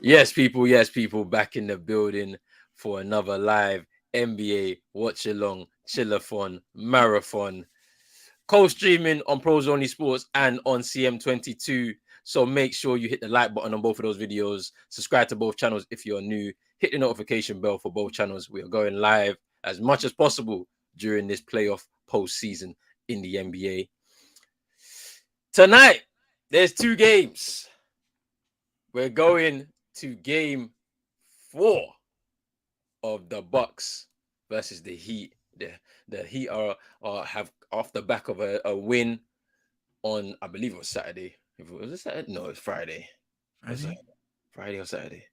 Yes, people, back in the building for another live NBA watch along, chill-a-thon, marathon, co-streaming on Pros Only Sports and on CM22. So make sure you hit the like button on both of those videos. Subscribe to both channels if you're new. Hit the notification bell for both channels. We are going live as much as possible during this playoff postseason in the NBA. Tonight, there's two games. We're going to game 4 of the Bucks versus the Heat. The Heat are have off the back of a win on, I believe it was Saturday. If it was it Saturday? No, it's Friday. Was it Friday or Saturday?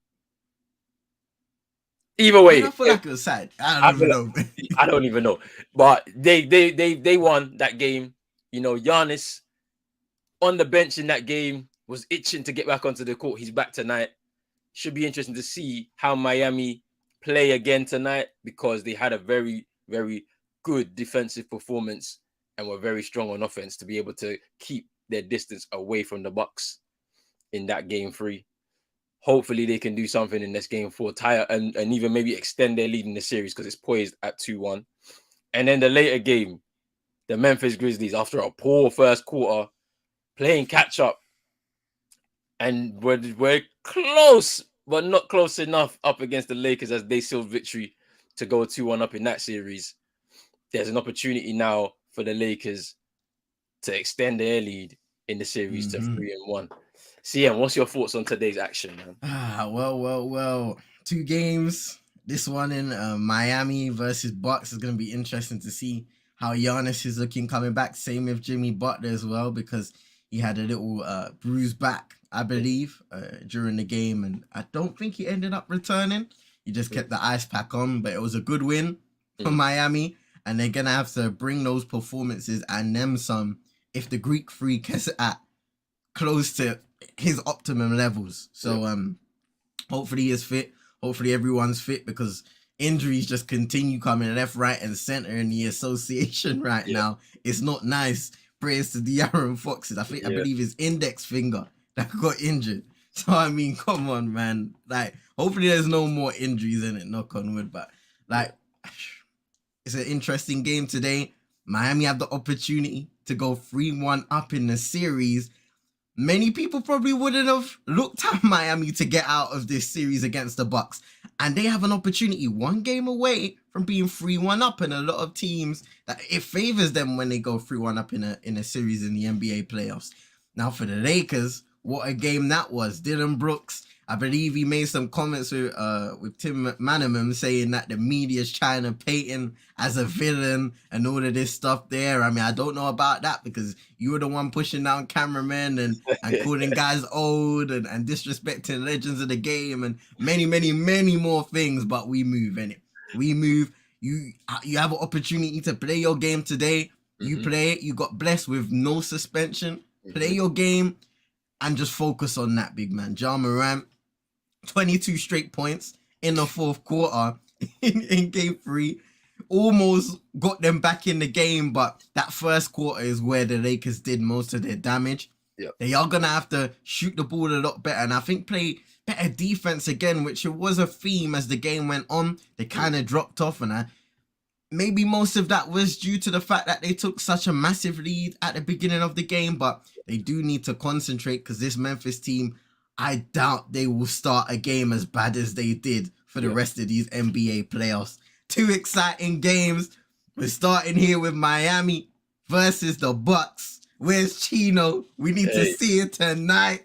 Either way, I feel like it was sad. I I don't feel even like, know. I don't even know. But they won that game. You know, Giannis on the bench in that game was itching to get back onto the court. He's back tonight. Should be interesting to see how Miami play again tonight because they had a very, very good defensive performance and were very strong on offense to be able to keep their distance away from the Bucks in that game 3. Hopefully they can do something in this game 4, tie and even maybe extend their lead in the series because it's poised at 2-1. And then the later game, the Memphis Grizzlies, after a poor first quarter, playing catch up, and we're close, but not close enough up against the Lakers as they sealed victory to go 2-1 up in that series. There's an opportunity now for the Lakers to extend their lead in the series to 3-1. CM, what's your thoughts on today's action, man? Well. 2 games. This one in Miami versus Bucks is going to be interesting to see how Giannis is looking coming back. Same with Jimmy Butler as well, because he had a little bruise back, I believe, during the game. And I don't think he ended up returning. He just kept the ice pack on, but it was a good win for Miami. And they're going to have to bring those performances and them some if the Greek Freak is at close to his optimum levels. So hopefully he is fit. Hopefully everyone's fit because injuries just continue coming left, right, and center in the association right now. It's not nice. Praise to De'Aaron Foxes. I believe his index finger that got injured. So I mean, come on, man. Like, hopefully there's no more injuries in it, knock on wood. But like, it's an interesting game today. Miami have the opportunity to go 3-1 up in the series. Many people probably wouldn't have looked at Miami to get out of this series against the Bucks. And they have an opportunity 1 game away from being 3-1 up. And a lot of teams, that it favors them when they go 3-1 up in a series in the NBA playoffs. Now for the Lakers, what a game that was. Dylan Brooks, I believe he made some comments with Tim McManaman saying that the media is trying to paint him as a villain and all of this stuff there. I mean, I don't know about that because you were the one pushing down cameramen and calling guys old and disrespecting legends of the game and many more things. But we move, innit? We move. You have an opportunity to play your game today. You play it. You got blessed with no suspension. Play your game and just focus on that, big man. Ja Morant, 22 straight points in the 4th quarter in game 3. Almost got them back in the game, but that first quarter is where the Lakers did most of their damage. They are going to have to shoot the ball a lot better, and I think play better defense again, which it was a theme as the game went on. They kind of dropped off, and maybe most of that was due to the fact that they took such a massive lead at the beginning of the game, but they do need to concentrate because this Memphis team, I doubt they will start a game as bad as they did for the rest of these NBA playoffs. 2 exciting games. We're starting here with Miami versus the Bucks. Where's Chino? We need to see it tonight.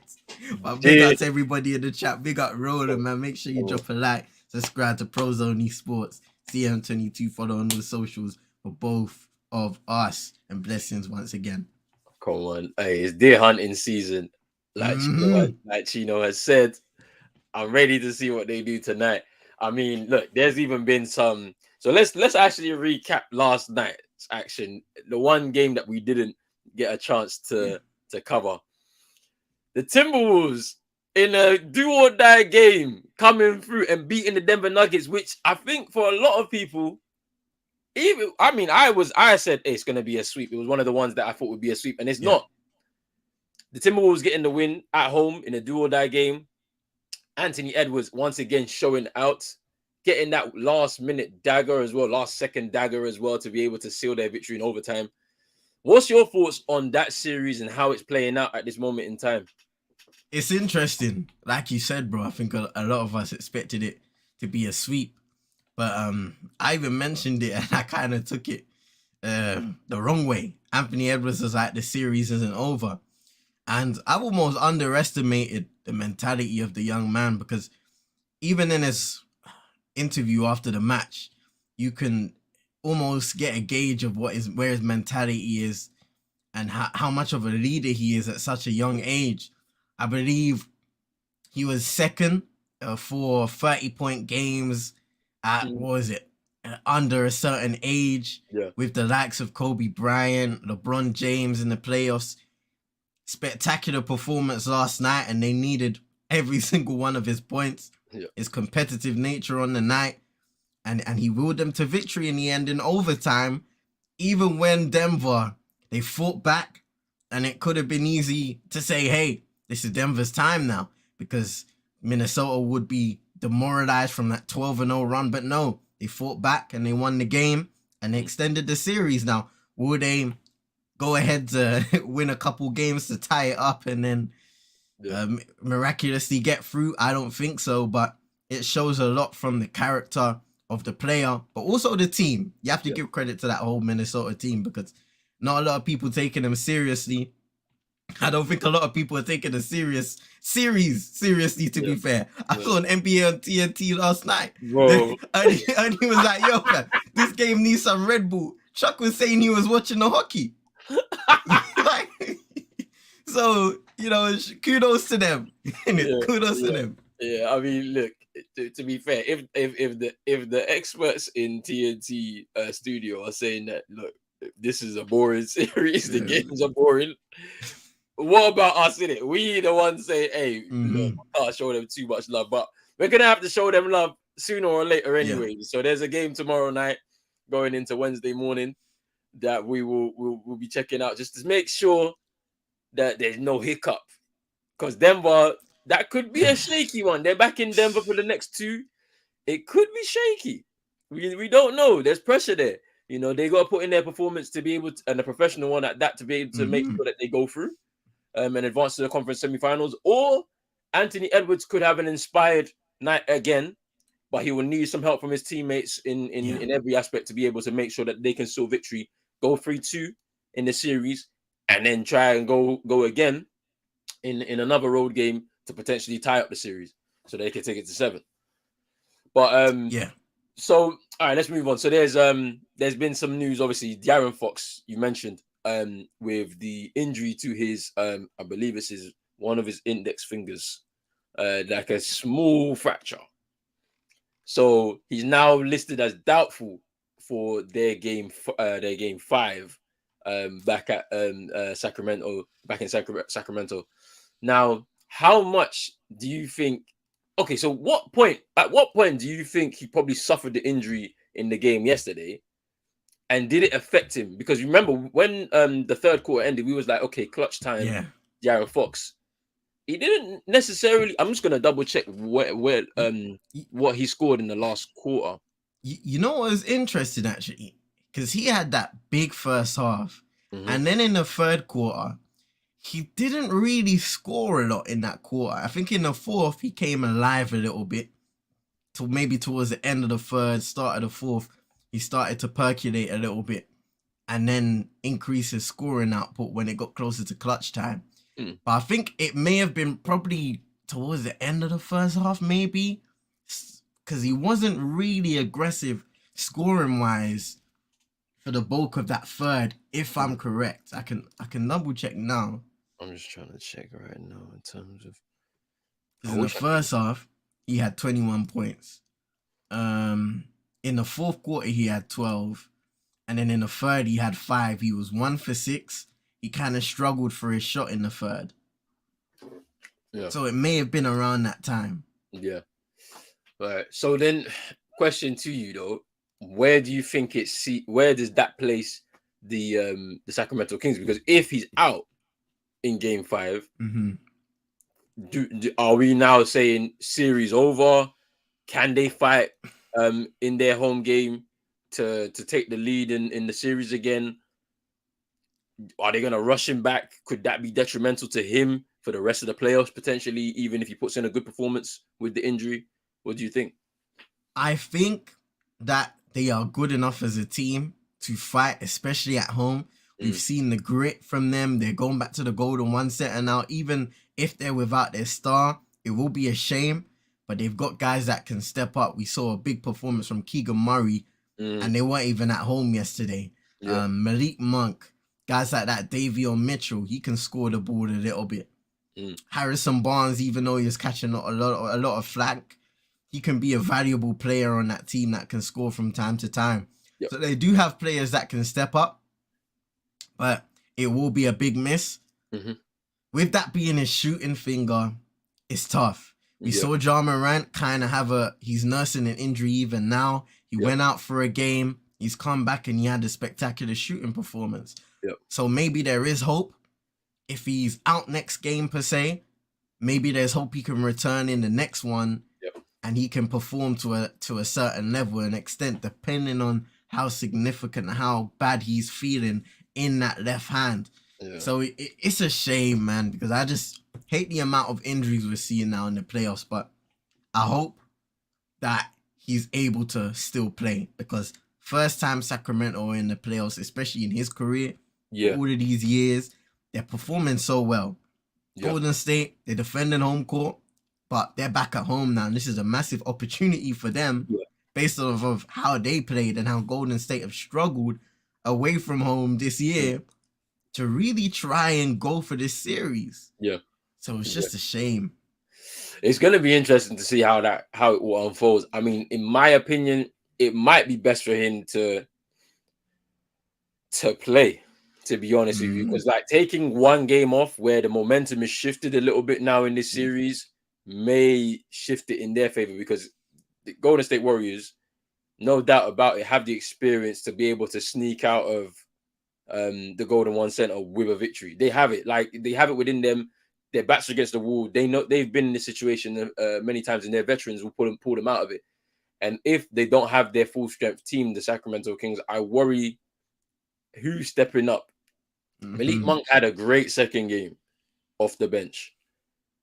But big up to everybody in the chat. Big up Roland, man. Make sure you drop a like. Subscribe to Pros Only Sports. CM22. Follow on the socials for both of us. And blessings once again. Come on. Hey, it's deer hunting season. Like Chino has said, I'm ready to see what they do tonight. I mean, look, there's even been some. So let's actually recap last night's action. The one game that we didn't get a chance to cover. The Timberwolves in a do or die game coming through and beating the Denver Nuggets, which I think for a lot of people, I said hey, it's going to be a sweep. It was one of the ones that I thought would be a sweep, and it's not. The Timberwolves getting the win at home in a do or die game. Anthony Edwards once again showing out, getting that last minute dagger as well, last second dagger as well to be able to seal their victory in overtime. What's your thoughts on that series and how it's playing out at this moment in time? It's interesting. Like you said, bro, I think a lot of us expected it to be a sweep. But I even mentioned it and I kind of took it the wrong way. Anthony Edwards was like, the series isn't over. And I've almost underestimated the mentality of the young man, because even in his interview after the match, you can almost get a gauge of where his mentality is and how much of a leader he is at such a young age. I believe he was second for 30-point games at, what was it, under a certain age, with the likes of Kobe Bryant, LeBron James in the playoffs. Spectacular performance last night, and they needed every single one of his points. His competitive nature on the night, and he willed them to victory in the end in overtime, even when Denver, they fought back, and it could have been easy to say, hey, this is Denver's time now, because Minnesota would be demoralized from that 12-0 run. But no, they fought back and they won the game and they extended the series. Now, will they go ahead to win a couple games to tie it up and then miraculously get through? I don't think so, but it shows a lot from the character of the player, but also the team. You have to give credit to that whole Minnesota team, because not a lot of people taking them seriously. I don't think a lot of people are taking a series seriously, to be fair. I saw an NBA on TNT last night. And he was like, yo, man, this game needs some Red Bull. Chuck was saying he was watching the hockey. So, you know, kudos to them. Kudos to them. Yeah, I mean, look, to be fair, if the experts in TNT studio are saying that, look, this is a boring series, the games are boring, what about us in it? We the ones say, hey, look, we can't show them too much love, but we're gonna have to show them love sooner or later anyway. So there's a game tomorrow night going into Wednesday morning that we'll be checking out, just to make sure that there's no hiccup, because Denver, that could be a shaky one. They're back in Denver for the next two. It could be shaky. We don't know. There's pressure there. You know, they got to put in their performance to be able to, and a professional one at that, to be able to make sure that they go through and advance to the conference semifinals. Or Anthony Edwards could have an inspired night again, but he will need some help from his teammates in every aspect to be able to make sure that they can still victory, go 3-2 in the series, and then try and go again in another road game to potentially tie up the series so they can take it to 7. But so all right, let's move on. So there's been some news, obviously. De'Aaron Fox, you mentioned, with the injury to his I believe it's one of his index fingers, like a small fracture. So he's now listed as doubtful for their game 5 back at Sacramento, back in Sacramento. Now, how much do you think? Okay, so at what point do you think he probably suffered the injury in the game yesterday? And did it affect him? Because remember, when the third quarter ended, we was like, okay, clutch time, De'Aaron Fox. He didn't necessarily. I'm just gonna double check what he scored in the last quarter. You know what was interesting, actually, because he had that big first half, and then in the third quarter, he didn't really score a lot in that quarter. I think in the fourth, he came alive a little bit. Maybe towards the end of the third, start of the fourth, he started to percolate a little bit and then increase his scoring output when it got closer to clutch time. But I think it may have been probably towards the end of the first half, maybe, because he wasn't really aggressive scoring-wise for the bulk of that third, if I'm correct. I can double check now. I'm just trying to check right now in terms of. In the first half, he had 21 points. In the fourth quarter, he had 12. And then in the third, he had 5. He was 1 for 6. He kind of struggled for his shot in the third. Yeah. So it may have been around that time. Yeah. All right. So then, question to you though, where do you think where does that place the Sacramento Kings? Because if he's out in game 5, Are we now saying series over? Can they fight in their home game to take the lead in the series again? Are they gonna rush him back? Could that be detrimental to him for the rest of the playoffs potentially, even if he puts in a good performance with the injury? What do you think? I think that they are good enough as a team to fight, especially at home. We've seen the grit from them. They're going back to the golden one center now. Even if they're without their star, it will be a shame. But they've got guys that can step up. We saw a big performance from Keegan Murray, and they weren't even at home yesterday. Yeah. Malik Monk, guys like that, Davion Mitchell, he can score the ball a little bit. Harrison Barnes, even though he's catching a lot of flack, he can be a valuable player on that team that can score from time to time. Yep. So they do have players that can step up, but it will be a big miss. With that being his shooting finger, it's tough. We saw Ja Morant kind of he's nursing an injury even now. He went out for a game. He's come back and he had a spectacular shooting performance. So maybe there is hope. If he's out next game per se, maybe there's hope he can return in the next one and he can perform to a certain level and extent, depending on how significant, how bad he's feeling in that left hand. So it's a shame, man, because I just hate the amount of injuries we're seeing now in the playoffs. But I hope that he's able to still play, because first time Sacramento in the playoffs, especially in his career, all of these years, they're performing so well. Golden State, they're defending home court, but they're back at home now. And this is a massive opportunity for them based off of how they played and how Golden State have struggled away from home this year to really try and go for this series. So it's just a shame. It's going to be interesting to see how it will unfold. I mean, in my opinion, it might be best for him to play, to be honest with you, because like taking one game off where the momentum is shifted a little bit now in this series may shift it in their favor, because the Golden State Warriors, no doubt about it, have the experience to be able to sneak out of the Golden One Center with a victory. They have it. Like, they have it within them. Their backs are against the wall. They know they've been in this situation many times, and their veterans will pull them out of it. And if they don't have their full strength team, the Sacramento Kings, I worry who's stepping up. Malik Monk had a great second game off the bench,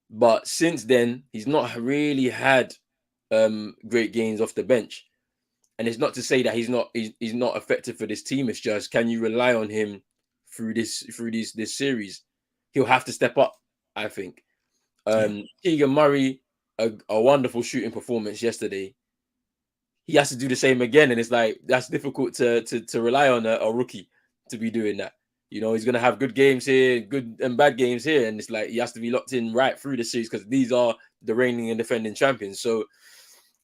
but since then he's not really had great games off the bench. And it's not to say that he's not effective for this team. It's just, can you rely on him through this series? He'll have to step up, I think. Keegan Murray, a wonderful shooting performance yesterday. He has to do the same again, and it's like, that's difficult to rely on a rookie to be doing that. You know, he's gonna have good games here, good and bad games here, and it's like he has to be locked in right through the series, because these are the reigning and defending champions. So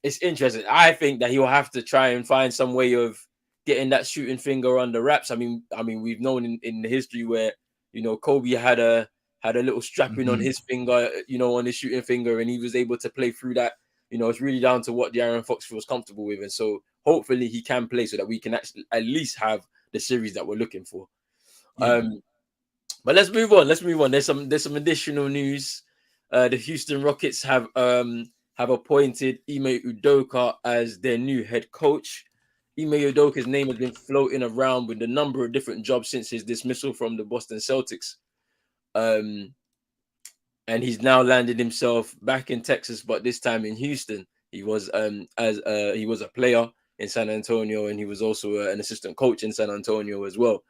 it's interesting. I think that he'll have to try and find some way of getting that shooting finger under wraps. I mean, we've known in the history where, you know, Kobe had a little strapping on his finger, you know, on his shooting finger, and he was able to play through that. You know, it's really down to what De'Aaron Fox feels comfortable with, and so hopefully he can play so that we can actually at least have the series that we're looking for. But let's move on. There's some additional news. The Houston Rockets have appointed Ime Udoka as their new head coach. Ime Udoka's name has been floating around with a number of different jobs since his dismissal from the Boston Celtics. And he's now landed himself back in Texas, but this time in Houston. He was a player in San Antonio, and he was also an assistant coach in San Antonio as well.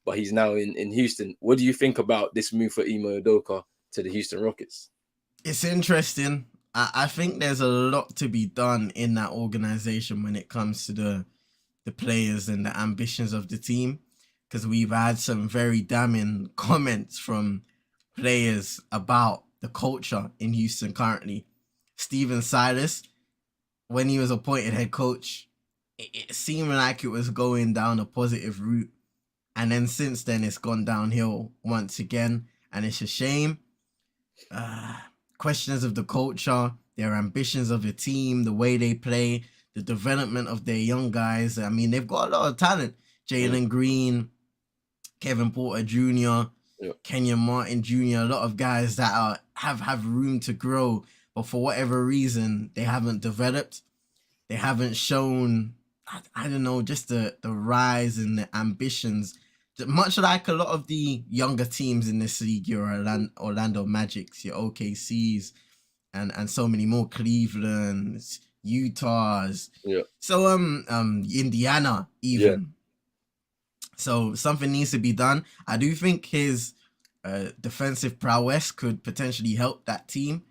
But he's now in Houston. What do you think about this move for Ime Udoka to the Houston Rockets? It's interesting. I think there's a lot to be done in that organization when it comes to the players and the ambitions of the team, because we've had some very damning comments from players about the culture in Houston currently. Steven Silas, when he was appointed head coach, it seemed like it was going down a positive route. And then since then, it's gone downhill once again. And it's a shame. Questions of the culture, their ambitions of the team, the way they play, the development of their young guys. I mean, they've got a lot of talent. Jalen Green, Kevin Porter Jr., Kenyon Martin Jr., a lot of guys that have room to grow, but for whatever reason, they haven't developed. They haven't shown, I don't know, just the rise and the ambitions. Much like a lot of the younger teams in this league, your Orlando Magics, your OKCs, and so many more, Cleveland's, Utah's. Yeah. So Indiana even. Yeah. So something needs to be done. I do think his defensive prowess could potentially help that team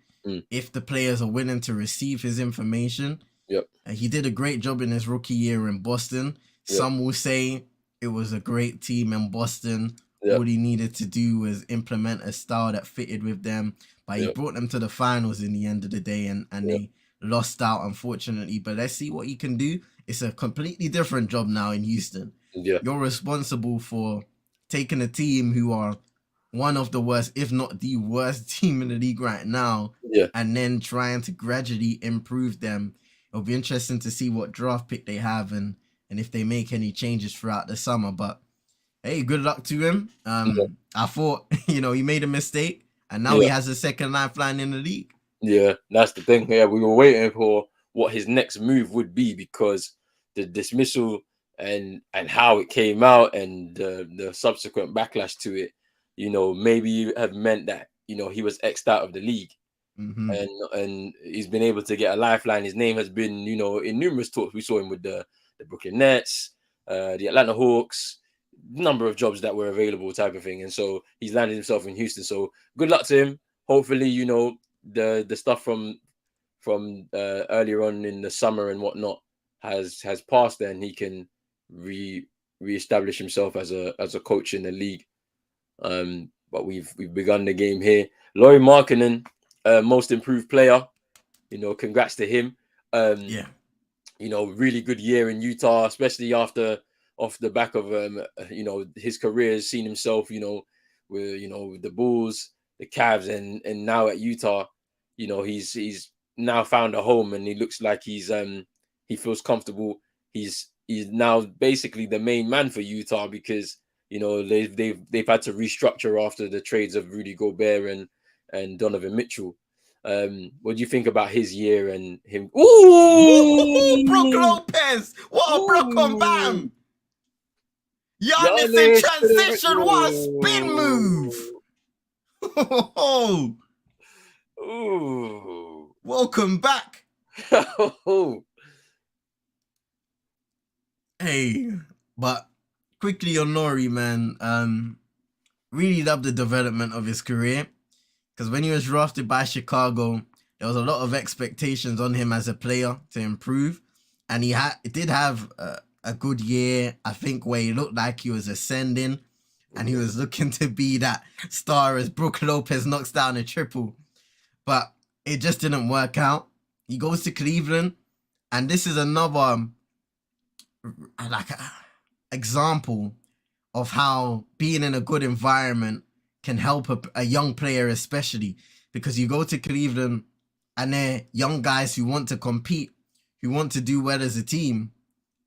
if the players are willing to receive his information. Yep. He did a great job in his rookie year in Boston. Yep. Some will say it was a great team in Boston. Yep. All he needed to do was implement a style that fitted with them. But he brought them to the finals in the end of the day, and they lost out, unfortunately. But let's see what he can do. It's a completely different job now in Houston. Yeah. You're responsible for taking a team who are one of the worst, if not the worst team in the league right now, and then trying to gradually improve them. It'll be interesting to see what draft pick they have and if they make any changes throughout the summer. But hey, good luck to him. I thought, he made a mistake, and now he has a second lifeline in the league. Yeah, that's the thing. Yeah, we were waiting for what his next move would be, because the dismissal and how it came out and the subsequent backlash to it, maybe have meant that he was X'd out of the league. And he's been able to get a lifeline. His name has been, in numerous talks. We saw him with the Brooklyn Nets, the Atlanta Hawks, number of jobs that were available, type of thing. And so he's landed himself in Houston. So good luck to him. Hopefully, the stuff from earlier on in the summer and whatnot has passed, and he can reestablish himself as a coach in the league. But we've begun the game here. Lauri Markkanen, most improved player. Congrats to him. Really good year in Utah, especially off the back of his career. Has seen himself, with the Bulls, the Cavs, and now at Utah. He's now found a home, and he looks like he feels comfortable. He's now basically the main man for Utah, because they've had to restructure after the trades of Rudy Gobert and Donovan Mitchell. What do you think about his year and him? Ooh, Brook Lopez! What a block on Bam! Giannis in transition! What a spin move! Ooh. Welcome back. Hey, but quickly on Lauri, man. Really love the development of his career, because when he was drafted by Chicago, there was a lot of expectations on him as a player to improve, and he did have a good year, I think, where he looked like he was ascending, and he was looking to be that star as Brook Lopez knocks down a triple, but it just didn't work out. He goes to Cleveland, and this is another example of how being in a good environment can help a young player, especially because you go to Cleveland and they're young guys who want to compete, who want to do well as a team,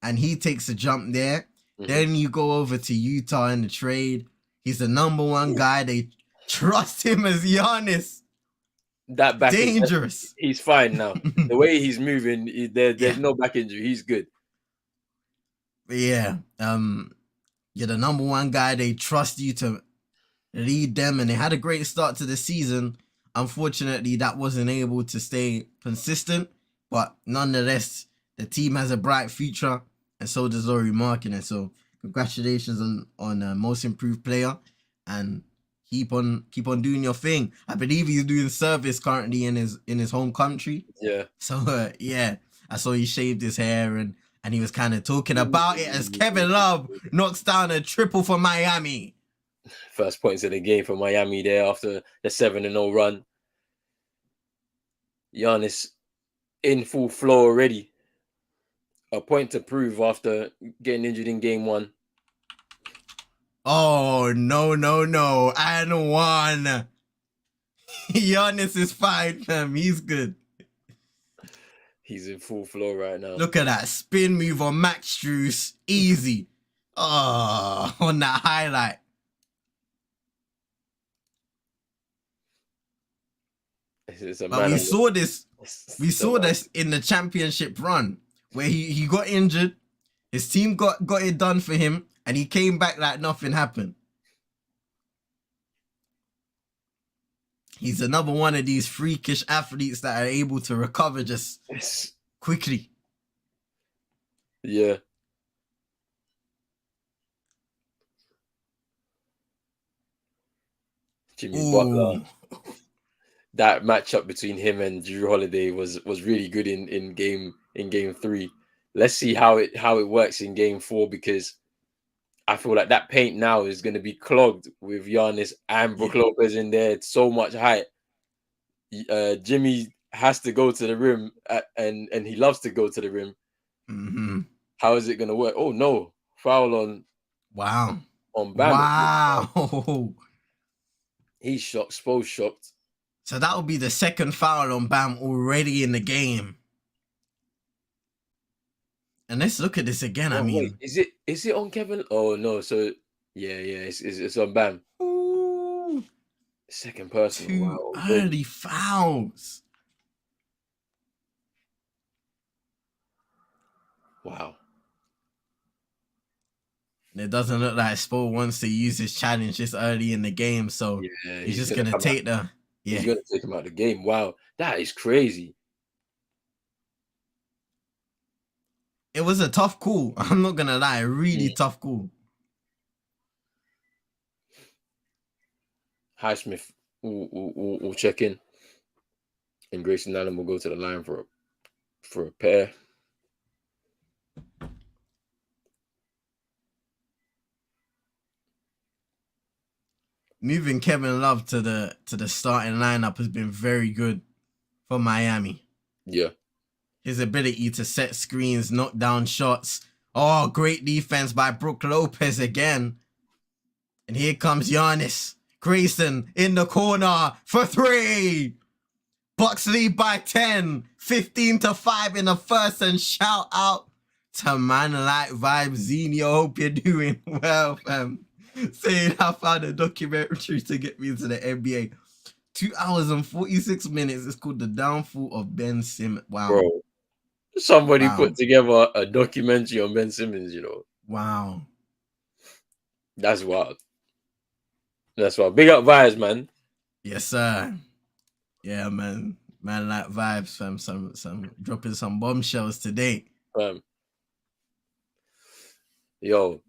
and he takes a jump there. Then you go over to Utah in the trade. He's the number one guy. They trust him as Giannis. That back dangerous. He's fine now. The way he's moving, there's no back injury. He's good. Yeah. You're the number one guy. They trust you to lead them, and they had a great start to the season. Unfortunately, that wasn't able to stay consistent, but nonetheless, the team has a bright future, and so does Lauri Markkanen. So congratulations on most improved player, and keep on doing your thing. I believe he's doing service currently in his home country. Yeah. So I saw he shaved his hair, and he was kind of talking about it as Kevin Love knocks down a triple for Miami. First points of the game for Miami there after the 7-0 run. Giannis in full flow already. A point to prove after getting injured in game 1. Oh, no. And one. Giannis is fine, fam. He's good. He's in full flow right now. Look at that spin move on Max Strus. Easy. Oh, on that highlight. It's a But man. we saw this The in the championship run where he got injured. His team got it done for him, and he came back like nothing happened. He's another one of these freakish athletes that are able to recover just quickly. Yeah. Jimmy Butler. That matchup between him and Drew Holiday was really good in game 3. Let's see how it works in game 4, because I feel like that paint now is going to be clogged with Giannis and Brook Lopez in there. It's so much height. Jimmy has to go to the rim, and he loves to go to the rim. Mm-hmm. How is it going to work? Oh no, foul on Bam. Wow. He's shocked. Spo's shocked. So that will be the second foul on Bam already in the game. And let's look at this again. Oh, wait, is it on Kevin? Oh no, so yeah, it's on Bam. Ooh. Second person. 2 early fouls. Wow. And it doesn't look like Spo wants to use his challenge this early in the game, so he's just gonna take the He's gonna take him out of the game. Wow, that is crazy. It was a tough call. I'm not gonna lie, really tough call. Highsmith will check in, and Grayson Allen will go to the line for a pair. Moving Kevin Love to the starting lineup has been very good for Miami. Yeah. His ability to set screens, knock down shots. Oh, great defense by Brook Lopez again. And here comes Giannis. Grayson in the corner for 3. Bucks lead by 10. 15-5 in the first. And shout out to Man Like Vibes. Zinio, hope you're doing well, fam. Saying I found a documentary to get me into the NBA. 2 hours and 46 minutes. It's called The Downfall of Ben Simmons. Wow. Bro, somebody put together a documentary on Ben Simmons, Wow. That's wild. That's wild. Big up Vibes, man. Yes, sir. Yeah, man. Man Like Vibes, fam. Some dropping some bombshells today. Yo,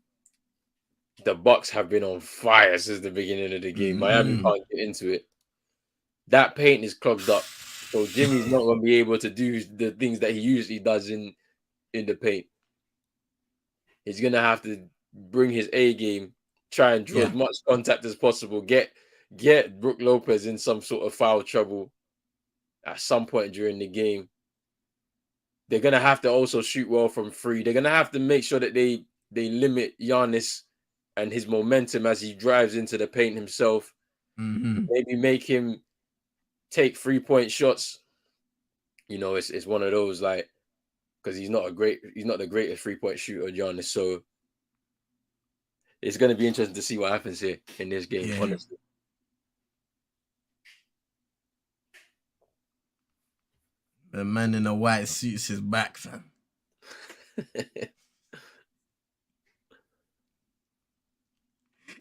the Bucks have been on fire since the beginning of the game. Miami can't get into it. That paint is clogged up, so Jimmy's not going to be able to do the things that he usually does in the paint. He's going to have to bring his A game, try and draw as much contact as possible, get Brook Lopez in some sort of foul trouble at some point during the game. They're going to have to also shoot well from 3. They're going to have to make sure that they limit Giannis and his momentum as he drives into the paint himself. Maybe make him take 3-point shots. It's one of those, like, because he's not the greatest 3-point shooter, Giannis. So it's going to be interesting to see what happens here in this game, honestly. The man in the white suits is back, fam.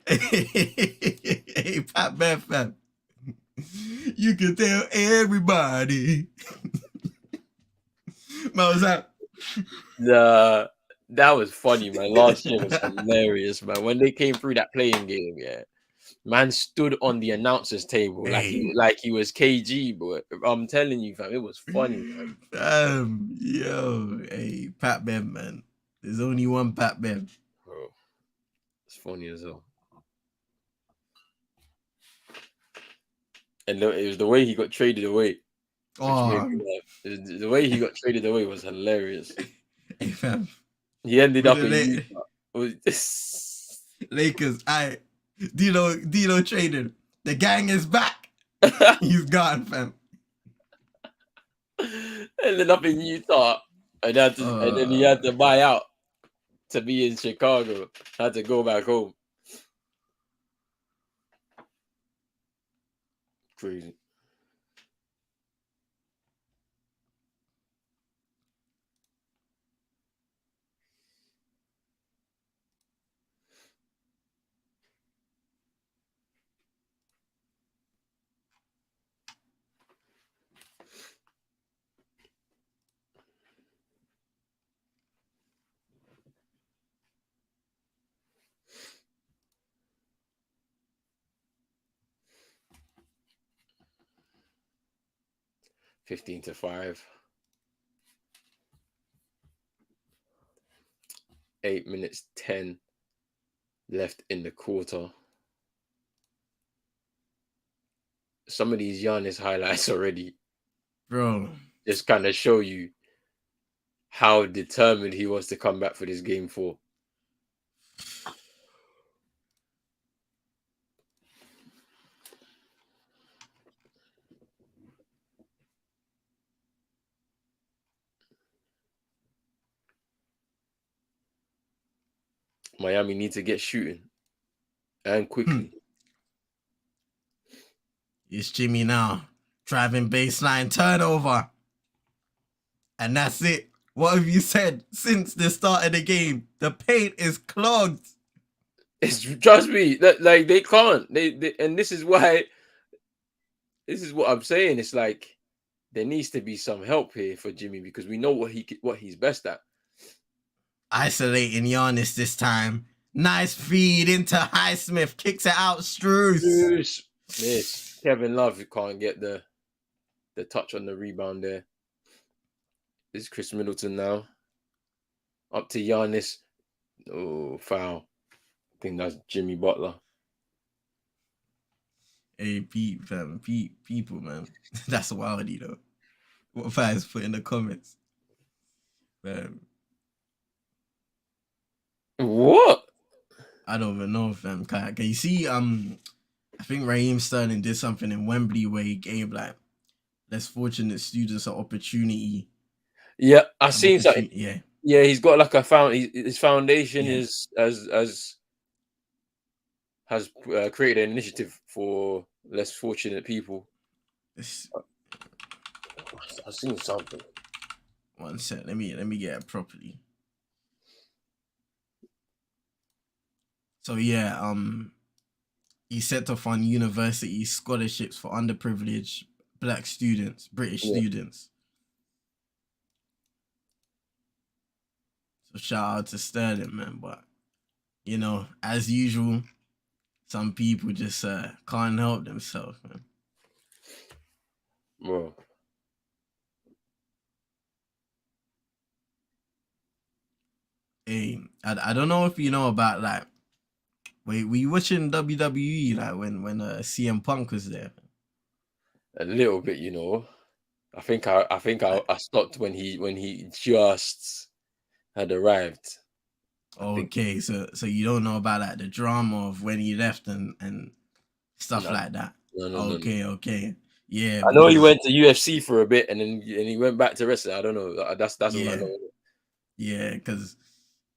Hey, Pat Bear, fam. You can tell everybody. Man, what's that? That was funny, man. Last year was hilarious, man. When they came through that playing game, man stood on the announcer's table like he was KG, but I'm telling you, fam, it was funny, man. Yo, hey, Pat Bev, man. There's only one Pat Bev. Bro, it's funny as hell. And it was the way he got traded away. The way he got traded away was hilarious. Hey, fam. He ended up in Lakers. Dino traded. The gang is back. He's gone, fam. Ended up in Utah, and then he had to buy out to be in Chicago. Had to go back home. Crazy. 15-5. 8 minutes 10 left in the quarter. Some of these Giannis highlights already, bro, just kind of show you how determined he was to come back for this game 4. Miami need to get shooting and quickly. It's Jimmy now. Driving baseline turnover. And that's it. What have you said since the start of the game? The paint is clogged. It's, trust me, that like they can't. They and this is why. This is what I'm saying. It's like there needs to be some help here for Jimmy because we know what he's best at. Isolating Giannis this time. Nice feed into Highsmith. Kicks it out. Strus. Miss. Kevin Love can't get the touch on the rebound there. This is Chris Middleton now. Up to Giannis. Oh, foul. I think that's Jimmy Butler. Hey, people, man. That's wildy, though. What fans put in the comments? Man. What? I don't even know, fam. Can you see? I think Raheem Sterling did something in Wembley where he gave like less fortunate students an opportunity. Yeah, I've seen something. Yeah, he's got like his foundation has created an initiative for less fortunate people. I've seen something. One sec, let me get it properly. So yeah, he set to fund university scholarships for underprivileged Black students, British students. So shout out to Sterling, man. But you know, as usual, some people just can't help themselves, man. Bro. Hey, I don't know if you know about like, were you watching WWE like when CM Punk was there? A little bit, you know. I think I stopped when he just had arrived. Okay, so you don't know about like the drama of when he left and stuff like that. No. Okay. Yeah. I know he went to UFC for a bit and then he went back to wrestling. I don't know. That's all I know. Yeah, because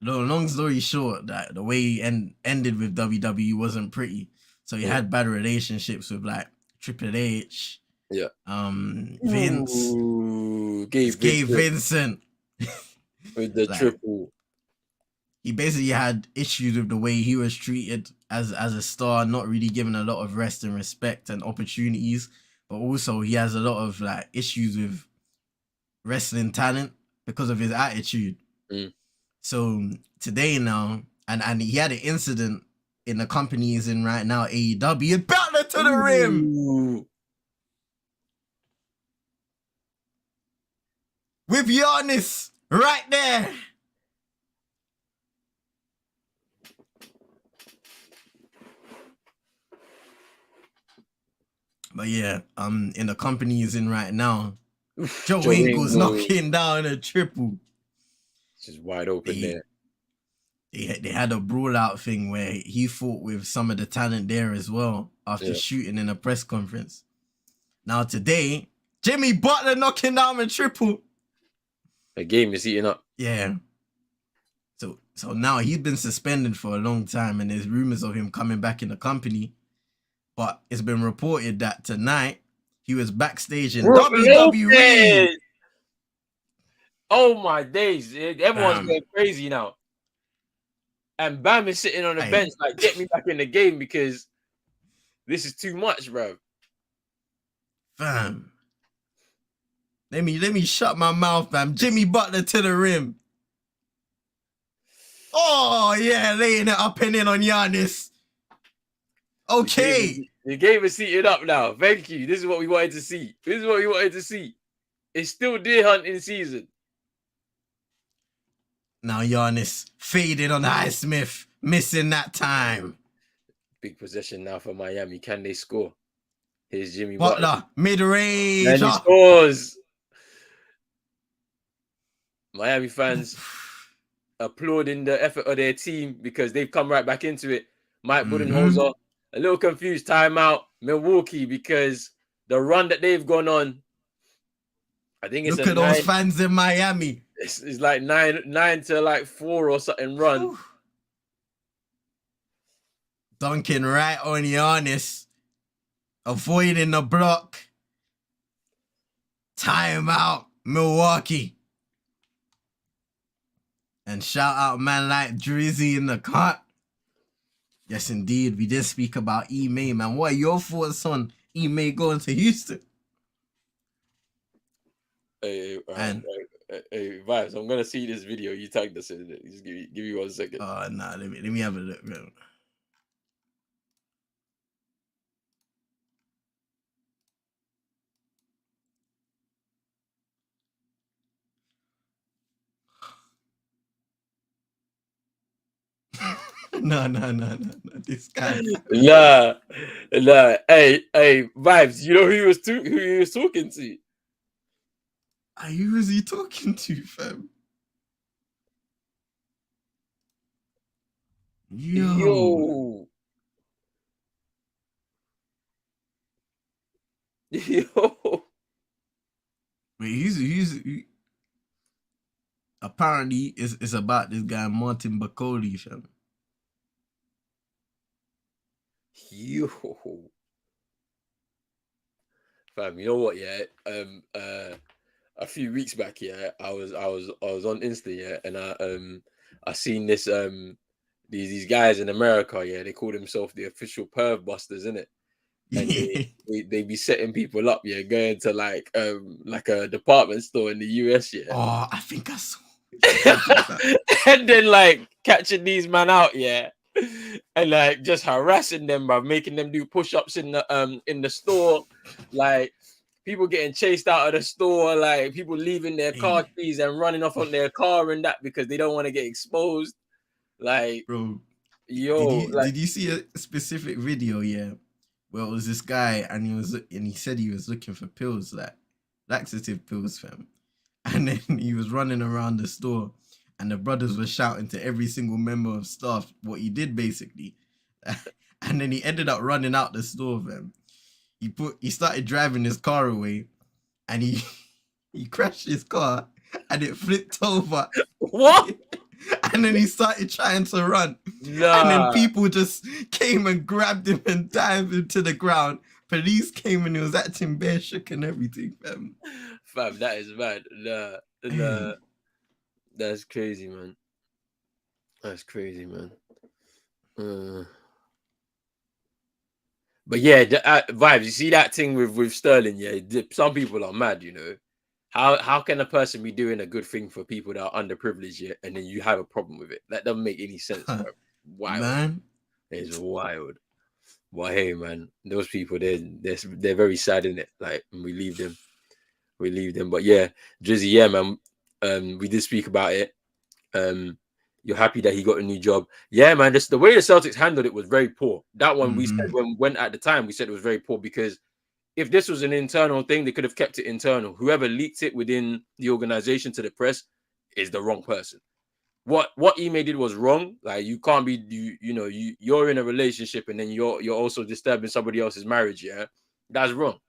long story short, that the way he ended with WWE wasn't pretty. So he had bad relationships with like Triple H. Yeah. Vince. Ooh, Gabe Vincent. With the like, triple. He basically had issues with the way he was treated as a star, not really given a lot of rest and respect and opportunities. But also he has a lot of like issues with wrestling talent because of his attitude. So today now, and he had an incident in the company he's in right now, AEW, Butler to the rim. With Giannis right there. But yeah, in the company he's in right now, Joe Ingles knocking down a triple. It's just wide open there. They had a brawl out thing where he fought with some of the talent there as well after shooting in a press conference. Now today, Jimmy Butler knocking down a triple. The game is heating up. Yeah. So now he's been suspended for a long time and there's rumors of him coming back in the company. But it's been reported that tonight he was backstage in WWE. Oh my days. Everyone's going crazy now. And Bam is sitting on the bench like, get me back in the game because this is too much, bro. Fam. Let me shut my mouth, fam. Jimmy Butler to the rim. Oh, yeah, laying it up and in on Giannis. Okay. The game is seated up now. Thank you. This is what we wanted to see. It's still deer hunting season. Now Giannis fading on Highsmith, missing that time. Big possession now for Miami. Can they score? Here's Jimmy Butler, mid-range. and he scores. Miami fans applauding the effort of their team because they've come right back into it. Mike Budenholzer, a little confused, timeout. Milwaukee, because the run that they've gone on, I think it's Look at those fans in Miami. It's like 9 to like 4 or something run. Whew. Dunking right on Giannis, avoiding the block. Timeout, Milwaukee. And shout out man like Drizzy in the cut. Yes, indeed. We did speak about E-May, man. What are your thoughts on E-May going to Houston? Hey, Vibes, I'm gonna see this video. You tagged us in it. Just give me 1 second. Nah, let me have a look, man. No. This guy. Nah. Hey, Vibes. You know who he was talking to? Who was he talking to, fam? Yo. Wait, he's apparently it's about this guy Martin Bacoli, fam. Yo. Fam, you know what? Yeah. A few weeks back, yeah, I was on Insta, yeah, and I seen this these guys in America, yeah, they call themselves the official perv busters, innit? And they be setting people up, yeah, going to like a department store in the US, yeah. Oh, I think I saw. And then like catching these man out, yeah, and like just harassing them by making them do push-ups in the store, like people getting chased out of the store, like people leaving their car keys and running off on their car and that because they don't want to get exposed. Like, bro, did you see a specific video? Yeah, well, it was this guy and he said he was looking for pills, like laxative pills, fam. And then he was running around the store and the brothers were shouting to every single member of staff what he did, basically. And then he ended up running out the store, fam. He started driving his car away and he crashed his car and it flipped over. What? And then he started trying to run. Nah. And then people just came and grabbed him and dived him to the ground. Police came and he was acting bare shook and everything, fam. Fam, that is mad. Nah. That's crazy, man. That's crazy, man. But yeah, Vibes, you see that thing with Sterling, yeah? Some people are mad, you know. How can a person be doing a good thing for people that are underprivileged, yeah, and then you have a problem with it? That doesn't make any sense, bro. Wild. Man. It's wild. But hey, man, those people, they're very sad, in it. Like, we leave them. But yeah, Drizzy, yeah, man. We did speak about it. You're happy that he got a new job. Yeah, man. The way the Celtics handled it was very poor. That one we said when at the time we said it was very poor because if this was an internal thing, they could have kept it internal. Whoever leaked it within the organization to the press is the wrong person. What Ime did was wrong. Like, you can't be you're in a relationship and then you're also disturbing somebody else's marriage. Yeah, that's wrong.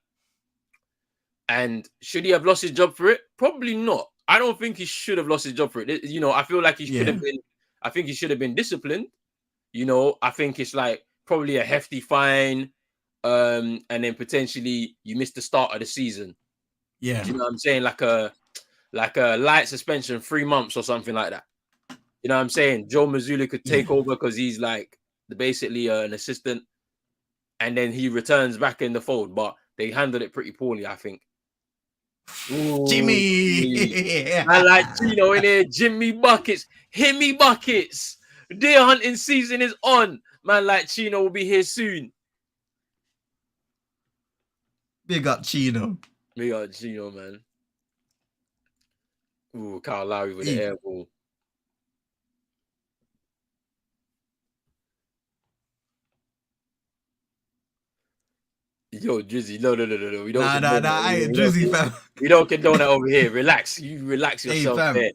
And should he have lost his job for it? Probably not. I don't think he should have lost his job for it. You know, I feel like he should have been. I think he should have been disciplined. You know, I think it's like probably a hefty fine, and then potentially you missed the start of the season. Yeah, do you know what I'm saying? Like a light suspension, 3 months or something like that. You know what I'm saying? Joe Mazzulla could take over because he's like basically an assistant, and then he returns back in the fold. But they handled it pretty poorly, I think. Ooh, Jimmy, I like Chino in there. Jimmy buckets, hit me buckets. Deer hunting season is on. Man, like Chino will be here soon. Big up Chino. Big up Chino, man. Ooh, Kyle Lowry with the air ball. Yo, Drizzy, no. We don't condone that. I ain't Drizzy, fam. We don't condone that over here. Relax. You relax yourself there.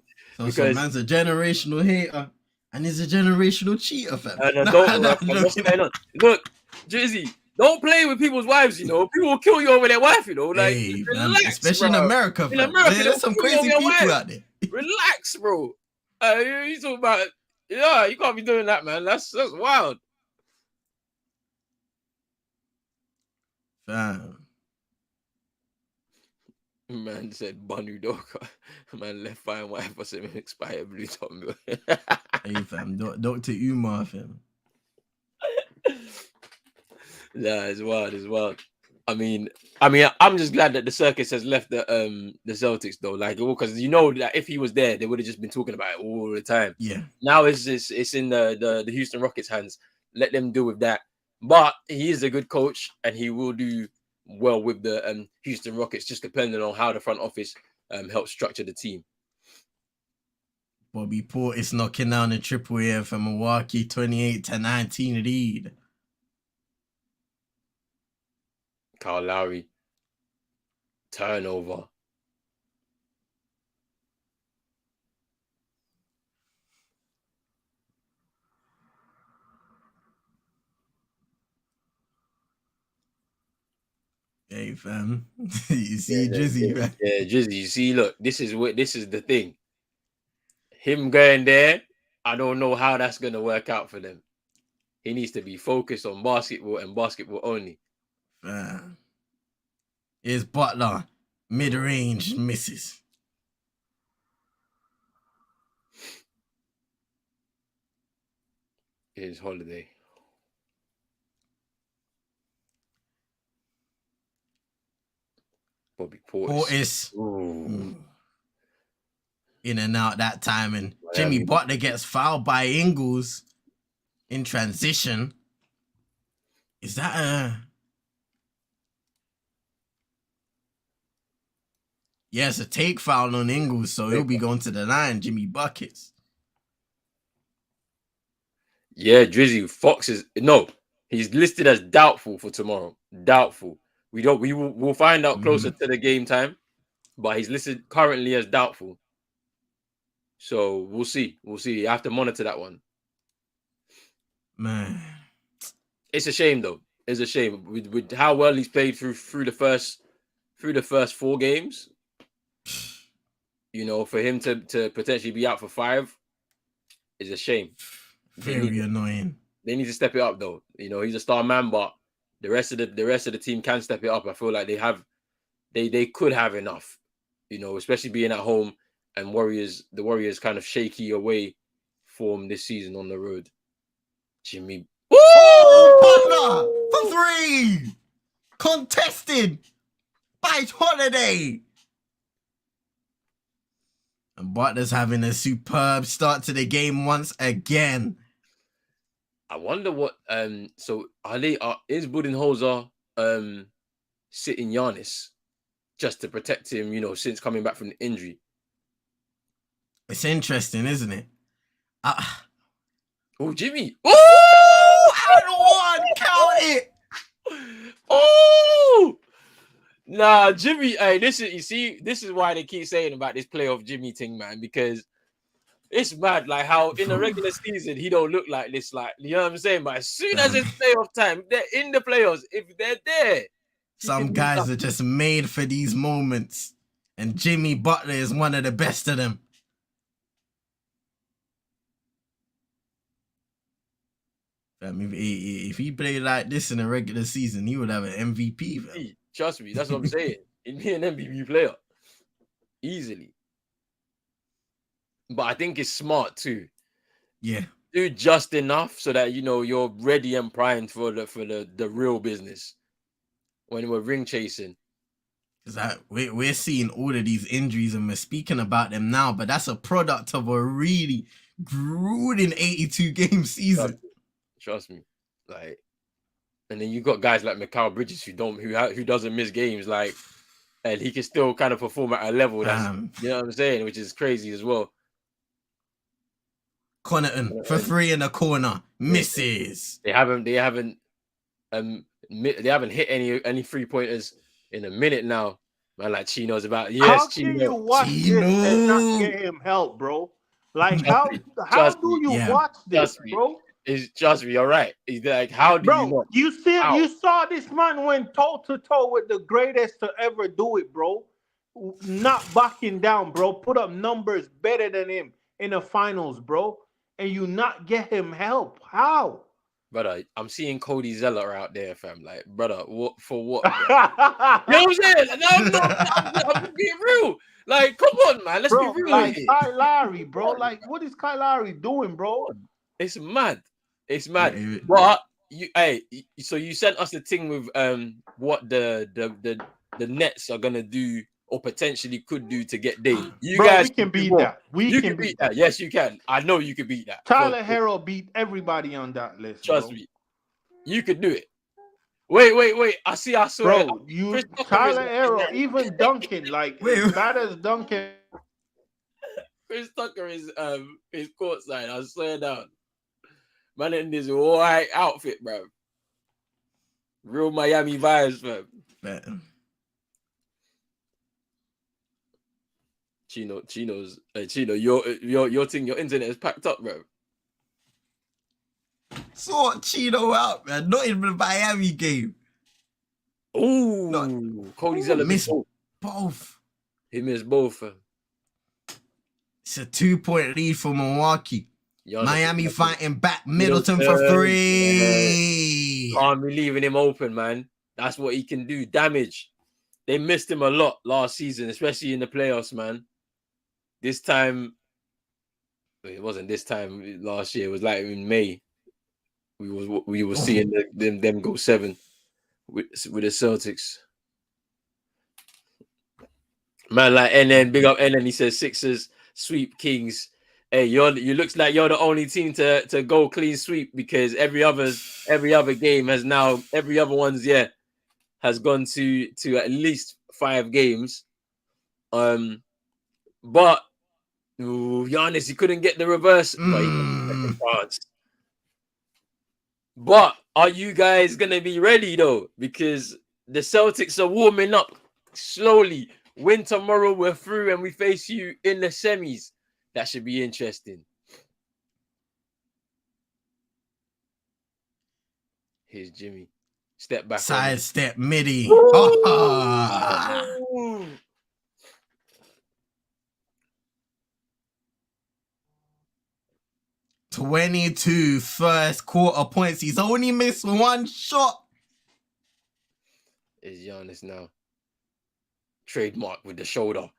So man's a generational hater and he's a generational cheater, fam. What's going on? Look, Drizzy, don't play with people's wives, you know. People will kill you over their wife, you know. Like, relax, especially bro. in America, fam. In America, there's some crazy people out there. Relax, bro. You talking about, yeah, you can't be doing that, man. That's wild. Fam. Man said Banu Doka. Man left fine wife for some expired blue top. Hey, fam. Dr. Umar, fam. Nah, it's wild. I mean, I'm just glad that the circus has left the Celtics though, like, because you know that if he was there, they would have just been talking about it all the time. Yeah. Now it's in the Houston Rockets' hands. Let them deal with that. But he is a good coach, and he will do well with the Houston Rockets, just depending on how the front office helps structure the team. Bobby Portis knocking down the triple here for Milwaukee, 28-19 lead. Kyle Lowry, turnover. Hey, fam. You see Drizzy, man. Yeah, Drizzy. You see, look, this is the thing. Him going there, I don't know how that's gonna work out for them. He needs to be focused on basketball and basketball only. Here's Butler, mid-range, misses. Here's Holiday. Bobby Portis. In and out that time, and Jimmy Butler gets fouled by Ingles in transition. Is that it's a take foul on Ingles, so he'll be going to the line. Jimmy buckets. Yeah, Drizzy Fox he's listed as doubtful for tomorrow. Doubtful. We'll find out closer to the game time, but he's listed currently as doubtful. So we'll see. You have to monitor that one. Man, it's a shame though. It's a shame with how well he's played through the first 4 games. You know, for him to potentially be out for 5 is a shame. Very annoying. They need to step it up though. You know, he's a star man, but the rest of the team can step it up. I feel like they could have enough. You know, especially being at home and the Warriors kind of shaky away form this season on the road. Jimmy. Butler for 3. Contested by Holiday. And Butler's having a superb start to the game once again. I wonder what so is Budenholzer sitting Giannis just to protect him, you know, since coming back from the injury? It's interesting, isn't it? Oh, Jimmy. And 1, count it. Oh, nah, Jimmy. Hey, this is why they keep saying about this playoff Jimmy thing, man, because it's mad, like how in the regular season he don't look like this, like, you know what I'm saying? But as soon as it's playoff time, they're in the playoffs. If they're there, some guys are just made for these moments, and Jimmy Butler is one of the best of them. If he played like this in a regular season, he would have an MVP. Fam. Trust me, that's what I'm saying. He'd be an MVP player easily. But I think it's smart too. Yeah, do just enough so that, you know, you're ready and primed for the real business when we're ring chasing. Because we're seeing all of these injuries and we're speaking about them now, but that's a product of a really grueling 82 game season. Trust me. Like, and then you got guys like Mikal Bridges who doesn't miss games. Like, and he can still kind of perform at a level that's, Bam. you know what I'm saying, which is crazy as well. Connaughton for 3 in the corner. Misses. They haven't hit any 3-pointers in a minute now. Man, like Chino's about How Chino. can you watch Chino. this and not get him help, bro? Like how Trust do me. you Yeah. watch this, Trust me. bro? Trust me, you're right. He's like, how do you Bro, not? you saw this man went toe to toe with the greatest to ever do it, bro. Not backing down, bro. Put up numbers better than him in the finals, bro. And you not get him help. How? Brother, I'm seeing Cody Zeller out there, fam. Like, brother, what for what? Bro? You know what I'm saying? I'm being real. Like, come on, man. Let's Bro, be real like here. Kyle Lowry, bro. Like, what is Kyle Lowry doing, bro? It's mad. It's mad. Yeah. But so you sent us the thing with what the Nets are gonna do or potentially could do to get Dame. You Bro, guys we can do beat more. that. You can beat that. Yes, you can. I know you can beat that. Tyler Herro beat everybody on that list. Trust bro. me. You could do it. Wait. I saw it. Bro, Chris Tucker Tyler is- Herro, even Duncan, like Wait. as bad as Duncan. Chris Tucker is courtside. I swear down. Man in this white outfit, bro. Real Miami vibes, man. Chino's your thing, your internet is packed up, bro. Sort Chino out, man. Not in the Miami game. Ooh, Cody Zeller missed both. Both. He missed both. Fam. It's a 2-point lead for Milwaukee. Miami fighting back. Middleton for 3. Can't be leaving him open, man. That's what he can do. Damage. They missed him a lot last season, especially in the playoffs, man. This time, it wasn't this time last year. It was like in May. We were seeing them go 7 with the Celtics. Man, like NN, big up NN. He says Sixers sweep Kings. Hey, you looks like you're the only team to go clean sweep because every other game has now every other one's has gone to at least 5 games. But Giannis, he couldn't get the reverse. But are you guys gonna be ready though? Because the Celtics are warming up slowly. Win tomorrow, we're through, and we face you in the semis. That should be interesting. Here's Jimmy. Step back. Side step midi. 22 first quarter points. He's only missed 1 shot. Is Giannis now. Trademark with the shoulder.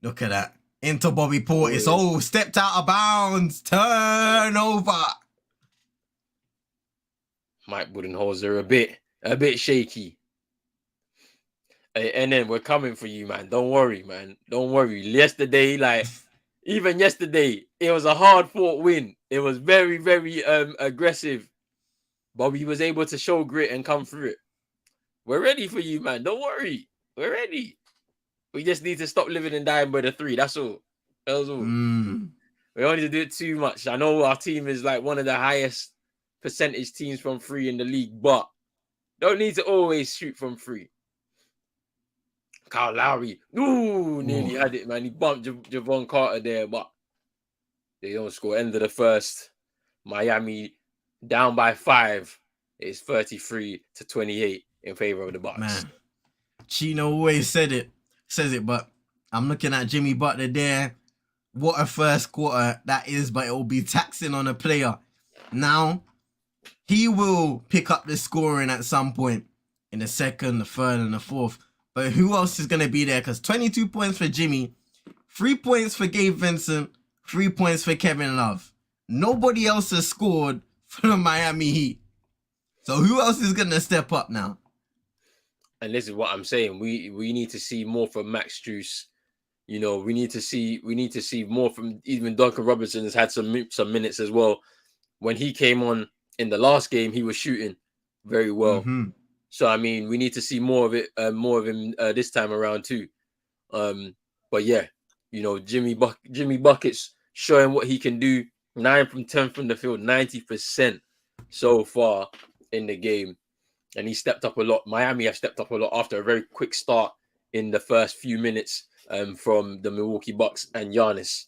Look at that. Into Bobby Portis. Oh, stepped out of bounds. Turnover. Mike Budenholzer a bit shaky. And then we're coming for you, man. Don't worry, man. Don't worry. Yesterday, even yesterday, it was a hard-fought win. It was very, very aggressive. But we was able to show grit and come through it. We're ready for you, man. Don't worry. We're ready. We just need to stop living and dying by the 3. That's all. That's all. We don't need to do it too much. I know our team is like one of the highest percentage teams from 3 in the league, but don't need to always shoot from 3. Kyle Lowry, nearly had it, man. He bumped Javon Carter there, but they don't score. End of the first. Miami down by 5. It's 33-28 in favor of the Bucks. Man, Chino always says it, but I'm looking at Jimmy Butler there. What a first quarter that is, but it will be taxing on a player. Now, he will pick up the scoring at some point in the second, the third, and the fourth. But who else is going to be there? Because 22 points for Jimmy, 3 points for Gabe Vincent, 3 points for Kevin Love. Nobody else has scored for the Miami Heat. So who else is going to step up now? And this is what I'm saying. We need to see more from Max Strus. You know, we need to see more from even Duncan Robinson has had some minutes as well. When he came on in the last game, he was shooting very well. So I mean, we need to see more of it, more of him this time around too. But yeah, you know, Jimmy Buckets showing what he can do. 9 from 10 from the field, 90% so far in the game, and he stepped up a lot. Miami have stepped up a lot after a very quick start in the first few minutes from the Milwaukee Bucks and Giannis.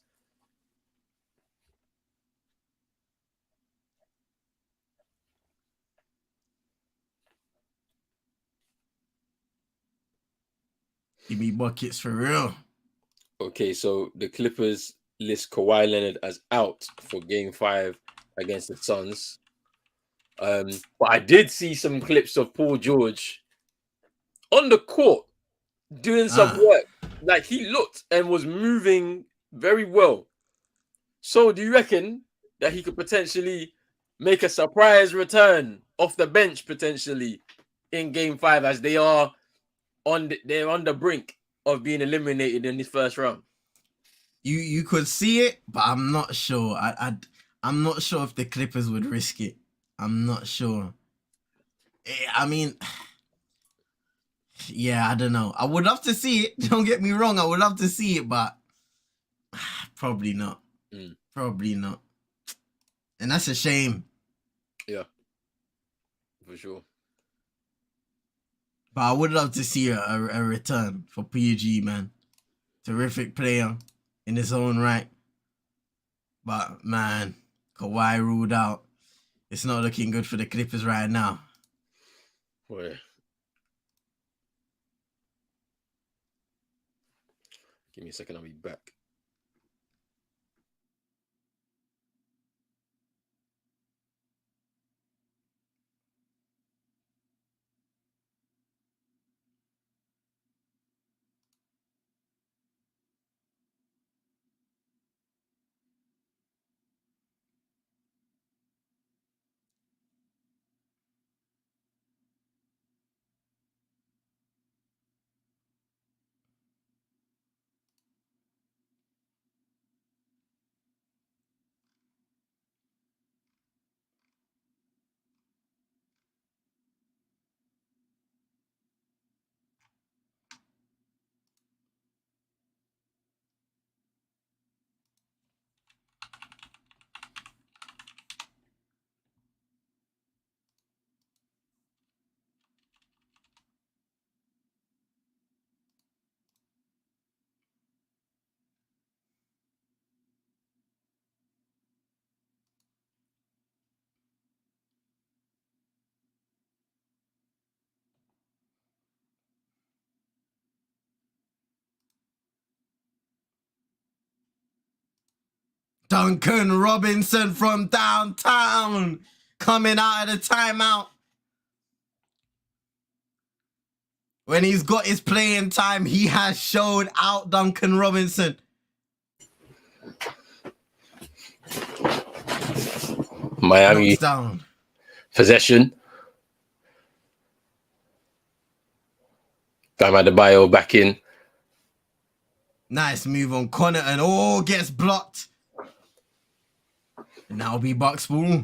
Give me buckets for real. Okay, so the Clippers list Kawhi Leonard as out for Game 5 against the Suns. But I did see some clips of Paul George on the court doing some work. Like he looked and was moving very well. So do you reckon that he could potentially make a surprise return off the bench potentially in Game 5 as they are they're on the brink of being eliminated in this first round? You could see it, but I'm not sure. I'm not sure if the Clippers would risk it. I'm not sure. I mean, yeah, I don't know. I would love to see it. Don't get me wrong. I would love to see it, but probably not. Probably not. And that's a shame. Yeah, for sure. But I would love to see a return for PG, man. Terrific player in his own right. But, man, Kawhi ruled out. It's not looking good for the Clippers right now. Boy. Give me a second, I'll be back. Duncan Robinson from downtown coming out of the timeout. When he's got his playing time, he has showed out Duncan Robinson. Miami Knocks down. Possession. Bam Adebayo back in. Nice move on Connaughton. Oh, gets blocked. And that'll be Bucks ball.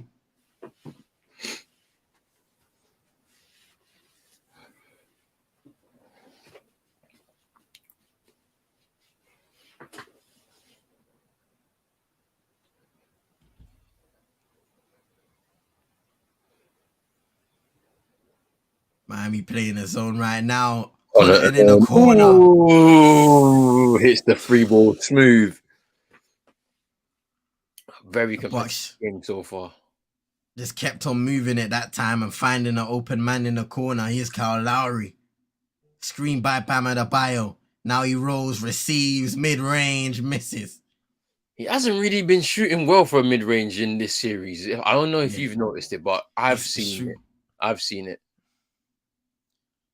Miami playing the zone right now. Connaughton in the corner. Ooh, hits the free ball smooth. Very competitive game so far. Just kept on moving it that time and finding an open man in the corner. Here's Kyle Lowry. Screen by Bam Adebayo. Now he rolls, receives, mid-range, misses. He hasn't really been shooting well for mid-range in this series. I don't know if you've noticed it, but I've seen it.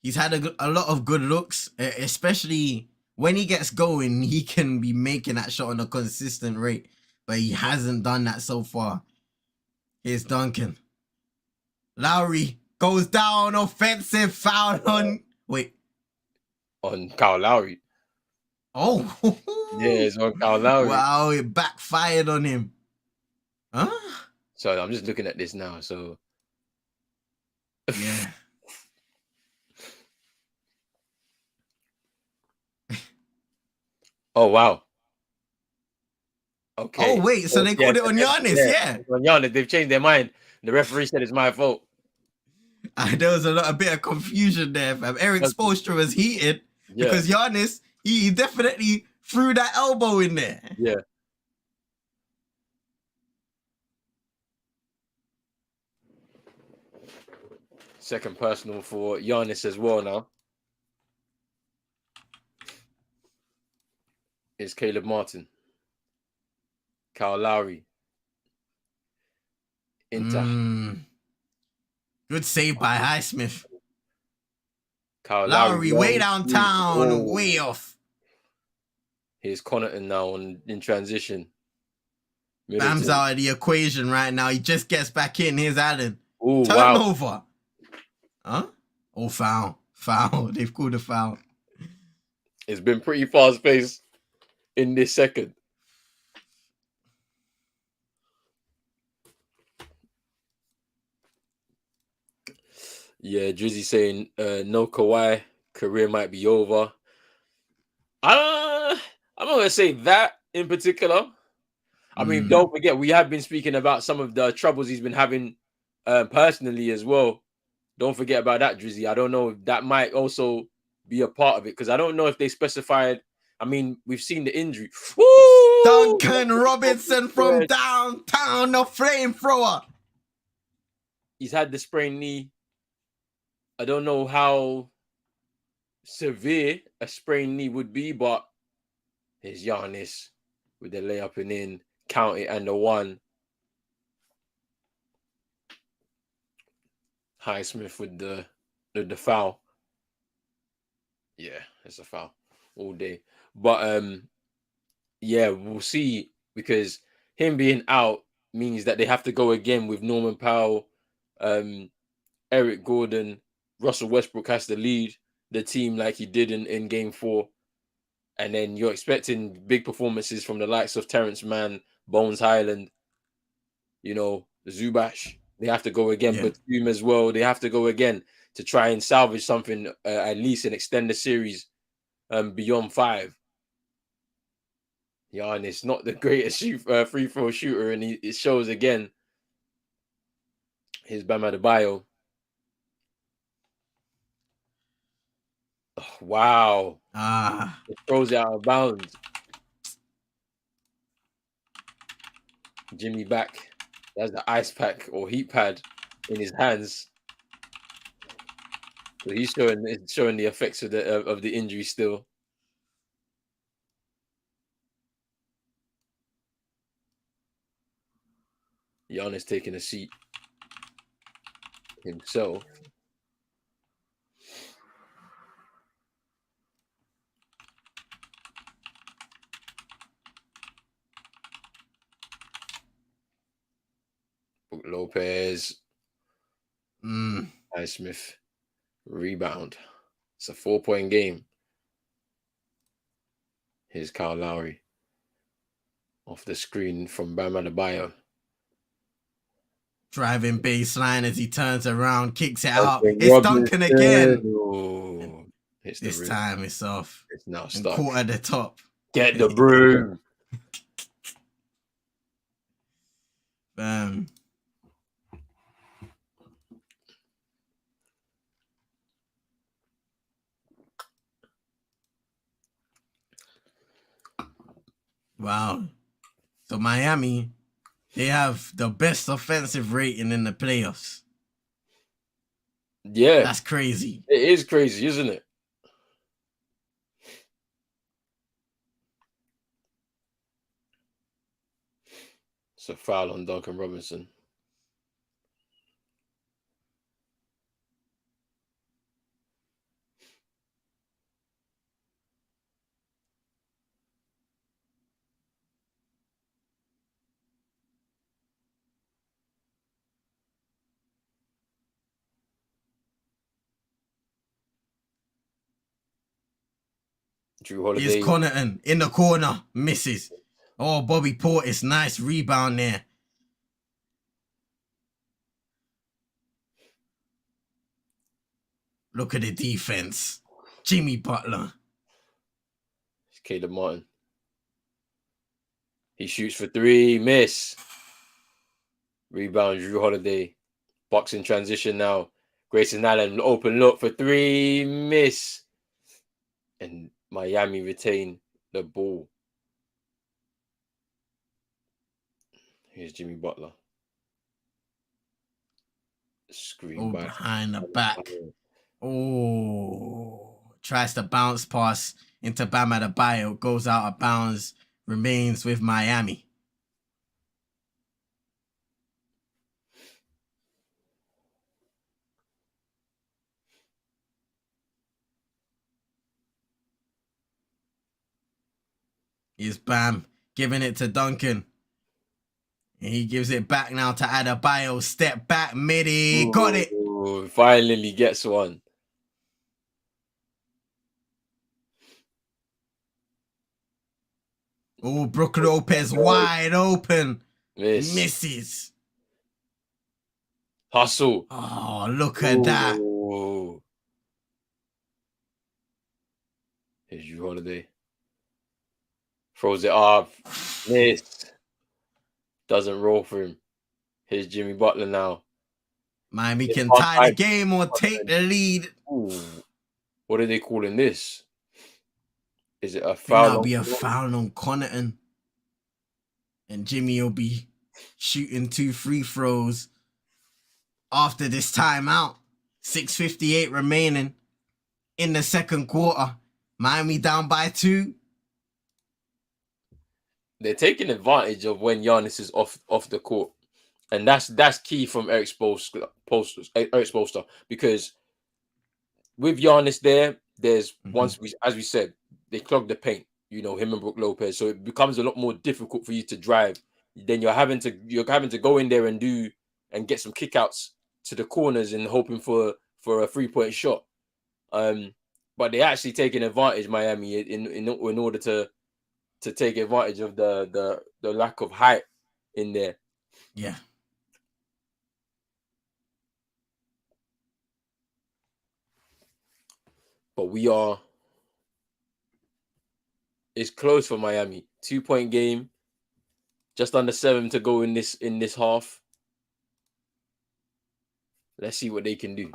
He's had a lot of good looks, especially when he gets going, he can be making that shot on a consistent rate, but he hasn't done that so far. Here's Duncan. Lowry goes down, offensive foul on... Wait. On Kyle Lowry. Oh. Yeah, it's on Kyle Lowry. Wow, it backfired on him. Huh? So I'm just looking at this now, so... Yeah. Oh wow. Okay. Oh wait, so they called it on Giannis, yeah. On Giannis, they've changed their mind. The referee said it's my fault. There was a bit of confusion there, fam. Eric Spoelstra was heated because Giannis, he definitely threw that elbow in there. Yeah. Second personal for Giannis as well now. Is Caleb Martin. Kyle Lowry. Inter. Good save by Highsmith. Kyle Lowry way downtown, way off. Here's Connaughton now in transition. Bam's out of the equation right now. He just gets back in. Here's Allen. Ooh, turnover. Wow. Huh? Oh, foul. Foul. They've called a foul. It's been pretty fast-paced in this second. Yeah, Drizzy saying no Kawhi, career might be over. I'm not going to say that in particular. I mean, don't forget, we have been speaking about some of the troubles he's been having personally as well. Don't forget about that, Drizzy. I don't know if that might also be a part of it because I don't know if they specified. I mean, we've seen the injury. Woo! Duncan Robinson from downtown, the flamethrower. He's had the sprained knee. I don't know how severe a sprained knee would be, but here's Giannis with the layup and in, count it, and the one. Highsmith with the foul. Yeah, it's a foul all day. But yeah, we'll see because him being out means that they have to go again with Norman Powell, Eric Gordon, Russell Westbrook has to lead the team like he did in game 4. And then you're expecting big performances from the likes of Terrence Mann, Bones Highland, Zubac. They have to go again, but Batum as well. They have to go again to try and salvage something at least and extend the series beyond 5. Giannis not the greatest free throw shooter, and it shows again. Here's Bam Adebayo. Oh, wow. It throws it out of bounds. Jimmy back. That's the ice pack or heat pad in his hands. So he's showing the effects of the injury still. Giannis taking a seat himself. Lopez. Highsmith. Rebound. It's a 4-point game. Here's Kyle Lowry. Off the screen from Bam Adebayo. Driving baseline as he turns around, kicks it out. It's Duncan again. Oh, this time it's off. It's now stuck. Caught at the top. Get the broom. Wow. So Miami, they have the best offensive rating in the playoffs. Yeah. That's crazy. It is crazy, isn't it? It's a foul on Duncan Robinson. Drew Holiday. Here's Connaughton in the corner. Misses. Oh, Bobby Portis. Nice rebound there. Look at the defense. Jimmy Butler. It's Caleb Martin. He shoots for 3, miss. Rebound, Drew Holiday. Bucks in transition now. Grayson Allen, open look for 3, miss. And Miami retain the ball. Here's Jimmy Butler. Screen by behind the back. Oh, tries to bounce pass into Bam Adebayo, goes out of bounds, remains with Miami. Here's Bam giving it to Duncan. And he gives it back now to Adebayo. Step back, midi. Got it. Finally gets one. Oh, Brook Lopez wide open. Misses. Hustle. Oh, look at that. Here's Drew Holiday. Throws it off. Missed. Doesn't roll for him. Here's Jimmy Butler now. Miami can tie the game or take the lead. Ooh. What are they calling this? Is it a foul? That'll be a foul on Connaughton. And Jimmy will be shooting 2 free throws after this timeout. 6:58 remaining in the second quarter. Miami down by 2. They're taking advantage of when Giannis is off the court. And that's key from Eric Spoelstra, because with Giannis there's once as we said, they clog the paint, him and Brook Lopez. So it becomes a lot more difficult for you to drive. Then you're having to go in there and get some kickouts to the corners and hoping for a 3-point shot. But they're actually taking advantage, Miami, in order to take advantage of the lack of height in there. Yeah. But it's close for Miami. 2-point game. Just under 7 to go in this half. Let's see what they can do.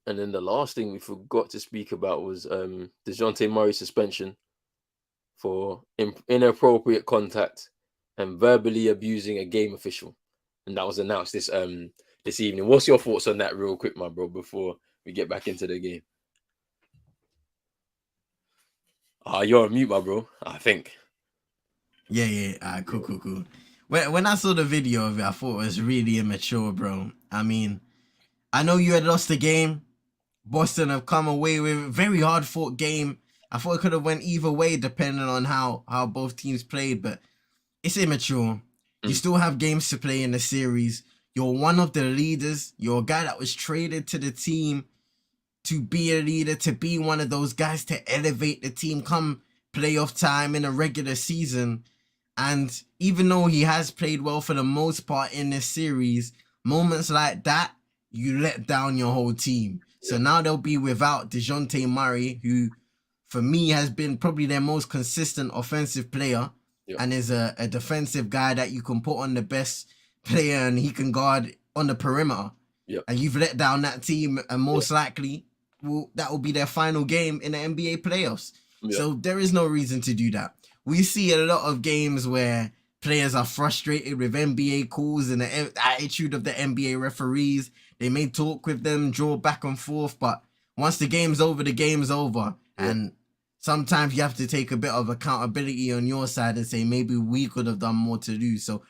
And then the last thing we forgot to speak about was DeJounte Murray's suspension for inappropriate contact and verbally abusing a game official. And that was announced this evening. What's your thoughts on that real quick, my bro, before we get back into the game? You're on mute, my bro, I think. Yeah. Cool. When I saw the video of it, I thought it was really immature, bro. I mean, I know you had lost the game. Boston have come away with a very hard-fought game. I thought it could have went either way depending on how both teams played, but it's immature. You still have games to play in the series. You're one of the leaders. You're a guy that was traded to the team to be a leader, to be one of those guys to elevate the team come playoff time in a regular season. And even though he has played well for the most part in this series, moments like that, you let down your whole team. So now they'll be without DeJounte Murray, who for me has been probably their most consistent offensive player and is a defensive guy that you can put on the best player and he can guard on the perimeter. And you've let down that team, and most likely that will be their final game in the NBA playoffs. So there is no reason to do that. We see a lot of games where players are frustrated with NBA calls and the attitude of the NBA referees. They may talk with them, draw back and forth, but once the game's over, the game's over. And sometimes you have to take a bit of accountability on your side and say maybe we could have done more to do. So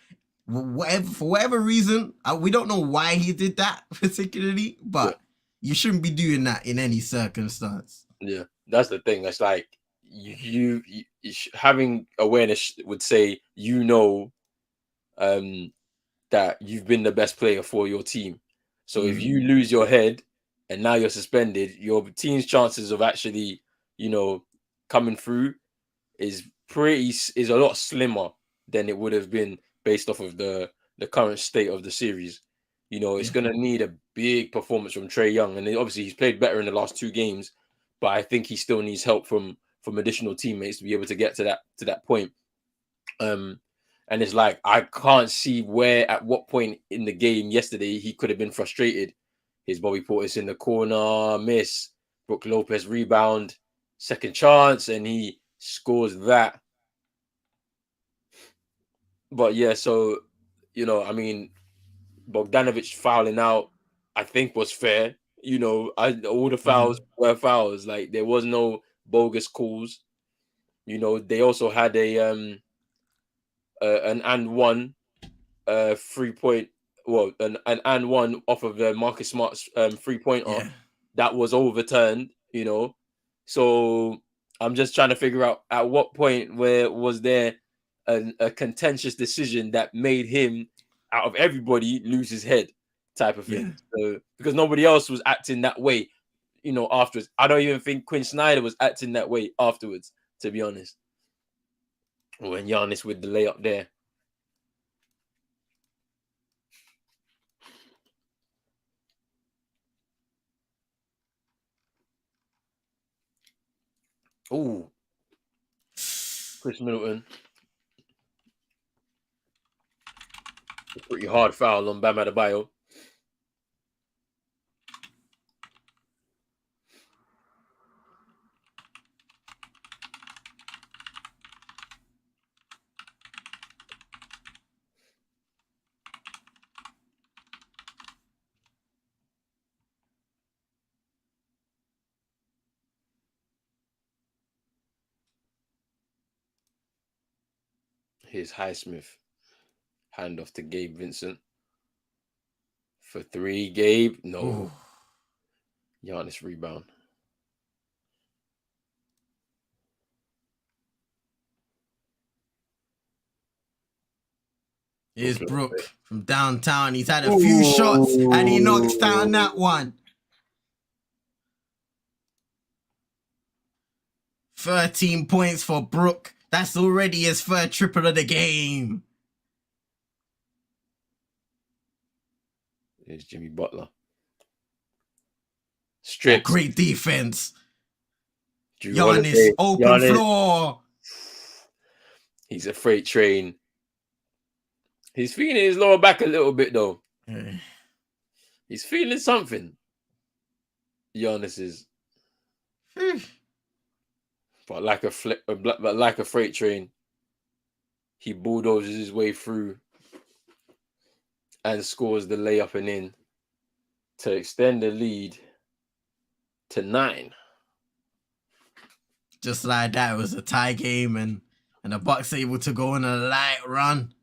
for whatever reason, we don't know why he did that particularly, but you shouldn't be doing that in any circumstance. Yeah, that's the thing. It's like you having awareness would say that you've been the best player for your team. So if you lose your head and now you're suspended, your team's chances of actually, coming through is a lot slimmer than it would have been based off of the current state of the series. It's going to need a big performance from Trae Young, and obviously he's played better in the last 2 games, but I think he still needs help from additional teammates to be able to get to that point. And it's like I can't see at what point in the game yesterday he could have been frustrated. His Bobby Portis in the corner, miss, Brook Lopez rebound, second chance, and he scores that. But yeah, so I mean, Bogdanovic fouling out, I think was fair. All the fouls were fouls. Like there was no bogus calls. They also had an and one 3-point, an and one off of Marcus Smart's 3-pointer that was overturned. So I'm just trying to figure out at what point where was there a contentious decision that made him, out of everybody, lose his head, type of thing. So, because nobody else was acting that way, afterwards. I don't even think Quinn Snyder was acting that way afterwards, to be honest. When Giannis with the layup there. Ooh. Chris Middleton. A pretty hard foul on Bam Adebayo. Here's Highsmith. Hand off to Gabe Vincent. For 3, Gabe. No. Ooh. Giannis rebound. Here's Brook from downtown. He's had a few shots and he knocks down that one. 13 points for Brook. That's already his 3rd triple of the game. Here's Jimmy Butler. Strips. Great defense. Drew Giannis, Holiday. open floor. He's a freight train. He's feeling his lower back a little bit, though. He's feeling something. Giannis is. But like a freight train, he bulldozes his way through and scores the layup and in to extend the lead to 9. Just like that, it was a tie game, and the Bucks able to go on a light run.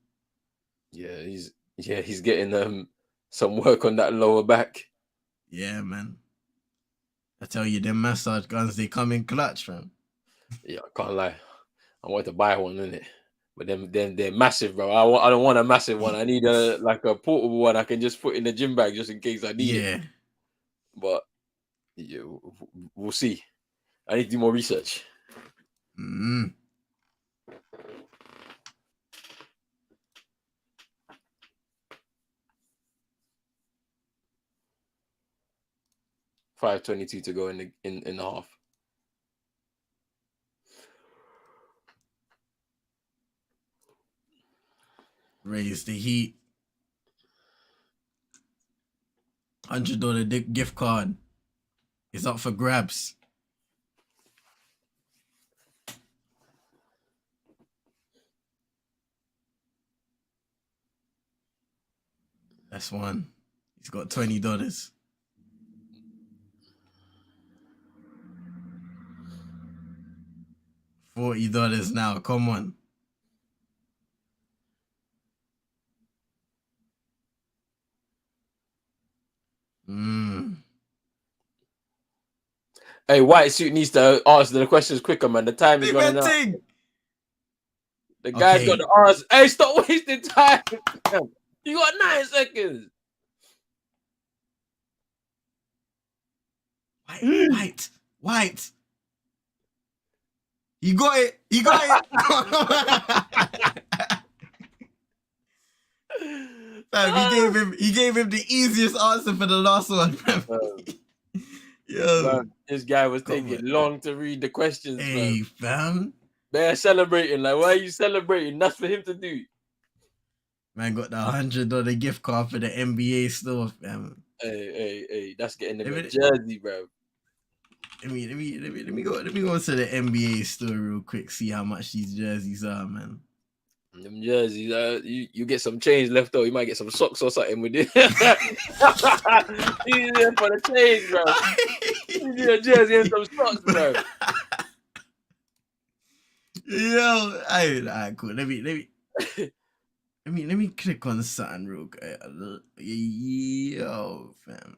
Yeah, he's getting some work on that lower back. Yeah, man. I tell you, them massage guns, they come in clutch, man. Yeah, I can't lie. I want to buy one, innit? But then they're massive, bro. I don't want a massive one. I need a portable one I can just put in the gym bag just in case I need it. But yeah, we'll see. I need to do more research. 5:22 to go in the half. Raise the heat. $100 gift card is up for grabs. That's one. He's got $20. $40 now. Come on. Hey, White Suit needs to answer the questions quicker, man. The time is Big running man out. thing. The guy's got Okay. the answer. Hey, stop wasting time. You got 9 seconds. White. You got it. You got it. Fam, he gave him the easiest answer for the last one. Yo, man, this guy was taking long to read the questions. Hey, fam. They're celebrating. Like, why are you celebrating? That's for him to do. Man got the $100 gift card for the NBA store, fam. Hey, that's getting him a jersey, bro. Let me go to the NBA store real quick, see how much these jerseys are, man. Them jerseys, you get some change left over. You might get some socks or something with it. He's there for the change, bro. You need a jersey and some socks, bro. Yo, alright, cool. Let me click on something real quick. Yo, fam.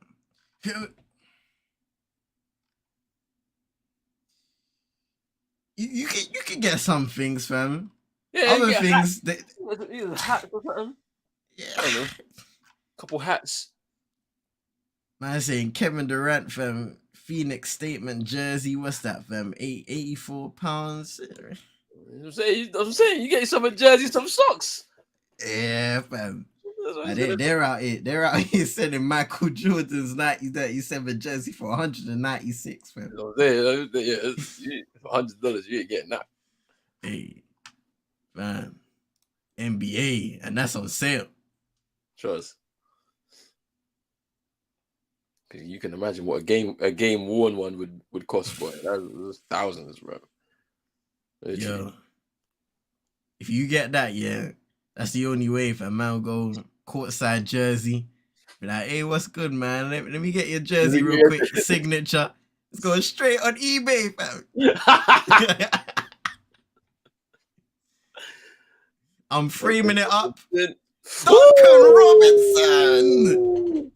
You can get some things, fam. Yeah, other things. Either hats or something. Yeah, I don't know. Couple hats. Man, saying Kevin Durant, fam. Phoenix statement jersey. What's that, fam? £84. I'm saying you get some jersey, some socks. Yeah, fam. They're out here selling Michael Jordan's 1997 jersey for $196, fam. I'm saying, yeah, $100, you ain't getting that. Hey, man, NBA, and that's on sale. Trust. You can imagine what a game worn one would cost, boy. That was thousands, bro. Literally. Yo, if you get that, yeah, that's the only way. If a man go courtside jersey, be like, hey, what's good, man? Let me get your jersey real quick. Signature. It's going straight on eBay, fam. I'm framing it up. Duncan Robinson.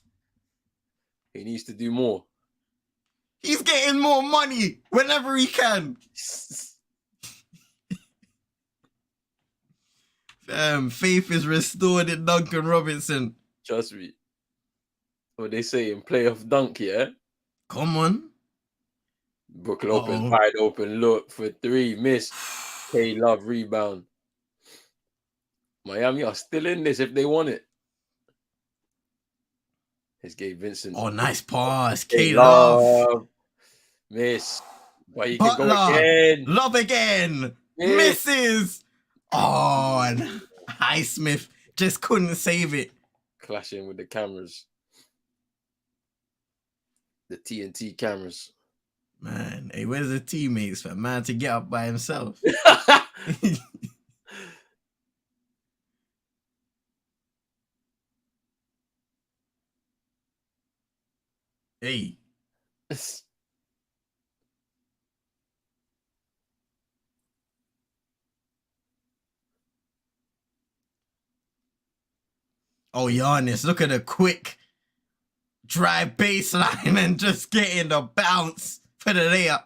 He needs to do more. He's getting more money whenever he can. Faith is restored in Duncan Robinson. Trust me. What they say in playoff dunk, yeah? Come on. Brook Lopez wide open look for 3, miss. K-Love rebound. Miami are still in this if they want it. It's Gabe Vincent. Oh, nice pass. K-Love. Miss. Why you Butler. can go again. Love again. Misses. Oh, and Highsmith just couldn't save it. Clashing with the cameras. The TNT cameras. Man, hey, where's the teammates for man to get up by himself? Hey. Oh, Giannis, look at the quick drive baseline and just getting the bounce for the layup.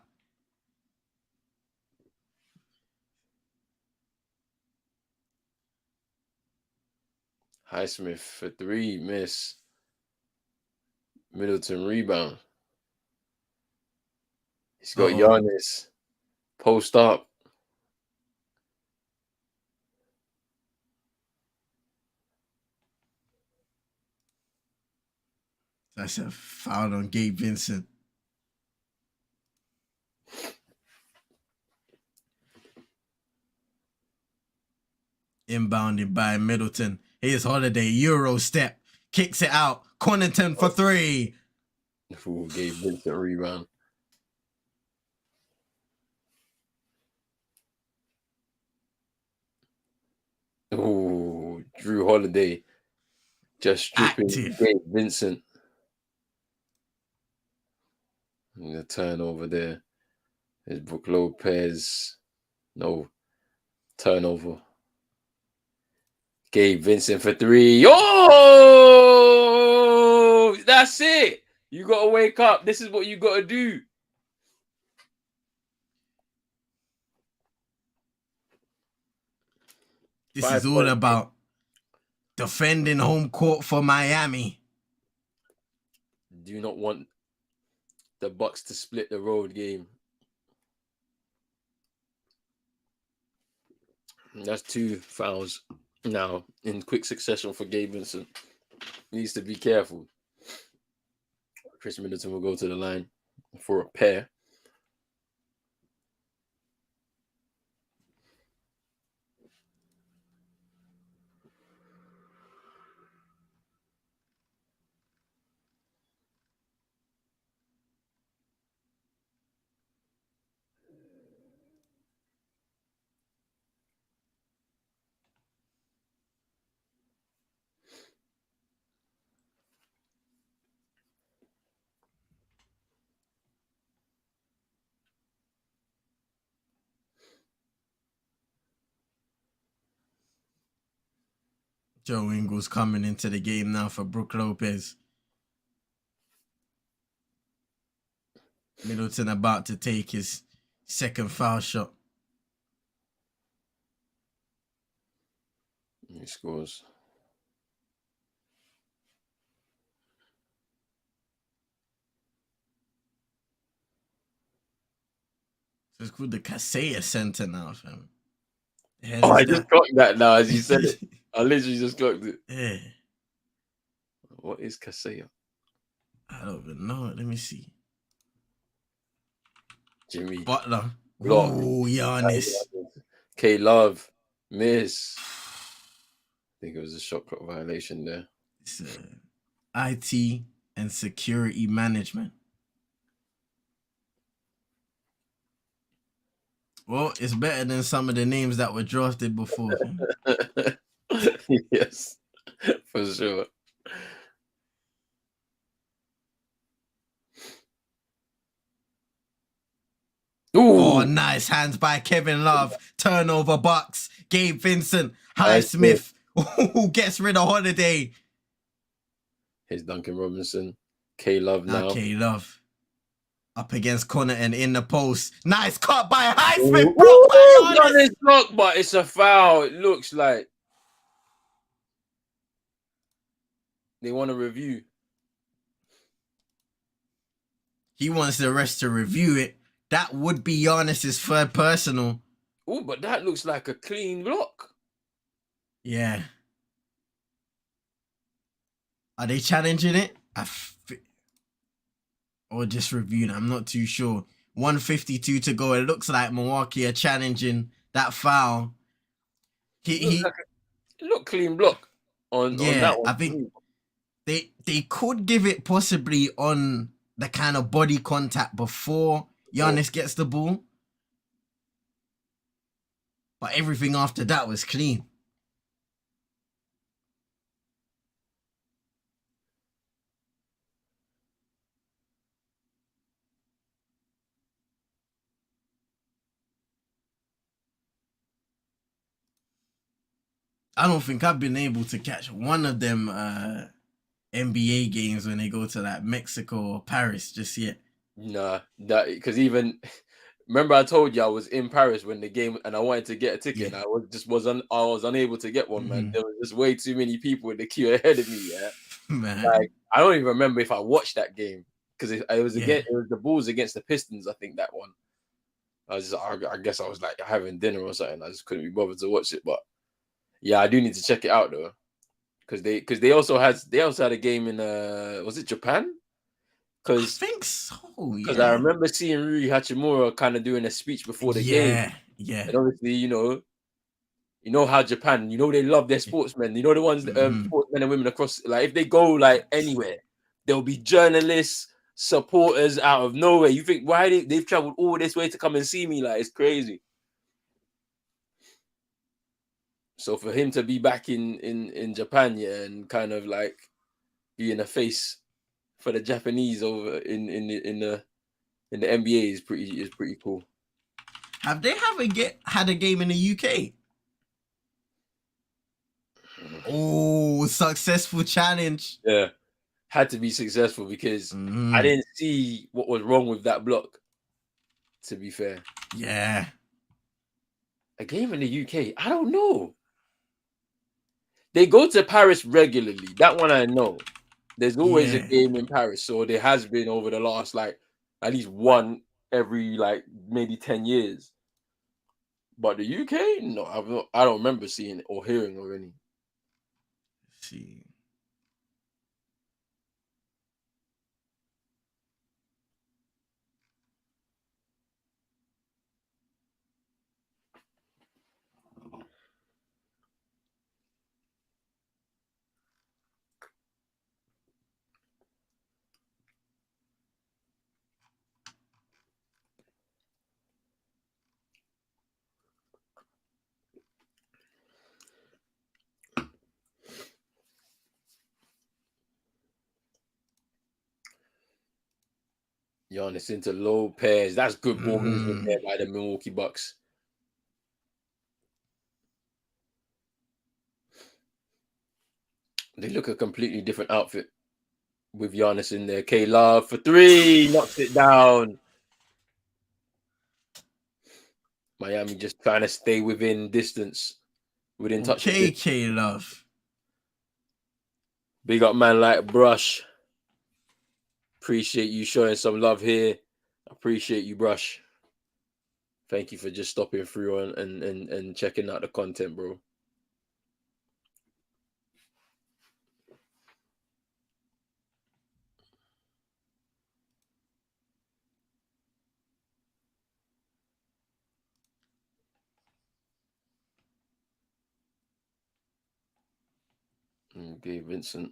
Highsmith for 3, miss. Middleton rebound. He's got Giannis. Post up. That's a foul on Gabe Vincent. Inbounded by Middleton. Here's Holiday. Euro step. Kicks it out. Connaughton for 3. Ooh, Gabe Vincent rebound. Ooh, Drew Holiday. Just stripping Gabe Vincent. And the turnover there. There's Brook Lopez. No. Turnover. Gabe Vincent for 3. Oh, that's it. You got to wake up. This is what you got to do. This 5 is all points. about defending home court for Miami. Do not want the Bucks to split the road game. That's 2 fouls now in quick succession for Gabe Vincent. Needs to be careful. Chris Middleton will go to the line for a pair. Joe Ingles coming into the game now for Brook Lopez. Middleton about to take his second foul shot. He scores. So it's called the Kaseya Center now, fam. Oh, I just clocked that now as you said it. I literally just clocked it. Yeah. What is Kaseya? I don't even know. Let me see. Jimmy. Butler. Block. Ooh, Giannis. K Love. Miss. I think it was a shot clock violation there. It's IT and security management. Well, it's better than some of the names that were drafted before. Yes, for sure. Ooh. Oh, nice hands by Kevin Love. Turnover Bucks. Gabe Vincent. Highsmith. Who gets rid of Holiday? Here's Duncan Robinson. K Love now. K Love. Up against Connaughton in the post. Nice cut by Highsmith. Blocked by Giannis. Block, but it's a foul. It looks like they want a review. He wants the rest to review it. That would be Giannis's third personal. Oh, but that looks like a clean block. Yeah. Are they challenging it? Or just reviewing? I'm not too sure. 1:52 to go. It looks like Milwaukee are challenging that foul. It looked clean block on that one. I think they could give it possibly on the kind of body contact before Giannis gets the ball. But everything after that was clean. I don't think I've been able to catch one of them NBA games when they go to like Mexico or Paris just yet. Nah, that because even remember I told you I was in Paris when the game and I wanted to get a ticket and I was unable to get one, man. There was just way too many people in the queue ahead of me. Yeah, Man. like I don't even remember if I watched that game because it was the Bulls against the Pistons. I think that one. I guess I was like having dinner or something. I just couldn't be bothered to watch it, but yeah, I do need to check it out though, because they also had a game in was it Japan? I think so. Because I remember seeing Rui Hachimura kind of doing a speech before the game. Yeah. And obviously, you know how Japan, they love their sportsmen. You know the ones, sportsmen and women across. Like if they go like anywhere, there'll be journalists, supporters out of nowhere. You think why they've traveled all this way to come and see me? Like it's crazy. So for him to be back in Japan, and kind of like being a face for the Japanese over in the NBA is pretty cool. Have they had a game in the UK? Oh, successful challenge. Yeah, had to be successful because I didn't see what was wrong with that block. To be fair, Yeah. a game in the UK, I don't know. They go to Paris regularly. That one I know. There's always a game in Paris, so there has been over the last like at least one every like maybe 10 years. But the UK, no, I don't remember seeing or hearing of any. Let's see. Giannis into Lopez. That's good ball movement there by the Milwaukee Bucks. They look a completely different outfit with Giannis in there. K-Love for three. Knocks it down. Miami just trying to stay within distance. Within touch. Okay, K-Love. Big up man like Brush. Appreciate you showing some love here. Appreciate you, Brush. Thank you for just stopping through and checking out the content, bro. Okay, Vincent.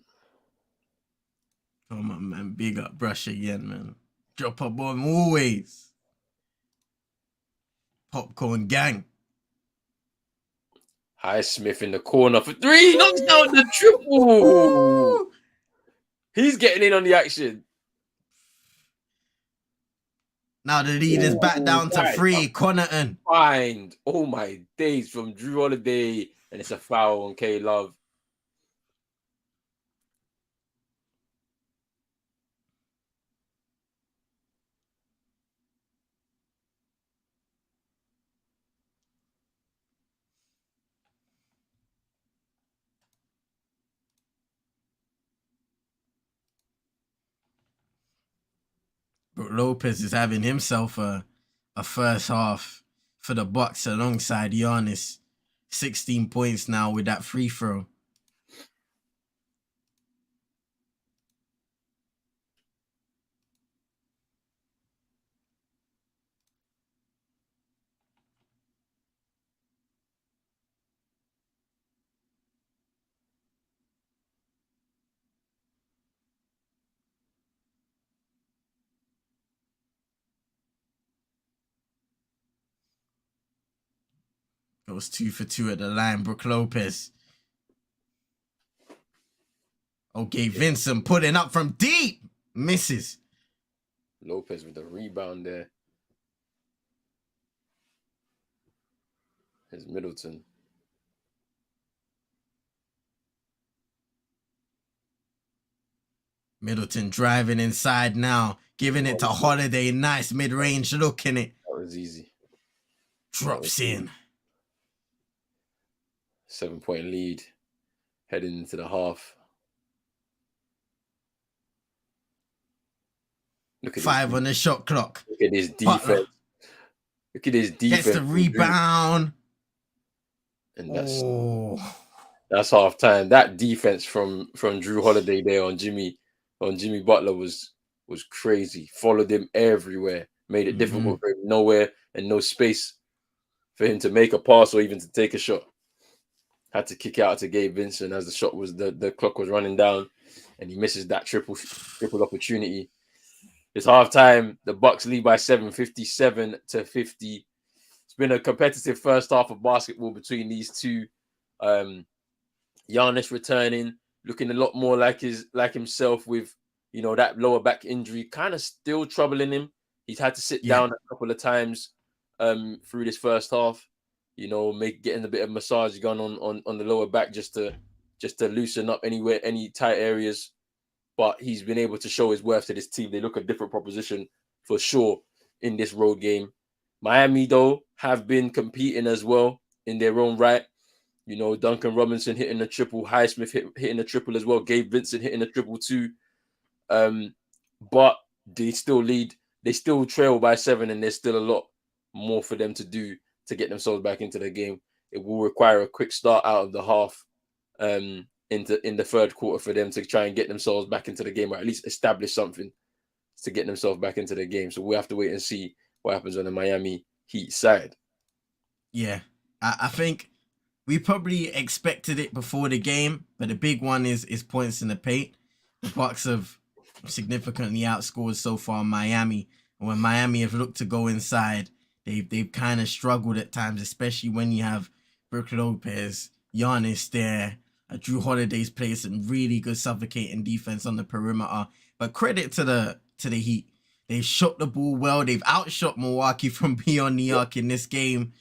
Come on, man. Big up Brush again, man. Drop a bomb always. Popcorn gang. Highsmith in the corner for three. Knocks down the triple. He's getting in on the action. Now the lead is back down to 3. Connaughton. Find. Oh my days from Drew Holiday. And it's a foul on K-Love. Brook Lopez is having himself a first half for the Bucks alongside Giannis. 16 points now with that free throw. Goes 2 for 2 at the line. Brook Lopez. Okay, Vincent putting up from deep. Misses. Lopez with the rebound there. Here's Middleton. Middleton driving inside now. Giving it to Holiday. Nice mid-range look in it. That was easy. Drops in. 7-point lead. Heading into the half. Look at 5 on the shot clock. Look at his defense. Butler. Look at his defense. Gets the rebound. And that's half time. That defense from Drew Holiday there on Jimmy Butler was crazy. Followed him everywhere. Made it difficult for him. Nowhere and no space for him to make a pass or even to take a shot. Had to kick out to Gabe Vincent as the clock was running down, and he misses that triple opportunity. It's halftime. The Bucks lead by 7, 57-50. It's been a competitive first half of basketball between these two. Giannis returning, looking a lot more like himself with that lower back injury, kind of still troubling him. He's had to sit down a couple of times. through this first half. You know, getting a bit of massage going on the lower back just to loosen up any tight areas. But he's been able to show his worth to this team. They look a different proposition for sure in this road game. Miami, though, have been competing as well in their own right. You know, Duncan Robinson hitting a triple, Highsmith hitting a triple as well, Gabe Vincent hitting a triple too. But they still lead. They still trail by 7, and there's still a lot more for them to do to get themselves back into the game. It will require a quick start out of the half in the third quarter for them to try and get themselves back into the game, or at least establish something to get themselves back into the game. So we have to wait and see what happens on the Miami Heat side. Yeah, I think we probably expected it before the game, but the big one is points in the paint. The Bucks have significantly outscored so far Miami, and when Miami have looked to go inside, they've kind of struggled at times, especially when you have Brook Lopez, Giannis there. Drew Holiday's played some really good suffocating defense on the perimeter. But credit to the Heat. They've shot the ball well. They've outshot Milwaukee from beyond the arc in this game.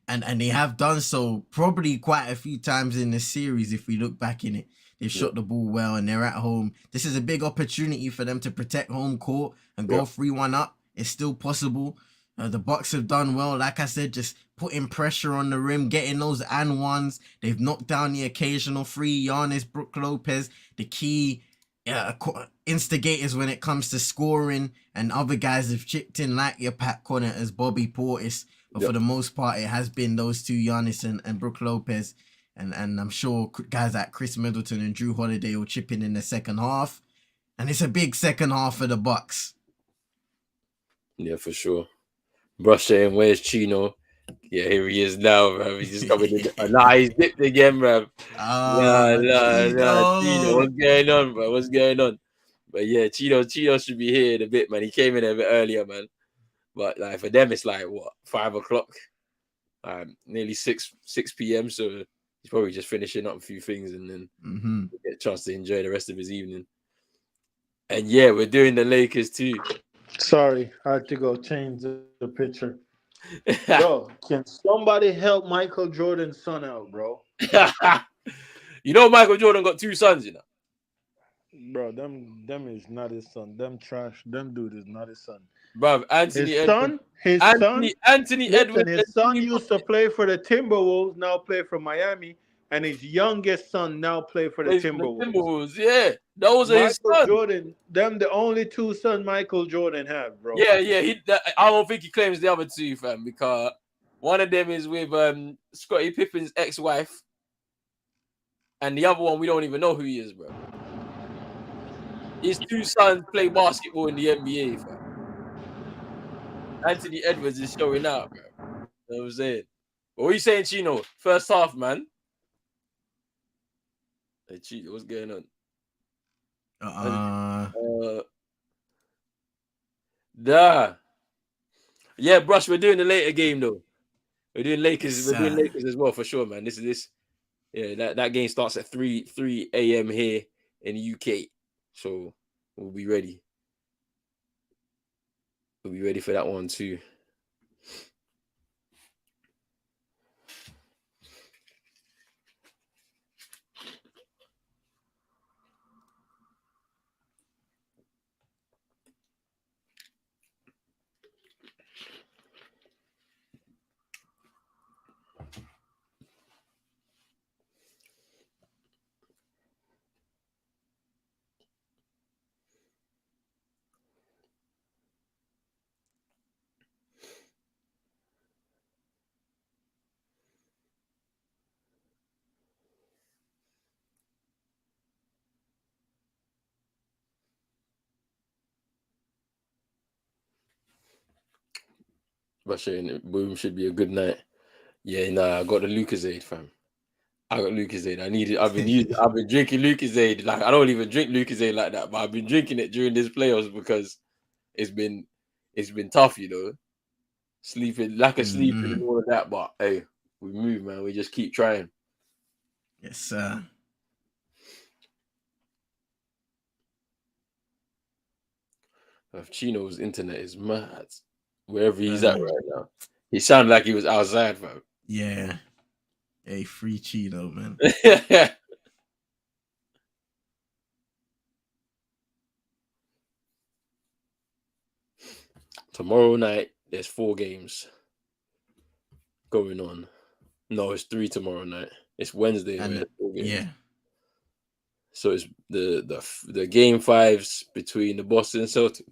And they have done so probably quite a few times in this series if we look back in it. They've shot the ball well and they're at home. This is a big opportunity for them to protect home court and go 3-1 up. It's still possible. The Bucks have done well, like I said, just putting pressure on the rim, getting those and ones. They've knocked down the occasional free. Giannis, Brook Lopez, the key instigators when it comes to scoring, and other guys have chipped in like your Pat Connaughton, Bobby Portis. But for the most part, it has been those two, Giannis and Brook Lopez. And I'm sure guys like Chris Middleton and Drew Holiday will chip in the second half. And it's a big second half for the Bucks. Yeah, for sure. Brush saying, where's Chino? Yeah, here he is now, bro. He's just coming in. Nah, he's dipped again, bro. Nah. Chino, what's going on, bro? What's going on? But yeah, Chino should be here in a bit, man. He came in a bit earlier, man. But like for them, it's like what, 5 o'clock, nearly 6 p.m. So he's probably just finishing up a few things and then get a chance to enjoy the rest of his evening. And yeah, we're doing the Lakers too. Sorry, I had to go change the picture. Bro, can somebody help Michael Jordan's son out, bro? You know Michael Jordan got 2 sons, you know. Bro, them is not his son. Them trash. Them dude is not his son. Bro, Anthony Edwards. His son used to play for the Timberwolves, now play for Miami, and his youngest son now play for the Timberwolves. Yeah, those are his sons. Jordan, them the only 2 sons Michael Jordan have, bro. Yeah. I don't think he claims the other 2, fam, because one of them is with Scottie Pippen's ex-wife, and the other one we don't even know who he is, bro. His 2 sons play basketball in the NBA, fam. Anthony Edwards is showing out, bro. You know what I'm saying? But what are you saying, Chino? First half, man. Hey, Chino, what's going on? Yeah, Brush, we're doing the later game, though. We're doing Lakers. We're doing Lakers as well, for sure, man. Yeah, that game starts at 3 a.m. here in the UK. So we'll be ready. We'll be ready for that one too. But saying boom should be a good night. Yeah, nah, I got the Lucozade, fam. I got Lucozade. I've been drinking Lucozade. Like I don't even drink Lucozade like that, but I've been drinking it during this playoffs because it's been tough, you know. Lack of sleeping and all of that. But hey, we move, man. We just keep trying. Yes, sir. Chino's internet is mad. Wherever he's at right now. He sounded like he was outside, bro. Yeah. Hey, free Cheeto, man. Tomorrow night, there's 4 games going on. No, it's 3 tomorrow night. It's Wednesday. Where And there's 4 games. yeah. So it's the game 5s between the Boston Celtics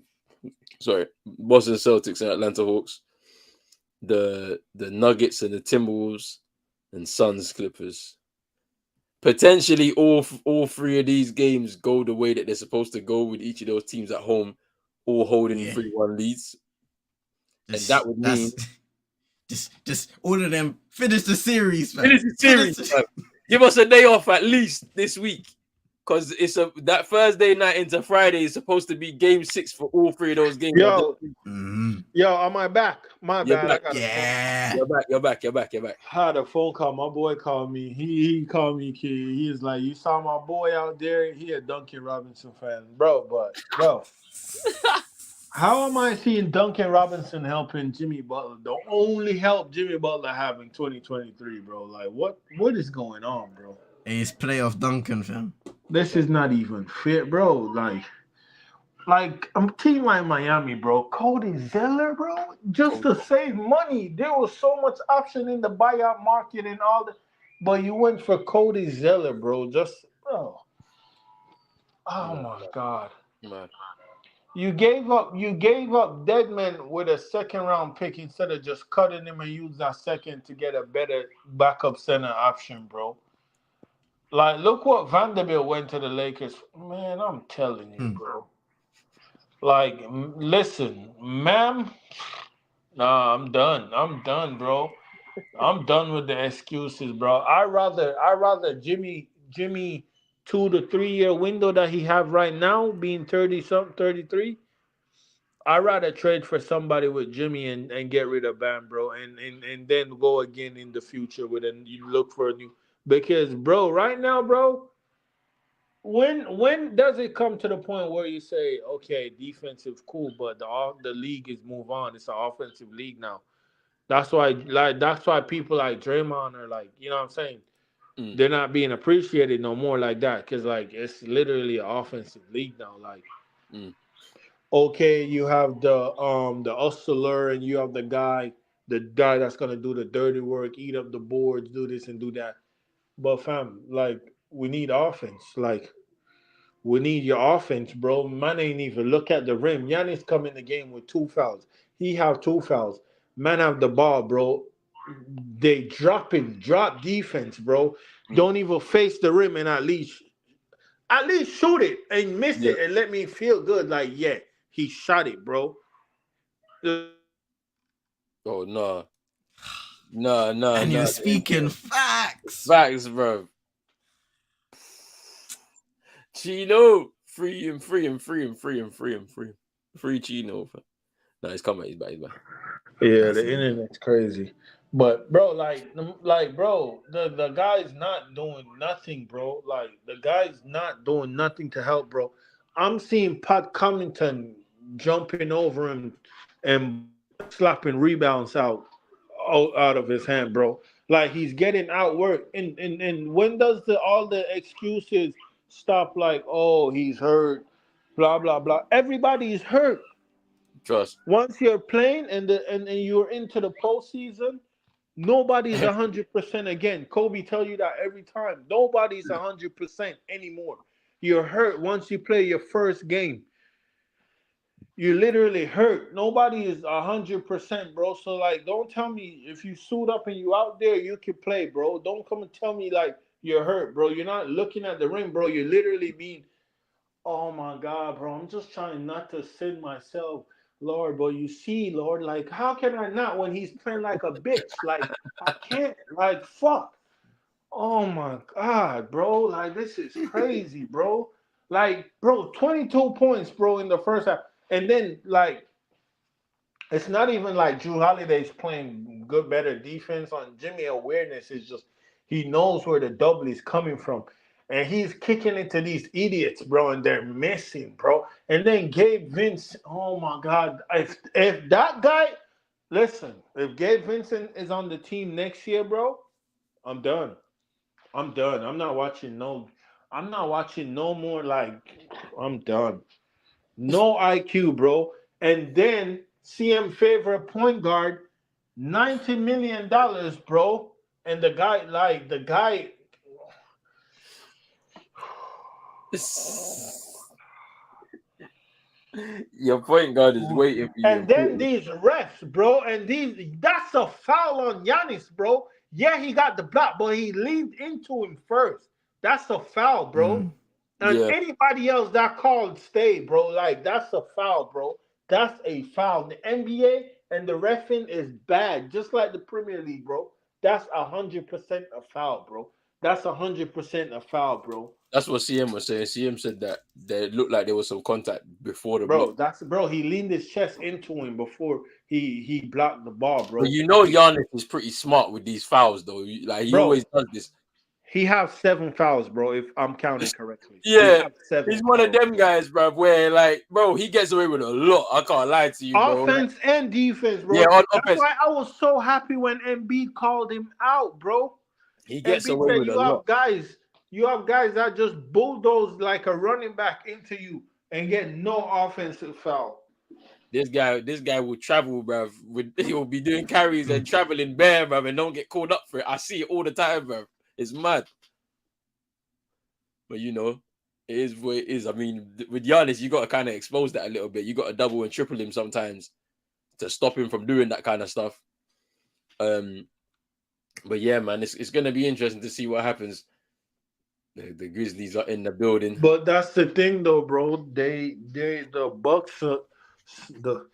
and Atlanta Hawks, the Nuggets and the Timberwolves, and Suns Clippers. Potentially all 3 of these games go the way that they're supposed to go, with each of those teams at home all holding Yeah. 3-1 leads. And Just, that would mean just all of them finish the series, man. finish the series. Man. Give us a day off at least this week. Because that Thursday night into Friday is supposed to be game 6 for all 3 of those games. Yo, am I back? My You're bad. back. Yeah. You're back. I had a phone call. My boy called me. He called me, kid. He was like, "You saw my boy out there? He a Duncan Robinson fan, bro." But bro, how am I seeing Duncan Robinson helping Jimmy Butler? The only help Jimmy Butler have in 2023, bro. Like, what is going on, bro? Hey, it's playoff Duncan, fam. This is not even fair, bro. Like I'm team like Miami, bro. Cody Zeller, bro, just to save money. There was so much option in the buyout market and all that, but you went for Cody Zeller, bro. Oh my God. Man. You gave up Deadman with a 2nd-round pick instead of just cutting him and use that second to get a better backup center option, bro. Like, look what Vanderbilt went to the Lakers. Man, I'm telling you, bro. Like, listen, ma'am. Nah, I'm done. I'm done, bro. I'm done with the excuses, bro. I rather Jimmy 2 to 3 year window that he have right now, being 30 something, 33. I'd rather trade for somebody with Jimmy and get rid of Bam, bro, and then go again in the future with you look for a new, because bro, right now, bro, when does it come to the point where you say, okay, defensive cool, but the league is move on. It's an offensive league now. That's why people like Draymond are like, you know what I'm saying? They're not being appreciated no more like that, because like it's literally an offensive league now. Like, okay, you have the hustler, and you have the guy that's gonna do the dirty work, eat up the boards, do this and do that. But fam, like, we need offense. Like, we need your offense, bro. Man ain't even look at the rim. Giannis come in the game with 2 fouls. He have 2 fouls. Man have the ball, bro. They drop defense, bro. Don't even face the rim, and at least shoot it and miss it and let me feel good. Like, yeah, he shot it, bro. Oh no. And you're speaking facts. Facts, bro. Chino, free Chino. No, he's coming. He's back. Yeah, the internet's crazy. But bro, bro, the guy's not doing nothing, bro. Like, the guy's not doing nothing to help, bro. I'm seeing Pat Covington jumping over him and slapping rebounds out of his hand, bro. Like, he's getting outworked. And when does all the excuses stop? Like, oh, he's hurt, blah blah blah. Everybody's hurt. Trust. Once you're playing and you're into the postseason, nobody's 100% again. Kobe tell you that every time. Nobody's 100% anymore. You're hurt once you play your first game. You literally hurt. Nobody is 100%, bro. So, like, don't tell me if you suit up and you out there, you can play, bro. Don't come and tell me like you're hurt, bro. You're not looking at the rim, bro. You're literally being, oh my God, bro. I'm just trying not to sin myself, Lord. But you see, Lord, like, how can I not when he's playing like a bitch? Like, I can't. Like, fuck. Oh my God, bro. Like, this is crazy, bro. Like, bro, 22 points, bro, in the first half. And then, like, it's not even like Drew Holiday's playing good, better defense on Jimmy. Awareness is just, he knows where the double is coming from. And he's kicking into these idiots, bro, and they're missing, bro. And then Gabe Vince, oh my God. If that guy, Listen, if Gabe Vincent is on the team next year, bro, I'm done. I'm done. I'm not watching no. I'm not watching no more. Like, I'm done. No IQ, bro. And then CM favorite point guard, $90 million, bro. And the guy. Your point guard is waiting for you. And then these refs, bro, and that's a foul on Giannis, bro. Yeah, he got the block, but he leaned into him first. That's a foul, bro. Mm. And Yeah, anybody else that called stay, bro, like that's a foul, bro. That's a foul. The NBA and the refing is bad, just like the Premier League, bro. That's 100% a foul, bro. That's 100% a foul, bro. that's what CM was saying. CM said that there looked like there was some contact before the block. Bro. He leaned his chest into him before he blocked the ball, But bro. you know, Giannis is pretty smart with these fouls, though. Like he Bro, always does this. he have 7 fouls, bro. If I'm counting correctly, he Yeah, have seven he's one of fouls. them guys, bro. Where like, bro, he gets away with a lot. I can't lie to you, bro. Like, Offense and defense, yeah, bro. on That's offense, why I was so happy when Embiid called him out, bro. he gets Embiid away said with a lot. you have guys that just bulldoze like a running back into you and get no offensive foul. This guy will travel, bro. He will be doing carries and traveling bare, bro, and don't get called up for it. I see it all the time, bro. It's mad. But you know, it is what it is. I mean, with Giannis, you got to kind of expose that a little bit. You got to double and triple him sometimes to stop him from doing that kind of stuff. But yeah, man, it's gonna be interesting to see what happens. The Grizzlies are in the building. But that's the thing, though, bro. The Bucks, the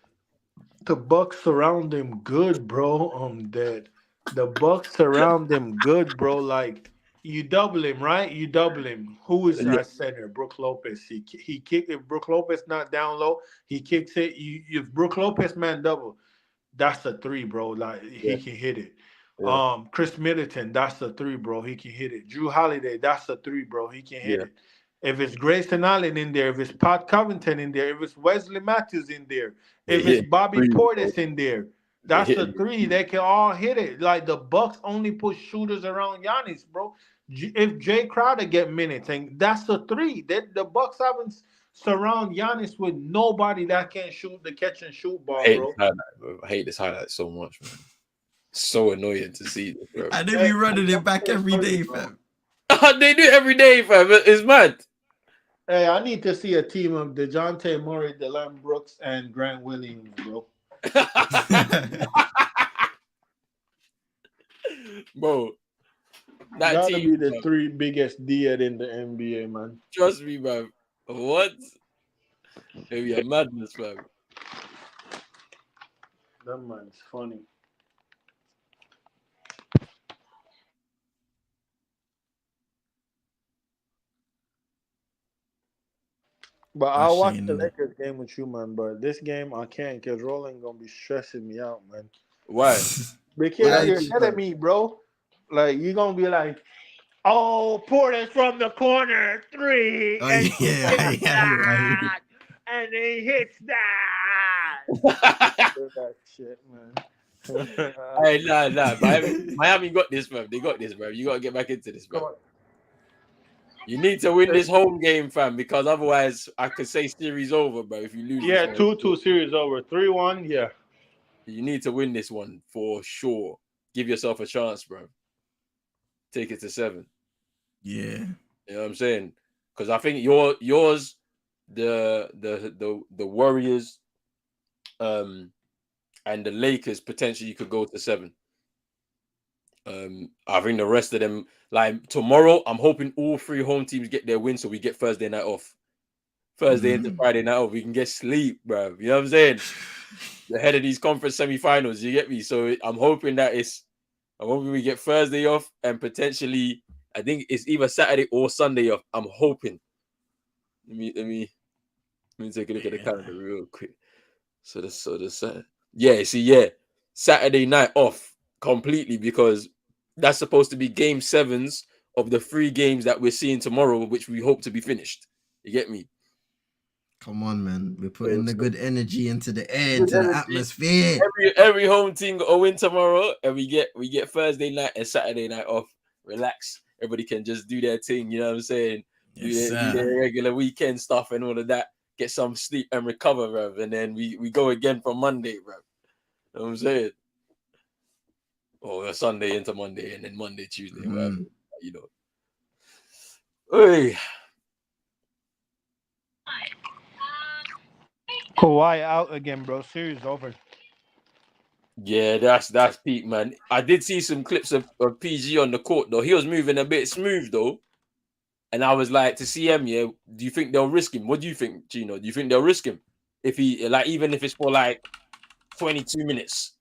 the Bucks surround him good, bro. Dead. The Bucks surround him good, bro. Like you double him, right? You double him. Who is Yeah, our center? Brook Lopez. He kick if Brook Lopez not down low, he kicks it. If Brook Lopez man double, that's a three, bro. Like yeah, he can hit it. yeah, Chris Middleton, that's a three, bro. He can hit it. Drew Holiday, that's a three, bro. He can hit yeah, it. If it's Grayson Allen in there, if it's Pat Covington in there, if it's Wesley Matthews in there, they if it's hit Bobby three, bro. Portis in there, They that's a hit. three. They can all hit it. Like the Bucks only put shooters around Giannis, bro. If Jay Crowder get minutes, and that's a three. The Bucks haven't surround Giannis with nobody that can shoot the catch and shoot I ball, hate this bro. highlight, bro. I hate this highlight so much, man. So annoying to see this, bro. And they be running it back every day, Bro. fam. They do it every day, fam. It's mad. Hey, I need to see a team of DeJounte Murray, Dylan Brooks, and Grant Williams, bro. Bro, that Gotta team, be the bro, three biggest D in the NBA, man. trust me, bro. What? Maybe a madness, fam. That man's funny. But Ah, I'll watch the Shane. Lakers game with you, man. But this game I can't because Rolling gonna be stressing me out, man. Why? Because Why, you're G, ahead of man? me, bro. Like you're gonna be like, oh, Porter's from the corner, three, Oh, and he yeah, hits yeah. that, and he hits that. Do that shit, man. Hey, nah. Miami got this, fam. They got this, bro. You gotta get back into this, Come bro. on. You need to win this home game, fam, because otherwise I could say series over, bro. If you lose Yeah, this one, 2-2 series over. 3-1, yeah. you need to win this one for sure. Give yourself a chance, bro. Take it to 7. Yeah. You know what I'm saying? Because I think yours, the Warriors, and the Lakers potentially could go to 7. I think the rest of them, like tomorrow, I'm hoping all 3 home teams get their win, so we get Thursday night off. Thursday into Friday night off, we can get sleep, bro. You know what I'm saying? Ahead of these conference semifinals, you get me. So I'm hoping we get Thursday off and potentially, I think it's either Saturday or Sunday off. I'm hoping. Let me take a look at the calendar real quick. Saturday night off completely because that's supposed to be game 7s of the 3 games that we're seeing tomorrow, which we hope to be finished. You get me? Come on, man. We're putting the good energy into the air, Good into the energy. atmosphere. Every home team got a win tomorrow, and we get Thursday night and Saturday night off. Relax. Everybody can just do their thing. You know what I'm saying? Do Yes, their regular weekend stuff and all of that. Get some sleep and recover, bruv. And then we go again from Monday, bruv. You know what I'm saying? Or Sunday into Monday, and then Monday, Tuesday, whatever. You know. Hey. Kawhi out again, bro. Series over. Yeah, that's peak, man. I did see some clips of PG on the court though. He was moving a bit smooth though. And I was like, to see him, yeah, do you think they'll risk him? What do you think, Gino? Do you think they'll risk him? If he, like, even if it's for like 22 minutes?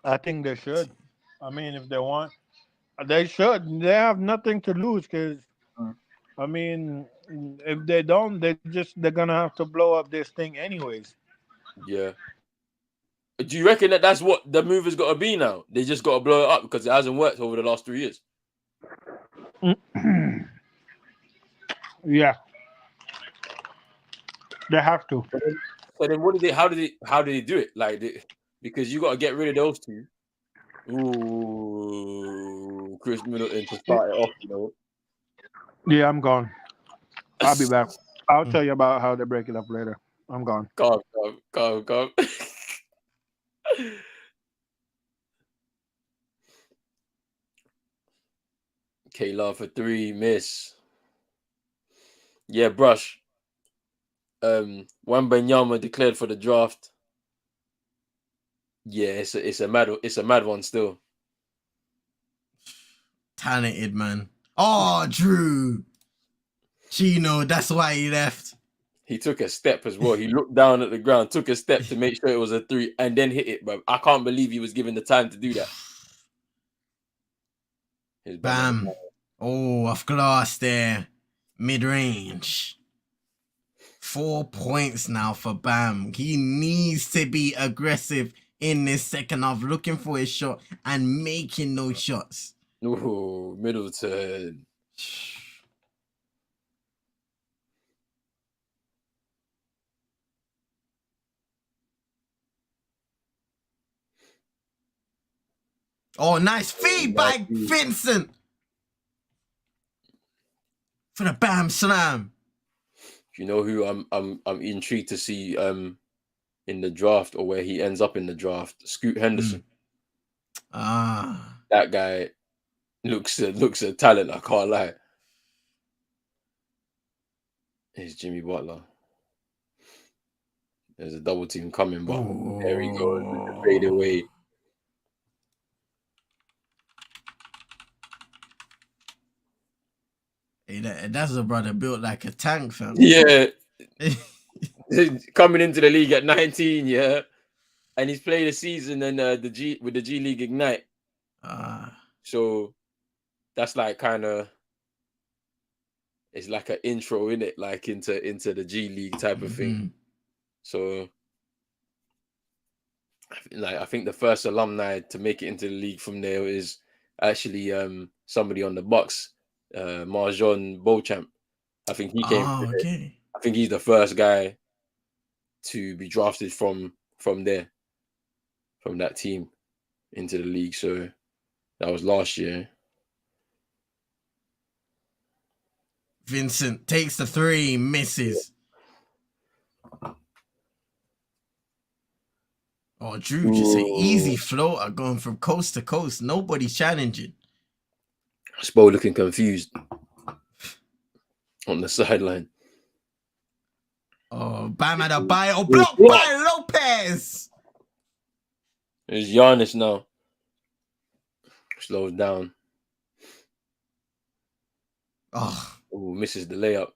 I think they should. I mean, if they want, they should. They have nothing to lose because, I mean, if they don't, they're gonna have to blow up this thing anyways. Yeah. Do you reckon that that's what the move has got to be now? They just got to blow it up because it hasn't worked over the last 3 years. Yeah, they have to. So then, what did they? How did they do it? Like, because you got to get rid of those two. Ooh, Chris Middleton to start it off, you know. Yeah, I'm gone. I'll be back. I'll tell you about how they break it up later. I'm gone. Calm. K-Love for 3, miss. Yeah, brush. Wembanyama declared for the draft. Yeah, it's a mad one still. Talented, man. Oh, Drew. Chino, that's why he left. He took a step as well. He looked down at the ground, took a step to make sure it was a 3, and then hit it, bro. I can't believe he was given the time to do that. Bam. Oh, off glass there. Mid-range. 4 points now for Bam. He needs to be aggressive in this second half, looking for his shot and making those shots. Ooh, Middleton. Oh, nice feed by Vincent. For the Bam slam. You know who I'm intrigued to see in the draft, or where he ends up in the draft? Scoot Henderson. That guy looks a talent, I can't lie. Here's Jimmy Butler. There's a double team coming, but there he goes with the fade away. Hey, that's a brother built like a tank, fam. Yeah. Coming into the league at 19, yeah. And he's played a season in with the G League Ignite. So that's like kind of, it's like an intro in it, like into the G League type of thing. So I think the first alumni to make it into the league from there is actually somebody on the Bucks, Marjon Beauchamp. I think he came. Okay. I think he's the first guy to be drafted from there, from that team into the league. So that was last year. Vincent takes the 3, misses. Oh, Drew, just an easy floater going from coast to coast. Nobody's challenging. Spo looking confused on the sideline. Oh, Bam had a bio blocked by Lopez. It's Giannis now. Slows down. Oh, misses the layup.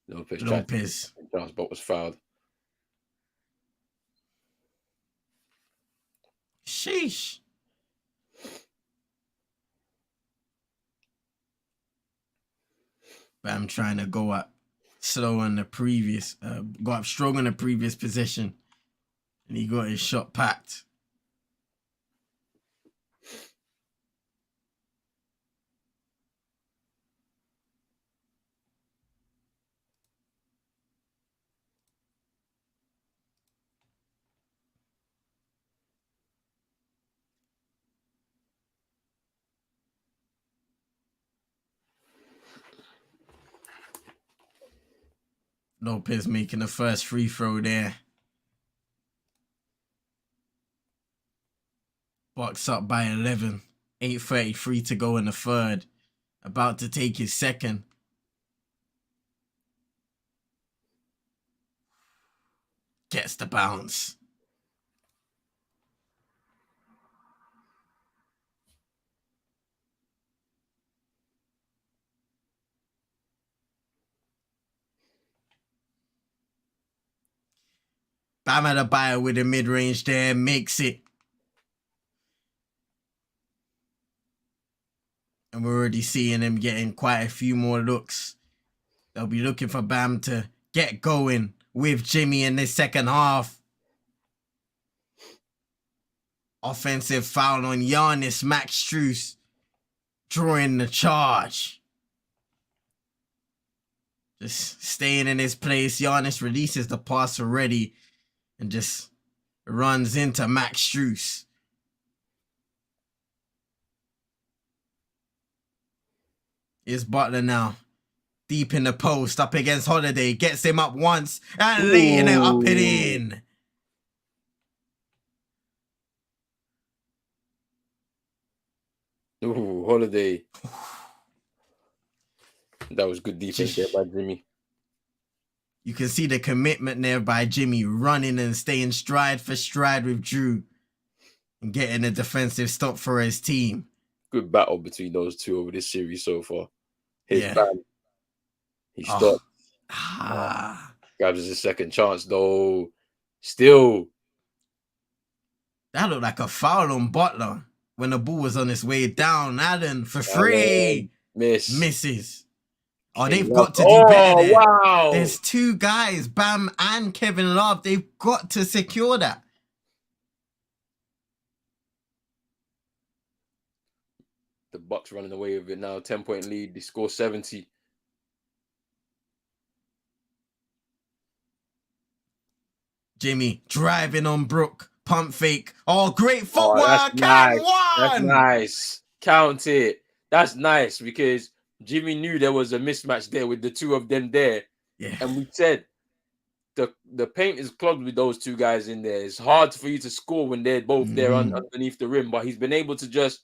Lopez. Charles Bot was fouled. Sheesh. Bam trying to go up slow on the previous, go up strong on the previous possession. And he got his shot packed. Lopez making the first free throw there. Bucks up by 11. 8:33 to go in the third. About to take his second. Gets the bounce. Bam Adebayo with a mid-range there, makes it. And we're already seeing him getting quite a few more looks. They'll be looking for Bam to get going with Jimmy in this second half. Offensive foul on Giannis. Max Strus drawing the charge. Just staying in his place. Giannis releases the pass already and just runs into Max Strus. Here's Butler now. Deep in the post, up against Holiday. Gets him up once and laying it up and in. Ooh, Holiday. That was good defense there by Jimmy. You can see the commitment there by Jimmy, running and staying stride for stride with Drew and getting a defensive stop for his team. Good battle between those two over this series so far. His Bam. He stopped. Grabs his second chance though. Still. That looked like a foul on Butler when the ball was on its way down. Allen for three. Misses. Oh, they've got to do better there. Wow. There's two guys, Bam and Kevin Love. They've got to secure that. The Bucks running away with it now. 10-point lead. They score 70. Jimmy driving on Brook. Pump fake. Oh, great footwork. That's nice. That's One. nice. Count it. That's nice because Jimmy knew there was a mismatch there with the two of them there. Yeah. And we said the paint is clogged with those two guys in there. It's hard for you to score when they're both there underneath the rim. But he's been able to just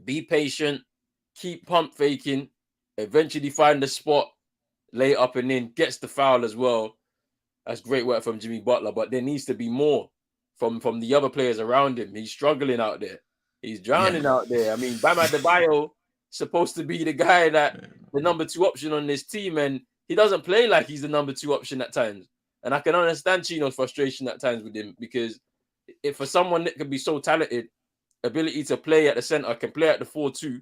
be patient, keep pump faking, eventually find the spot, lay up and in, gets the foul as well. That's great work from Jimmy Butler. But there needs to be more from the other players around him. He's struggling out there. He's drowning out there. I mean, Bam Adebayo supposed to be the guy that the number 2 option on this team, and he doesn't play like he's the number 2 option at times. And I can understand Chino's frustration at times with him because if for someone that can be so talented, ability to play at the center, can play at the 4-2,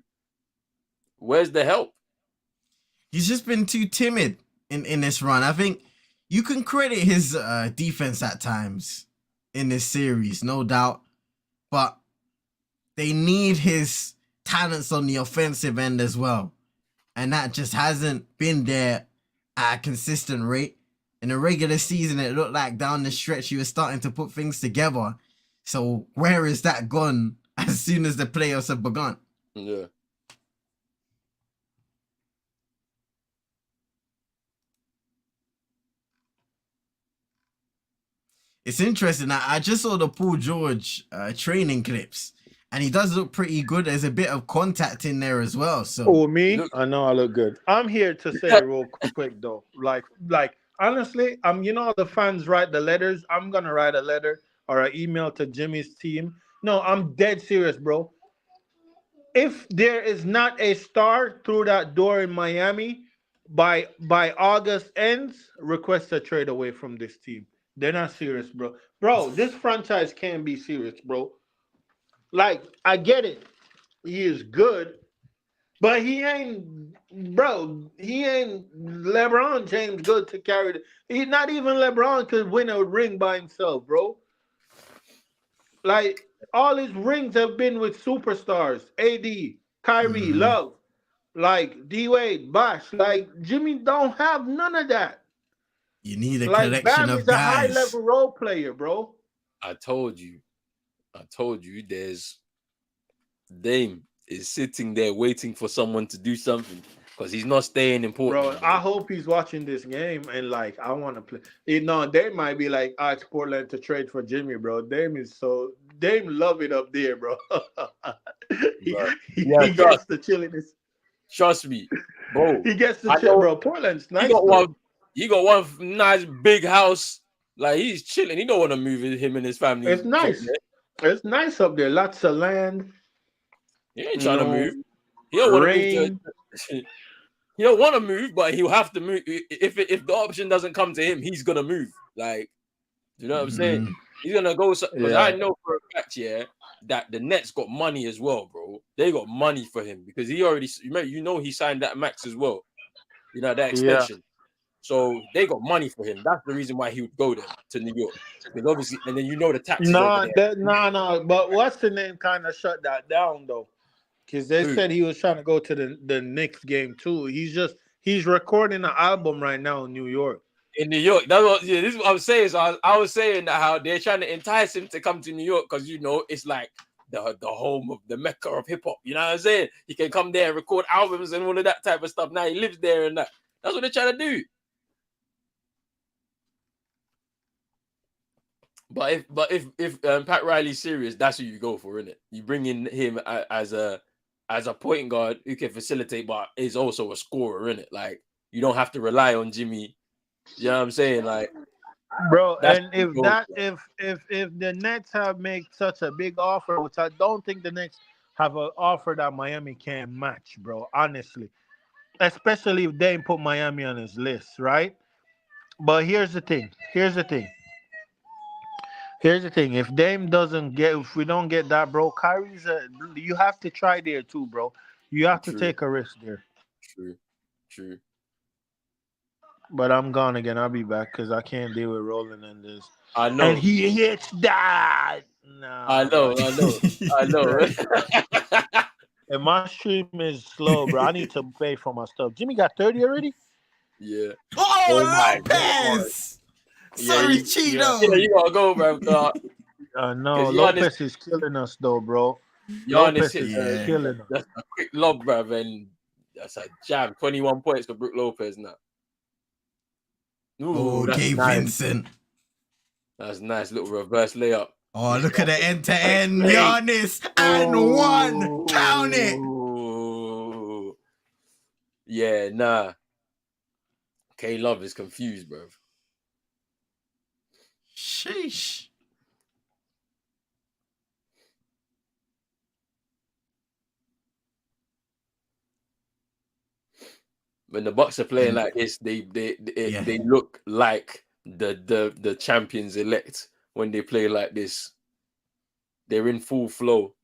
where's the help? He's just been too timid in this run. I think you can credit his defense at times in this series, no doubt. But they need his talents on the offensive end as well. And that just hasn't been there at a consistent rate. In the regular season, it looked like down the stretch he was starting to put things together. So where is that gone as soon as the playoffs have begun? Yeah. It's interesting. I just saw the Paul George training clips, and he does look pretty good. There's a bit of contact in there as well. So, oh, me? I know I look good. I'm here to say real quick though, like honestly, you know, the fans write the letters. I'm gonna write a letter or an email to Jimmy's team. No, I'm dead serious, bro. If there is not a star through that door in Miami by August ends, request a trade away from this team. They're not serious, bro. Bro, this franchise can't be serious, bro. Like, I get it. He is good, but he ain't, bro, he ain't LeBron James good to carry it. He's not even LeBron could win a ring by himself, bro. Like, all his rings have been with superstars. AD, Kyrie, Love, like D-Wade, Bosh. Like, Jimmy don't have none of that. You need a like collection Bam of is a guys. high-level role player, bro. I told you. There's Dame is sitting there waiting for someone to do something. because he's not staying in Portland. Bro, I hope he's watching this game and like I want to play. You know, they might be like, ask Portland to trade for Jimmy, bro. Dame love it up there, bro. he, Bro. he, Yeah, he gets the chilliness. Trust me, bro. He gets the I chill, know bro. Portland's nice. He got one nice big house. Like he's chilling. He don't want to move him and his family. It's nice. It's nice up there. Lots of land. He ain't trying to move. He don't want to move. He don't want to move, but he'll have to move. If the option doesn't come to him, he's gonna move. Like, you know what I'm saying? He's gonna go because I know for a fact, that the Nets got money as well, bro. They got money for him because he already, he signed that max as well. You know that extension. Yeah. So they got money for him. That's the reason why he would go there to New York. Because obviously, and then the taxes. No. But what's the name kind of shut that down though? Because they said he was trying to go to the Knicks game too. He's recording an album right now in New York. In New York, this is what I'm saying. So I was saying that how they're trying to entice him to come to New York because it's like the home of the Mecca of hip hop. You know what I'm saying? He can come there and record albums and all of that type of stuff. Now he lives there and that. That's what they're trying to do. But if Pat Riley's serious, that's who you go for, innit? You bring in him as a point guard who can facilitate, but is also a scorer, innit? Like you don't have to rely on Jimmy. You know what I'm saying? Like, bro, and if the Nets have made such a big offer, which I don't think the Nets have an offer that Miami can't match, bro, honestly. Especially if they put Miami on his list, right? But here's the thing. If we don't get that, bro, Kyrie's you have to try there too, bro. You have to take a risk there. True. But I'm gone again. I'll be back because I can't deal with rolling in this. I know. And he hits that. No. I know. And my stream is slow, bro. I need to pay for my stuff. Jimmy got 30 already? Yeah. Oh my Lopez! God. Sorry, Cheeto. Yeah, you gotta go, bro. No, Lopez is killing us, though, bro. Giannis is killing us. That's a quick lob, bro, and that's a jam. 21 points for Brook Lopez now. Ooh, okay, nice. Vincent. That's nice little reverse layup. Oh, look at the end-to-end Giannis and one. Count it. Yeah, nah. K-Love is confused, bro. Sheesh. When the Bucks are playing like this, they look like the champions elect. When they play like this, they're in full flow.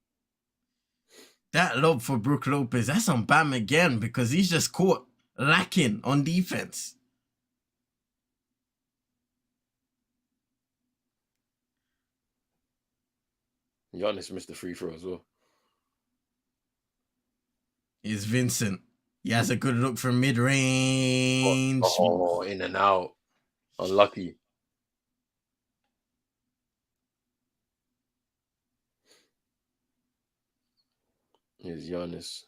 That lob for Brook Lopez, that's on Bam again because he's just caught lacking on defense. Giannis missed the free throw as well. Is Vincent. He has a good look from mid-range. Oh, in and out. Unlucky. Here's Giannis.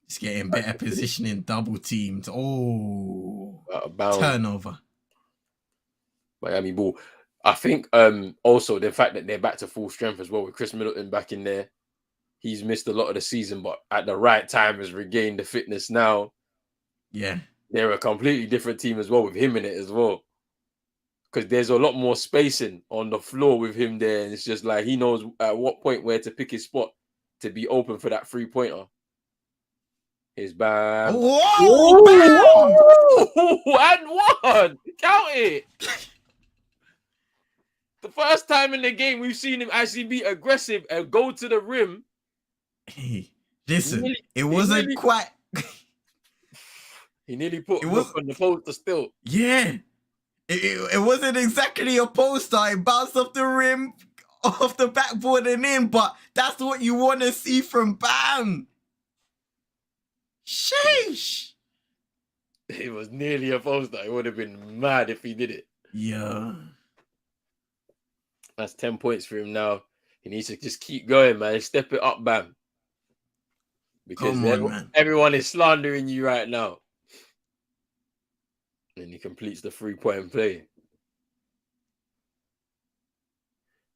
He's getting better positioning, double teamed. Oh, turnover. Miami ball. I think also the fact that they're back to full strength as well with Chris Middleton back in there. He's missed a lot of the season, but at the right time has regained the fitness now. Yeah. They're a completely different team as well with him in it as well. Because there's a lot more spacing on the floor with him there. And it's just like he knows at what point where to pick his spot to be open for that three-pointer. Here's Bam. Whoa! Bam! And one! Count it! The first time in the game we've seen him actually be aggressive and go to the rim. Hey, listen, it wasn't quite. He nearly put him on the poster still. Yeah. It wasn't exactly a poster. It bounced off the rim, off the backboard and in, but that's what you want to see from Bam. Sheesh. It was nearly a poster. It would have been mad if he did it. Yeah. That's 10 points for him now. He needs to just keep going, man. Step it up, Bam. because Come on, man. everyone is slandering you right now. And he completes the 3-point play.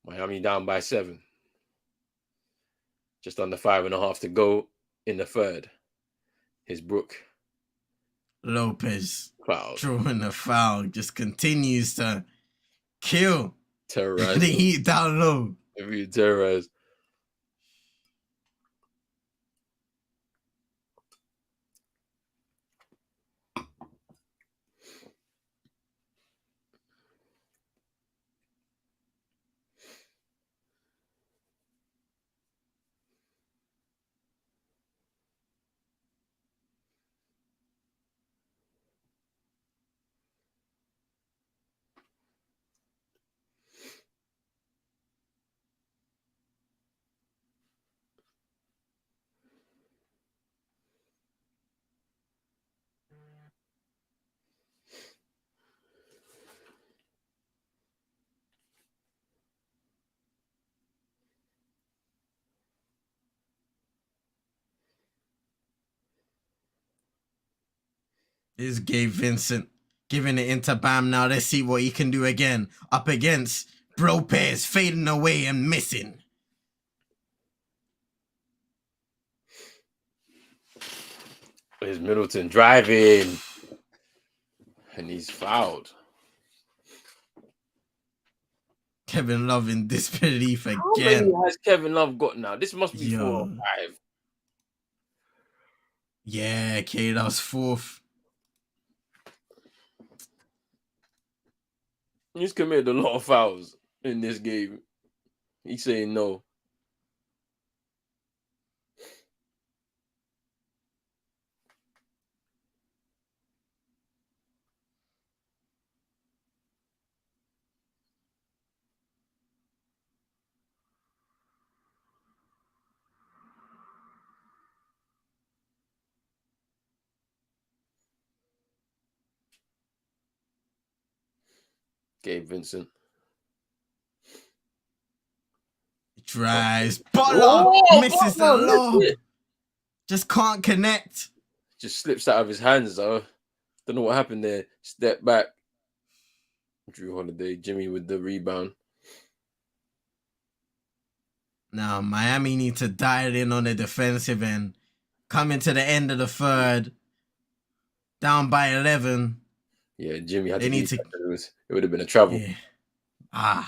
Miami down by 7. Just under 5.5 to go in the third. Here's Brook Lopez Cloud. drawing the foul, just continues to kill. Terrorize. The Heat down low. Terrorize. Here's Gabe Vincent giving it into Bam now. Let's see what he can do again. Up against Lopez, fading away and missing. Here's Middleton driving. And he's fouled. Kevin Love in disbelief again. How many has Kevin Love got now? This must be 4 or 5. Yeah, okay, that was 4th. He's committed a lot of fouls in this game. He's saying no. Gabe Vincent. Tries. Butler misses the lob. Just can't connect. Just slips out of his hands, though. Don't know what happened there. Step back. Drew Holiday. Jimmy with the rebound. Now, Miami need to dial in on the defensive end. Coming to the end of the third. Down by 11. Yeah, Jimmy had They need to. It would have been a travel. Yeah.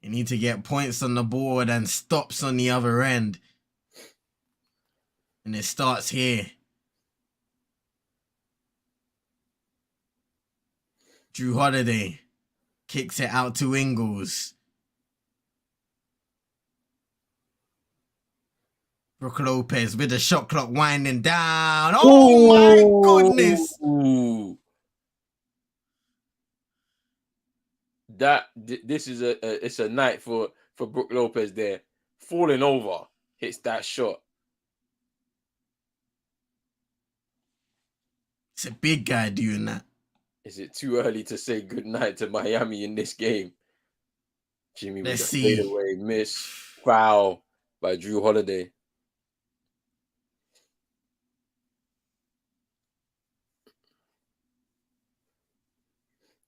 You need to get points on the board and stops on the other end. And it starts here. Drew Holiday kicks it out to Ingles. Brook Lopez with the shot clock winding down. Oh my goodness. Ooh. This is it's a night for Brook Lopez there. Falling over, hits that shot. It's a big guy doing that. Is it too early to say goodnight to Miami in this game? Jimmy with Let's the see. fadeaway miss. Foul by Drew Holiday.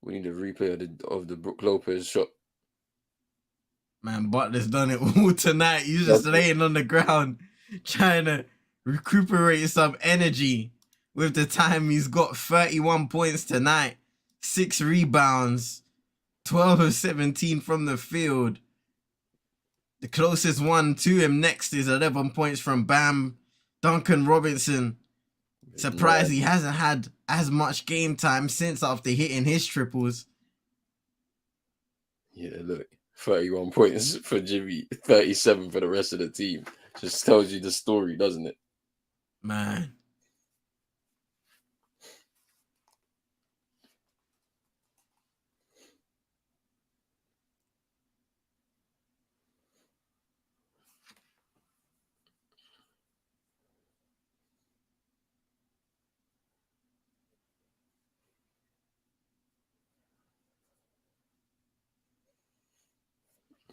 We need a replay of the Brook Lopez shot. Man, Butler's done it all tonight. He's just laying on the ground trying to recuperate some energy with the time. He's got 31 points tonight, 6 rebounds, 12 of 17 from the field. The closest one to him next is 11 points from Bam. Duncan Robinson. Surprised he hasn't had as much game time since after hitting his triples. Yeah, look, 31 points for Jimmy, 37 for the rest of the team. Just tells you the story, doesn't it? Man.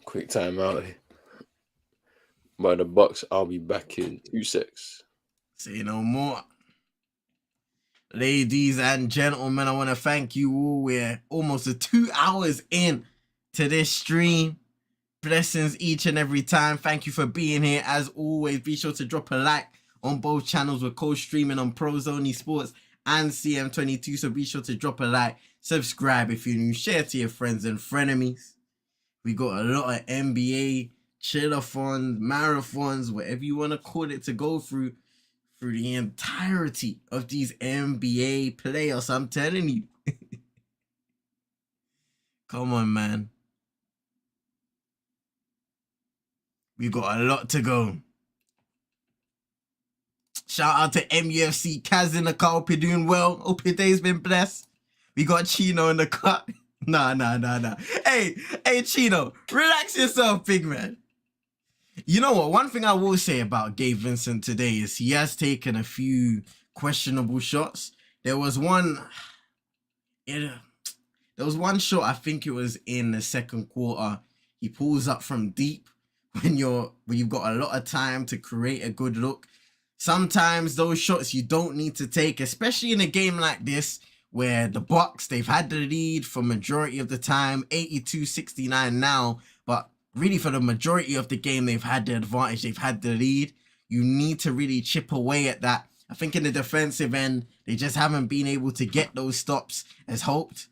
Quick timeout. By the Bucks, I'll be back in 2 secs. Say no more. Ladies and gentlemen, I want to thank you all. We're almost 2 hours in to this stream. Blessings each and every time. Thank you for being here. As always, be sure to drop a like on both channels. We're co-streaming on Pros Only Sports and CM22, so be sure to drop a like, subscribe if you're new, share to your friends and frenemies. We got a lot of NBA, Chill-A-Thons, marathons, whatever you want to call it, to go through the entirety of these NBA playoffs. I'm telling you. Come on, man. We got a lot to go. Shout out to MUFC Kaz in the car. Hope you're doing well. Hope your day's been blessed. We got Chino in the car. Nah. Hey, Chino, relax yourself, big man. You know what? One thing I will say about Gabe Vincent today is he has taken a few questionable shots. There was one shot, I think it was in the second quarter. He pulls up from deep when you've got a lot of time to create a good look. Sometimes those shots you don't need to take, especially in a game like this where the Bucks, they've had the lead for majority of the time, 82-69 now, but really for the majority of the game, they've had the advantage, they've had the lead. You need to really chip away at that. I think in the defensive end, they just haven't been able to get those stops as hoped.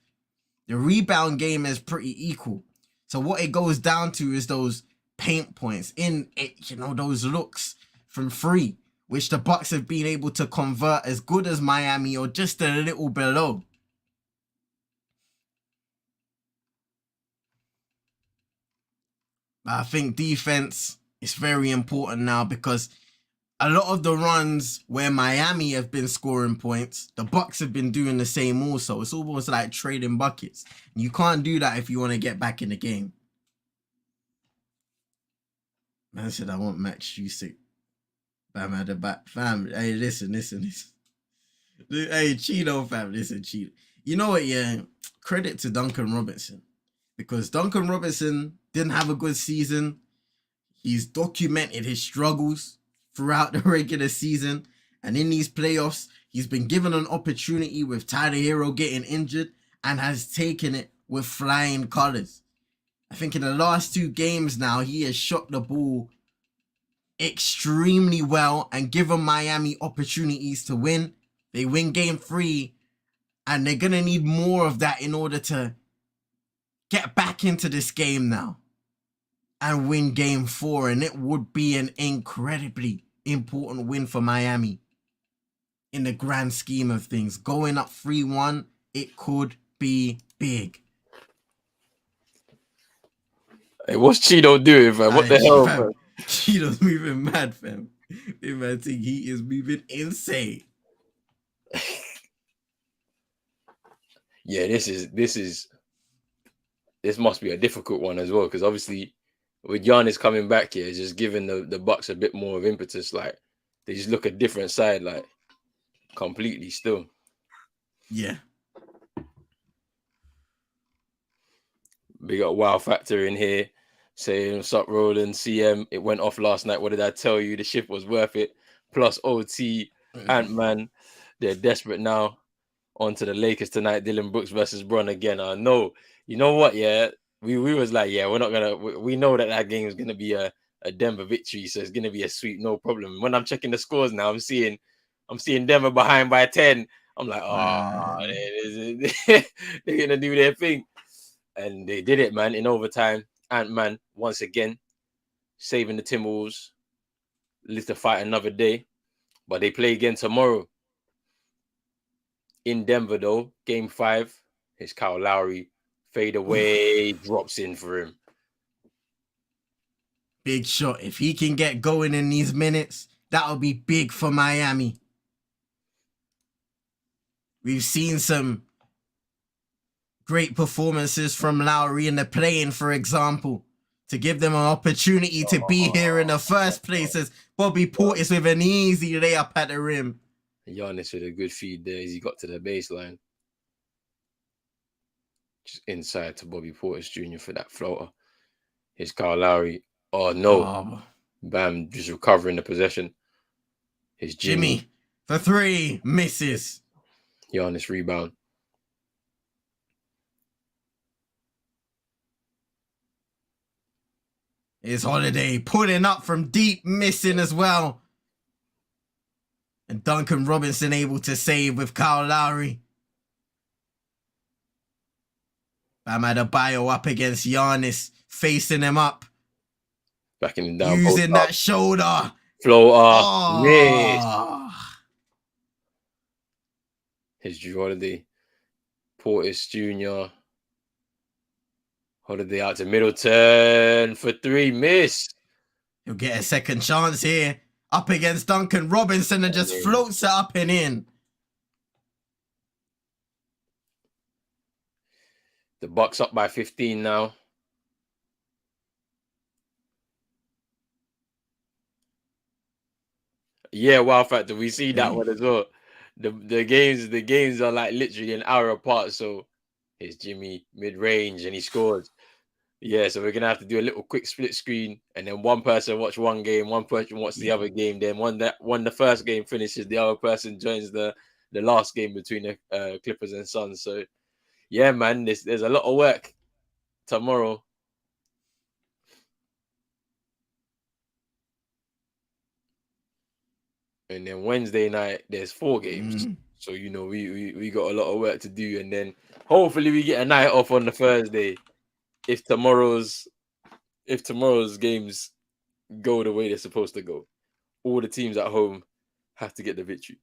The rebound game is pretty equal. So what it goes down to is those paint points in it, those looks from free, which the Bucks have been able to convert as good as Miami or just a little below. But I think defense is very important now because a lot of the runs where Miami have been scoring points, the Bucks have been doing the same also. It's almost like trading buckets. You can't do that if you want to get back in the game. Man said, I want Max Strusick. Bam at the back. Fam, hey, listen. Hey, Chino, fam, listen, Chino. You know what, yeah? Credit to Duncan Robinson. Because Duncan Robinson didn't have a good season. He's documented his struggles throughout the regular season. And in these playoffs, he's been given an opportunity with Tyler Hero getting injured and has taken it with flying colors. I think in the last 2 games now, he has shot the ball extremely well and given Miami opportunities to win. They win game 3 and they're going to need more of that in order to get back into this game now and win game 4. And it would be an incredibly important win for Miami in the grand scheme of things. Going up 3-1, it could be big. Hey, what's Chino doing, fam? What the hell, fam? Chino's moving mad, fam. This man think he is moving insane. Yeah, this must be a difficult one as well, because obviously with Giannis coming back here, it's just giving the Bucks a bit more of impetus. Like they just look a different side, like completely still. Yeah. We got Wow Factor in here saying, what's up, Roland? CM, it went off last night. What did I tell you? The shift was worth it. Plus OT, Ant-Man. They're desperate now. On to the Lakers tonight. Dylan Brooks versus Bron again. I know. You know what? Yeah, we was like, yeah, we're not gonna. We know that game is gonna be a Denver victory, so it's gonna be a sweep, no problem. When I'm checking the scores now, I'm seeing Denver behind by 10. I'm like, they're gonna do their thing, and they did it, man. In overtime, Ant-Man once again saving the Timberwolves. Live to fight another day, but they play again tomorrow in Denver, though. Game 5, his Kyle Lowry fade away, drops in for him. Big shot. If he can get going in these minutes, that'll be big for Miami. We've seen some great performances from Lowry in the play-in, for example, to give them an opportunity to be here in the first place, as Bobby Portis with an easy layup at the rim. Giannis with a good feed there as he got to the baseline. Just inside to Bobby Portis Jr. for that floater. Here's Kyle Lowry. Oh, no. Bam, just recovering the possession. It's Jimmy for 3, misses. Giannis rebound. It's Holiday pulling up from deep, missing as well. And Duncan Robinson able to save with Kyle Lowry. Bam Adebayo up against Giannis, facing him up. Backing him down. Using that shoulder. Floater. Miss. Oh. Here's Drew Holiday. Portis Jr. Holiday out to Middleton for 3, miss. He'll get a second chance here. Up against Duncan Robinson and just floats it up and in. The Bucks up by 15 now. Yeah, wow factor. We see that one as well. The games are like literally an hour apart. So here's Jimmy mid-range and he scores. Yeah, so we're gonna have to do a little quick split screen, and then one person watch one game, one person watch the other game. Then when the first game finishes, the other person joins the last game between the Clippers and Suns. So yeah, man, there's a lot of work tomorrow. And then Wednesday night, there's 4 games. So, you know, we got a lot of work to do. And then hopefully we get a night off on the Thursday. If tomorrow's games go the way they're supposed to go. All the teams at home have to get the victory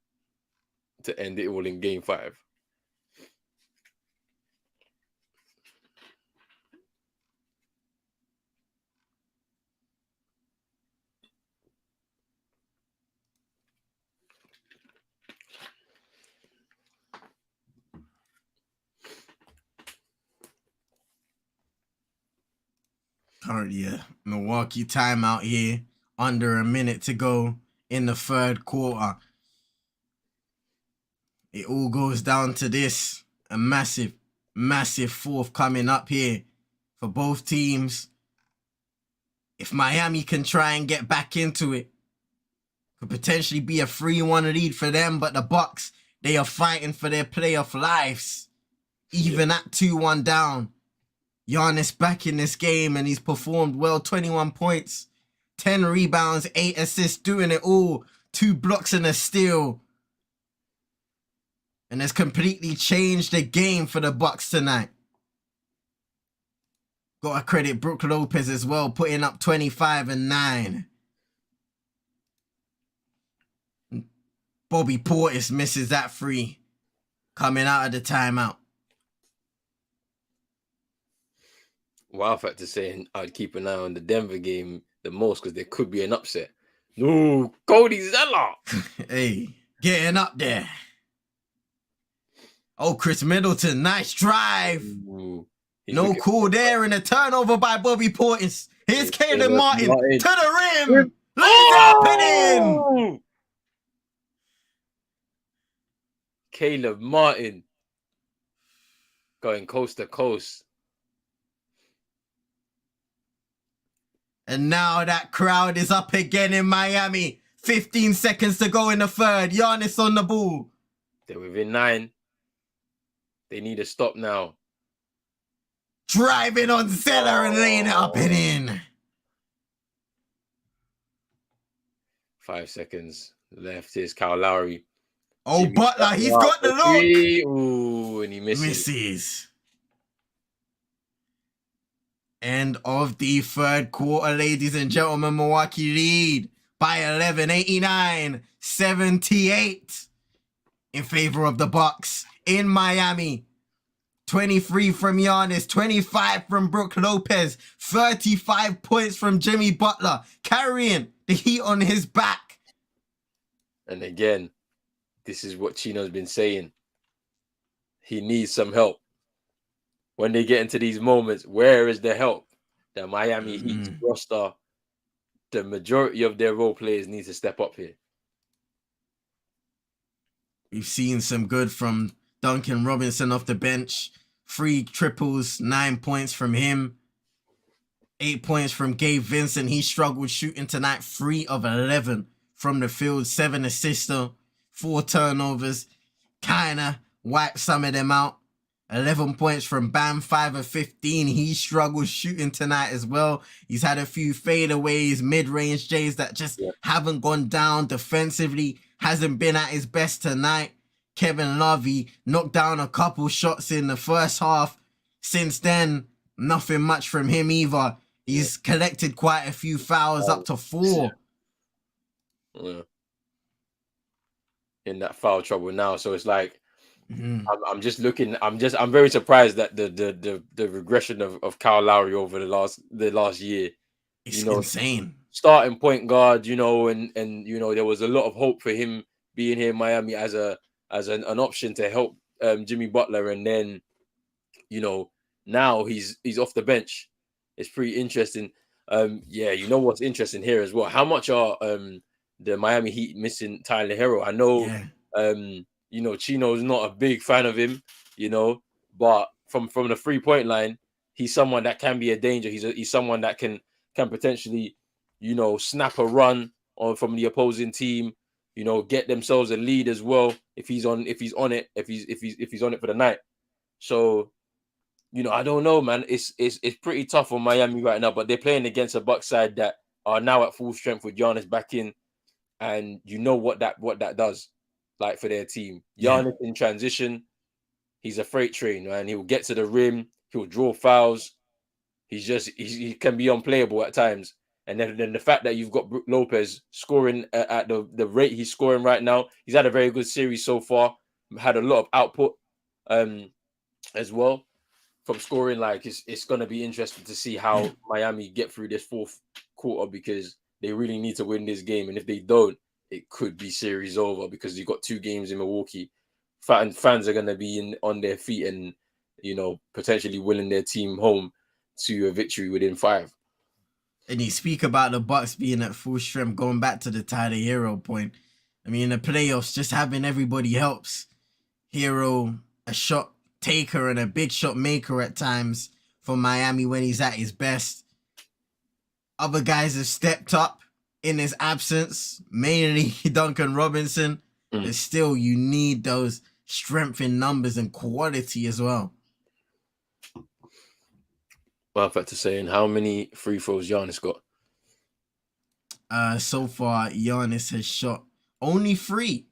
to end it all in game 5. Currently a Milwaukee timeout here. Under a minute to go in the third quarter. It all goes down to this. A massive, massive fourth coming up here for both teams. If Miami can try and get back into it, could potentially be a 3-1 lead for them. But the Bucks, they are fighting for their playoff lives. Even at 2-1 down. Giannis back in this game and he's performed well. 21 points, 10 rebounds, 8 assists, doing it all. 2 blocks and a steal. And has completely changed the game for the Bucks tonight. Gotta credit Brook Lopez as well, putting up 25 and 9. Bobby Portis misses that 3 coming out of the timeout. Wow factor saying I'd keep an eye on the Denver game the most because there could be an upset. No, Cody Zeller. Hey, getting up there. Oh, Chris Middleton, nice drive. Ooh, no call there, and a turnover by Bobby Portis. Here's Caleb Martin to the rim. Let it happen in. Caleb Martin going coast to coast. And now that crowd is up again in Miami. 15 seconds to go in the third. Giannis on the ball. They're within 9. They need a stop now. Driving on Zeller and laying it up and in. 5 seconds left. Here's Kyle Lowry. Oh, Jimmy Butler, he's got the look. Ooh, and he misses. End of the third quarter, ladies and gentlemen. Milwaukee lead by 11, 89-78 in favor of the Bucks in Miami. 23 from Giannis, 25 from Brook Lopez, 35 points from Jimmy Butler, carrying the heat on his back. And again, this is what Chino's been saying. He needs some help. When they get into these moments, where is the help? The Miami Heat roster, the majority of their role players need to step up here. We've seen some good from Duncan Robinson off the bench. 3 triples, 9 points from him. 8 points from Gabe Vincent. He struggled shooting tonight. 3 of 11 from the field. 7 assists, though. 4 turnovers. Kinda wiped some of them out. 11 points from Bam. 5 of 15. He struggled shooting tonight as well. He's had a few fadeaways, mid-range J's that just haven't gone down. Defensively, hasn't been at his best tonight. Kevin Love, he knocked down a couple shots in the first half. Since then, nothing much from him either. He's collected quite a few fouls, up to 4. Yeah. In that foul trouble now, so it's like I'm just looking. I'm very surprised that the regression of Kyle Lowry over the last year. It's insane. Starting point guard, and there was a lot of hope for him being here in Miami as an option to help Jimmy Butler, and then now he's off the bench. It's pretty interesting. What's interesting here as well? How much are the Miami Heat missing Tyler Hero? I know, Chino's not a big fan of him, but from the 3-point line, he's someone that can be a danger. He's someone that can potentially, snap a run from the opposing team, get themselves a lead as well if he's on it for the night. So, I don't know, man. It's pretty tough on Miami right now, but they're playing against a Bucks side that are now at full strength with Giannis back in, and what that does, like, for their team. Giannis in transition, he's a freight train, man. He'll get to the rim, he'll draw fouls. He can be unplayable at times. And then the fact that you've got Brook Lopez scoring at the rate he's scoring right now, he's had a very good series so far. Had a lot of output as well from scoring. Like, it's going to be interesting to see how Miami get through this fourth quarter, because they really need to win this game. And if they don't, it could be series over, because you've got 2 games in Milwaukee. Fans are going to be on their feet and, potentially willing their team home to a victory within 5. And you speak about the Bucks being at full strength, going back to the Tyler Hero point. I mean, in the playoffs, just having everybody helps. Hero, a shot taker and a big shot maker at times for Miami when he's at his best. Other guys have stepped up in his absence, mainly Duncan Robinson. But still, you need those strength in numbers and quality as well. Perfect to saying, how many free throws Giannis got? So far, Giannis has shot only 3.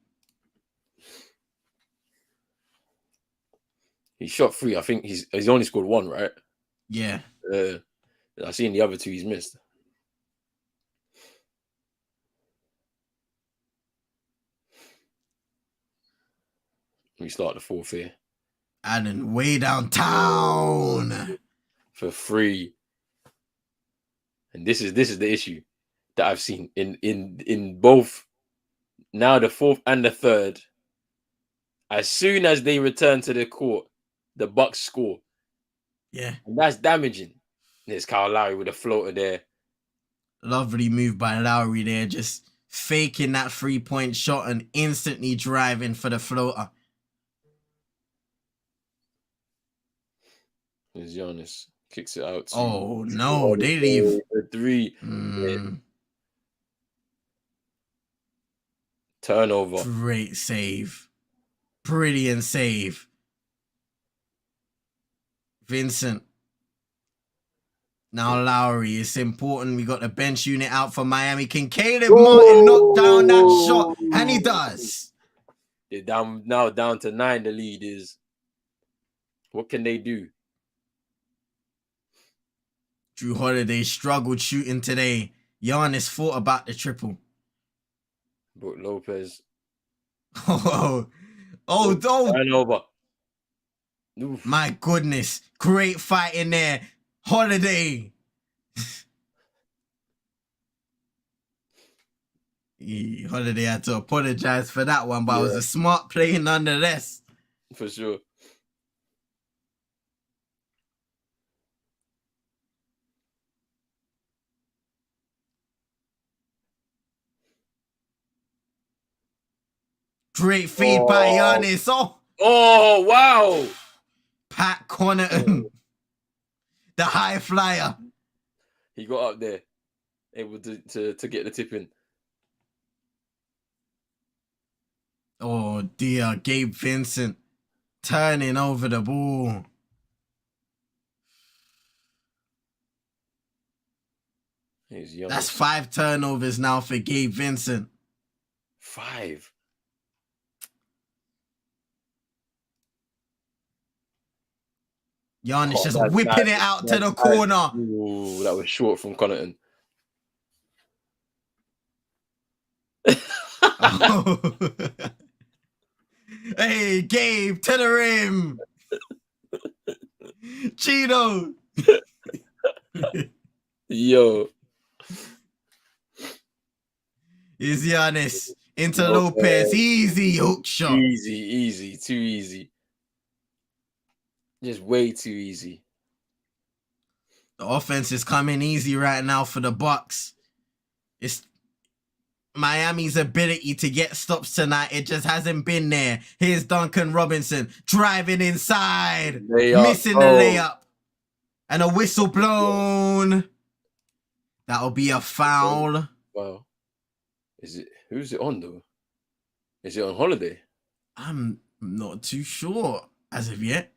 He shot 3. I think he's only scored 1, right? Yeah. I've seen the other 2 he's missed. We start the 4th here. Adding way downtown for 3. And this is the issue that I've seen in both now the 4th and the 3rd. As soon as they return to the court, the Bucks score. Yeah. And that's damaging. There's Kyle Lowry with a floater there. Lovely move by Lowry there, just faking that 3-point shot and instantly driving for the floater. There's Giannis. Kicks it out. Oh, no. They leave. The 3. Yeah. Turnover. Great save. Brilliant save. Vincent. Now Lowry. It's important. We got the bench unit out for Miami. Can Caleb Martin knock down that shot? And he does. They're down to 9. The lead is. What can they do? Drew Holiday struggled shooting today. Giannis thought about the triple. Brook Lopez. Oh. Turnover. Oof. My goodness. Great fight in there. Holiday. Holiday had to apologize for that one, but it was a smart play nonetheless. For sure. Great feed by Giannis. Oh, wow. Pat Connaughton. The high flyer. He got up there, able to get the tip in. Oh dear, Gabe Vincent turning over the ball. That's 5 turnovers now for Gabe Vincent. 5. Giannis just whipping it out to the corner. Ooh, that was short from Connaughton. Oh. Hey, Gabe, to the rim. Cheeto. Yo. Is Giannis into Lopez. Easy hook shot. Easy. Too easy. Just way too easy. The offense is coming easy right now for the Bucks. It's Miami's ability to get stops tonight. It just hasn't been there. Here's Duncan Robinson driving inside. Missing the layup. And a whistle blown. That'll be a foul. Wow. Who's it on though? Is it on holiday? I'm not too sure as of yet.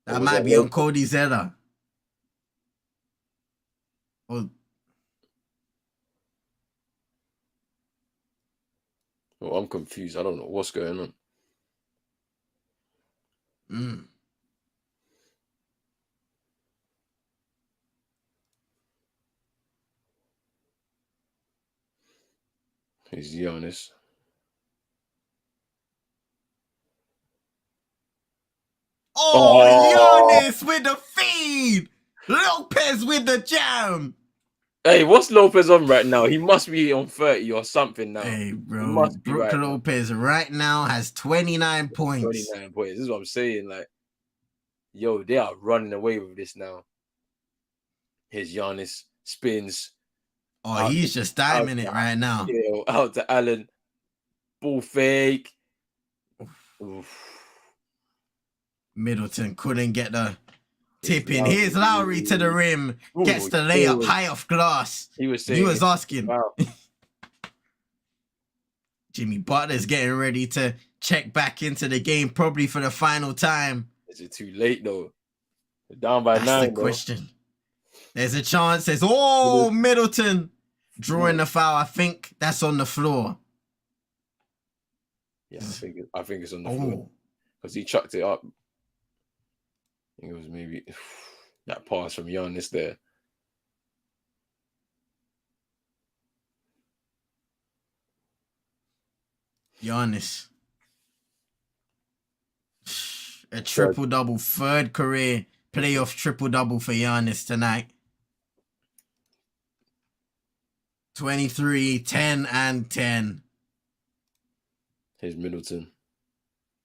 That might be on Cody Zeller. Oh, I'm confused. I don't know what's going on. He's Giannis. Oh, Giannis with the feed. Lopez with the jam. Hey, what's Lopez on right now? He must be on 30 or something now. Hey, bro. Brook Lopez right now has 29 points. 29 points. This is what I'm saying. Like, yo, they are running away with this now. Here's Giannis. Spins. Oh, he's just diming it right now. Yeah, out to Allen. Ball fake. Oof. Middleton couldn't get the tip in. Here's Lowry to the rim. Gets the layup high off glass. He was asking. Wow. Jimmy Butler's getting ready to check back into the game, probably for the final time. Is it too late though? They're down by 9. That's the question. There's a chance. Middleton drawing the foul. I think that's on the floor. Yeah, I think it's on the floor because he chucked it up. I think it was maybe that pass from Giannis there. Giannis. A triple-double, third career playoff triple-double for Giannis tonight. 23, 10, and 10. Here's Middleton.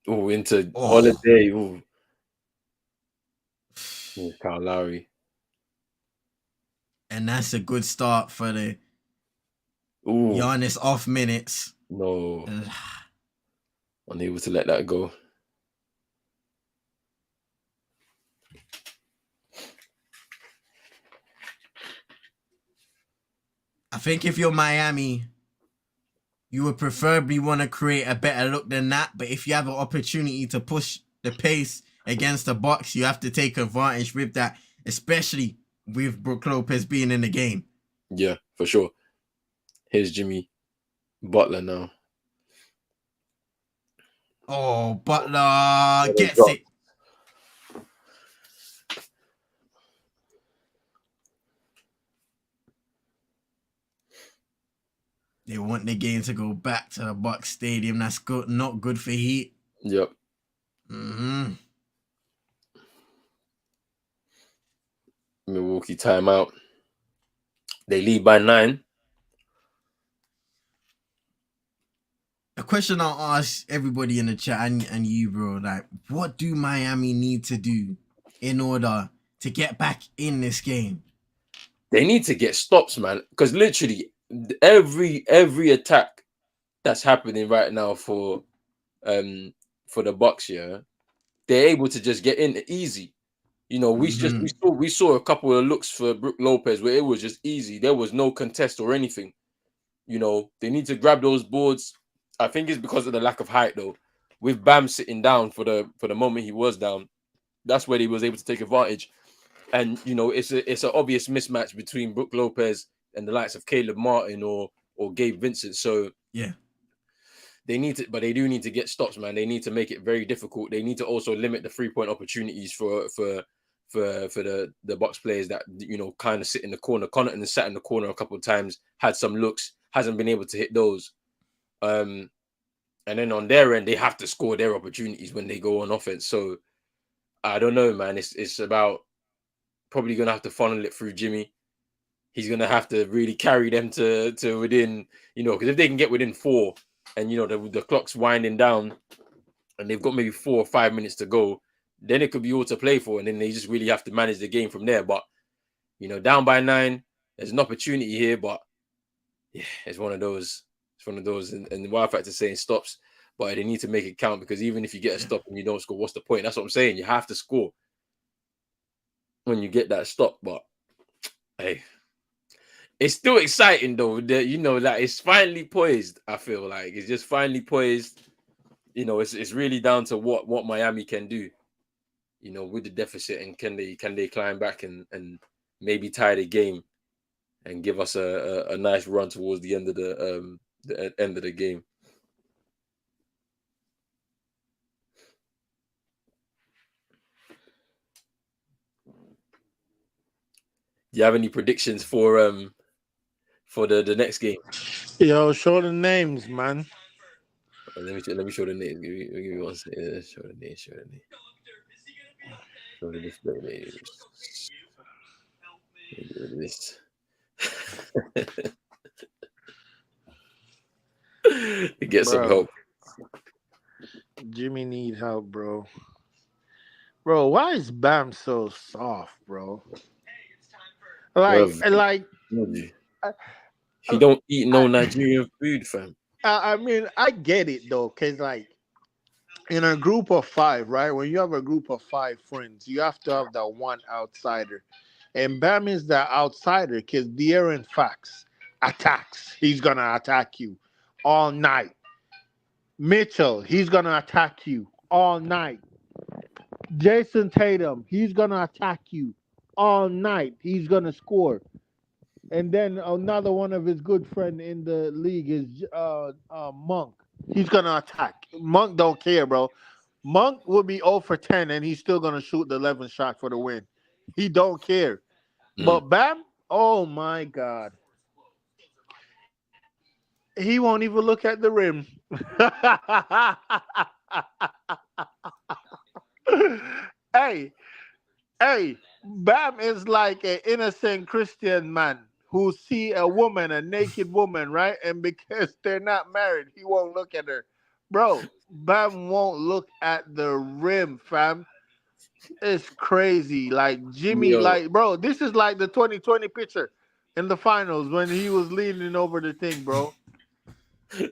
Into Holiday. Ooh. Here's Kyle Lowry. And that's a good start for the Giannis off minutes. No. Unable to let that go. I think if you're Miami, you would preferably want to create a better look than that. But if you have an opportunity to push the pace against the Bucks, you have to take advantage with that, especially with Brook Lopez being in the game. Yeah, for sure. Here's Jimmy Butler now. Oh, Butler gets it. They want the game to go back to the Bucks Stadium. That's good, not good for Heat. Yep. Milwaukee timeout. They lead by 9. A question I'll ask everybody in the chat and you, bro, like, what do Miami need to do in order to get back in this game? They need to get stops, man, because literally every attack that's happening right now for the Bucks, yeah, they're able to just get in easy. You know, we saw a couple of looks for Brook Lopez where it was just easy. There was no contest or anything. You know, they need to grab those boards. I think it's because of the lack of height, though. With Bam sitting down for the moment he was down, that's where he was able to take advantage. And you know, it's an obvious mismatch between Brook Lopez and the likes of Caleb Martin or Gabe Vincent. So yeah, they need to, but they do need to get stops, man. They need to make it very difficult. They need to also limit the 3-point opportunities for the Bucks players that, you know, kind of sit in the corner. Connaughton has sat in the corner a couple of times, had some looks, hasn't been able to hit those. And then on their end, they have to score their opportunities when they go on offense. So I don't know, man. It's about probably gonna have to funnel it through Jimmy. He's gonna have to really carry them to within, you know, because if they can get within 4, and you know the clock's winding down, and they've got maybe 4 or 5 minutes to go, then it could be all to play for, and then they just really have to manage the game from there. But you know, down by 9, there's an opportunity here, but yeah, it's one of those. It's one of those, and the wild factor saying stops, but they need to make it count, because even if you get a stop and you don't score, what's the point? That's what I'm saying. You have to score when you get that stop. But hey, it's still exciting though. That, you know, like it's finally poised. I feel like it's just finally poised. You know, it's really down to what Miami can do, you know, with the deficit, and can they climb back and maybe tie the game and give us a nice run towards the end of the end of the game. Do you have any predictions for the next game? Yo, show the names, man. Let me show the name. Give me 1 second. Show the name. Show the name. Show the display names. Get rid of this. Get some Bro, help. Jimmy need help, bro. Bro, why is Bam so soft, bro? Like, Bruv, like, I, he don't eat no Nigerian food, fam. I mean, I get it though, cause like in a group of 5, right? When you have a group of 5 friends, you have to have that one outsider, and Bam is the outsider, cause De'Aaron Fox attacks. He's gonna attack you all night. Mitchell, he's gonna attack you all night. Jason Tatum, he's gonna attack you all night. He's gonna score. And then another one of his good friend in the league is Monk. He's gonna attack. Monk don't care, bro. Monk will be 0 for 10 and he's still gonna shoot the 11th shot for the win. He don't care. But Bam, oh my god. He won't even look at the rim. Hey, hey, Bam is like an innocent Christian man who see a woman, a naked woman, right? And because they're not married, he won't look at her. Bro, Bam won't look at the rim, fam. It's crazy. Like Jimmy, Yo, like, bro, this is like the 2020 picture in the finals when he was leaning over the thing, bro.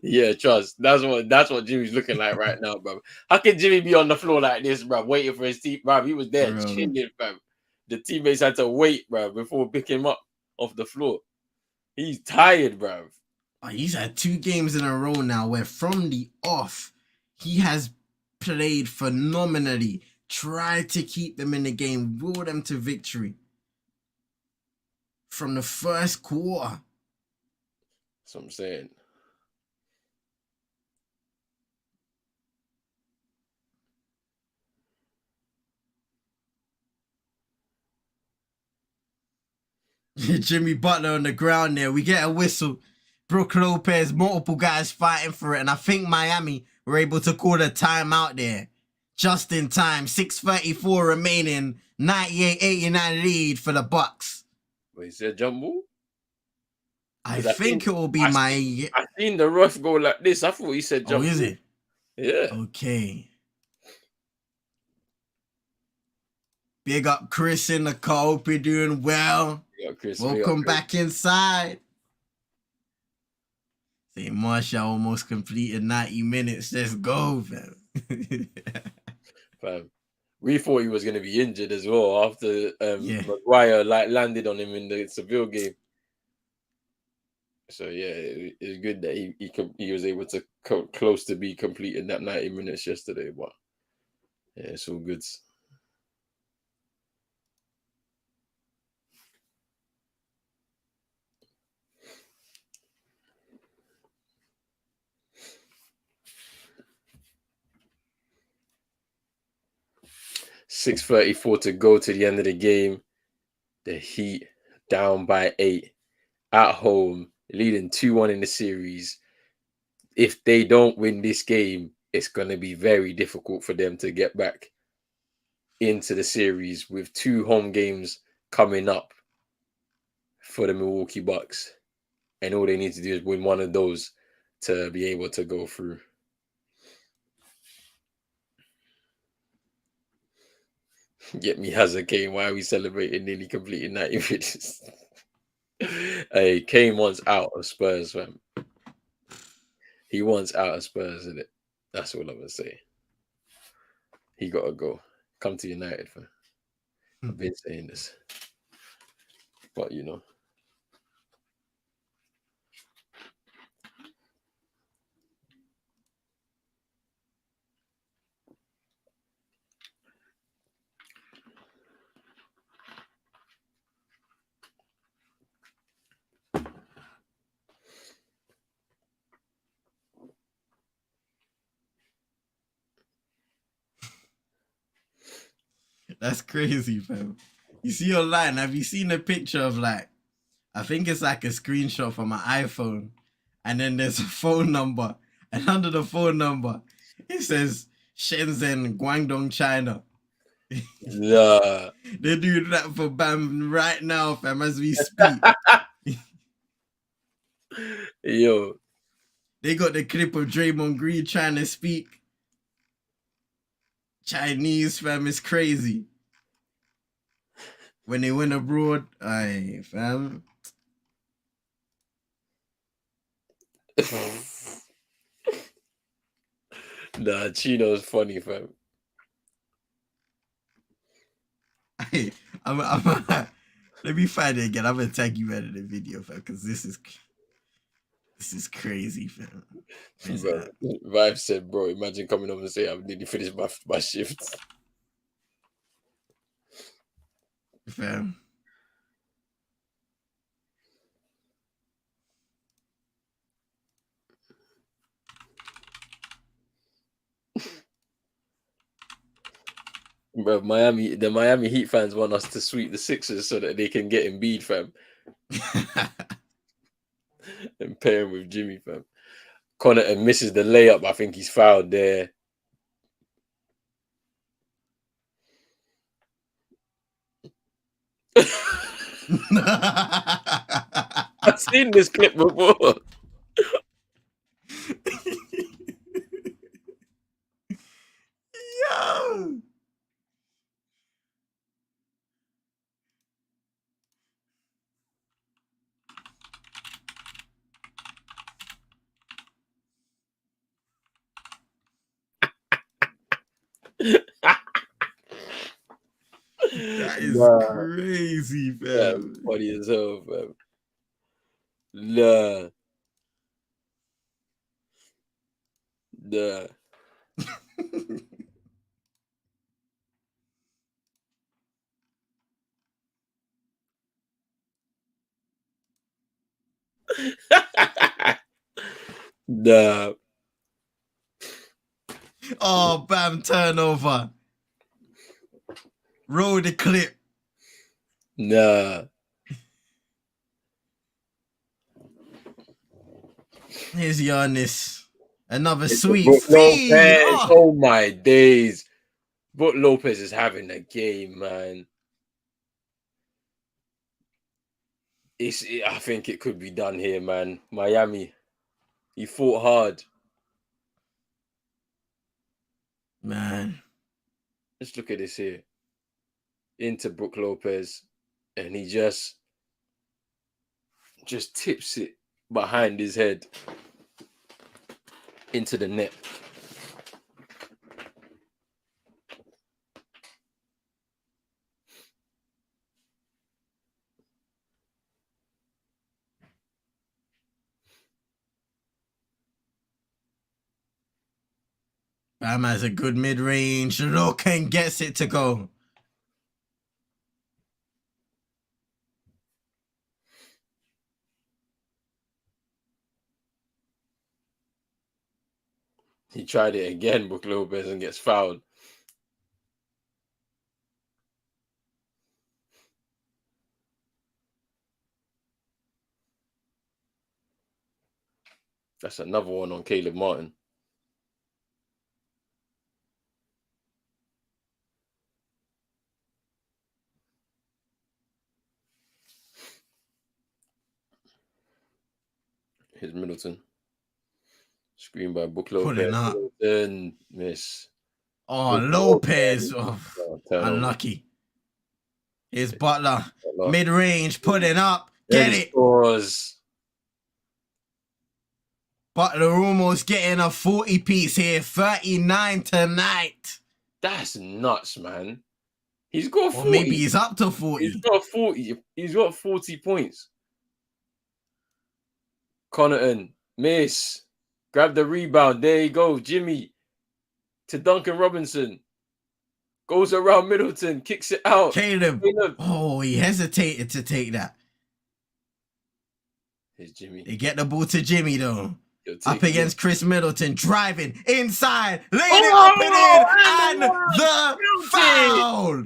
yeah, trust. That's what Jimmy's looking like right now, bro. How can Jimmy be on the floor like this, bro, waiting for his team, bro? He was there bro. chilling, fam. The teammates had to wait, bro, before picking him up off the floor. He's tired, bro. Oh, he's had 2 games in a row now where from the off, he has played phenomenally, tried to keep them in the game, will them to victory. From the first quarter. That's what I'm saying. Jimmy Butler on the ground there. We get a whistle. Brook Lopez, multiple guys fighting for it. And I think Miami were able to call a timeout there. Just in time. 6:34 remaining. 98-89 lead for the Bucks. Wait, is there jump ball? I think it will be I seen the ref go like this. I thought he said jump Oh, is ball. it? Yeah. Okay. Big up Chris in the car. Hope you're doing well. Yeah, Chris, Welcome back inside. Say Marshall almost completed 90 minutes. Let's go, fam. Fam. We thought he was going to be injured as well after Yeah. Maguire landed on him in the Seville game. So yeah, it's good that he was able to close to be completing that 90 minutes yesterday. But yeah, it's all good. .6:34 to go to the end of the game. The Heat down by 8 at home, leading 2-1 in the series. If they don't win this game, it's going to be very difficult for them to get back into the series with 2 home games coming up for the Milwaukee Bucks. And all they need to do is win one of those to be able to go through. Get me Hazard Kane. Why are we celebrating nearly completing 90 minutes? Hey, Kane wants out of Spurs, fam. He wants out of Spurs, isn't it? That's all I'm gonna say. He gotta go. Come to United, fam. I've been saying this. But you know. That's crazy, fam. You see online, have you seen a picture of like, I think it's like a screenshot from an iPhone, and then there's a phone number, and under the phone number, it says Shenzhen, Guangdong, China. Nah. They do that for Bam right now, fam, as we speak. Yo. They got the clip of Draymond Green trying to speak Chinese, fam. It's crazy. When they went abroad, aye, fam. Nah, Chino's funny, fam. Hey, let me find it again. I'm gonna tag you out of the video, fam, because this is crazy, fam. Bro, Vibe said, bro, imagine coming up and say I've nearly finished my shift. Fam. Bro, the Miami Heat fans want us to sweep the Sixers so that they can get Embiid, fam. And pair him with Jimmy, fam. Connaughton misses the layup. I think he's fouled there. I've seen this clip before. Yo. That is crazy, fam. Funny as hell, fam. Nah. Nah. Oh, bam, turnover. Roll the clip. Nah. Here's Giannis. Another It's sweet Brook feed. Lopez. Oh my days. Brook Lopez is having a game, man. I think it could be done here, man. Miami. He fought hard. Man. Let's look at this here. Into Brook Lopez. And he just tips it behind his head. into the net. Bam has a good mid-range look and gets it to go. He tried it again, Brook Lopez, and gets fouled. That's another one on Caleb Martin. Here's Middleton. Screen by Brook Lopez. Pulling up. Middleton, miss. Oh, Brook Lopez. Oh, turnover. unlucky. Here's Butler. Mid-range, putting up. There Get he it. scores. Butler almost getting a 40-piece here. 39 tonight. That's nuts, man. He's got 40. Or maybe he's up to 40. He's got 40. He's got 40 points. Connaughton, miss. Grab the rebound. There you go. Jimmy to Duncan Robinson. Goes around Middleton. Kicks it out. Caleb. Oh, he hesitated to take that. Here's Jimmy. They get the ball to Jimmy, though. Up against Chris Middleton. Driving inside. Laying it up and in. And the foul.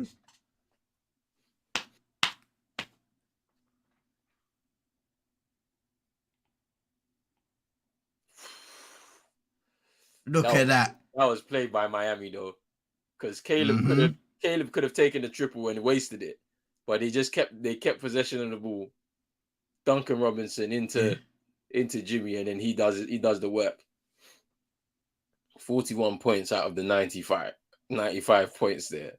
Look at that. That was played by Miami though, because Caleb could have taken the triple and wasted it, but they kept possession of the ball. Duncan Robinson into Jimmy, and then he does the work. 41 points out of the 95 points there.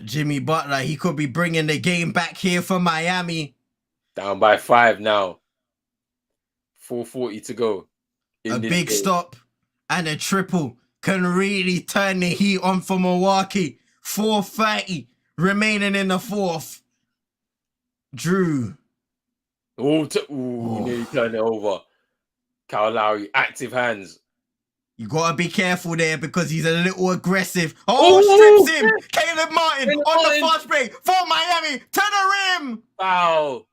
Jimmy Butler, he could be bringing the game back here for Miami. Down by 5 now. 4:40 to go. A big stop and a triple can really turn the heat on for Milwaukee. 4:30 remaining in the fourth. Drew. Nearly turned it over. Kyle Lowry, active hands. You gotta be careful there because he's a little aggressive. Oh, strips him. Caleb Martin on the fast break for Miami to the rim. Wow.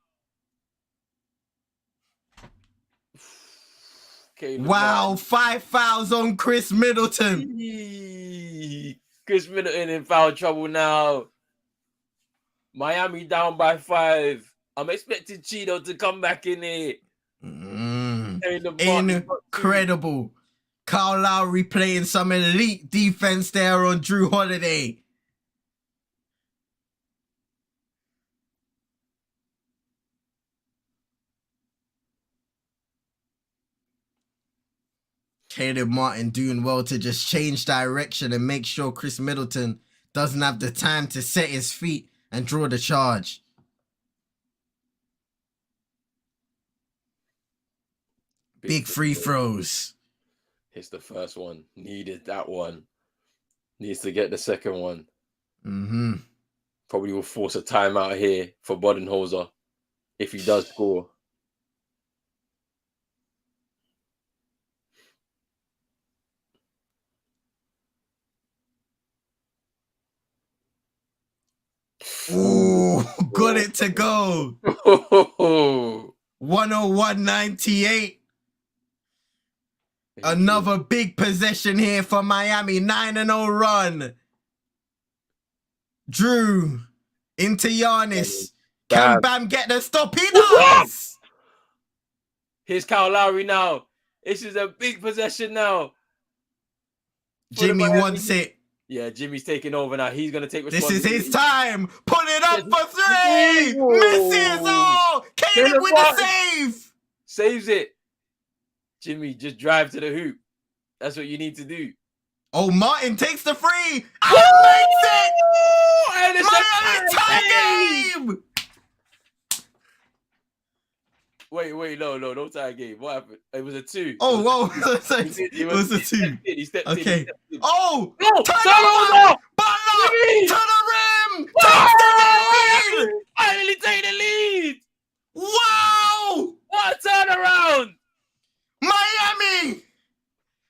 Wow, 5 fouls on Chris Middleton. Chris Middleton in foul trouble now. Miami down by 5. I'm expecting Cheeto to come back in here. Incredible. Kyle Lowry playing some elite defense there on Drew Holiday. Caleb Martin doing well to just change direction and make sure Chris Middleton doesn't have the time to set his feet and draw the charge. Big free throws. Here's the first one. Needed that one. Needs to get the second one. Probably will force a timeout here for Budenholzer if he does score. Ooh, got it to go. 101-98. Another big possession here for Miami. 9-0 run. Drew into Giannis. Can Bam get the stop? He does. Here's Kyle Lowry now. This is a big possession now. Jimmy wants it. Yeah, Jimmy's taking over now. He's going to take This responsibility. is his time. Pull it up for 3. Misses. Oh, Caleb with the save. Saves it. Jimmy, just drive to the hoop. That's what you need to do. Oh, Martin takes the 3. And makes it. Miami tie game. Wait, no tie game. What happened? It was a 2. Oh, whoa. It was a 2. Okay. Oh, turnover! Butler to the rim! Takes the lead! Finally take the lead! Wow! What a turnaround! Miami!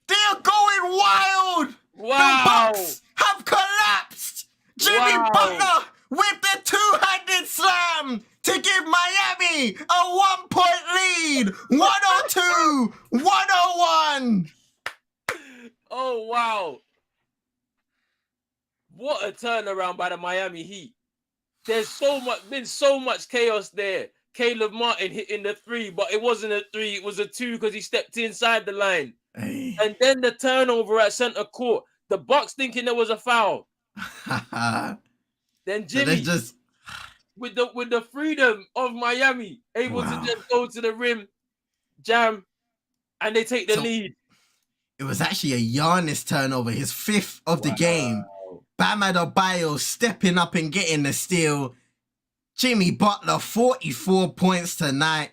They're going wild! Wow! The Bucks have collapsed! Jimmy Butler with the two-handed slam to give Miami a 1-point lead! 102! 101! Oh, wow. What a turnaround by the Miami Heat. There's been so much chaos there. Caleb Martin hitting the 3, but it wasn't a 3, it was a 2 because he stepped inside the line. Hey. And then the turnover at center court. The Bucks thinking there was a foul. Then Jimmy, just with the freedom of Miami, able to just go to the rim, jam, and they take the lead. It was actually a Giannis turnover, his 5th of the game. Bam Adebayo stepping up and getting the steal. Jimmy Butler, 44 points tonight.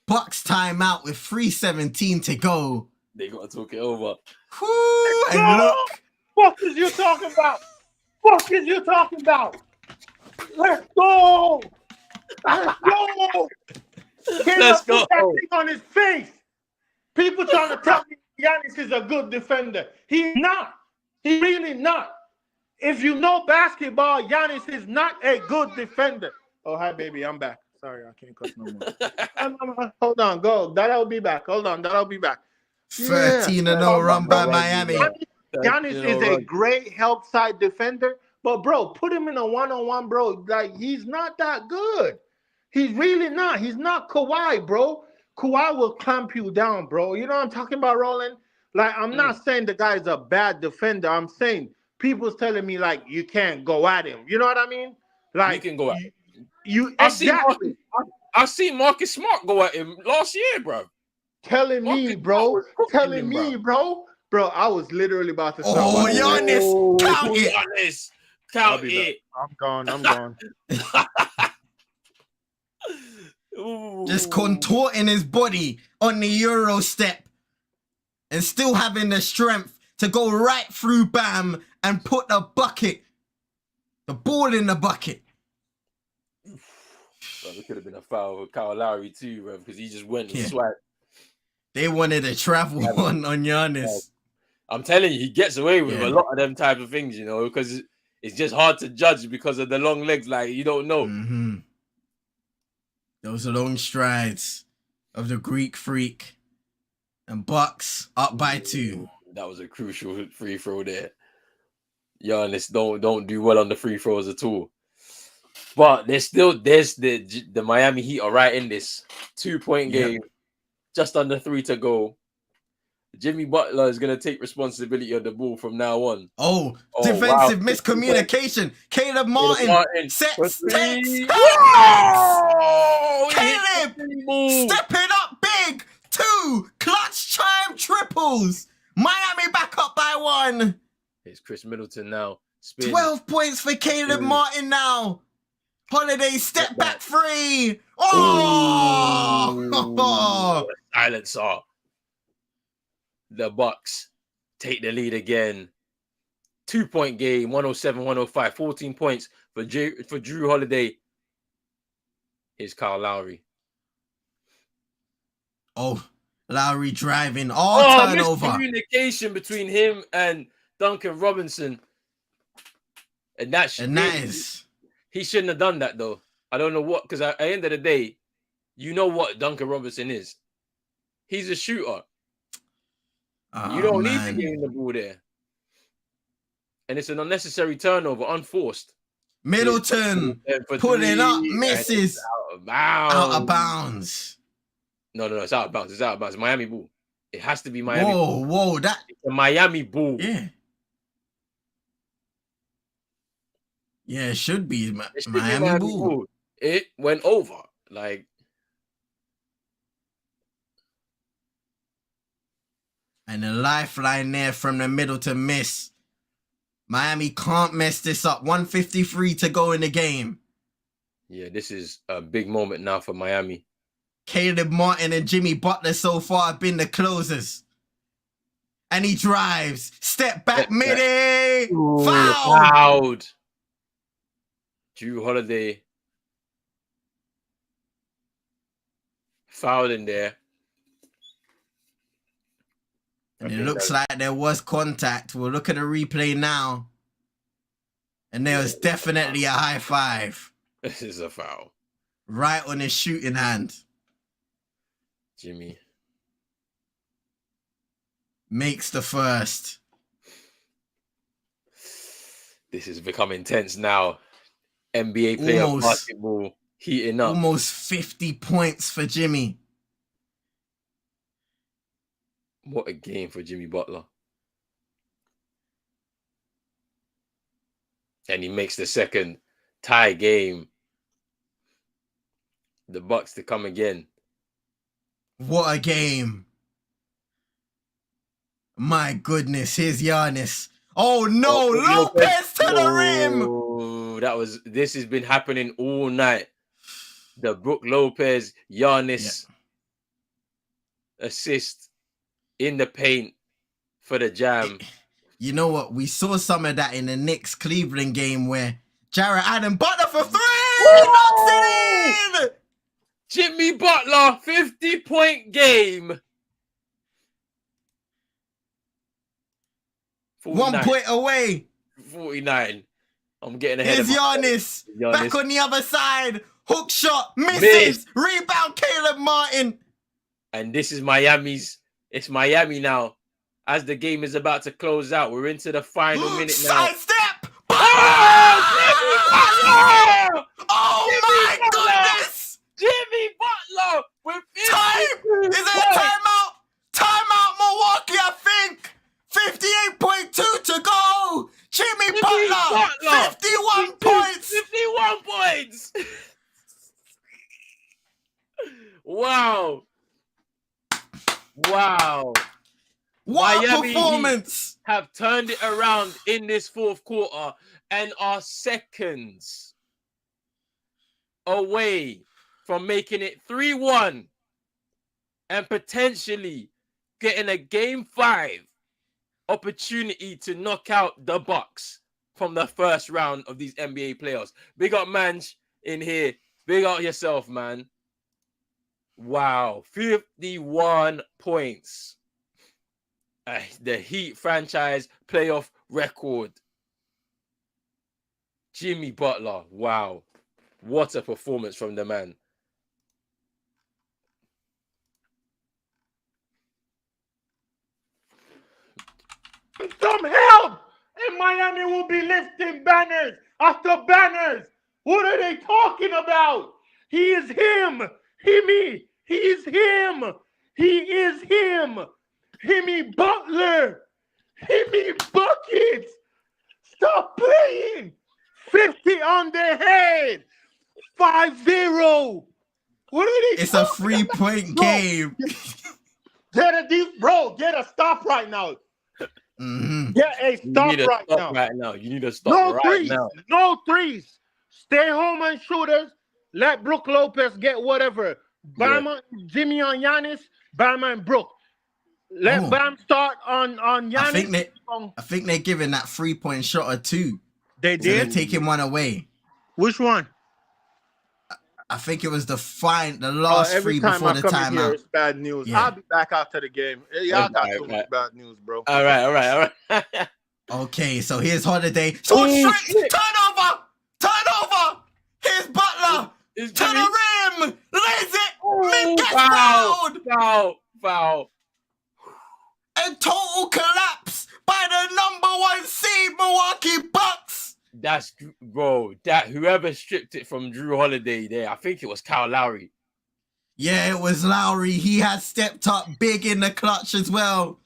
Bucks timeout with 3:17 to go. They got to talk it over. Whoo, and look. What is you talking about? What is you talking about? Let's go! Let's go! Let's go! On his face. People trying to tell me Giannis is a good defender. He's not. He's really not. If you know basketball, Giannis is not a good defender. Oh, hi, baby. I'm back. Sorry, I can't cuss no more. Hold on. Go. That'll be back. Hold on. That'll be back. 13-0 run by Miami. Giannis is a great help side defender, but, bro, put him in a one-on-one, bro. Like, he's not that good. He's really not. He's not Kawhi, bro. Kawhi will clamp you down, bro. You know what I'm talking about, Roland? Like, I'm not saying the guy's a bad defender. I'm saying people's telling me, like, you can't go at him. You know what I mean? Like, you can go at him. I see Marcus Smart go at him last year, bro. Telling me, bro. Bro, I was literally about to start. Oh, Giannis, count it. Giannis, count it. I'm gone. Just contorting his body on the Euro step and still having the strength to go right through Bam and put the ball in the bucket. Well, it could have been a foul with Kyle Lowry too, bro, because he just went and swiped. They wanted to travel on Giannis. I'm telling you, he gets away with a lot of them type of things, you know, because it's just hard to judge because of the long legs. Like, you don't know. Mm-hmm. Those are long strides of the Greek freak. And Bucks up by 2. That was a crucial free throw there. Giannis don't do well on the free throws at all. But there's the Miami Heat are right in this 2-point game. Just under 3 to go. Jimmy Butler is going to take responsibility of the ball from now on. Defensive miscommunication. Caleb Martin sets, takes. Caleb stepping up big. 2 clutch time triples. Miami back up by 1. It's Chris Middleton now. 12 points for Caleb Martin now. Holiday step back 3. Oh! Silencer. The Bucks take the lead again. 2-point game, 107-105, 14 points for Drew Holiday. Here's Kyle Lowry. Oh, Lowry driving. Turnover. Miscommunication between him and Duncan Robinson. And he shouldn't have done that, though. I don't know what, because at the end of the day, you know what Duncan Robinson is. He's a shooter. You don't need to get in the ball there. And it's an unnecessary turnover, unforced. Middleton pulling up, misses. Out of bounds. No, it's out of bounds. It's out of bounds. Miami ball. It has to be Miami. Whoa, it's a Miami ball. Yeah, it should be Miami ball. It went over. Like. And a lifeline there from the middle to miss. Miami can't mess this up. 1:53 to go in the game. Yeah, this is a big moment now for Miami. Caleb Martin and Jimmy Butler so far have been the closers. And he drives. Step back, midi. Foul. Fouled. Drew Holiday. Fouled in there. And it looks like there was contact. We'll look at the replay now. And there was definitely a high five. This is a foul. Right on his shooting hand. Jimmy. Makes the first. This has become intense now. NBA player basketball heating up. Almost 50 points for Jimmy. What a game for Jimmy Butler. And he makes the second tie game. The Bucks to come again. What a game. My goodness, here's Giannis. Oh no, Lopez to the rim. This has been happening all night. The Brook Lopez, Giannis assist in the paint for the jam. You know what? We saw some of that in the Knicks Cleveland game where Jarrett Allen Butler for three! Knocks it in! Jimmy Butler, 50-point game. 49. 1 point away. 49. I'm getting ahead of Giannis. Back on the other side. Hook shot. Misses. Rebound, Caleb Martin. And this is Miami's. It's Miami now. As the game is about to close out. We're into the final minute now. Sidestep. Oh, my goodness. Jimmy Butler with time. Is it a timeout? Timeout, Milwaukee, I think. 58.2 to go. Jimmy Butler, 51 points. 51 points. Wow. What Miami performance. Heat have turned it around in this fourth quarter and are seconds away from making it 3-1 and potentially getting a game 5 opportunity to knock out the Bucks from the first round of these NBA playoffs. Big up, Manj, in here. Big up yourself, man. Wow. 51 points. The Heat franchise playoff record. Jimmy Butler. Wow. What a performance from the man. Some help! And Miami will be lifting banners after banners. What are they talking about? He is him. Himmy. He is him. He is him. Himmy Butler. Himmy Buckets. Stop playing. 50 on the head. 5-0. What are they It's a talking 3-point game. Get a stop right now. Mm-hmm. Yeah, hey, stop right now. You need to stop right now. No threes. Stay home and shooters. Let Brook Lopez get whatever. Bama, Jimmy on Giannis, Bama and Brook. Let Bam start on Giannis. I think they're giving that 3-point shot or two. They So did? they're taking one away. Which one? I think it was the last three before the timeout. It's bad news. Yeah. I'll be back after the game. Y'all got too much bad news, bro. All right. Okay, so here's Holiday. So turnover. Here's Butler. To the rim. Lays it. Gets Foul. A total collapse by the #1 seed Milwaukee Bucks. That's that whoever stripped it from Drew Holiday there, I think it was Kyle Lowry. Yeah, it was Lowry. He has stepped up big in the clutch as well.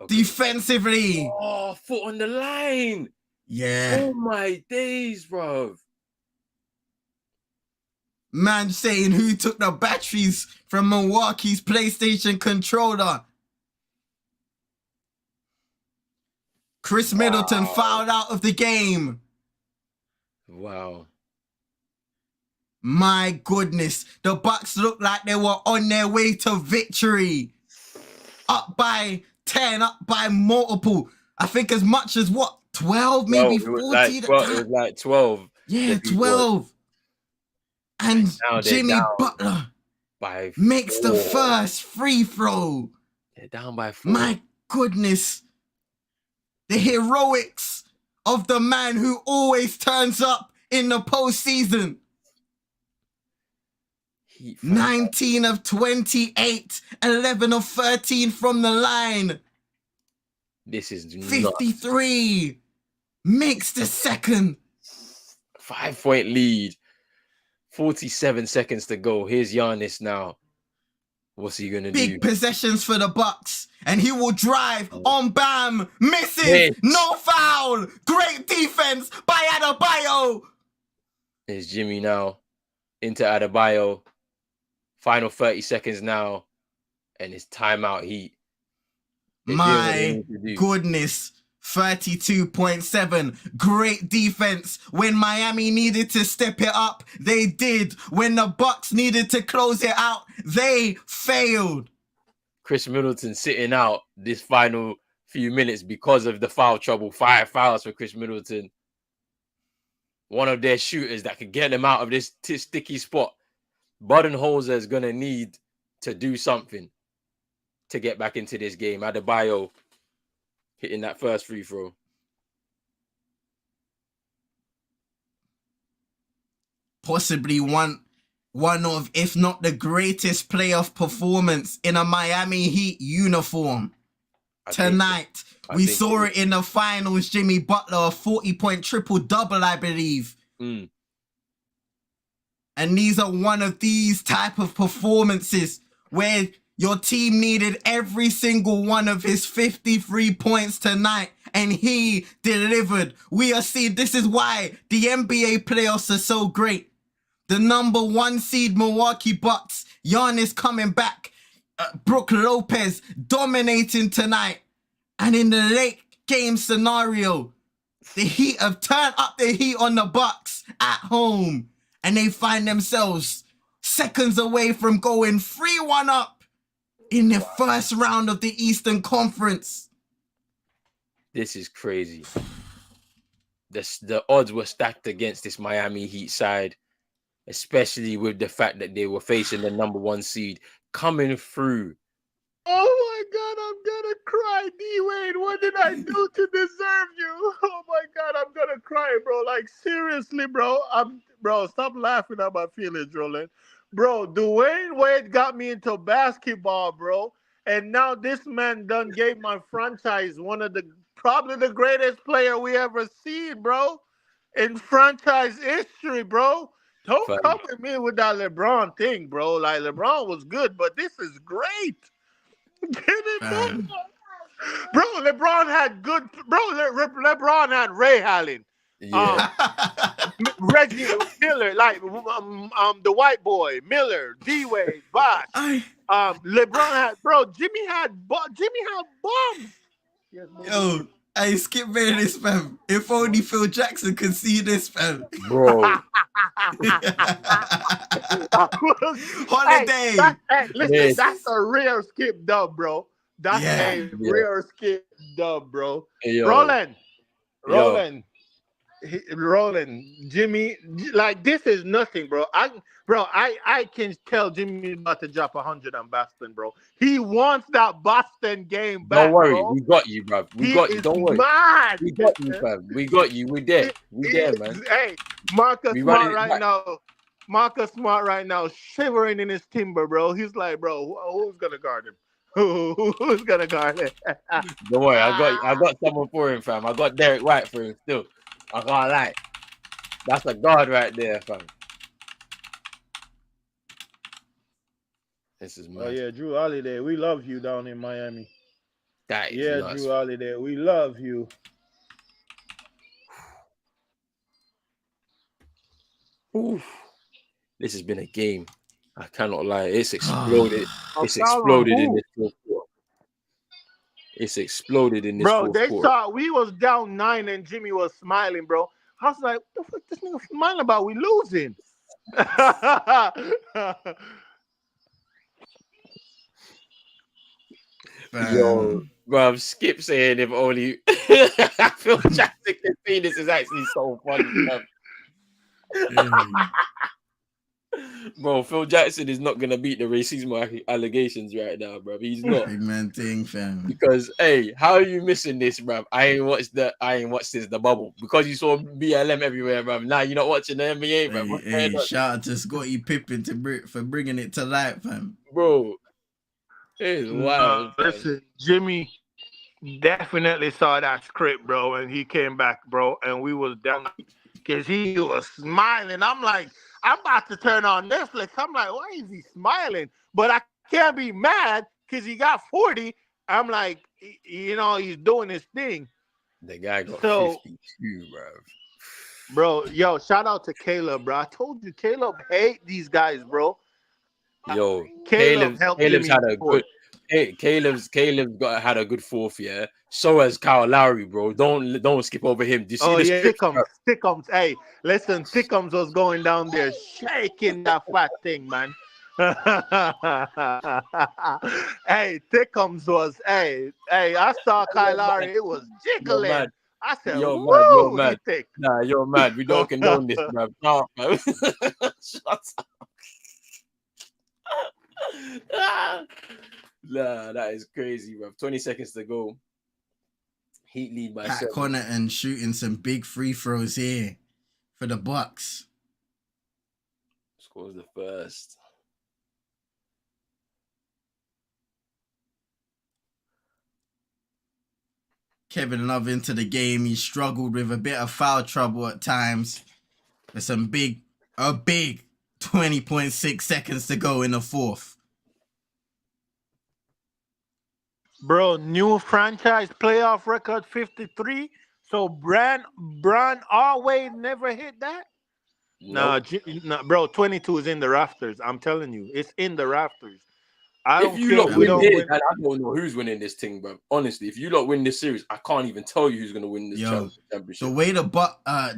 Okay. Defensively. Oh, foot on the line. Yeah. Oh my days, bro. Man saying who took the batteries from Milwaukee's PlayStation controller. Chris Middleton fouled out of the game. Wow. My goodness, the Bucks looked like they were on their way to victory. Up by 10, up by multiple. I think as much as what? 12, maybe 14. It was like 12. Yeah, 12. And now Jimmy Butler makes the first free throw. They're down by 4. My goodness. The heroics of the man who always turns up in the postseason. 19 of 28, 11 of 13 from the line. This is 53. Nuts. Makes the second. 5-point lead. 47 seconds to go. Here's Giannis now. What's he gonna do? Big possessions for the Bucks, and he will drive on Bam. Misses. No foul. Great defense by Adebayo. Here's Jimmy now into Adebayo. Final 30 seconds now, and it's timeout Heat. My goodness. 32.7. Great defense. When Miami needed to step it up, they did. When the Bucks needed to close it out, they failed. Chris Middleton sitting out this final few minutes because of the foul trouble. 5 fouls for Chris Middleton. One of their shooters that could get them out of this sticky spot. Budenholzer is going to need to do something to get back into this game. Adebayo hitting that first free throw. Possibly one of, if not the greatest playoff performance in a Miami Heat uniform. Tonight, we saw it in the finals. Jimmy Butler, a 40-point triple-double, I believe. And these are one of these type of performances where your team needed every single one of his 53 points tonight, and he delivered. We are seeing, this is why the NBA playoffs are so great. The number 1 seed Milwaukee Bucks, Giannis coming back, Brook Lopez dominating tonight. And in the late game scenario, the Heat have turned up the heat on the Bucks at home, and they find themselves seconds away from going 3-1 up in the first round of the Eastern Conference. This is crazy. The odds were stacked against this Miami Heat side, especially with the fact that they were facing the number 1 seed coming through. Oh my God, I'm gonna cry, D-Wade. What did I do to deserve you? Oh my God, I'm gonna cry, bro. Like, seriously, bro. Bro, stop laughing at my feelings, Roland. Bro, Dwayne Wade got me into basketball, bro. And now this man done gave my franchise probably the greatest player we ever seen, bro. In franchise history, bro. Don't come with me with that LeBron thing, bro. Like, LeBron was good, but this is great. Get it done. Bro, LeBron had good... Bro, LeBron had Ray Allen. Yeah. Reggie Miller, like the white boy, Miller, D-Wade, Bosh. LeBron had, bro, Jimmy had bombs. Yo, I skip this, fam. If only Phil Jackson could see this, fam. Bro. Holiday. Listen, that's a rare skip dub, bro. That's a rare skip dub, bro. Hey, Roland. Jimmy, like, this is nothing, bro. I can tell Jimmy about to drop 100 on Boston, bro. He wants that Boston game back. Don't worry, bro. we got you, bro. We got you. Don't worry. Mad. We got you, fam. We got you. We're there. We're there, man. Hey, Marcus Smart right now. Marcus Smart right now, shivering in his timber, bro. He's like, bro, who's gonna guard him? Who's gonna guard him? Don't worry, I got someone for him, fam. I got Derek White for him still. I can't lie. That's a guard right there, fam. This is mad. Oh yeah, Drew Holiday. We love you down in Miami. That is nuts. Drew Holiday. We love you. Oof. This has been a game. I cannot lie. It's exploded. It's exploded in this fourth quarter. It's exploded in this fourth quarter. Bro, they thought we was down 9 and Jimmy was smiling, bro. I was like, what the fuck this nigga smiling about? We losing. Yo, Fam. bro, Skip saying if only Phil Jackson can see this is actually so funny, bro. Hey. Bro, Phil Jackson is not gonna beat the racism allegations right now, bro. He's not. Big man thing, fam. Because hey, how are you missing this, bruv? I ain't watched since the bubble. Because you saw BLM everywhere, bruv. Now you're not watching the NBA, bruv. What's going Hey, on? shout out to Scottie Pippen for bringing it to light, fam. Bro, it's wild. Listen, Jimmy definitely saw that script, bro, and he came back, bro, and we was down because he was smiling. I'm like, I'm about to turn on Netflix. I'm like, why is he smiling? But I can't be mad because he got 40. I'm like, he's doing his thing. The guy got So, 52, bruv. bro, yo, shout out to Caleb, bro. I told you, Caleb hate these guys, bro. Yo, Caleb helped Caleb's Jimmy had a good. Hey, Caleb's had a good fourth year. So has Kyle Lowry, bro. Don't skip over him. Do you see the script, bro? Tickums. Hey, listen, Tickums was going down there shaking that fat thing, man. Hey, Tickums was, hey, I saw Kyle Lowry, it was You're jiggling. mad. I said, You're mad. You're woo, he mad. thick. Nah, you're mad. We don't condone this, bruv. Nah, bruv. Shut up. Nah, that is crazy, bruv. 20 seconds to go. Heat lead by Pat 7. Connaughton shooting some big free throws here for the Bucks. Scores the first. Kevin Love into the game. He struggled with a bit of foul trouble at times. There's a big 20.6 seconds to go in the fourth. Bro, new franchise playoff record 53. So Bran always never hit that. Nope. No, bro, 22 is in the rafters. I'm telling you, it's in the rafters. I If don't you care. lot We win don't this, win. and I don't know who's winning this thing, bro. Honestly, if you lot win this series, I can't even tell you who's gonna win this championship. The way the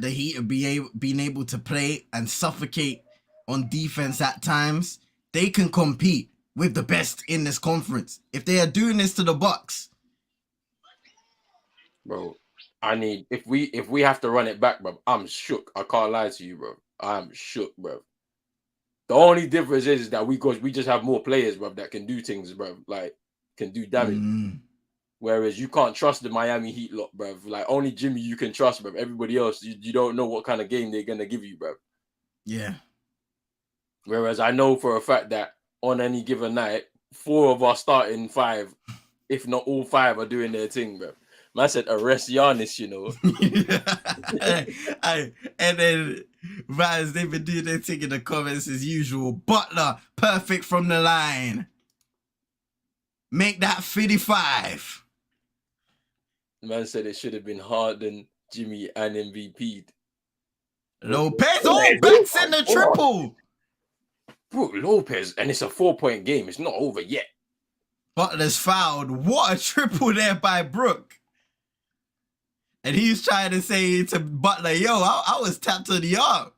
Heat have been able to play and suffocate on defense at times, they can compete with the best in this conference. If they are doing this to the Bucks, bro, if we have to run it back, bro, I'm shook. I can't lie to you, bro. I'm shook, bro. The only difference is that we just have more players, bro, that can do things, bro. Like can do damage. Whereas you can't trust the Miami Heat lot, bro. Like only Jimmy you can trust, bro. Everybody else, you don't know what kind of game they're gonna give you, bro. Yeah. Whereas I know for a fact that on any given night, 4 of our starting 5, if not all 5, are doing their thing, bro. Man said arrest Giannis, you know. And then Vaz, they've been doing their thing in the comments as usual. Butler, perfect from the line. Make that 55. Man said it should have been Harden, Jimmy, and MVP. Lopez, backs in the triple. Bro, Lopez, and it's a 4-point game. It's not over yet. Butler's fouled. What a triple there by Brook. And he's trying to say to Butler, yo, I was tapped to the arm.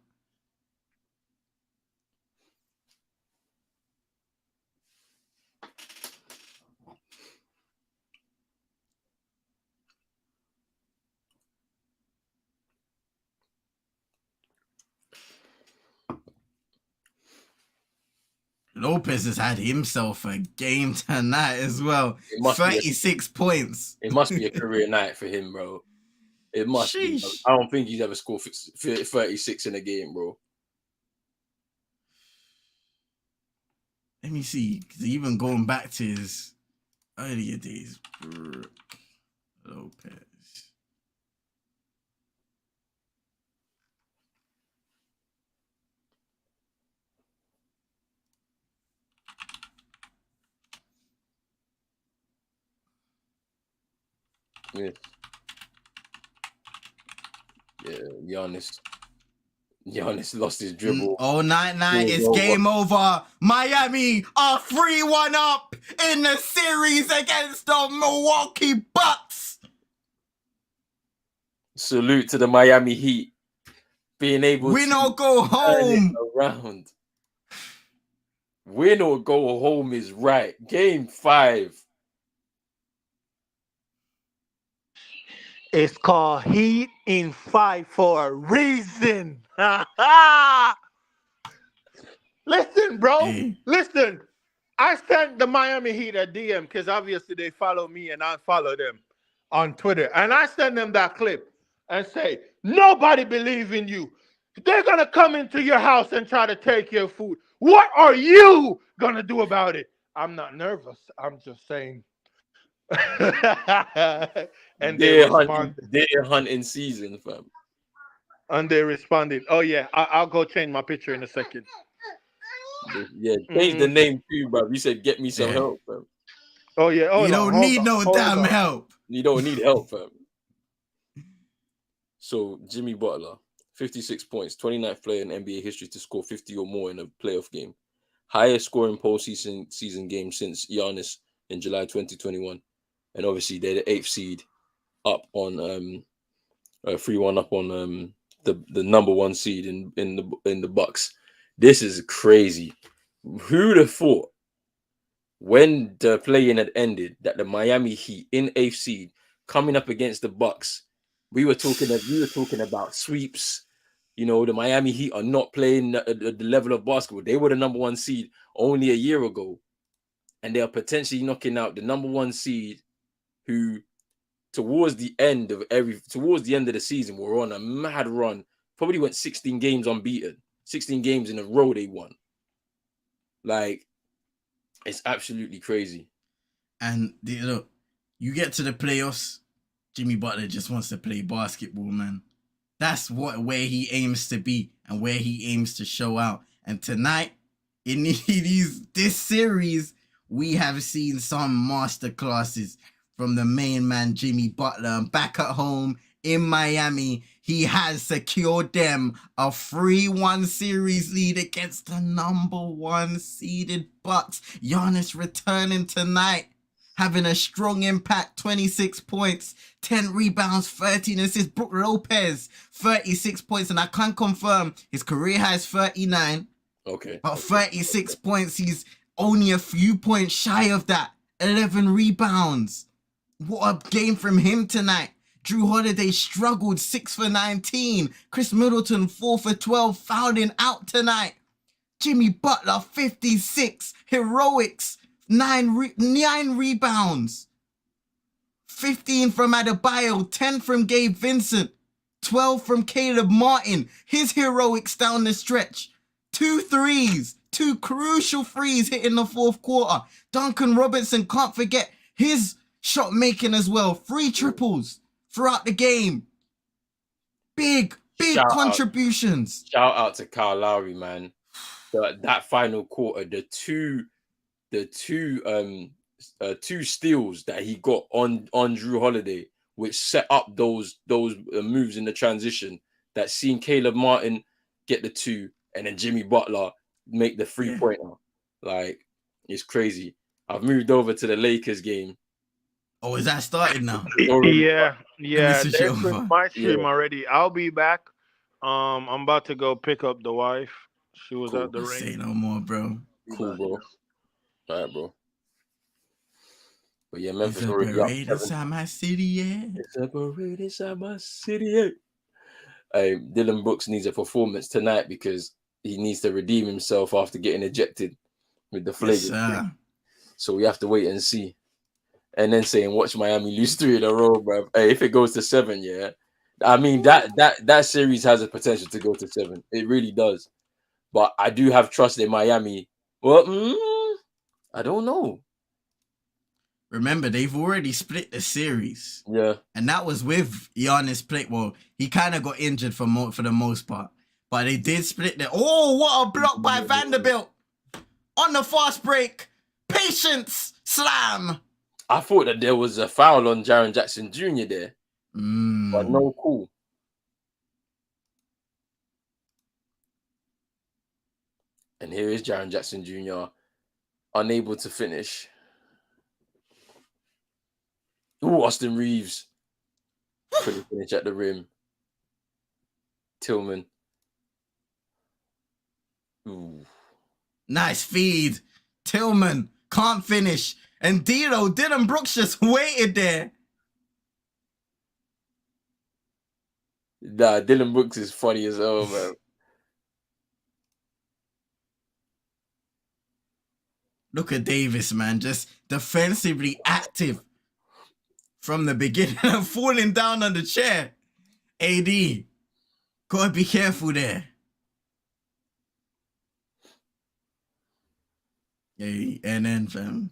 Lopez has had himself a game tonight as well. 36 points. It must be a career night for him, bro. It must be. Bro. I don't think he's ever scored 36 in a game, bro. Let me see. Because even going back to his earlier days, Lopez. Yeah, Giannis lost his dribble. Oh, night. It's game over. Miami are 3-1 up in the series against the Milwaukee Bucks. Salute to the Miami Heat. being able Win to or go turn home. it around. Win or go home is right. Game 5. It's called Heat in 5 for a reason. Listen, bro. Hey. Listen. I sent the Miami Heat a DM because obviously they follow me and I follow them on Twitter. And I send them that clip and say, nobody believes in you. They're going to come into your house and try to take your food. What are you going to do about it? I'm not nervous. I'm just saying. And they responded. Deer hunting season, fam. And they responded, oh, yeah, I'll go change my picture in a second. Yeah, change the name too, bro. You said get me some Yeah. help, fam. Oh, yeah. You don't need no damn help. You don't need help, fam. So, Jimmy Butler, 56 points, 29th player in NBA history to score 50 or more in a playoff game. Highest scoring postseason game since Giannis in July 2021. And obviously, they're the 8th seed up on 3-1 up on the number 1 seed in the Bucks. This is crazy. Who'd have thought when the play-in had ended that the Miami Heat in 8th seed coming up against the Bucks, we were talking about sweeps. You know, the Miami Heat are not playing the level of basketball. They were the number 1 seed only a year ago, and they are potentially knocking out the number 1 seed, who towards the end of the season were on a mad run. Probably went 16 games unbeaten, 16 games in a row they won. Like, it's absolutely crazy. And you get to the playoffs, Jimmy Butler just wants to play basketball, man. That's where he aims to be and where he aims to show out. And tonight, in this series, we have seen some masterclasses from the main man, Jimmy Butler. And back at home in Miami, he has secured them a 3-1 series lead against the number 1 seeded Bucks. Giannis returning tonight, having a strong impact, 26 points, 10 rebounds, 13 assists. Brook Lopez, 36 points, and I can confirm his career high is 39. Okay. But 36 points, he's only a few points shy of that. 11 rebounds. What a game from him tonight. Drew Holiday struggled, 6 for 19. Chris Middleton, 4 for 12, fouling out tonight. Jimmy Butler, 56. Heroics, 9 rebounds. 15 from Adebayo, 10 from Gabe Vincent, 12 from Caleb Martin. His heroics down the stretch. 2 threes, 2 crucial threes hit in the 4th quarter. Duncan Robinson, can't forget his shot making as well. 3 triples throughout the game. Big contributions. Shout out to Kyle Lowry, man. That final quarter, the two steals that he got on Drew Holiday, which set up those moves in the transition, that seen Caleb Martin get the 2 and then Jimmy Butler make the 3-pointer. Like, it's crazy. I've moved over to the Lakers game. Oh, is that started now? Yeah. They switched my stream already. I'll be back. I'm about to go pick up the wife. She was at the ring. Say no more, bro. Cool, bro. All right, bro. But yeah, Memphis already up. Inside my city, yeah. Separate inside my city, yeah. Dylan Brooks needs a performance tonight because he needs to redeem himself after getting ejected with the flagrant. So we have to wait and see. And then saying, watch Miami lose 3 in a row, bro. Hey, if it goes to 7, yeah. I mean, that series has a potential to go to 7. It really does. But I do have trust in Miami. Well, I don't know. Remember, they've already split the series. Yeah. And that was with Giannis play. Well, he kind of got injured for the most part. But they did split the... Oh, what a block by Vanderbilt. On the fast break. Patience. Slam. I thought that there was a foul on Jaren Jackson Jr. there. But no, cool. And here is Jaren Jackson Jr. unable to finish. Ooh, Austin Reeves couldn't finish at the rim. Tillman Ooh. Nice feed. Tillman can't finish. And Dylan Brooks just waited there. Nah, Dylan Brooks is funny as hell, man. Look at Davis, man. Just defensively active from the beginning and falling down on the chair. AD, gotta be careful there. Hey, and then, fam.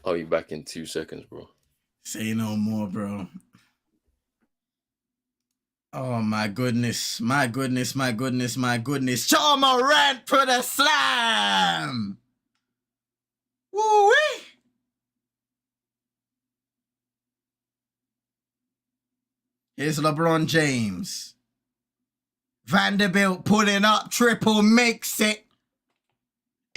I'll be back in 2 seconds, bro. Say no more, bro. Oh, my goodness. My goodness, my goodness, my goodness. Ja Morant put a slam. Woo-wee. Here's LeBron James. Vanderbilt pulling up. Triple makes it.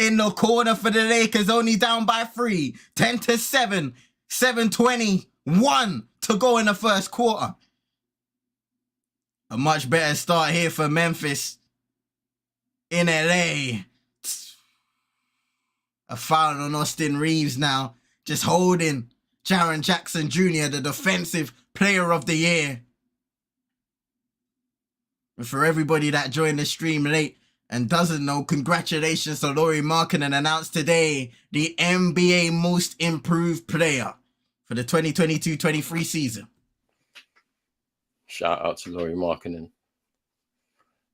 In the corner for the Lakers, only down by 3. 10-7. 7:21 to go in the first quarter. A much better start here for Memphis in LA. A foul on Austin Reeves now. Just holding Jaren Jackson Jr., the defensive player of the year. And for everybody that joined the stream late and doesn't know, congratulations to Lauri Markkanen, announced today the NBA Most Improved Player for the 2022-23 season. Shout out to Lauri Markkanen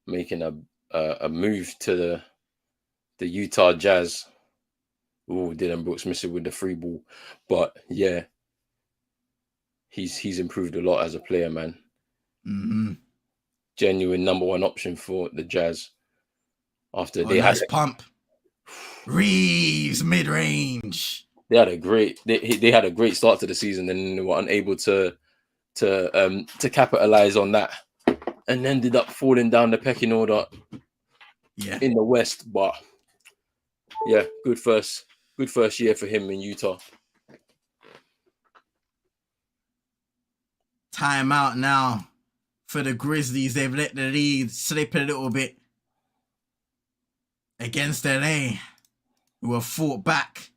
making a move to the Utah Jazz. Ooh, Dylan Brooks missing with the free ball, but yeah, he's improved a lot as a player, man. Mm-hmm. Genuine number 1 option for the Jazz. After they had nice pump, Reeves mid range. They had a great start to the season, and they were unable to capitalize on that, and ended up falling down the pecking order. Yeah, in the West, but yeah, good first year for him in Utah. Timeout now for the Grizzlies. They've let the lead slip a little bit against LA, who have fought back.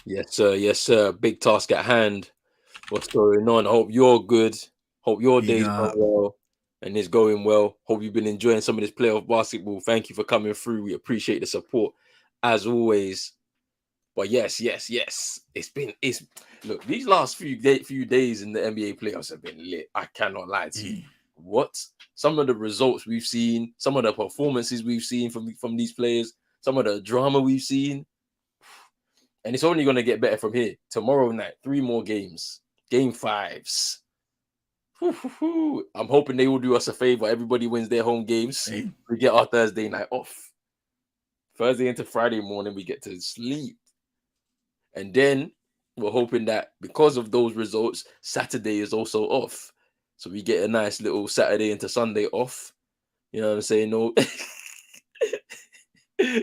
Yes, sir. Yes, sir. Big task at hand. What's going on? I hope you're good. Hope your day's going well and it's going well. Hope you've been enjoying some of this playoff basketball. Thank you for coming through. We appreciate the support as always. But yes. Look, these last few days in the NBA playoffs have been lit. I cannot lie to you. What? Some of the results we've seen, some of the performances we've seen from these players, some of the drama we've seen. And it's only going to get better from here. Tomorrow night, 3 more games. Game 5s. I'm hoping they will do us a favor. Everybody wins their home games. We get our Thursday night off. Thursday into Friday morning, we get to sleep. And then we're hoping that because of those results, Saturday is also off. So we get a nice little Saturday into Sunday off. You know what I'm saying?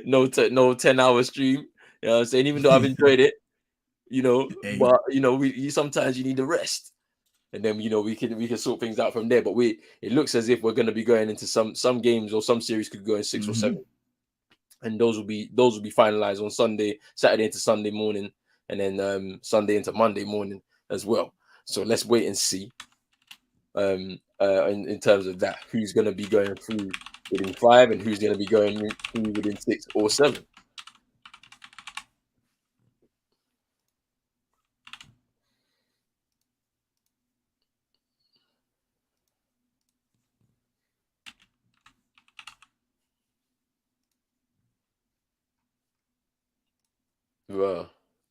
No 10-hour stream. You know what I'm saying? Even though I've enjoyed it, but sometimes you need a rest. And then we can sort things out from there. But it looks as if we're gonna be going into some games, or some series could go in 6 or 7. And those will be finalized on Saturday into Sunday morning, and then Sunday into Monday morning as well. So let's wait and see. In terms of that, who's gonna be going through within 5, and who's going to be going through within 6 or 7.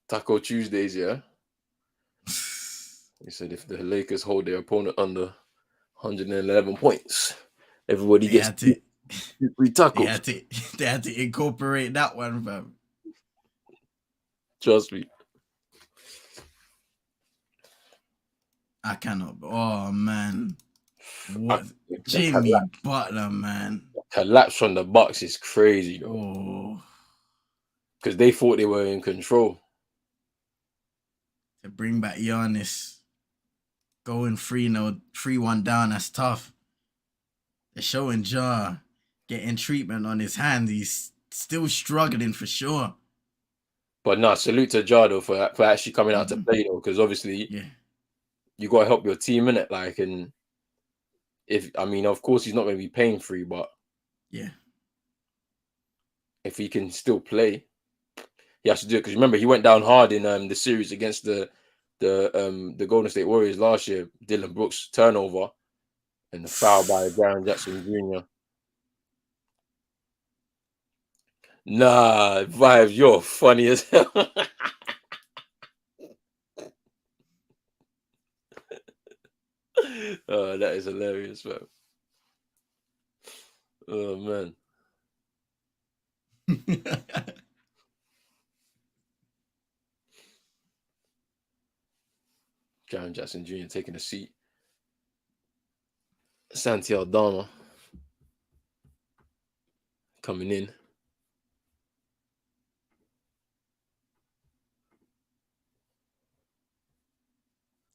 Taco Tuesdays, yeah. He said if the Lakers hold their opponent under 111 points, everybody They gets had to, 3 they tacos. had to, they had to incorporate that one, fam. Trust me. I cannot. Oh man, what Jimmy Butler, man. Collapse from the Bucks is crazy, though, Oh, because they thought they were in control. to bring back Giannis, going 3-1 down. That's tough. They're showing Ja getting treatment on his hand. He's still struggling for sure. But no, salute to Jado for actually coming out to play, though, because obviously you got to help your team, innit? Like, and of course he's not going to be paying free, but if he can still play, he has to do it. Because remember, he went down hard in the series against the Golden State Warriors last year. Dylan Brooks turnover and the foul by Jaren Jackson Jr. Nah, Vibes, you're funny as hell. Oh, that is hilarious, man. Oh man. Jaren Jackson Jr. taking a seat. Santi Aldama coming in.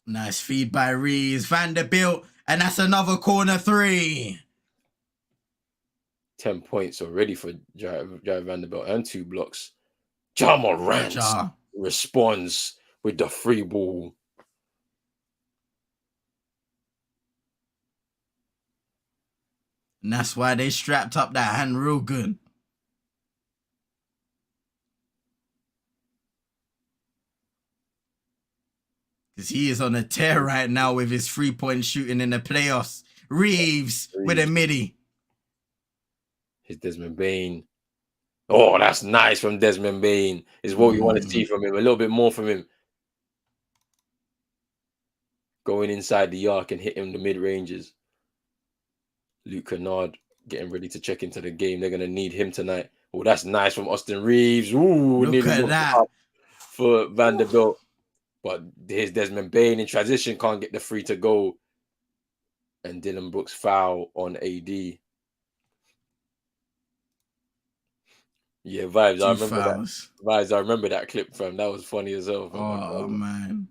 Nice feed by Reeves. Vanderbilt, and that's another corner 3. 10 points already for Jared Vanderbilt and 2 blocks. Ja Morant responds with the free ball. And that's why they strapped up that hand real good. Because he is on a tear right now with his 3-point shooting in the playoffs. Reeves with a midi. His Desmond Bain. Oh, that's nice from Desmond Bain. Is what we want to see from him. A little bit more from him. Going inside the arc and hitting the mid-ranges. Luke Kennard getting ready to check into the game. They're going to need him tonight. Oh, that's nice from Austin Reeves. Ooh, look at that. For Vanderbilt. But here's Desmond Bain in transition. Can't get the free to go. And Dylan Brooks foul on AD. Yeah, Vibes. I remember that. Vibes. I remember that clip, fam. That was funny as hell. Oh, man.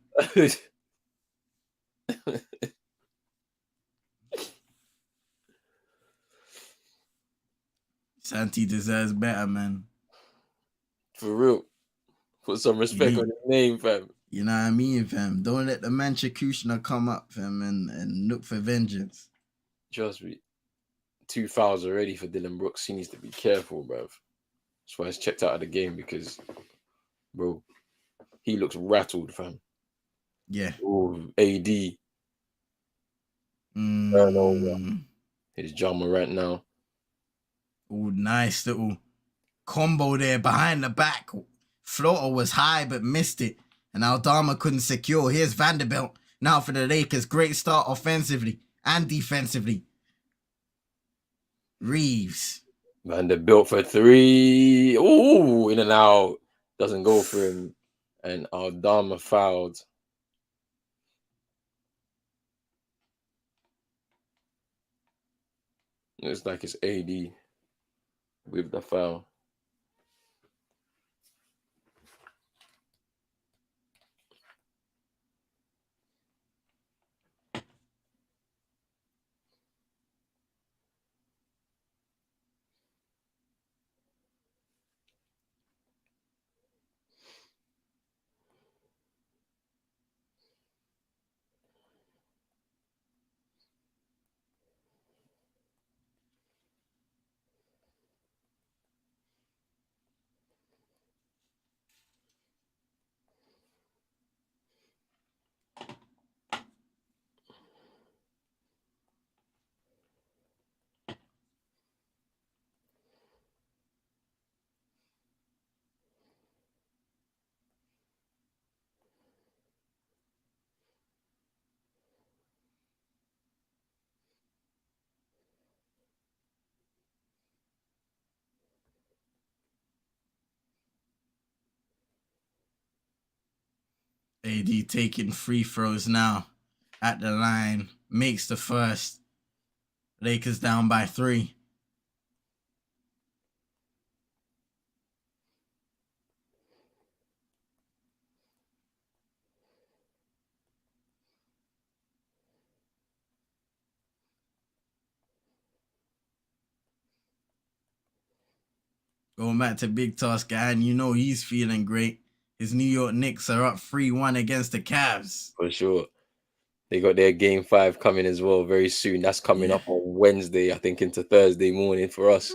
Santi deserves better, man. For real. Put some respect on his name, fam. You know what I mean, fam? Don't let the Manchikushna come up, fam, and look for vengeance. Trust me. 2 fouls already for Dylan Brooks. He needs to be careful, bruv. That's why he's checked out of the game because, bro, he looks rattled, fam. Yeah. Oh, AD. Turnover. His Ja Morant now. Oh, nice little combo there behind the back. Floater was high but missed it. And Aldama couldn't secure. Here's Vanderbilt now for the Lakers. Great start offensively and defensively. Reeves. Vanderbilt for 3. Oh, in and out. Doesn't go for him. And Aldama fouled. Looks like it's AD with the foul. KD taking free throws now at the line. Makes the first. Lakers down by 3. Going back to Big Task guy, and you know he's feeling great. His New York Knicks are up 3-1 against the Cavs. For sure. They got their game 5 coming as well very soon. That's coming up on Wednesday, I think, into Thursday morning for us.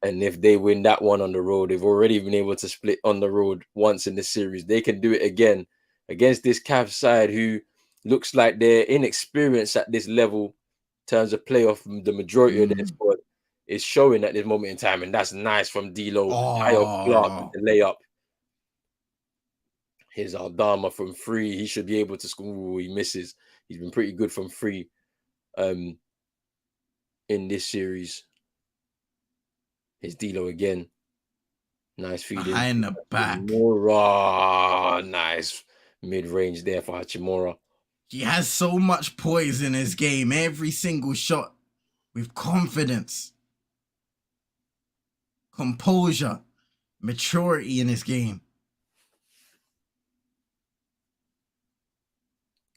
And if they win that one on the road, they've already been able to split on the road once in the series. They can do it again against this Cavs side who looks like they're inexperienced at this level in terms of playoff. The majority of their squad is showing at this moment in time, and that's nice from D'Lo. High up Clark with the layup. Here's Aldama from 3. He should be able to score. Ooh, he misses. He's been pretty good from 3 in this series. Here's D'Lo again. Nice feeding. Behind the back. Hachimura. Nice mid-range there for Hachimura. He has so much poise in his game. Every single shot with confidence, composure, maturity in his game.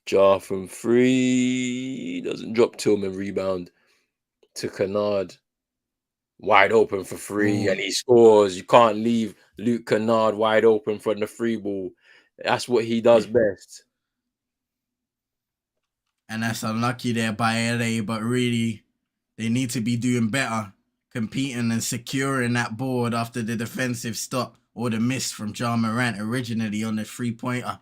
Jar from 3. Doesn't drop Tillman. Rebound to Kennard. Wide open for 3. And he scores. You can't leave Luke Kennard wide open from the 3 ball. That's what he does best. And that's unlucky there by LA, but really, they need to be doing better, competing and securing that board after the defensive stop or the miss from Ja Morant originally on the 3-pointer.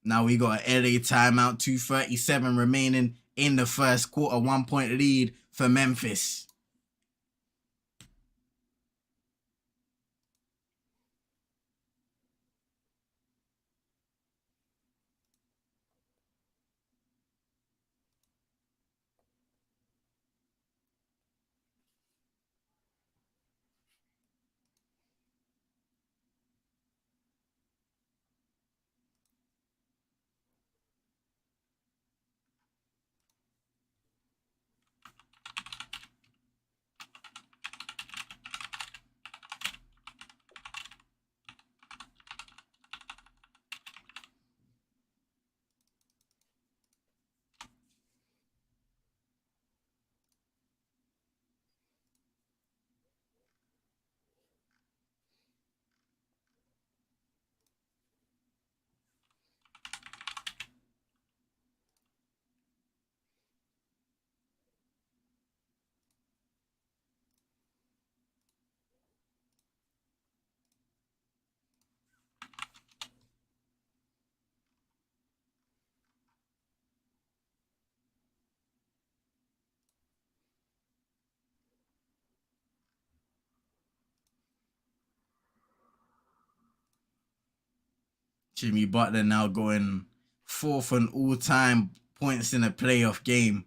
Now we got an LA timeout, 2:37 remaining in the first quarter, 1-point lead for Memphis. Jimmy Butler now going 4th on all-time points in a playoff game.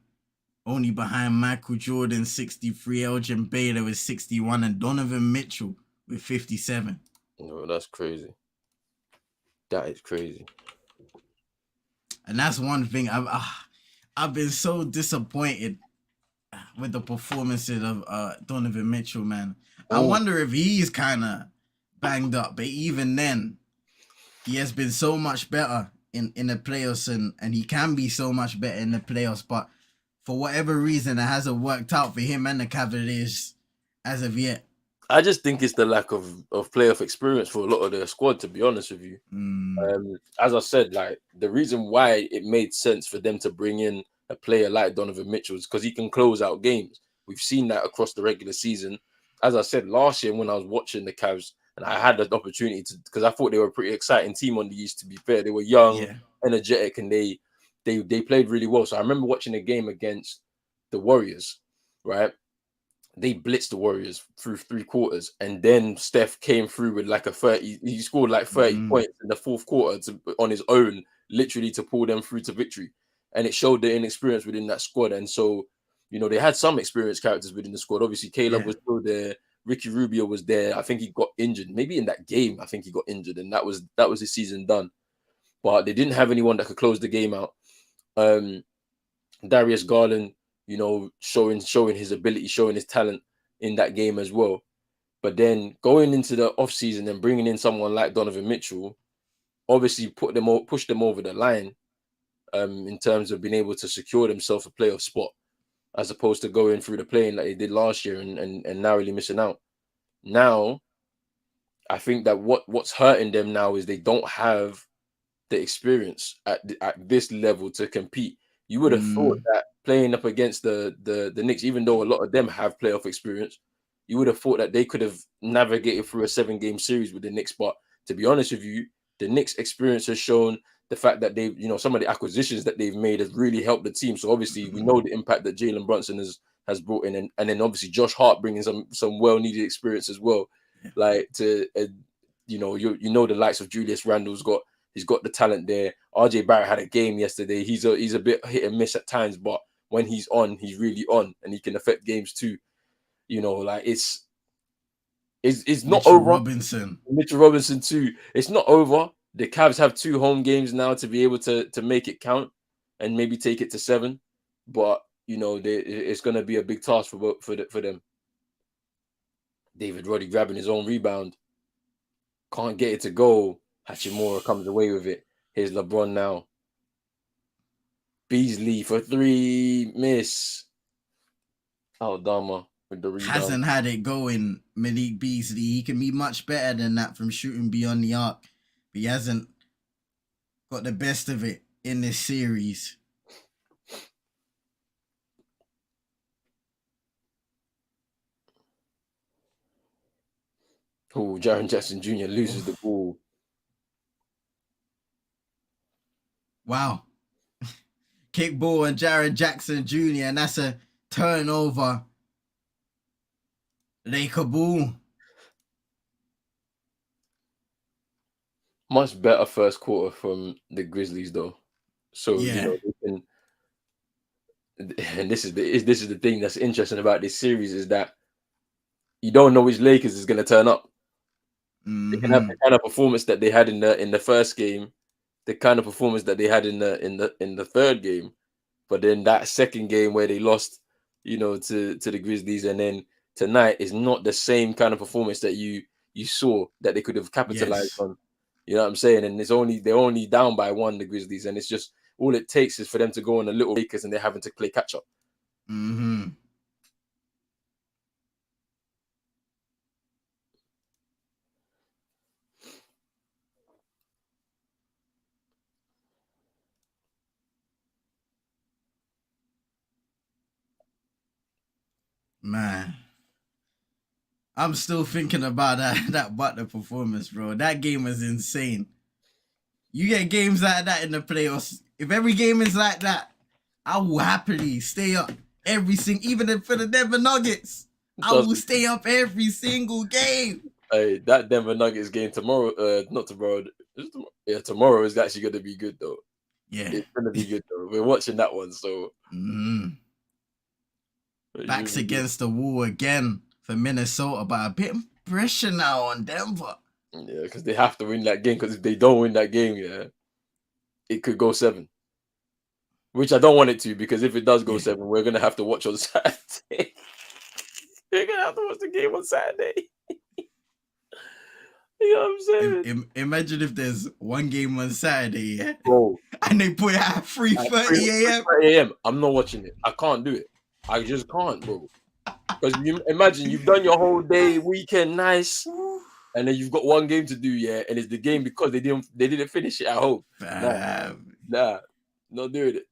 Only behind Michael Jordan, 63, Elgin Baylor with 61, and Donovan Mitchell with 57. No, that's crazy. That is crazy. And that's one thing. I've been so disappointed with the performances of Donovan Mitchell, man. I wonder if he's kind of banged up, but even then, he has been so much better in the playoffs, and he can be so much better in the playoffs, but for whatever reason, it hasn't worked out for him and the Cavaliers as of yet. I just think it's the lack of playoff experience for a lot of their squad, to be honest with you. As I said, like the reason why it made sense for them to bring in a player like Donovan Mitchell is because he can close out games. We've seen that across the regular season. As I said last year when I was watching the Cavs, and I had the opportunity to, because I thought they were a pretty exciting team on the East, to be fair. They were young, energetic, and they played really well. So I remember watching a game against the Warriors, right? They blitzed the Warriors through 3 quarters, and then Steph came through with like a 30. He scored like 30 points in the 4th quarter on his own, literally to pull them through to victory. And it showed the inexperience within that squad. And so, you know, they had some experienced characters within the squad. Obviously, Caleb was still there. Ricky Rubio was there. I think he got injured. Maybe in that game, I think he got injured, and that was his season done. But they didn't have anyone that could close the game out. Darius Garland, showing his ability, showing his talent in that game as well. But then going into the offseason and bringing in someone like Donovan Mitchell, obviously push them over the line in terms of being able to secure themselves a playoff spot, as opposed to going through the plane like they did last year and narrowly missing out. Now, I think that what's hurting them now is they don't have the experience at this level to compete. You would have thought that playing up against the Knicks, even though a lot of them have playoff experience, you would have thought that they could have navigated through a 7-game series with the Knicks. But to be honest with you, the Knicks experience has shown the fact that they've, some of the acquisitions that they've made has really helped the team. So obviously we know the impact that Jalen Brunson has brought in, and then obviously Josh Hart bringing some well-needed experience as well. Like to, the likes of Julius Randle's he's got the talent there. RJ Barrett had a game yesterday. He's a bit hit and miss at times, but when he's on, he's really on, and he can affect games too. It's not over. Mitchell Robinson too. It's not over. The Cavs have 2 home games now to be able to make it count and maybe take it to 7. But it's going to be a big task for them. David Roddy grabbing his own rebound, can't get it to go. Hachimura comes away with it. Here's LeBron now. Beasley for 3, miss. Aldama with the rebound. Hasn't had it going, Malik Beasley. He can be much better than that from shooting beyond the arc. But he hasn't got the best of it in this series. Oh, Jaren Jackson Jr. loses the ball. Wow. Kick ball and Jaren Jackson Jr. and that's a turnover. Laker ball. Much better first quarter from the Grizzlies, though. So yeah. And this is the thing that's interesting about this series is that you don't know which Lakers is going to turn up. They can have the kind of performance that they had in the first game, the kind of performance that they had in the third game, but then that second game where they lost, to the Grizzlies, and then tonight is not the same kind of performance that you saw that they could have capitalized on. You know what I'm saying? And they're only down by 1, the Grizzlies, and it's just all it takes is for them to go on a little Lakers, and they're having to play catch up. Man, I'm still thinking about that Butler performance, bro. That game was insane. You get games like that in the playoffs. If every game is like that, I will happily stay up even for the Denver Nuggets. I will stay up every single game. Hey, that Denver Nuggets game tomorrow, not tomorrow. Yeah, tomorrow is actually going to be good, though. Yeah. It's going to be good, though. We're watching that one, so. Backs against the wall again for Minnesota, but a bit of pressure now on Denver. Yeah, because they have to win that game, because if they don't win that game, it could go 7. Which I don't want it to, because if it does go 7, we're going to have to watch on Saturday. We're going to have to watch the game on Saturday. You know what I'm saying? Imagine if there's one game on Saturday, bro, and they put it at 3:30 a.m. 3:30 a.m. I'm not watching it. I can't do it. I just can't, bro. Because you imagine you've done your whole day, weekend, nice, and then you've got one game to do, and it's the game because they didn't finish it at home. Nah, not doing it.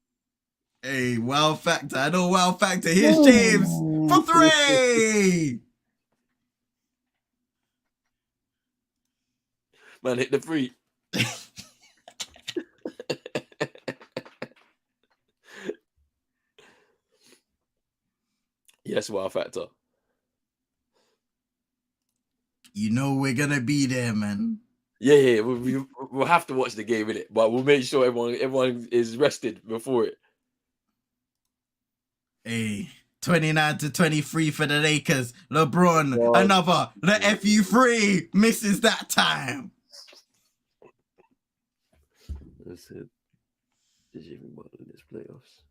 Hey, wow factor. I know wow factor. Here's James for 3. Man, hit the 3. Yes, wow factor. You know we're gonna be there, man. Yeah. We'll have to watch the game, innit? But we'll make sure everyone is rested before it. Hey, 29-23 for the Lakers. LeBron, God. another. The FU3 misses that time. That's it. Did you even bother this playoffs?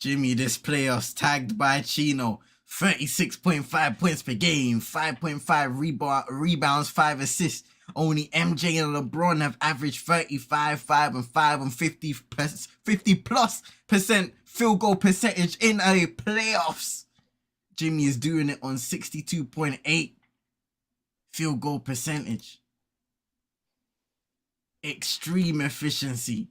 Jimmy, this playoffs tagged by Chino. 36.5 points per game, 5.5 rebounds, 5 assists. Only MJ and LeBron have averaged 35, 5, and 5 on 50+% field goal percentage in a playoffs. Jimmy is doing it on 62.8 field goal percentage. Extreme efficiency.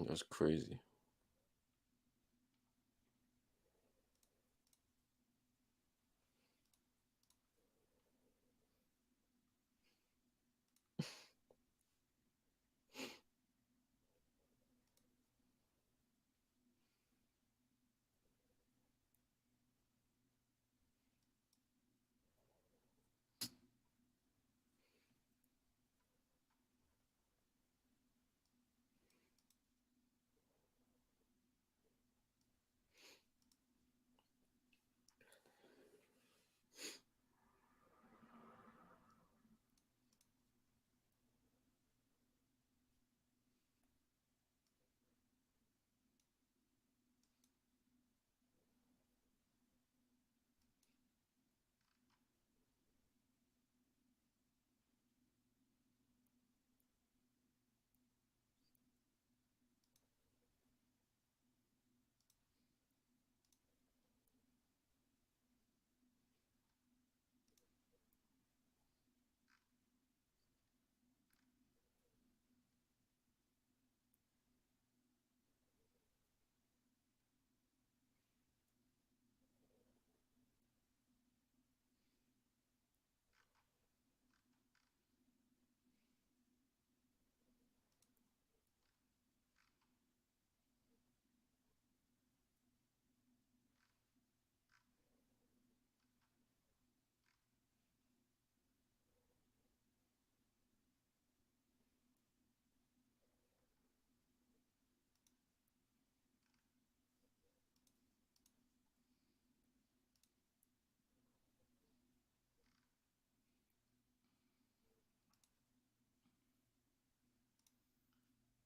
That's crazy.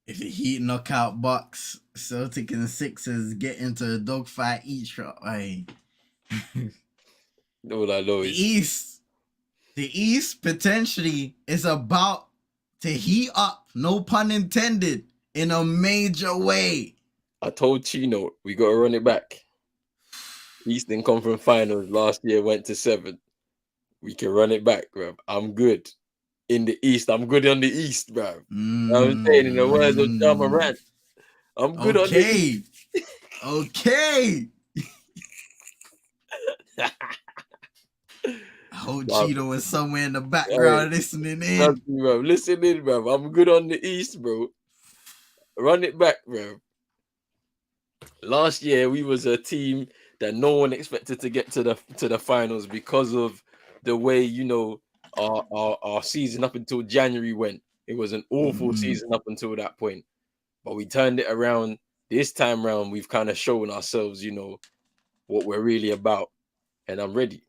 If the Heat knock out Bucks, Celtic and Sixers get into a dogfight each. All I know is The East potentially is about to heat up, no pun intended, in a major way. I told Chino we got to run it back. Eastern Conference Finals last year went to 7. We can run it back, bro. I'm good in the East. I'm good on the East, bro. I'm saying in the words of John Morant, I'm good on the East. Okay. I hope Cheeto was somewhere in the background listening in. Trust me, bro. Listen in, bro. I'm good on the East, bro. Run it back, bro. Last year we was a team that no one expected to get to the finals because of the way, you know, our season up until January went. It was an awful season up until that point. But we turned it around. This time around, we've kind of shown ourselves, you know, what we're really about. And I'm ready.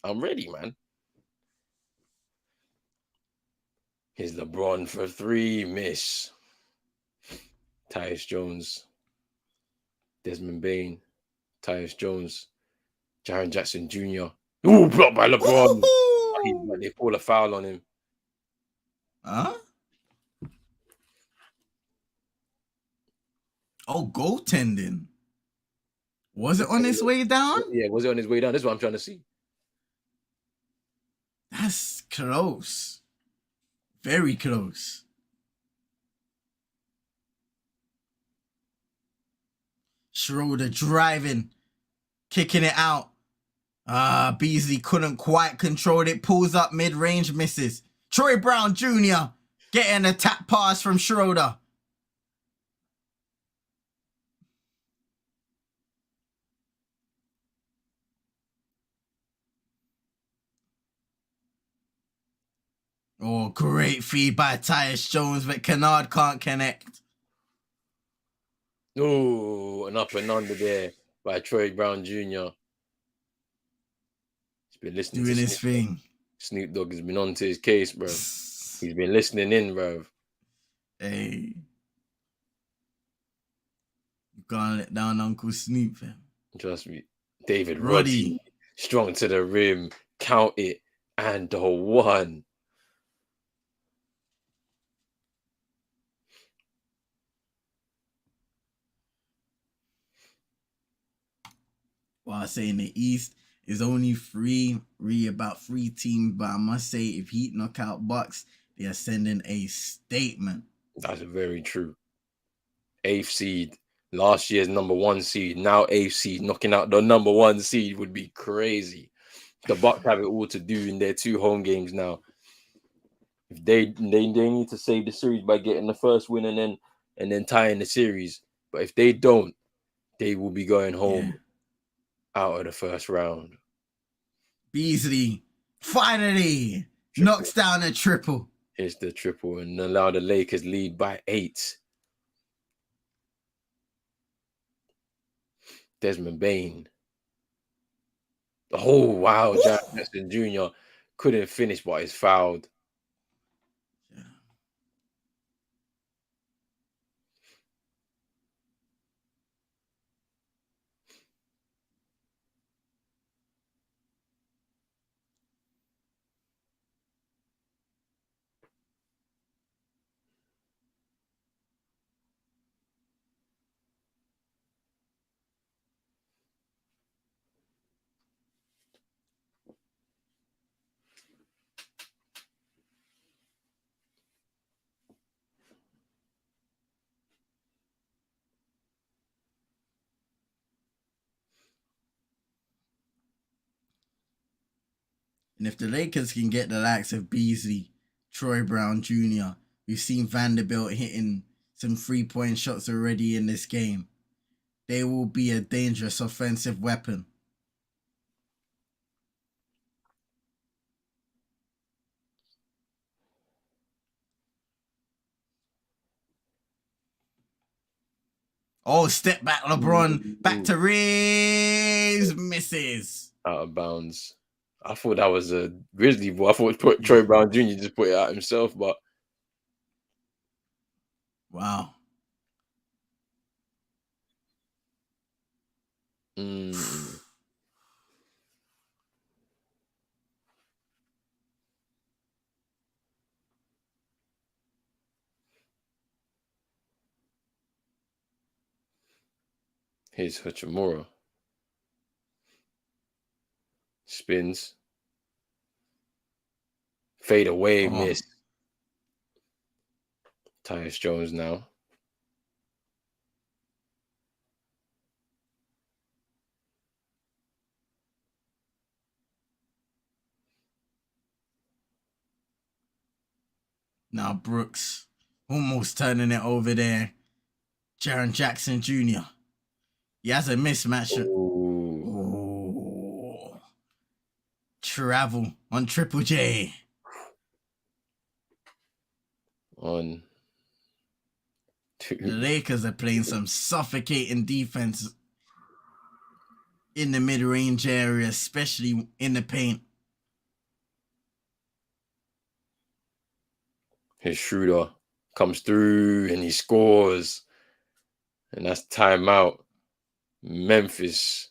I'm ready, man. Here's LeBron for 3, miss. Tyus Jones. Desmond Bain. Tyus Jones. Jaren Jackson Jr. Ooh, blocked by LeBron. They call a foul on him. Huh? Oh, goaltending. Was it on its way down? Yeah, was it on his way down? That's what I'm trying to see. That's close. Very close. Schroeder driving, kicking it out. Beasley couldn't quite control it. Pulls up mid-range, misses. Troy Brown Jr. getting a tap pass from Schroeder. Oh, great feed by Tyus Jones, but Kennard can't connect. Oh, an up and under there by Troy Brown Jr. He's been listening Doing to his thing. Snoop Dogg has been on to his case, bro. He's been listening in, bro. Hey. You can't let down Uncle Snoop, fam. Trust me. David Roddy. Roddy. Strong to the rim. Count it. And the one. While I say in the East, is only about three teams, but I must say if Heat knock out Bucks, they are sending a statement. That's very true. 8th seed. Last year's number 1 seed. Now 8th seed. Knocking out the number 1 seed would be crazy. The Bucks have it all to do in their 2 home games now. If they need to save the series by getting the first win and then tying the series. But if they don't, they will be going home out of the first round. Beasley finally knocks down a triple. Here's the triple and allow the Lakers lead by 8. Desmond Bain. Oh, wow. Jack Jackson Jr. couldn't finish, but is fouled. Yeah. And if the Lakers can get the likes of Beasley, Troy Brown Jr., we've seen Vanderbilt hitting some 3-point shots already in this game, they will be a dangerous offensive weapon. Oh, step back, LeBron. Back to Reeves. Misses. Out of bounds. I thought that was a Grizzly ball. I thought Troy Brown Jr. just put it out himself, but wow. Here's Hachimura. Spins. Fade away, miss. Tyus Jones now. Now Brooks almost turning it over there. Jaren Jackson Jr. He has a mismatch. Oh. Travel on Triple J. On two. The Lakers are playing some suffocating defense in the mid-range area, especially in the paint. His shooter comes through and he scores. And that's timeout. Memphis.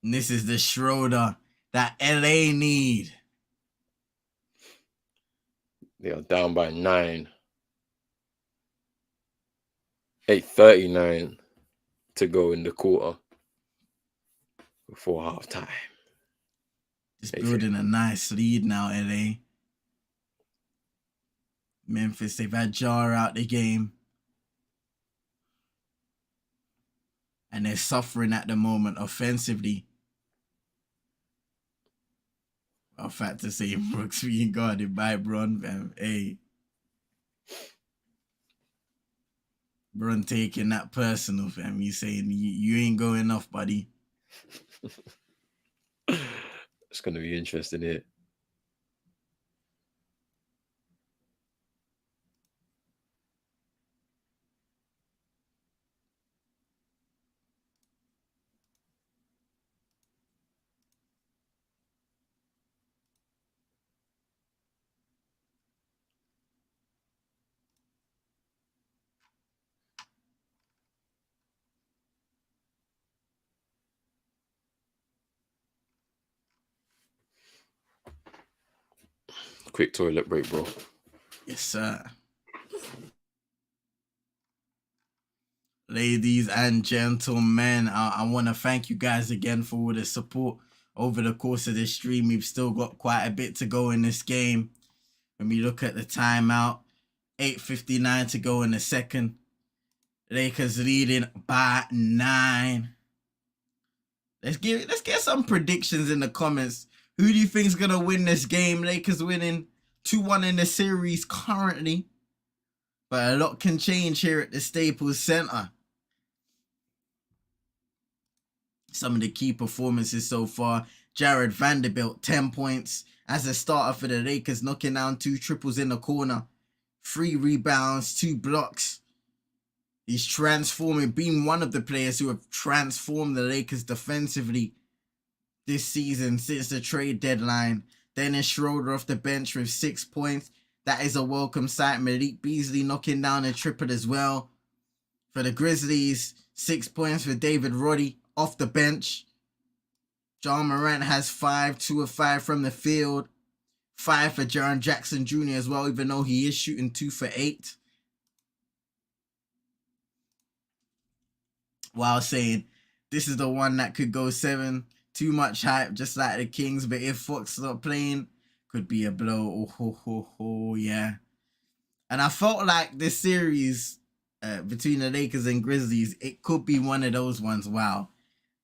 And this is the Schroeder that LA need. They are down by 9. 8:39 to go in the quarter before halftime. Just building a nice lead now, LA. Memphis, they've had Jar out the game. And they're suffering at the moment offensively. I'll fact to say Brooks being guarded by Bron, fam. Hey. Bron taking that personal, fam. You saying you ain't going off, buddy. It's going to be interesting here. quick toilet break, bro. Yes, sir. Ladies and gentlemen, I want to thank you guys again for all the support over the course of this stream. We've still got quite a bit to go in this game. When we look at the timeout, 8:59 to go in the second. Lakers leading by 9. Let's get some predictions in the comments. Who do you think is gonna win this game? Lakers winning 2-1 in the series currently, but a lot can change here at the Staples Center. Some of the key performances so far: Jared Vanderbilt, 10 points as a starter for the Lakers, knocking down 2 triples in the corner, 3 rebounds, 2 blocks. He's transforming, being one of the players who have transformed the Lakers defensively this season since the trade deadline. Dennis Schroeder off the bench with 6 points. That is a welcome sight. Malik Beasley knocking down a triple as well. For the Grizzlies, 6 points for David Roddy off the bench. John Morant has 5, 2 of 5 from the field. 5 for Jaren Jackson Jr. as well, even though he is shooting 2 for 8. While saying this is the one that could go 7. Too much hype, just like the Kings. But if Fox not playing, could be a blow. Yeah. And I felt like this series between the Lakers and Grizzlies, it could be one of those ones. Wow.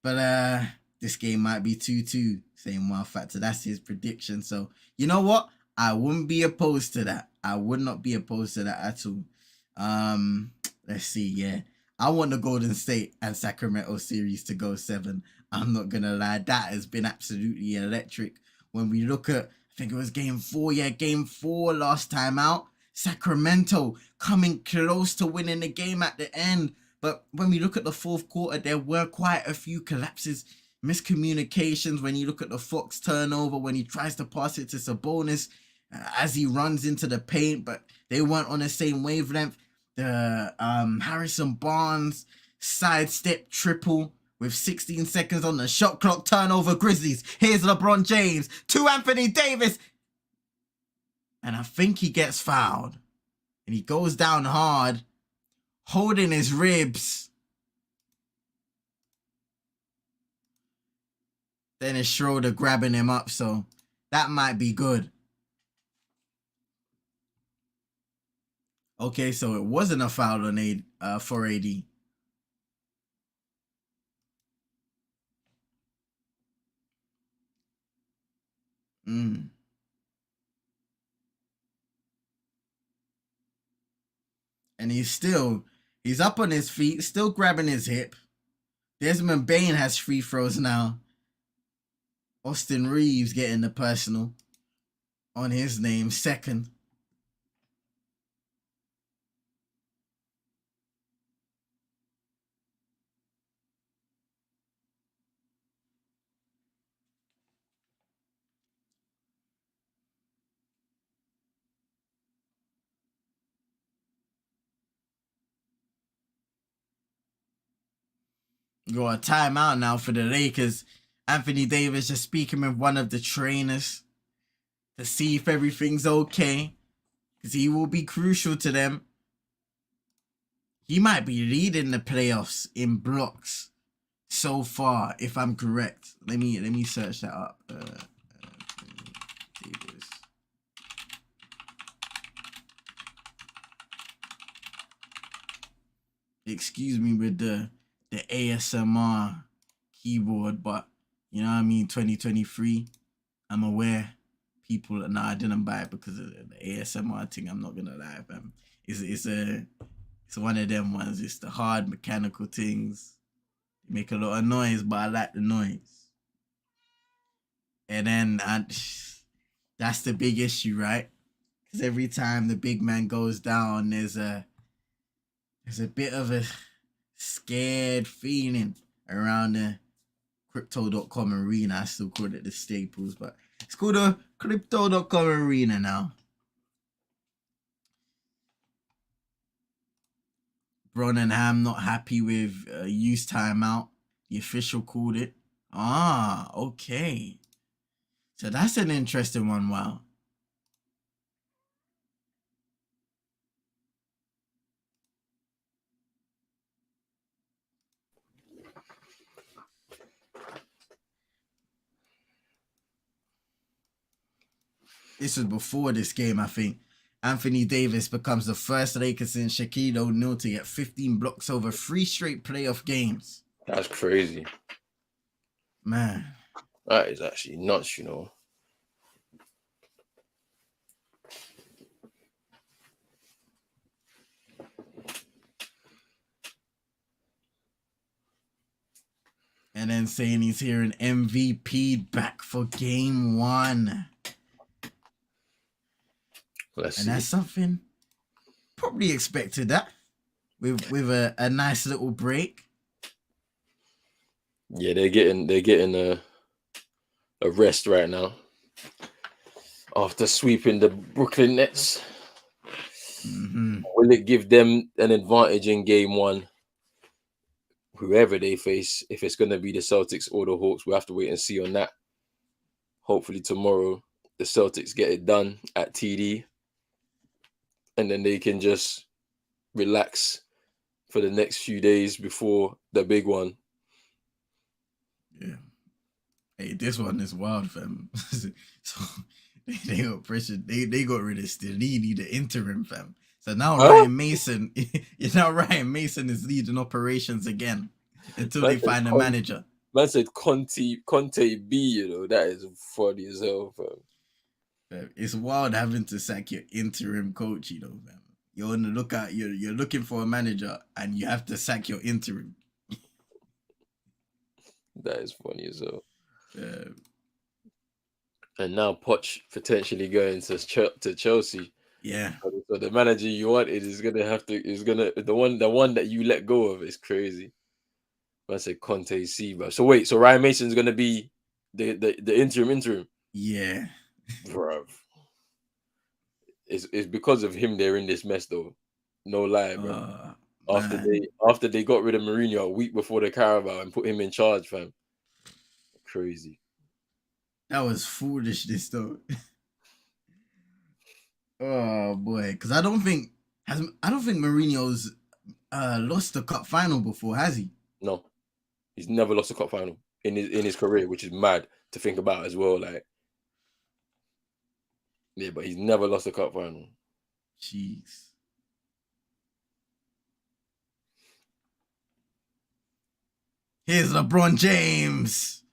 But this game might be 2-2. Same wow factor. That's his prediction. So, you know what? I wouldn't be opposed to that. I would not be opposed to that at all. Let's see. Yeah. I want the Golden State and Sacramento series to go 7. I'm not going to lie. That has been absolutely electric. When we look at, I think it was game 4. Yeah, game 4 last time out. Sacramento coming close to winning the game at the end. But when we look at the fourth quarter, there were quite a few collapses, miscommunications. When you look at the Fox turnover, when he tries to pass it to Sabonis as he runs into the paint, but they weren't on the same wavelength. The Harrison Barnes sidestep triple with 16 seconds on the shot clock, turnover Grizzlies. Here's LeBron James to Anthony Davis. And I think he gets fouled. And he goes down hard, holding his ribs. Dennis Schroeder grabbing him up, so that might be good. Okay, so it wasn't a foul on for AD. And he's up on his feet, still grabbing his hip. Desmond Bane has free throws now. Austin Reeves getting the personal on his name, second. Got a timeout now for the Lakers. Anthony Davis just speaking with one of the trainers to see if everything's okay, because he will be crucial to them. He might be leading the playoffs in blocks so far, if I'm correct. Let me search that up. Davis. Excuse me with the ASMR keyboard, but you know what I mean, 2023, I'm aware people, I didn't buy it because of the ASMR thing, I'm not gonna lie, fam. It's one of them ones, it's the hard mechanical things. They make a lot of noise, but I like the noise. And then that's the big issue, right? Because every time the big man goes down, there's a bit of a scared feeling around the crypto.com arena. I still call it the Staples, but it's called the crypto.com arena now. Bronnenham not happy with use timeout. The official called it. Ah, okay. So that's an interesting one. Wow. this was before this game, I think. Anthony Davis becomes the first Lakers since Shaquille O'Neal to get 15 blocks over 3 straight playoff games. That's crazy. Man. That is actually nuts, you know. And then saying he's here an MVP back for game 1. Let's and see. That's something probably expected that with a nice little break. Yeah, they're getting a rest right now after sweeping the Brooklyn Nets. Mm-hmm. Will it give them an advantage in game 1? Whoever they face, if it's going to be the Celtics or the Hawks, we'll have to wait and see on that. Hopefully tomorrow the Celtics get it done at TD, and then they can just relax for the next few days before the big one. Yeah. Hey, this one is wild, fam. So they got pressure. They got rid of Stilini, the interim, fam. So now Ryan Mason, Ryan Mason is leading operations again until they find a manager. Man said Conte B, you know, that is funny as hell, fam. It's wild having to sack your interim coach, you know, fam. You're on the lookout, you're looking for a manager and you have to sack your interim. That is funny as hell. And now Poch potentially going to Chelsea. Yeah. So the manager you wanted the one that you let go of is crazy. I said Conte C, bro. So wait, so Ryan Mason's gonna be the interim. Yeah. Bro. It's because of him they're in this mess though. No lie, bro. After they got rid of Mourinho a week before the Carabao and put him in charge, fam. Crazy. That was foolishness though. Oh boy, because I don't think Mourinho's lost the cup final before, has he? No, he's never lost a cup final in his career, which is mad to think about as well. Like, yeah, but he's never lost a cup final. Jeez. Here's LeBron James.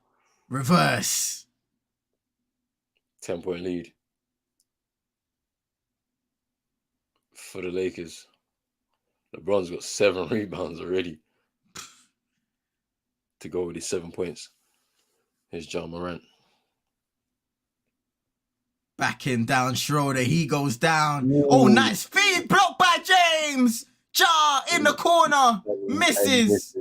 Reverse. 10-point lead for the Lakers. LeBron's got 7 rebounds already to go with his 7 points. Here's John Morant. Backing down Schroeder. He goes down. Ooh. Oh, nice feed. Blocked by James. Ja in the corner. Misses.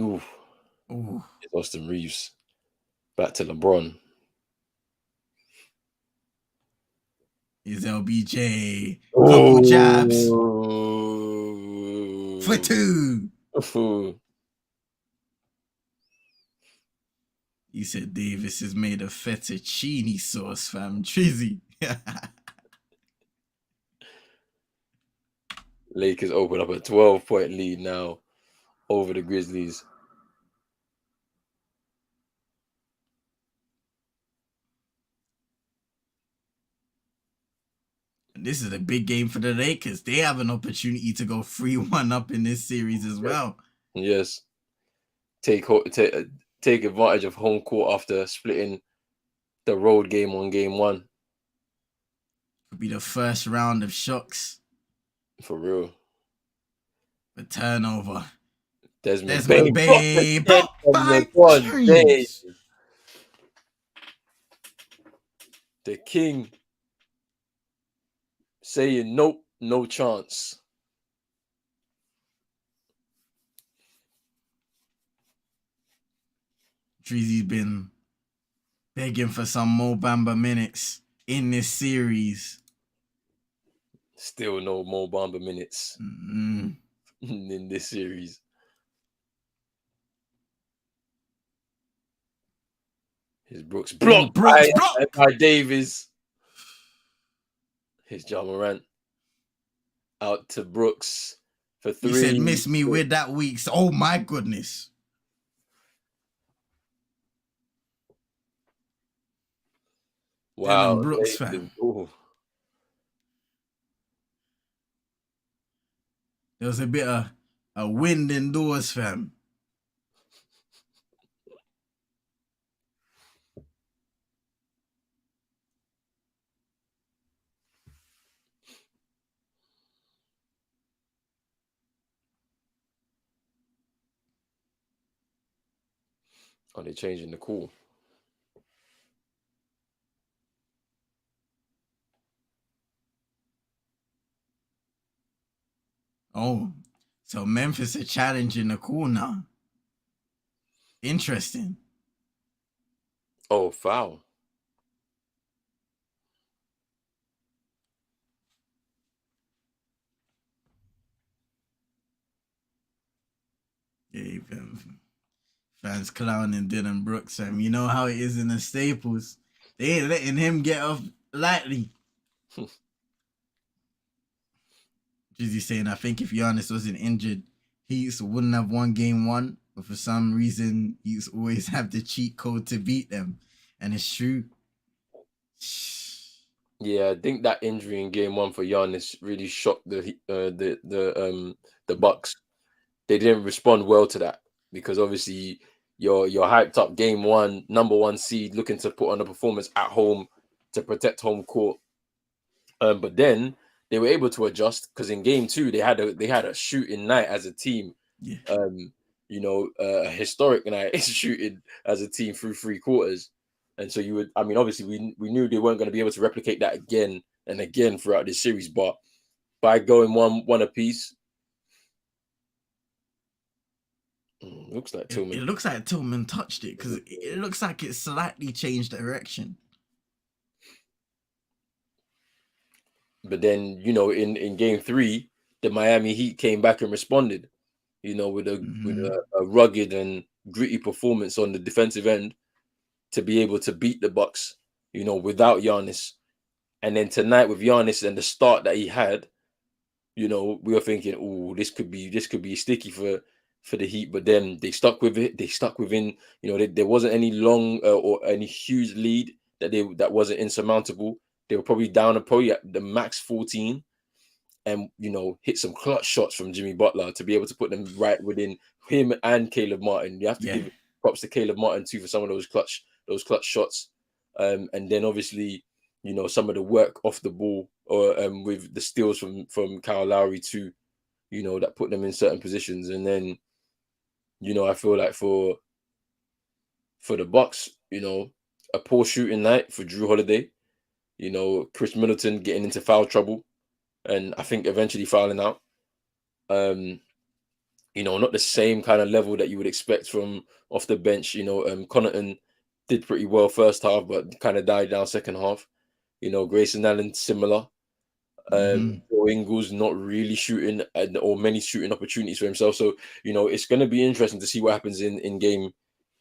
Ooh. It's Austin Reeves. Back to LeBron. Is LBJ. Couple jabs. For 2. He said Davis is made of fettuccine sauce, fam. Trizzy. Lakers open up a 12-point lead now over the Grizzlies. This is a big game for the Lakers. They have an opportunity to go 3-1 up in this series as well. Yes. Take advantage of home court after splitting the road game on game 1. Could be the first round of shocks. For real. The turnover. Desmond Bay. The king saying nope, no chance. Drizzy's been begging for some Mo Bamba minutes in this series. Still no Mo Bamba minutes in this series. Here's Brooks. Blocked by Davis. Here's John Morant. Out to Brooks for 3. He said, miss me with that weeks. Oh my goodness. Dylan Wow. Brooks, fam. Ooh. There was a bit of a wind indoors, fam. Oh, they're changing the call. Oh, so Memphis are challenging the call now. Interesting. Oh, foul. Yeah, fans clowning Dylan Brooks, fam. You know how it is in the Staples. They ain't letting him get off lightly. Jizzy saying, I think if Giannis wasn't injured, Heat wouldn't have won game one, but for some reason, Heat always have the cheat code to beat them. And it's true. Yeah, I think that injury in game one for Giannis really shocked the Bucks. They didn't respond well to that because obviously you're hyped up game one, number one seed, looking to put on a performance at home to protect home court. But then they were able to adjust because in game two they had a shooting night as a team. Yeah. A historic night shooting as a team through three quarters. And so obviously we knew they weren't going to be able to replicate that again and again throughout this series, but by going one apiece, looks like Tillman. It looks like Tillman touched it because it looks like it slightly changed direction. But then, in game three, the Miami Heat came back and responded, with a rugged and gritty performance on the defensive end to be able to beat the Bucks, without Giannis. And then tonight with Giannis and the start that he had, we were thinking, oh, this could be sticky for the Heat. But then they stuck with it. They stuck within, there wasn't any long or any huge lead that wasn't insurmountable. They were probably down at the max 14 and, hit some clutch shots from Jimmy Butler to be able to put them right within him and Caleb Martin. You have to give props to Caleb Martin too for some of those clutch shots. And then obviously, some of the work off the ball or with the steals from Kyle Lowry too, that put them in certain positions. And then, I feel like for the Bucks, a poor shooting night for Drew Holiday, Chris Middleton getting into foul trouble and I think eventually fouling out. Not the same kind of level that you would expect from off the bench. Connaughton did pretty well first half, but kind of died down second half. Grayson Allen similar. Joe Ingles not really shooting or many shooting opportunities for himself. So, it's going to be interesting to see what happens in game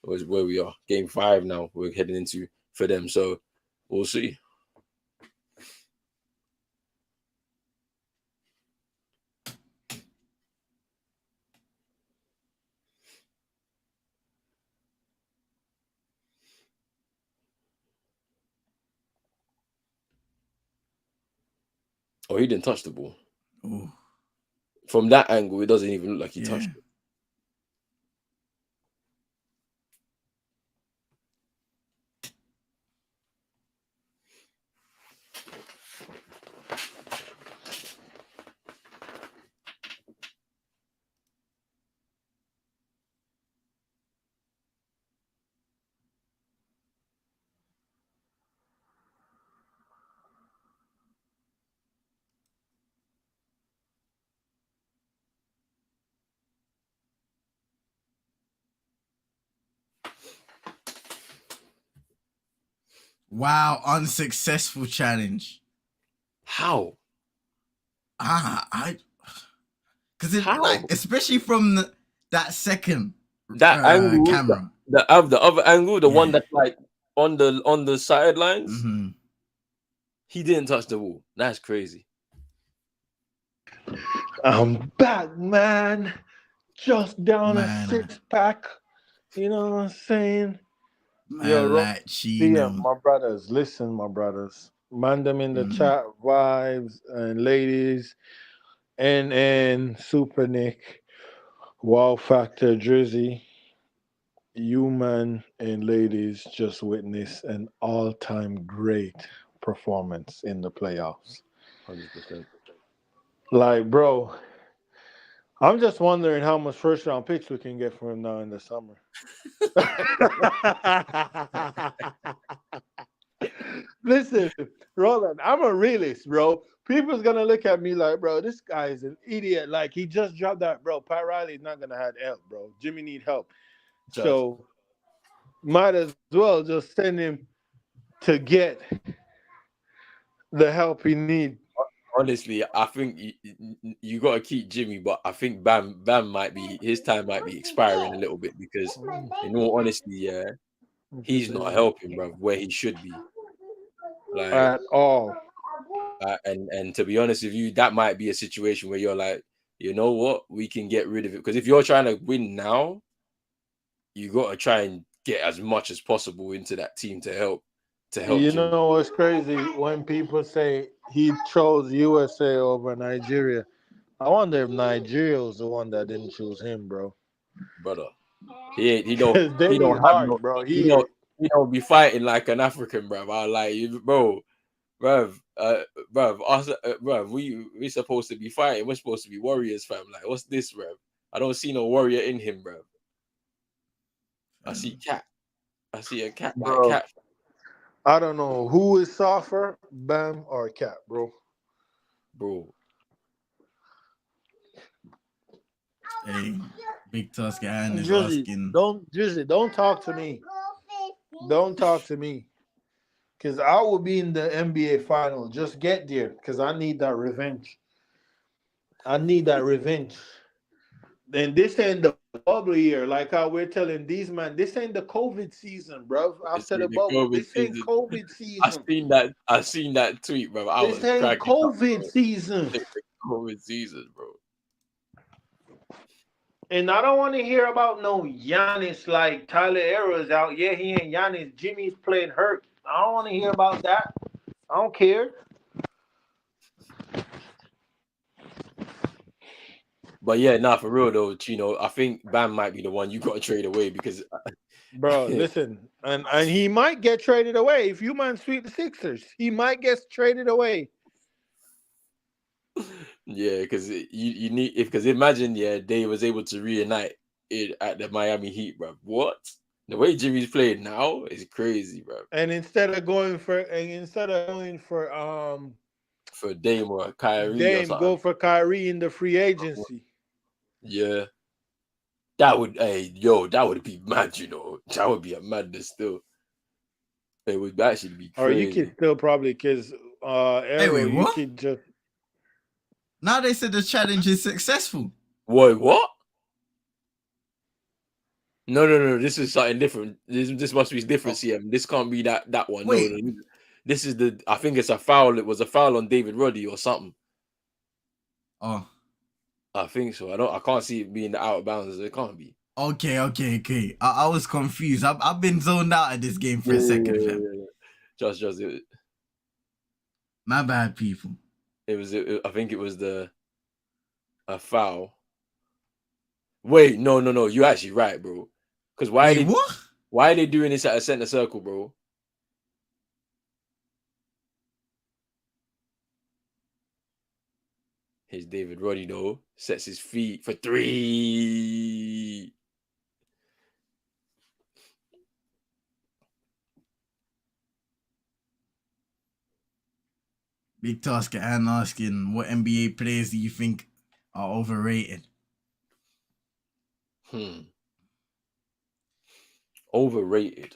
where we are. Game 5 now we're heading into for them. So we'll see. Oh, he didn't touch the ball. Ooh. From that angle, it doesn't even look like he touched it. Wow, unsuccessful challenge. How? Because especially from that second angle, camera, the other angle, the one that's like on the sidelines, he didn't touch the ball. That's crazy. I'm back, man. Just down a 6-pack. You know what I'm saying? Yo, Malachino. my brothers, listen, my brothers. Man them in the Mm. chat, vibes and ladies, and Super Nick, Wow Factor, Drizzy, you man and ladies just witnessed an all-time great performance in the playoffs. 100%. Like, bro, I'm just wondering how much first round picks we can get for him now in the summer. Listen, Roland, I'm a realist, bro. People's gonna look at me like, bro, this guy is an idiot. Like he just dropped that, bro. Pat Riley's not gonna have help, bro. Jimmy need help. Just So might as well just send him to get the help he need. honestly, I think you got to keep Jimmy, but I think Bam might be his time might be expiring a little bit because, in all honesty, yeah, he's not helping, bro, where he should be. Like, At all. and to be honest with you, that might be a situation where you're like, you know what, we can get rid of it because if you're trying to win now, you got to try and get as much as possible into that team to help You Jimmy. know what's crazy? When people say he chose USA over Nigeria, I wonder if Nigeria was the one that didn't choose him, bro. Brother. He Because they he need don't have heart, no bro. he don't be fighting like an African, bro. I like you, bro. Bruv, we supposed to be fighting. We're supposed to be warriors, fam. Like, what's this, bruv? I don't see no warrior in him, bruv. I see cat. I see a cat like Bro, cat, I don't know who is softer, Bam or Cat, bro. bro. Hey, Big Tusky Ann is Drizzy, asking. don't talk to me. Don't talk to me. Cause I will be in the NBA final. Just get there. Cause I need that revenge. I need that revenge. And this ain't the bubble year, like how we're telling these man. This ain't the COVID season, bro. It's After the been the bubble, COVID this ain't season. COVID I season. seen that. I seen that tweet, bro. I This was ain't cracking up, COVID bro. season. It's the COVID season, bro. And I don't want to hear about no Giannis like Tyler Arrow's out. Yeah, he ain't Giannis. Jimmy's playing hurt. I don't want to hear about that. I don't care. But yeah, nah, for real though, Chino. I think Bam might be the one you got to trade away because, Bro, listen, and he might get traded away if you man sweep the Sixers. He might get traded away. yeah, because you need because imagine they was able to reunite it at the Miami Heat, bro. What the way Jimmy's playing now is crazy, bro. And instead of going for For Dame or Kyrie or Dame, go something, for Kyrie in the free agency. yeah, that would be mad, that would be a madness still. It would actually be Or you could crazy. still probably because Hey, Arrow, wait, you what? could just Now they said the challenge is successful. What? No. This is something different. This must be different, CM. This can't be that one. Wait. No. This is I think it's a foul. It was a foul on David Roddy or something. Oh. I think so. I can't see it being the out of bounds. It can't be. Okay. I was confused. I've been zoned out of this game for a second, fam. Yeah. Just My bad, people. I think it was a foul. Wait, no. You're actually right, bro. Because why are they doing this at a center circle, bro? Here's David Roddy, though. Sets his feet for 3. Big Tusker and asking, what NBA players do you think are overrated? Overrated.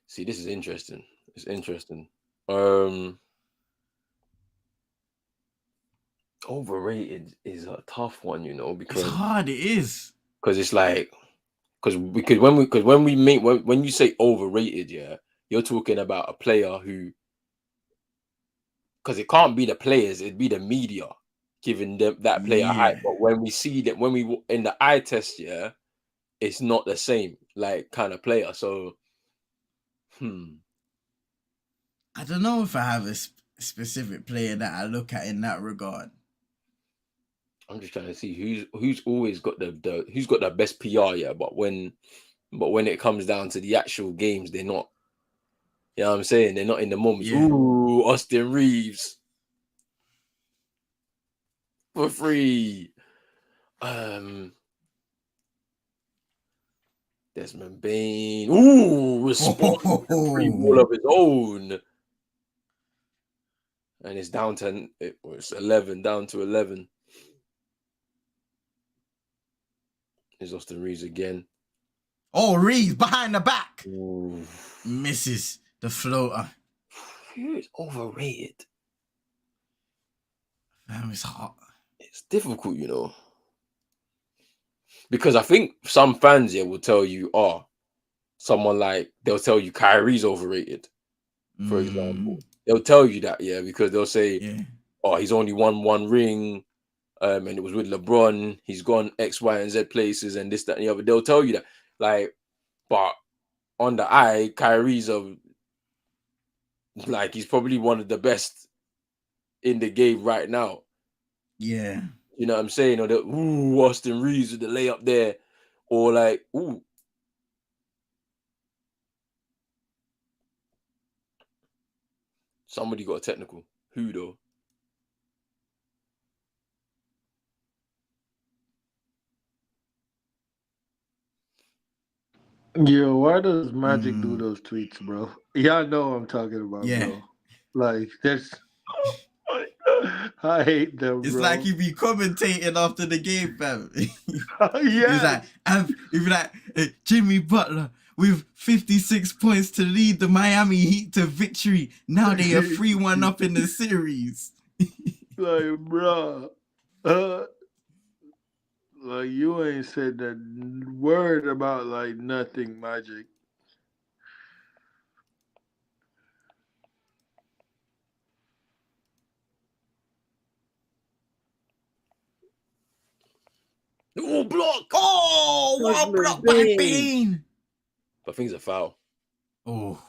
See, this is interesting. It's interesting. Overrated is a tough one, because It's hard. It is. Because it's like, because when you say overrated, yeah, you're talking about a player who, because it can't be the players, it'd be the media giving them that player hype. But when we see that, when we in the eye test, yeah, it's not the same. like kind of player. So, I don't know if I have a specific player that I look at in that regard. I'm just trying to see who's always got the who's got the best PR, yeah. But when it comes down to the actual games, they're not. You know what I'm saying? They're not in the moments. Yeah. Ooh, Austin Reeves for free. Desmond Bain. Ooh, respond. Free ball of his own. And it's down to it's 11, down to 11. Here's Austin Reeves again. Oh, Reeves behind the back. Ooh. Misses the floater. Who's overrated? Damn, it's hot. It's difficult, you know. Because I think some fans here will tell you, someone like they'll tell you Kyrie's overrated, for example. They'll tell you that, yeah, because they'll say, he's only won one ring, and it was with LeBron. He's gone X, Y, and Z places, and this, that, and the other. They'll tell you that, like, but on the eye, Kyrie's he's probably one of the best in the game right now. Yeah. You know what I'm saying? Or Austin Reeves with the layup there, or like, somebody got a technical. Who though? Yo, why does Magic do those tweets, bro? Y'all know what I'm talking about, bro. Like, there's... I hate them, it's bro. like he be commentating after the game, fam. Yeah. He'd be like, Jimmy Butler with 56 points to lead the Miami Heat to victory. Now they are 3-1 up in the series. Like, bro. Like, you ain't said that word about, like, nothing, Magic. Oh, block! Oh, wow, block by Bain. But I think it's a foul. Oh.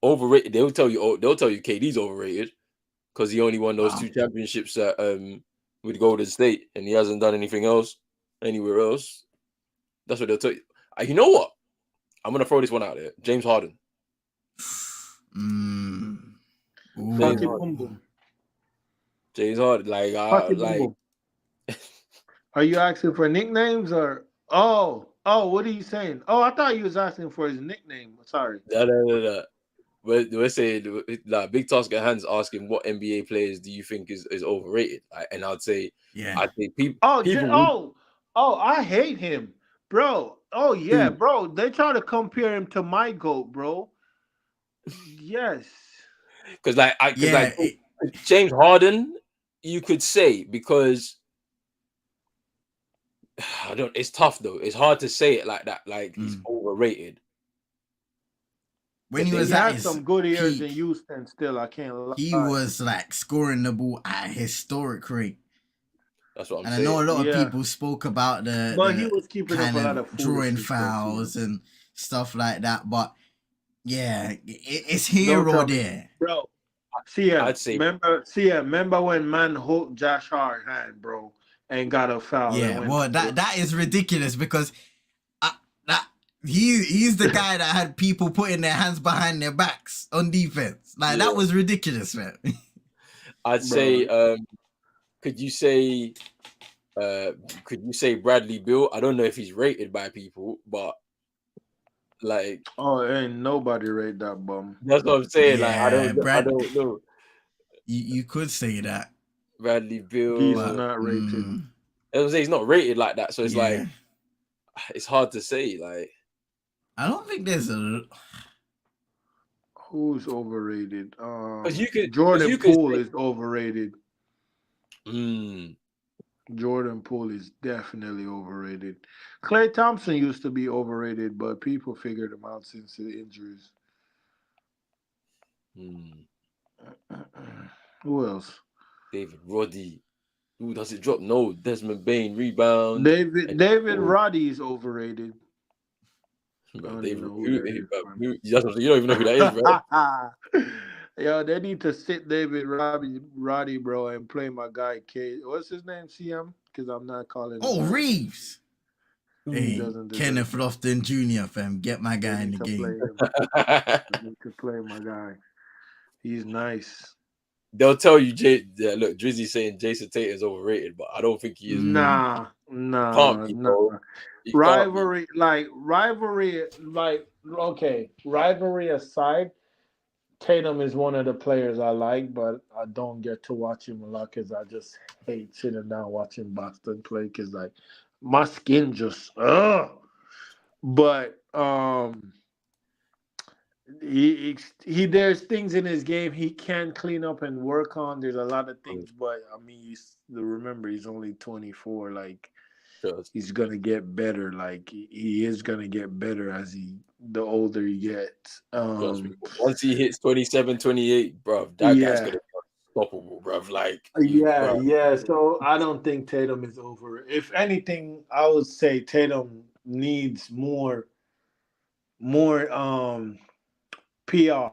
Overrated. They'll tell you KD's overrated because he only won those 2 championships at with Golden State, and he hasn't done anything else anywhere else. That's what they'll tell you. You know what? I'm gonna throw this one out there. James Harden. James Harden, Are you asking for nicknames or? Oh, what are you saying? Oh, I thought you was asking for his nickname. Sorry. No. We're saying Big Tasker Hands asking what NBA players do you think is overrated, and I'd say people. I hate him, bro. Oh yeah, bro. They try to compare him to my GOAT, bro. Yes, because James Harden, you could say, because I don't. It's tough though. It's hard to say it like that. Like he's overrated. When he was at some good years in Houston, still I can't lie. He was like scoring the ball at a historic rate. That's what I'm saying. And I know a lot of people spoke about but he was keeping up a lot of drawing fouls and stuff like that. But yeah, it's here or there, bro. Remember when man hooked Josh Hart hand, bro, and got a foul? Yeah, well, that is ridiculous because he's the guy that had people putting their hands behind their backs on defense. Like that was ridiculous, man. I'd say, could you say Bradley Beal? I don't know if he's rated by people, but like, ain't nobody rate that bum. That's what I'm saying. Yeah, like, I don't know. You could say that. Bradley Beal. He's not rated. I was saying he's not rated like that, so it's like it's hard to say. Like, I don't think there's who's overrated. Jordan Poole is overrated. Jordan Poole is definitely overrated. Klay Thompson used to be overrated, but people figured him out since the injuries. Who else? David Roddy. Who does it drop? No, Desmond Bain rebound. David Roddy is overrated. I Bro, don't even David, know who that is, you don't even know who that is, bro. Yo, they need to sit Roddy, bro, and play my guy K. What's his name? CM? Because I'm not calling him Oh, that. Reeves. He Hey, doesn't deserve Kenneth that. Lofton Jr., fam. Get my They guy in need the to play game. him. They need to play my guy. He's nice. They'll tell you, look, Drizzy saying Jason Tatum's overrated, but I don't think he is, bro. Nah, Can't nah, be, nah. bro. He can't be. Rivalry aside, Tatum is one of the players I like, but I don't get to watch him a lot because I just hate sitting down watching Boston play because like my skin just But he there's things in his game he can clean up and work on. There's a lot of things, but I mean, remember he's only 24. Like Trust, he's gonna get better. Like he is gonna get better as the older he gets. trust me. Once he hits 27, 28, bro, that guy's Yeah. gonna be unstoppable, bro. Like you, Yeah, bro. yeah. So I don't think Tatum is over. If anything, I would say Tatum needs more PR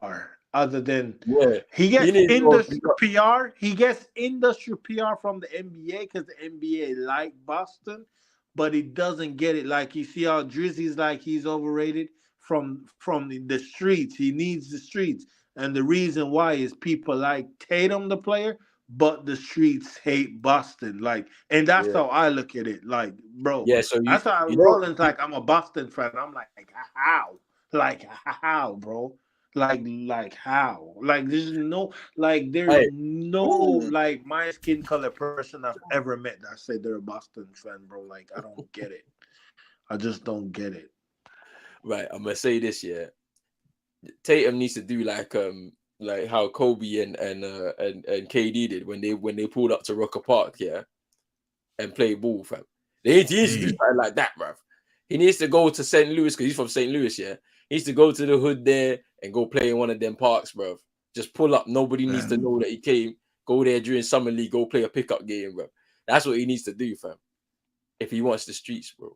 other than Yeah, he he gets needs more. industry PR. He gets industry PR from the NBA because the NBA like Boston, but he doesn't get it. Like you see how Drizzy's like he's overrated from the streets. He needs the streets, and the reason why is people like Tatum the player, but the streets hate Boston. Like, and that's Yeah, how I look at it. Like, bro, yeah. So that's how you know, Roland's like. I'm a Boston fan. I'm like, how? Like, how, bro? Like how? Like there's hey, no ooh, like my skin color person I've ever met that say they're a Boston fan, bro. Like I don't get it. I just don't get it. right. I'm gonna say this, yeah. Tatum needs to do like how Kobe and KD did when they pulled up to Rucker Park, yeah, and played ball, fam. He needs to do Hey, something like that, bruv. He needs to go to St. Louis because he's from St. Louis, yeah. He needs to go to the hood there and go play in one of them parks, bruv. Just pull up. Nobody needs to man. know that he came. Go there during summer league. Go play a pickup game, bruv. That's what he needs to do, fam. If he wants the streets, bro.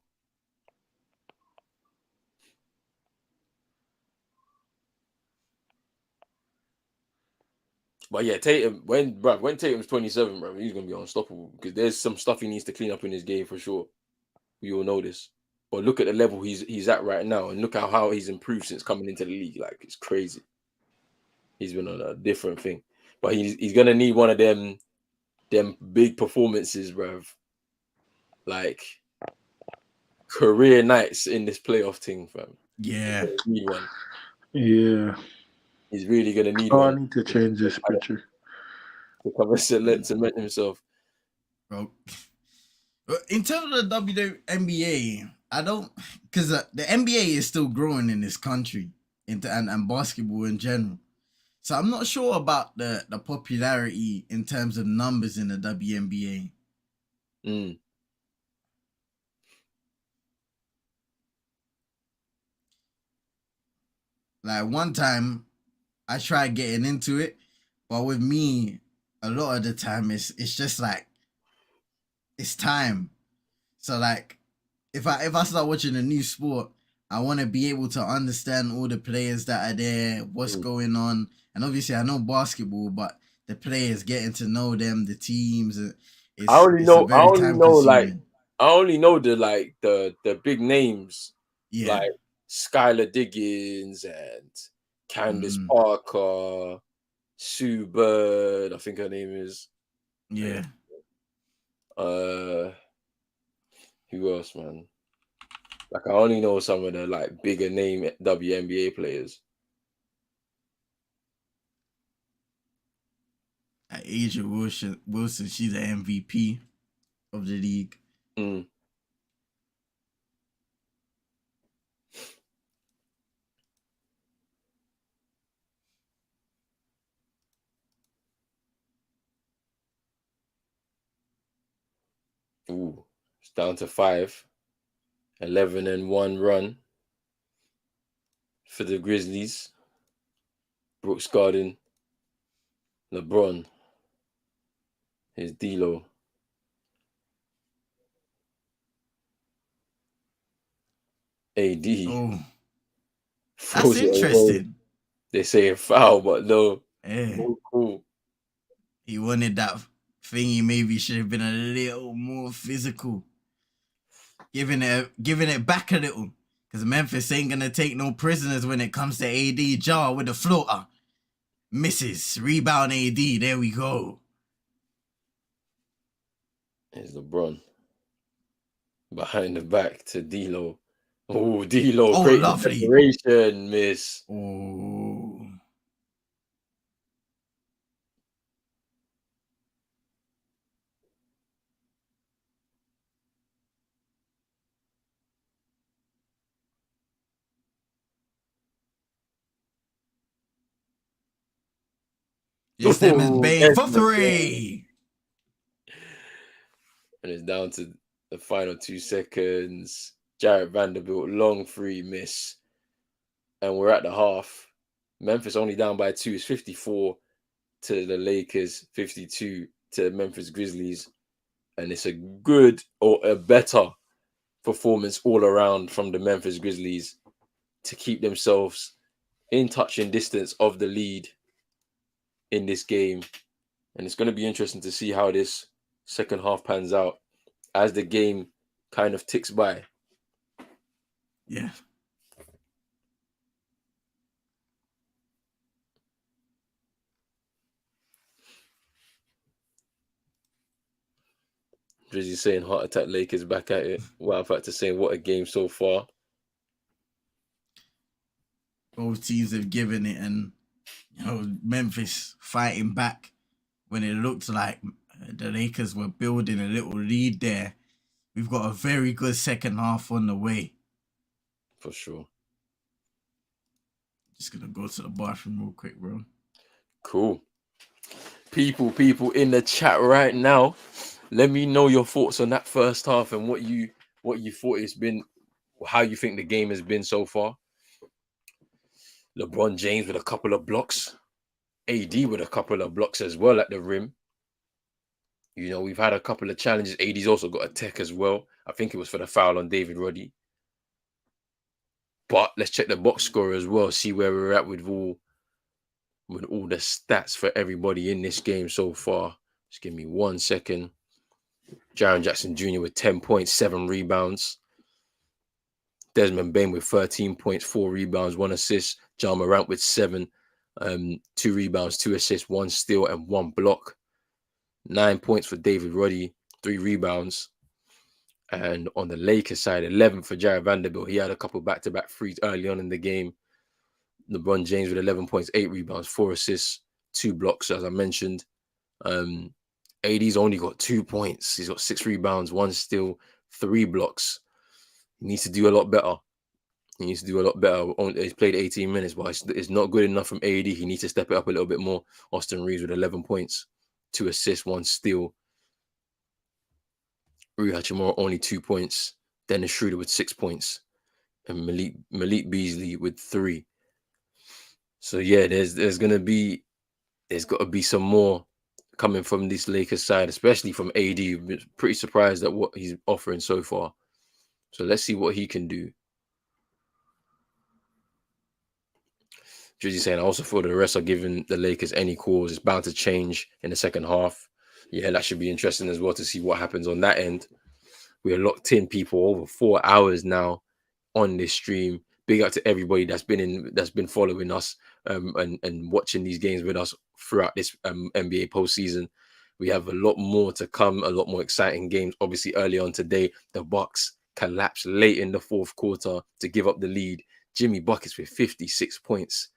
But yeah, Tatum, when Tatum's 27, bro, he's gonna be unstoppable because there's some stuff he needs to clean up in his game for sure. We all know this. But look at the level he's at right now, and look how he's improved since coming into the league. Like it's crazy. He's been on a different thing. But he's gonna need one of them big performances, bruv. Like career nights in this playoff thing, fam. He's Yeah. gonna need one. Yeah. He's really gonna need Oh, I one need to change this picture. to come and cement himself. Bro. In terms of the WNBA, I don't, because the NBA is still growing in this country, and basketball in general. So I'm not sure about the popularity in terms of numbers in the WNBA. Mm. Like one time, I tried getting into it, but with me, a lot of the time it's just like it's time. So like if I start watching a new sport, I want to be able to understand all the players that are there, what's Mm. going on, and obviously I know basketball, but the players, getting to know them, the teams, I only it's a know I very only time know like consuming. I only know the big names Yeah. like Skylar Diggins and Candace Mm, Parker, Sue Bird, I think her name is. yeah. Uh, who else, man? Like I only know some of the like bigger name WNBA players. Asia Wilson, she's the MVP of the league. Mm. Ooh, it's down to 5. 11-1 run for the Grizzlies. Brooks Garden, LeBron, his D'Lo. AD Oh, that's throws it away. interesting. They say a foul, but no. Yeah. Cool. He wanted that thing. He maybe should have been a little more physical, giving it back a little. Because Memphis ain't gonna take no prisoners when it comes to AD. Jar with the floater, misses, rebound AD. There we go. Here's LeBron behind the back to D'Lo. Oh, D'Lo, Oh, great lovely. separation, miss. Oh. Yes, Desmond Bain for three. And it's down to the final 2 seconds. Jarrett Vanderbilt, long free miss. And we're at the half. Memphis only down by 2. It's 54 to the Lakers, 52 to the Memphis Grizzlies. And it's a good or a better performance all around from the Memphis Grizzlies to keep themselves in touching distance of the lead in this game. And it's going to be interesting to see how this second half pans out as the game kind of ticks by. Yeah. Drizzy saying heart attack Lakers back at it. Wow, Factor saying what a game so far. Both teams have given it, and Memphis fighting back when it looked like the Lakers were building a little lead there. We've got a very good second half on the way. For sure. Just gonna go to the bathroom real quick, bro. Cool. People in the chat right now, let me know your thoughts on that first half and what you thought it's been, how you think the game has been so far. LeBron James with a couple of blocks, AD with a couple of blocks as well at the rim. We've had a couple of challenges. AD's also got a tech as well. I think it was for the foul on David Roddy. But let's check the box score as well, see where we're at with all the stats for everybody in this game so far. Just give me 1 second. Jaren Jackson Jr. with 10 points, 7 rebounds. Desmond Bain with 13 points, 4 rebounds, 1 assist. Ja Morant with 7, 2 rebounds, 2 assists, 1 steal, and 1 block. 9 points for David Roddy, 3 rebounds. And on the Lakers side, 11 for Jarrett Vanderbilt. He had a couple back-to-back threes early on in the game. LeBron James with 11 points, 8 rebounds, 4 assists, 2 blocks, as I mentioned. AD's only got 2 points. He's got 6 rebounds, 1 steal, 3 blocks. He needs to do a lot better. He's played 18 minutes, but it's not good enough from AD. He needs to step it up a little bit more. Austin Reeves with 11 points, 2 assists, 1 steal. Rui Hachimura only 2 points. Dennis Schroeder with 6 points. And Malik Beasley with 3. So yeah, there's got to be some more coming from this Lakers side, especially from AD. I'm pretty surprised at what he's offering so far. So let's see what he can do. Drizzy saying, I also feel the rest are giving the Lakers any calls. It's bound to change in the second half. Yeah, that should be interesting as well to see what happens on that end. We are locked in, people, over 4 hours now on this stream. Big up to everybody that's been following us and watching these games with us throughout this NBA postseason. We have a lot more to come, a lot more exciting games. Obviously, early on today, the Bucks collapsed late in the fourth quarter to give up the lead. Jimmy Buckets with 56 points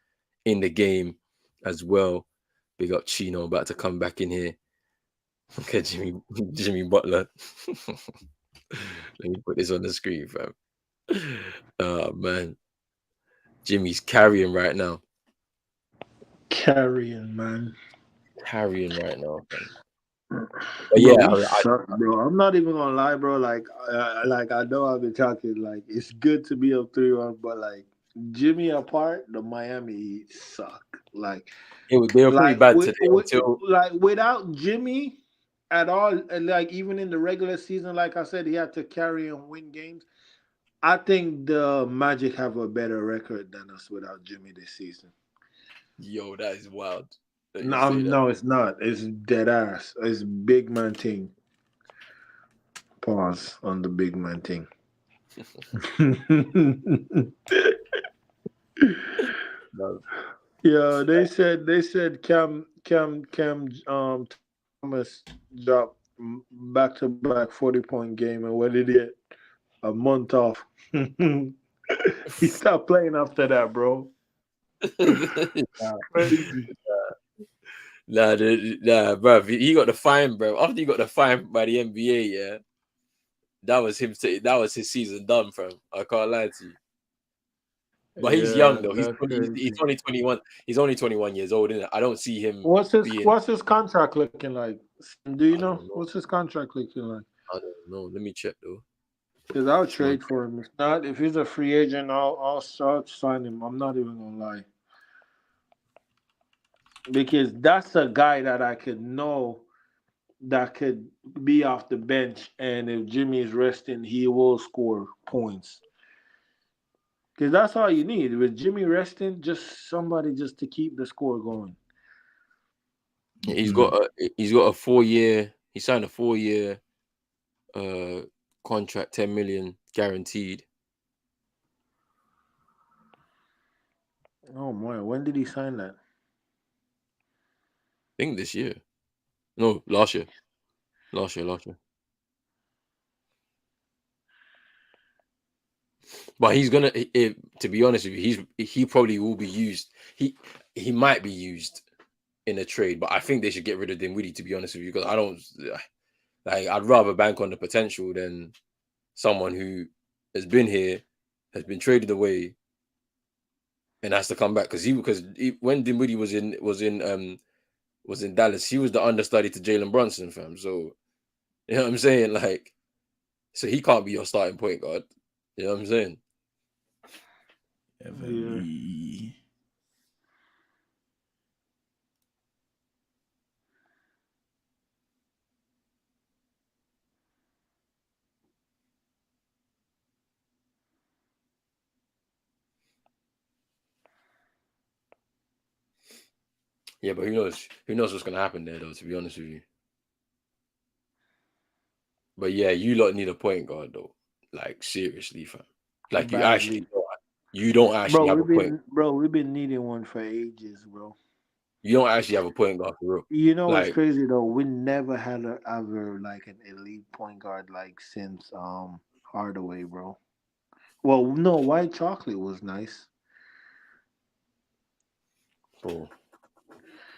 in the game as well. Big up Chino, about to come back in here. Okay, Jimmy Butler. Let me put this on the screen, fam. Oh, man. Jimmy's carrying right now. Carrying, man. Carrying right now, fam. But yeah, bro. I'm not even gonna lie, bro. Like I know I've been talking. Like, it's good to be up 3-1, but like Jimmy apart, the Miami Heat suck. Like, they were pretty bad today. Without Jimmy at all, and like even in the regular season, like I said, he had to carry and win games. I think the Magic have a better record than us without Jimmy this season. Yo, that is wild that you No, say that. no, it's not. It's dead ass. It's big man thing. Pause on the big man thing. No. Yeah, they said Cam Thomas dropped back to back 40-point game, and what did he get? A month off. He stopped playing after that, bro. Nah, Crazy. nah, bro. He got the fine, bro. After he got the fine by the NBA, yeah, that was him. That was his season done, fam. I can't lie to you. But he's young Yeah, though. that's He's crazy. only 21. He's only 21 years old, isn't it? I don't see him being. What's his contract looking like? Do you I know don't know. what's his contract looking like? I don't know. Let me check though. Because I'll This one. trade for him. If not, if he's a free agent, I'll sign him. I'm not even gonna lie, because that's a guy that I could know that could be off the bench, and if Jimmy is resting, he will score points. Because that's all you need. With Jimmy resting, just somebody just to keep the score going. He's Mm-hmm. got a 4 year. He signed a 4 year uh contract, 10 million guaranteed. Oh my, when did he sign that? I think this year. No, last year. Last year. But he's gonna. To be honest with you, he probably will be used. He might be used in a trade, but I think they should get rid of Dinwiddie. To be honest with you, because I don't like. I'd rather bank on the potential than someone who has been here, has been traded away, and has to come back. When Dinwiddie was in Dallas, he was the understudy to Jalen Brunson, fam. So you know what I'm saying, like, so he can't be your starting point guard. You know what I'm saying? Yeah. Heavily. Yeah, but who knows? Who knows what's gonna happen there, though? To be honest with you. But yeah, you lot need a point guard though. Like seriously, fam. Like Badly. you don't actually have a point. Bro, we've been needing one for ages, bro. You don't actually have a point guard for real. You know what's Like, crazy though? We never had ever like an elite point guard like since Hardaway, bro. Well, no, White Chocolate was nice. bro,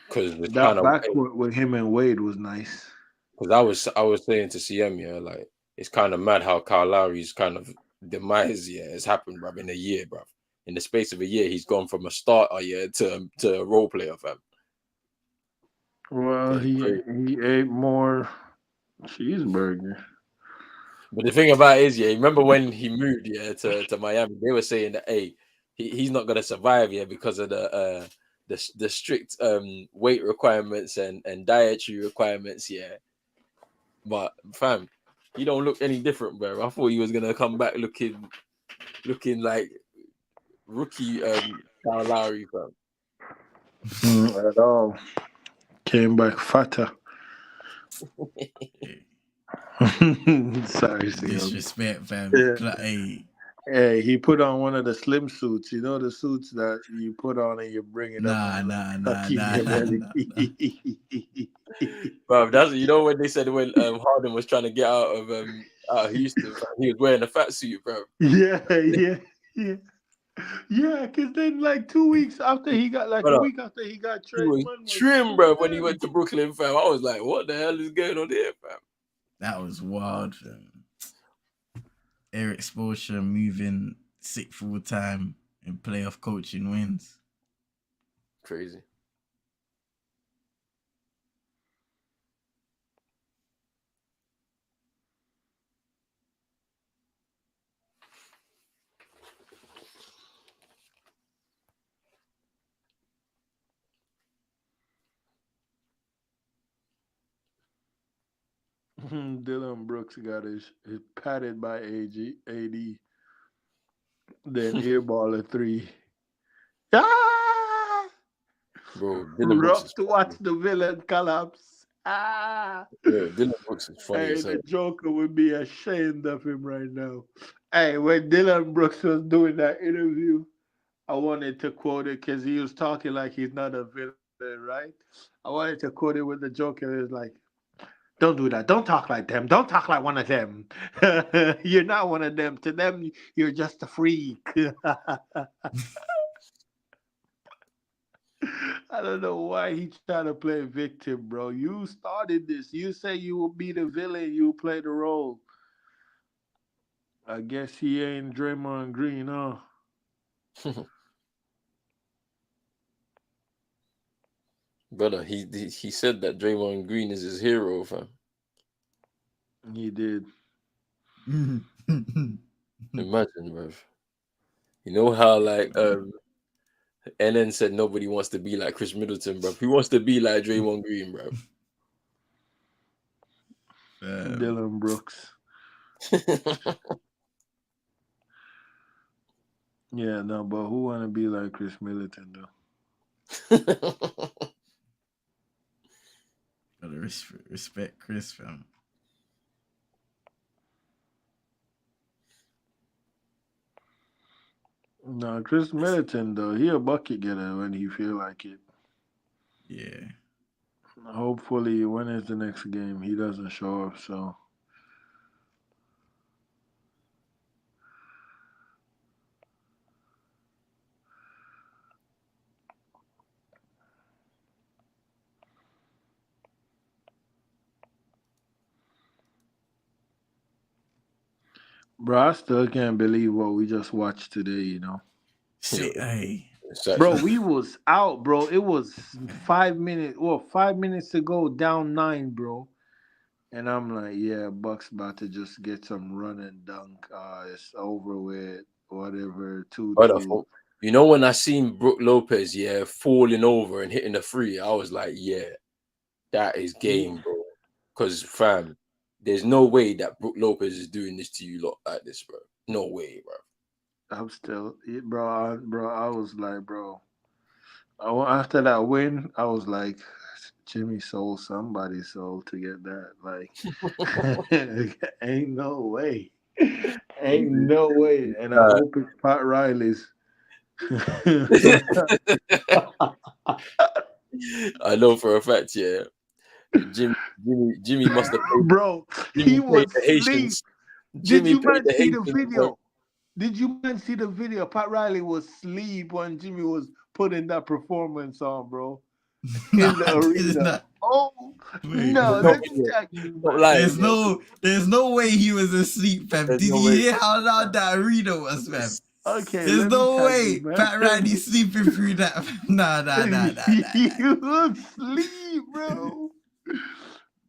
because it's kind That of backcourt with him and Wade was nice. because I was saying to CM, yeah, like it's kind of mad how Kyle Lowry's kind of demise, yeah, has happened, bruv, in a year, bruv. In the space of a year, he's gone from a starter, yeah, to a role player, fam. Well, It's crazy. he ate more cheeseburger. But the thing about it is, yeah, remember when he moved, yeah, to Miami? They were saying that, hey, he's not gonna survive, yeah, because of the strict weight requirements and dietary requirements, yeah. But fam, he don't look any different, bro. I thought he was gonna come back looking like rookie Kyle Lowry, fam. At all. Came back fatter. Sorry, CM. Disrespect, fam. Yeah. Hey, Hey, he put on one of the slim suits. You know the suits that you put on and you bring it up nah, and nah, like nah, keep nah, your nah, belly. nah, nah. Bro, that's when they said when Harden was trying to get out of Houston, fam, he was wearing a fat suit, bro. Yeah, yeah, yeah. Yeah, because then like 2 weeks after he got like a But week after he got he traded, was man was trim, bro, when he trim. went to Brooklyn, fam. I was like, what the hell is going on here, fam? That was wild, fam. Eric Spoelstra moving sick full time in playoff coaching wins. Crazy. Dylan Brooks got his patted by AD. Then airball a 3. Ah! Bro, Dylan Brooks Rough is to watch funny. the villain collapse. Ah! Yeah, Dylan Brooks is funny Hey, as the hell. Joker would be ashamed of him right now. Hey, when Dylan Brooks was doing that interview, I wanted to quote it because he was talking like he's not a villain, right? I wanted to quote it with the Joker. It was like, don't do that. Don't talk like them. Don't talk like one of them. You're not one of them. To them, you're just a freak. I don't know why he trying to play victim, bro. You started this. You say you will be the villain. You play the role. I guess he ain't Draymond Green, huh? Brother, he said that Draymond Green is his hero, fam. He did. Imagine, bro. You know how like NN said nobody wants to be like Chris Middleton, bro. He wants to be like Draymond Green, bro. Dylan Brooks. Yeah, no, but who want to be like Chris Middleton, though? Gotta respect Chris, fam. No, Chris Middleton, though, he a bucket getter when he feel like it. Yeah. Hopefully, when is the next game? He doesn't show up, so. Bro, I still can't believe what we just watched today. Shit, hey. Bro, we was out, bro. It was 5 minutes, 5 minutes to go, down 9, bro. And I'm like, yeah, Bucks about to just get some run and dunk. It's over with, whatever, 2-2. You know when I seen Brook Lopez, falling over and hitting the free, I was like, yeah, that is game, bro. Because fam, there's no way that Brook Lopez is doing this to you lot like this, bro. No way, bro. I'm still, bro. I was like, bro. After that win, I was like, Jimmy sold somebody's soul to get that. Like, ain't no way. Ain't no way. And I hope it's Pat Riley's. I know for a fact, yeah. Jimmy must have paid. Bro, Jimmy he paid was the asleep. Haitians. Did Jimmy you paid man the see the Haitians. video? Did you man see the video? Pat Riley was asleep when Jimmy was putting that performance on, bro. In the arena. Oh no, let me tell you, man. There's no way he was asleep, fam. There's Did no you way. hear how loud that arena was, fam? Okay, There's let me no tell you, way man. Pat Riley sleeping through that. Nah. He was asleep, bro.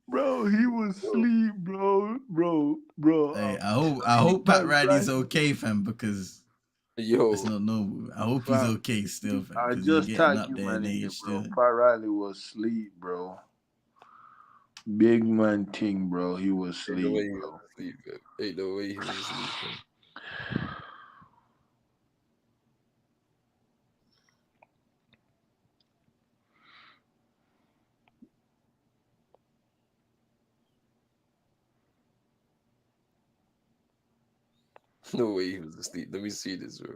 Bro, he was asleep, bro. Hey, I hope Pat Riley's okay, fam, because it's not normal. I hope he's okay still, fam, I because he's just getting tagged up you, there man, in in it, age bro. still. Pat Riley was asleep, bro. Big man thing, bro. He was Ain't asleep, no way he bro. was asleep, man. Ain't no way he was asleep, man. No way he was asleep. Let me see this, bro.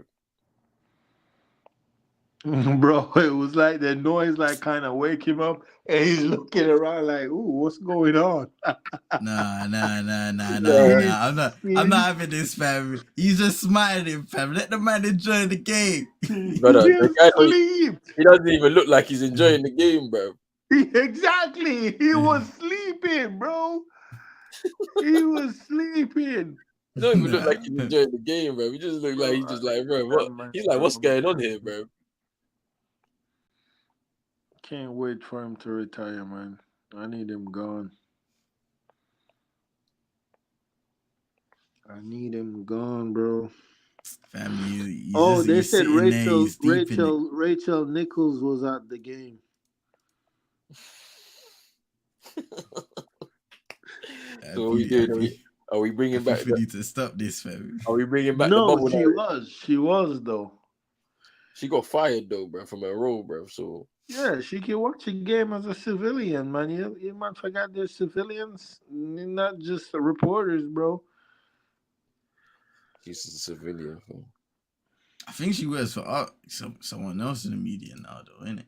Bro, it was like the noise like kind of wake him up and he's looking around like, ooh, what's going on? Nah. I'm not He's having this, fam. He's just smiling, fam. Let the man enjoy the game. Brother, the guy asleep. he doesn't even look like he's enjoying the game, bro. Exactly. He was sleeping, bro. He was sleeping. He don't even look Nah. like he's enjoying the game, bro. He just look like he's just like, bro, what? He's like, what's going on here, bro? Can't wait for him to retire, man. I need him gone. I need him gone, bro. Fam, They he's said sitting there, he's deep in it. Rachel Nichols was at the game. So what we doing? Are we I bringing think back? we need to stop this, fam. Are we bringing back the No, bubble? she was though. She got fired though, bro, from her role, bro. So Yeah, she can watch a game as a civilian, man. You might forget they're civilians, not just reporters, bro. she's a civilian. Fam. I think she works for someone else in the media now, though, innit?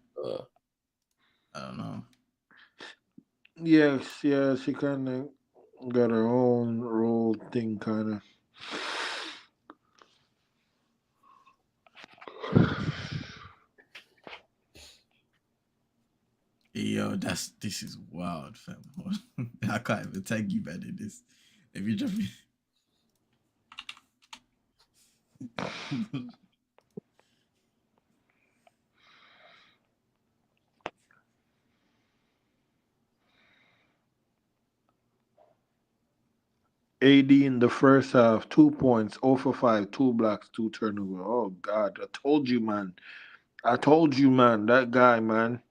I don't know. Yes, yeah, she kind of got her own role thing, kind of. Hey, yo, this is wild, fam. I can't even tag you better than this. If you just 80 in the first half, 2 points, 0 for 5, two blocks, two turnover. Oh God, I told you, man. I told you, man. That guy, man.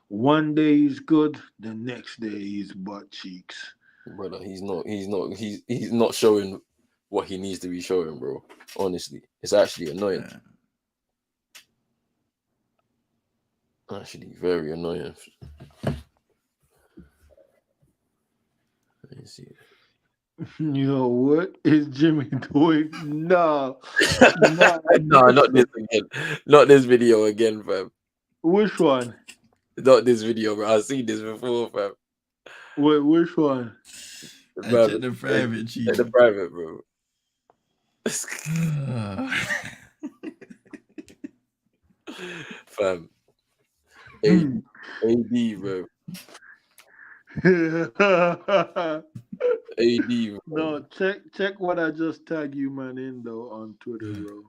One day he's good, the next day he's butt cheeks. Brother, he's not showing what he needs to be showing, bro. Honestly, it's actually annoying. Actually, very annoying. Let me see. You know what is Jimmy doing? No, No, not this again. Not this video again, fam. Which one? Not this video, bro. I've seen this before, fam. Wait, which one? I check the private, check the private, bro. Fam. AD, bro. AD, bro. No, check what I just tagged you, man, in though on Twitter, bro.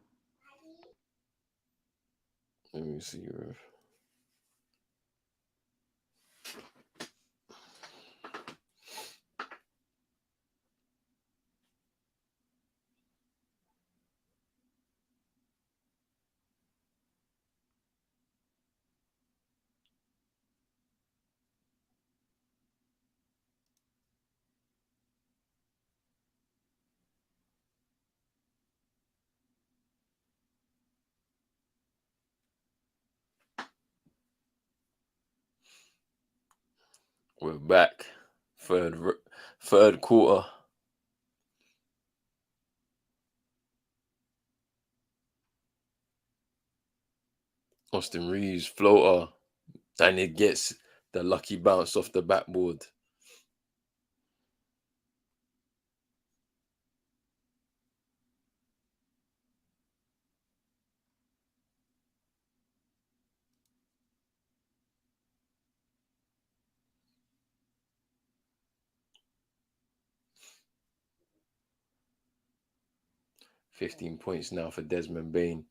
Let me see, bro. We're back. Third quarter. Austin Reeves floater, and it gets the lucky bounce off the backboard. $15 points now for Desmond Bain.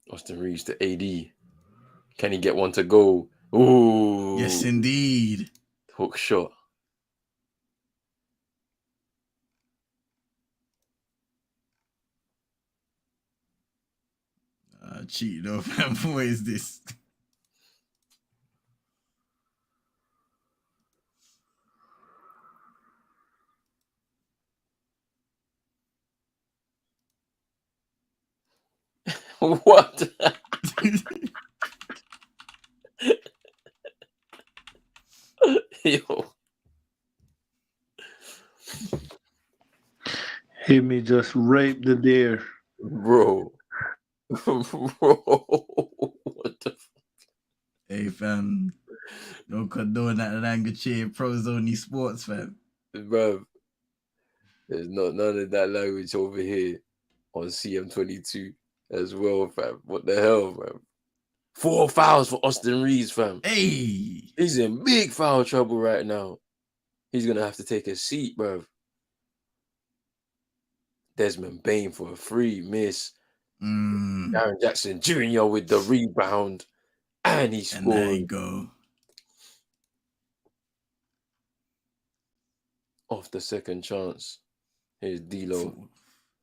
Austin Reeves to AD. Can he get one to go? Ooh. Yes, indeed. Hook shot. Cheat though, fam. What is this? What? Yo. Hit me just rape the deer. Bro. Bro. What the Hey, fam. Don't condone that language here. Pros only sports, fam. Bro. There's none of that language over here on CM22 as well, fam. What the hell, fam? 4 fouls for Austin Reeves, fam. Hey. He's in big foul trouble right now. He's going to have to take a seat, bro. Desmond Bain for a free miss. Aaron Jackson Jr. with the rebound. And he scored. And there you go. Off the second chance. Here's D'Lo.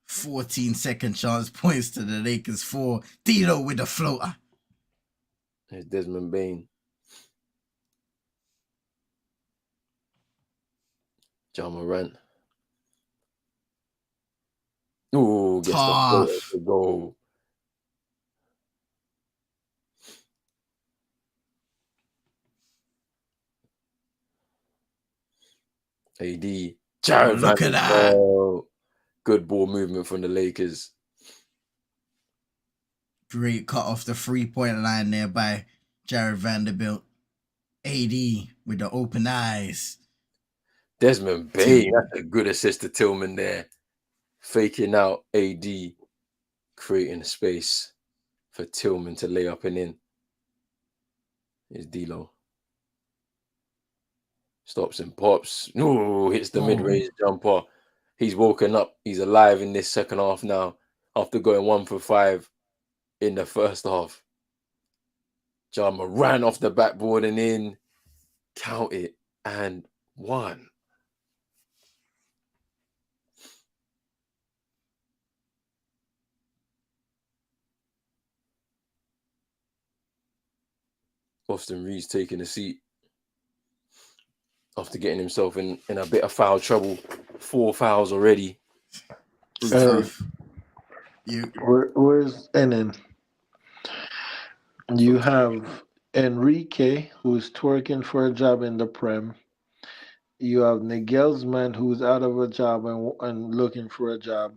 14 second chance points to the Lakers 4. D'Lo with the floater. There's Desmond Bain. John Morant. Ooh, gets Tough. the goal. AD. Jared Look at that. Vanderbilt. Good ball movement from the Lakers. Great cut off the 3-point line there by Jared Vanderbilt. AD with the open eyes. Desmond Bain. That's a good assist to Tillman there. Faking out AD. Creating space for Tillman to lay up and in. Here's D'Lo. Stops and pops. No, hits the mid-range jumper. He's woken up. He's alive in this second half now after going 1 for 5 in the first half. Ja Morant off the backboard and in. Count it and 1. Austin Reed's taking a seat after getting himself in a bit of foul trouble. 4 fouls already. Tough. Where's Enan? You have Enrique, who's twerking for a job in the Prem. You have Nagelsmann, who's out of a job and looking for a job.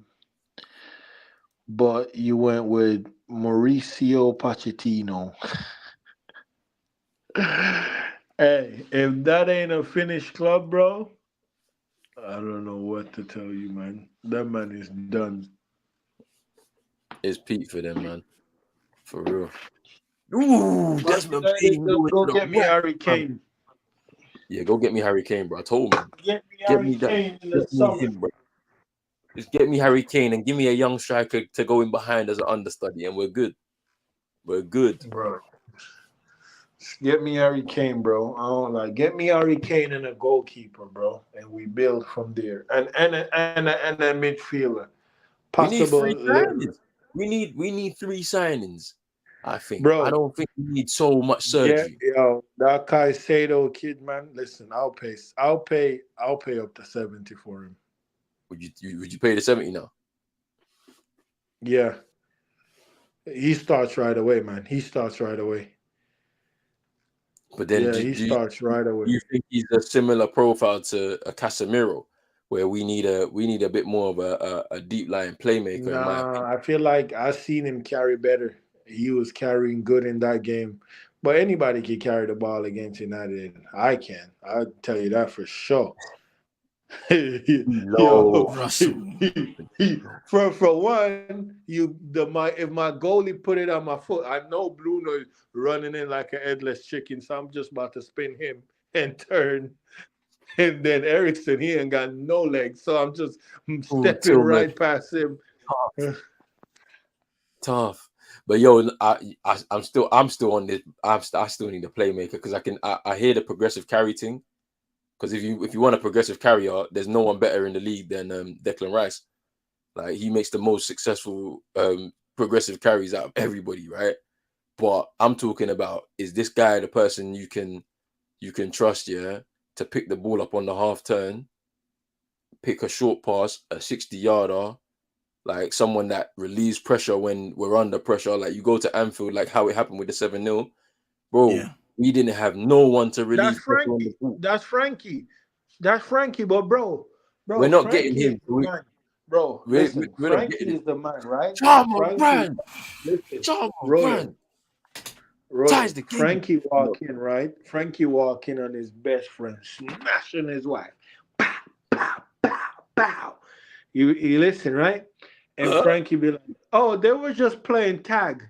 But you went with Mauricio Pochettino. Hey, if that ain't a finished club, bro, I don't know what to tell you, man. That man is done. It's peak for them, man. For real. Ooh, Desmond Bain. Go get me Harry Kane. Yeah, go get me Harry Kane, bro. I told him. Get me Harry Kane in the summer. Just get me Harry Kane and give me a young striker to go in behind as an understudy, and we're good. We're good, bro. Get me Harry Kane, bro. I don't like. Get me Harry Kane and a goalkeeper, bro, and we build from there. And a midfielder. Possible. We need 3 signings. I think, bro. I don't think we need so much surgery. Yeah, yo, that Caicedo kid, man. Listen, I'll pay up to 70 for him. Would you pay the 70 now? Yeah. He starts right away, man. He starts right away. But then he starts right away. Do you think he's a similar profile to a Casemiro, where we need a bit more of a deep line playmaker? Nah, I feel like I've seen him carry better. He was carrying good in that game. But anybody can carry the ball against United. I can. I'll tell you that for sure. No, Russell. For one, if my goalie put it on my foot, I know Bruno is running in like a headless chicken, so I'm just about to spin him and turn. And then Erickson, he ain't got no legs, so I'm just stepping right past him. Tough. But yo, I'm still on this. I still need a playmaker because I hear the progressive carry thing. Because if you want a progressive carrier, there's no one better in the league than Declan Rice. Like, he makes the most successful progressive carries out of everybody, right? But I'm talking about, is this guy the person you can trust, yeah, to pick the ball up on the half turn, pick a short pass, a 60-yarder, like someone that relieves pressure when we're under pressure. Like, you go to Anfield, like how it happened with the 7-0, bro. Yeah. We didn't have no one to relieve pressure on the ball. That's Frankie. But bro, we're not Frankie getting him. Bro, listen, Frankie is the man, right? Frankie walk in, right? Frankie walk in on his best friend, smashing his wife. Pow, pow, pow, pow. You listen, right? And Frankie be like, oh, they were just playing tag.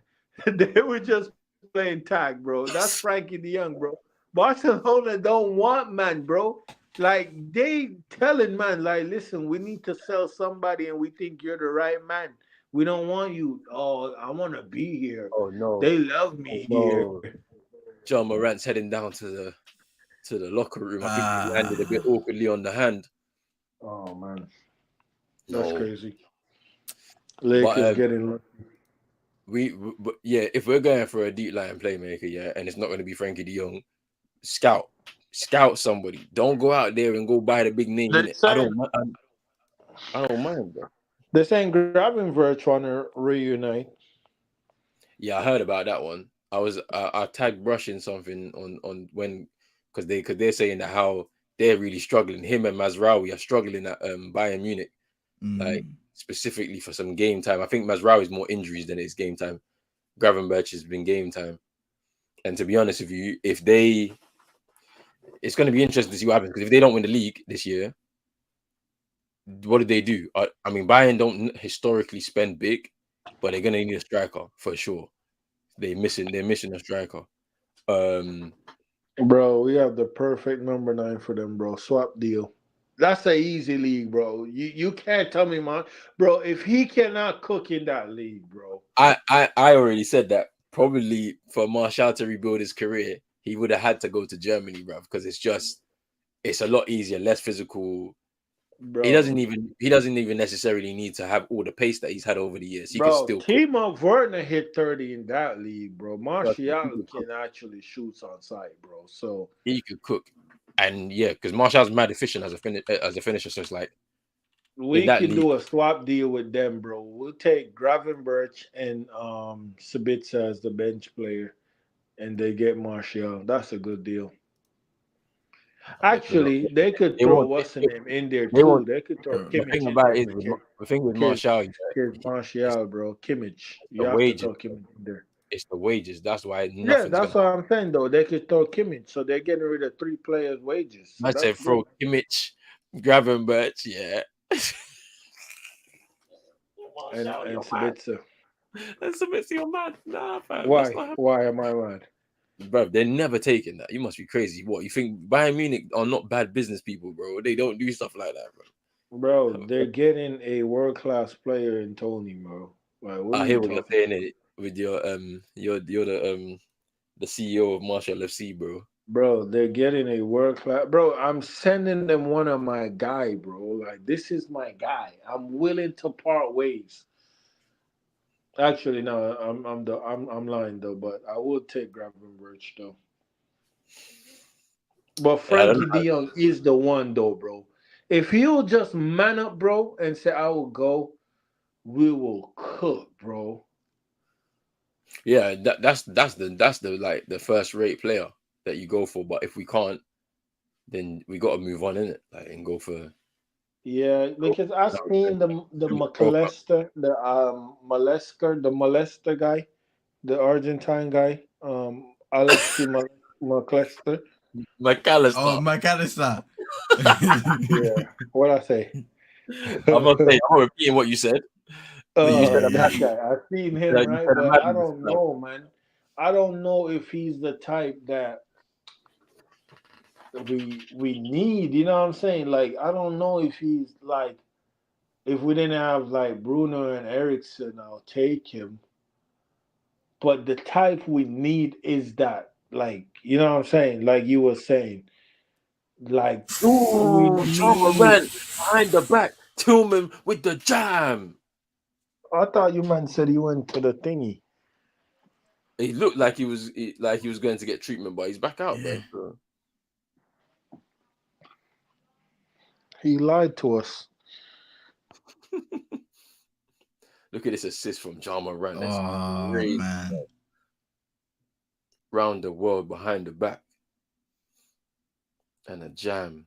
They were just playing tag, bro. That's Frankie the Young, bro. Barcelona don't want man, bro. Like, they telling man, like, listen, we need to sell somebody and we think you're the right man. We don't want you. Oh, I want to be here. Oh no, they love me here. Ja Morant's heading down to the locker room. I think he landed a bit awkwardly on the hand. Oh man, that's crazy. Lakers getting lucky. But yeah, if we're going for a deep line playmaker, yeah, and it's not going to be Frankie De Jong, scout somebody. Don't go out there and go buy the big name in They're it. saying I don't mind, bro. they're saying grabbing Verge want to reunite. Yeah, I heard about that one. I tagged brushing something on when because they're saying that how they're really struggling. Him and Mazraoui are struggling at Bayern Munich, like specifically for some game time. I think Mazraoui is more injuries than it's game time. Gravenberch has been game time. And to be honest with you, it's going to be interesting to see what happens because if they don't win the league this year, what did they do? I mean, Bayern don't historically spend big, but they're going to need a striker for sure. They're missing a striker. Bro, we have the perfect number 9 for them, bro. Swap deal. That's an easy league, bro. You can't tell me, man. Bro, if he cannot cook in that league, bro. I already said that probably for Martial to rebuild his career, he would have had to go to Germany, bro, because it's a lot easier, less physical. Bro, He doesn't even necessarily need to have all the pace that he's had over the years. He can bro, still Timo Werner hit 30 in that league, bro. Martial cook. can actually shoot on sight, bro. So He could cook. And yeah, because Martial's mad efficient as a finisher. So it's like we that could league, do a swap deal with them, bro. We'll take Gravenberch and Sabitzer as the bench player, and they get Martial. That's a good deal. Actually, they could they throw won't. what's the name in there They too. won't. They could throw The Kimmich thing in about there it is for the thing with Kid, Martial, Kid it's Martial, bro. Kimmich. the You have to wages. throw Kimmich in there. It's the wages. That's why Yeah, nothing's that's gonna. what I'm saying though. They could throw Kimmich, so they're getting rid of 3 players' wages. So I that's said good. throw Kimmich, Gravenberch, yeah. And Sabitzer. That's a bit your man. Nah, fam, that's Why? not happening. Why am I mad? Bro, they're never taking that. You must be crazy. What you think? Bayern Munich are not bad business people, bro. They don't do stuff like that, Bro, bro. they're getting a world class player in Tony, bro. Like, what are I you hear what you're talking saying about? it with you're the CEO of Marshall FC, bro. Bro, they're getting a world class. Bro, I'm sending them one of my guy, bro. Like, this is my guy. I'm willing to part ways. Actually, no, I'm lying though, but I would take Gravenberch though. But Yeah, I don't Frankie De Jong is the one though, bro. If he'll just man up, bro, and say I will go, we will cook, bro. Yeah, that's the like the first rate player that you go for. But if we can't, then we got to move on in it, like and go for. Yeah, because I seen the Profile. molester guy, the Argentine guy, Alexi McAllister. Oh, McAllister. McAllister. Yeah, what I say? I'm not saying I'm not repeating what you said, but you said a That madness. guy. I seen him You right, said a but I madness. don't know, man. I don't know if he's the type that we need. You know what I'm saying? Like, I don't know if he's like, if we didn't have like Bruno and Ericsson, I'll take him. But the type we need is that, like, you know what I'm saying? Like you were saying, like we Ooh, Chalmers need. ran behind the back. Tillman with the jam. I thought you man said he went to the thingy. He looked like he was going to get treatment, but he's back out, Yeah. bro. So. He lied to us. Look at this assist from John Moran. That's Oh crazy. man. Round the world behind the back. And a jam.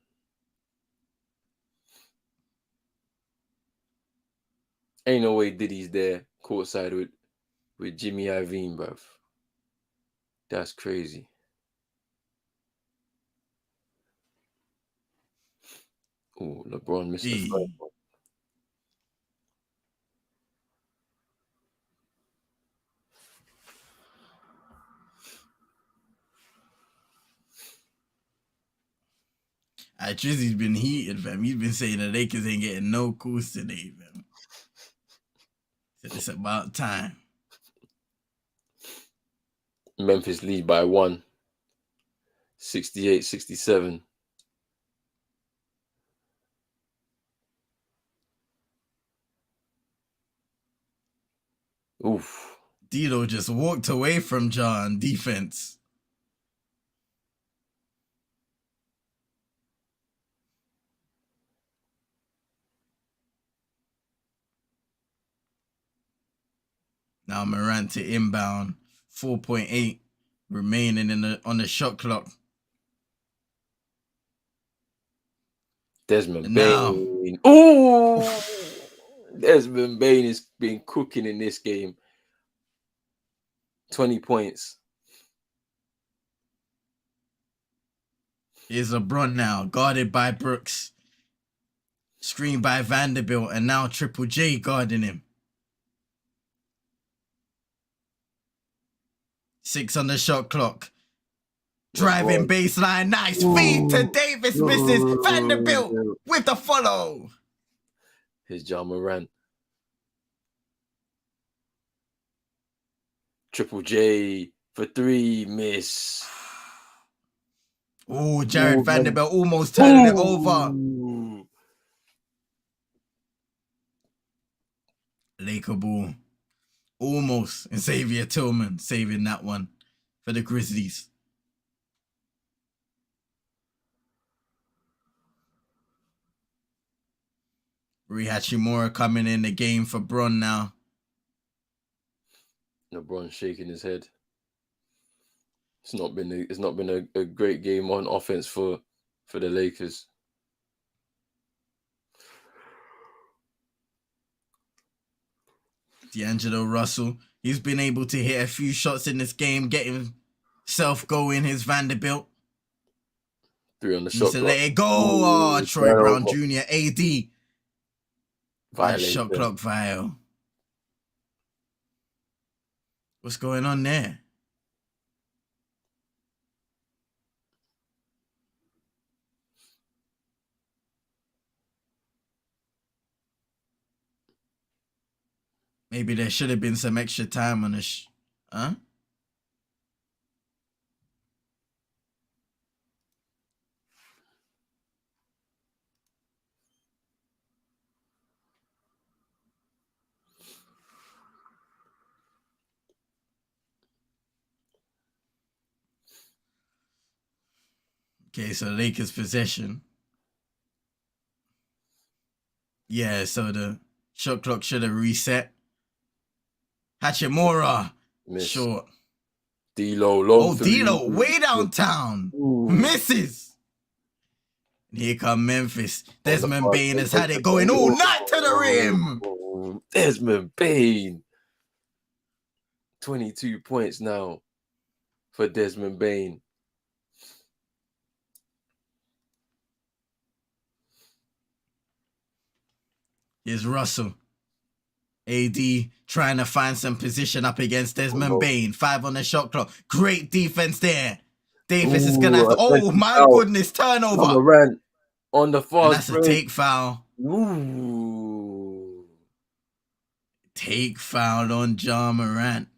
Ain't no way Diddy's there courtside with Jimmy Iovine, bruv. That's crazy. Oh, LeBron missed the first one. Drizzy's been heated, fam. He's been saying the Lakers ain't getting no calls today, fam. Said it's about time. Memphis lead by 1. 68-67. Oof. D'Lo just walked away from John defense. Now Morant to inbound. 4.8 remaining on the shot clock. Desmond Now. Bain. Ooh! Desmond Bain has been cooking in this game. 20 points. Here's LeBron now, guarded by Brooks. Screened by Vanderbilt, and now Triple J guarding him. 6 on the shot clock. Driving baseline, nice feed to Davis, misses. Vanderbilt with the follow. Here's John Morant. Triple J for 3, miss. Oh, Jared Vanderbilt almost turning it over. Laker ball. Almost. And Xavier Tillman saving that one for the Grizzlies. Rui Hachimura coming in the game for Bron now. LeBron shaking his head. It's not been a great game on offense for the Lakers. D'Angelo Russell, he's been able to hit a few shots in this game, getting himself going. His Vanderbilt. 3 on the shot clock. Let it go. Troy Brown Jr. AD. Violation. Shot clock vial. What's going on there? Maybe there should have been some extra time on the huh? Okay, so Lakers possession. Yeah, so the shot clock should have reset. Hachimura. Miss. Short. D'Lo long. D'Lo way downtown. Misses. And here come Memphis. Desmond Bain has had it going all night to the rim. Desmond Bain. 22 points now for Desmond Bain. Here's Russell. AD trying to find some position up against Desmond Bain. 5 on the shot clock. Great defense there. Davis is going to have to... Oh, my goodness. Turnover. Morant on the fast and that's break. A take foul. Ooh. Take foul on John Morant.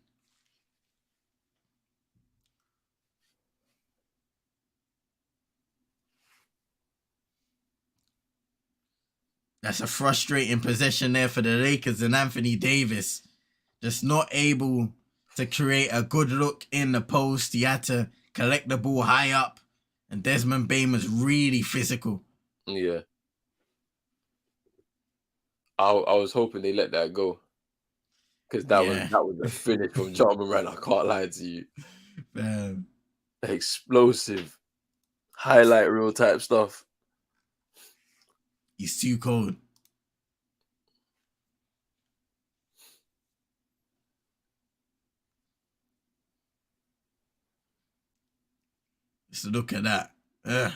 That's a frustrating possession there for the Lakers and Anthony Davis. Just not able to create a good look in the post. He had to collect the ball high up. And Desmond Bain was really physical. Yeah. I was hoping they let that go. Because that was a finish from John Morant. I can't lie to you. Man. Explosive. Highlight reel type stuff. He's too cold. Just look at that.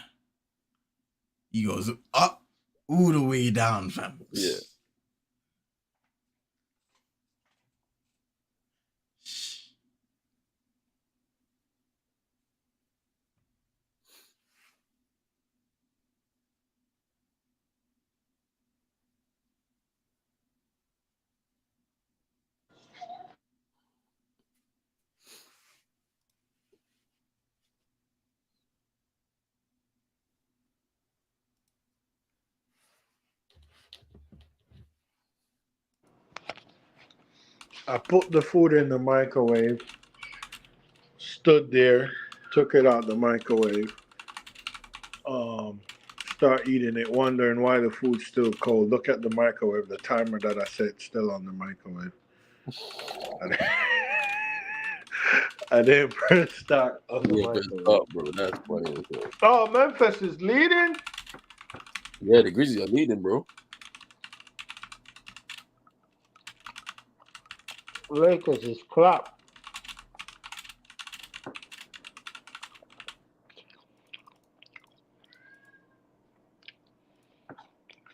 He goes up all the way down, fam. Yeah. I put the food in the microwave, stood there, took it out the microwave, start eating it, wondering why the food's still cold. Look at the microwave, the timer that I set still on the microwave. I didn't press start on the Yeah, but microwave. stop, bro. That's funny as well. Oh, Memphis is leading. Yeah, the Grizzlies are leading, bro. Lakers is crap.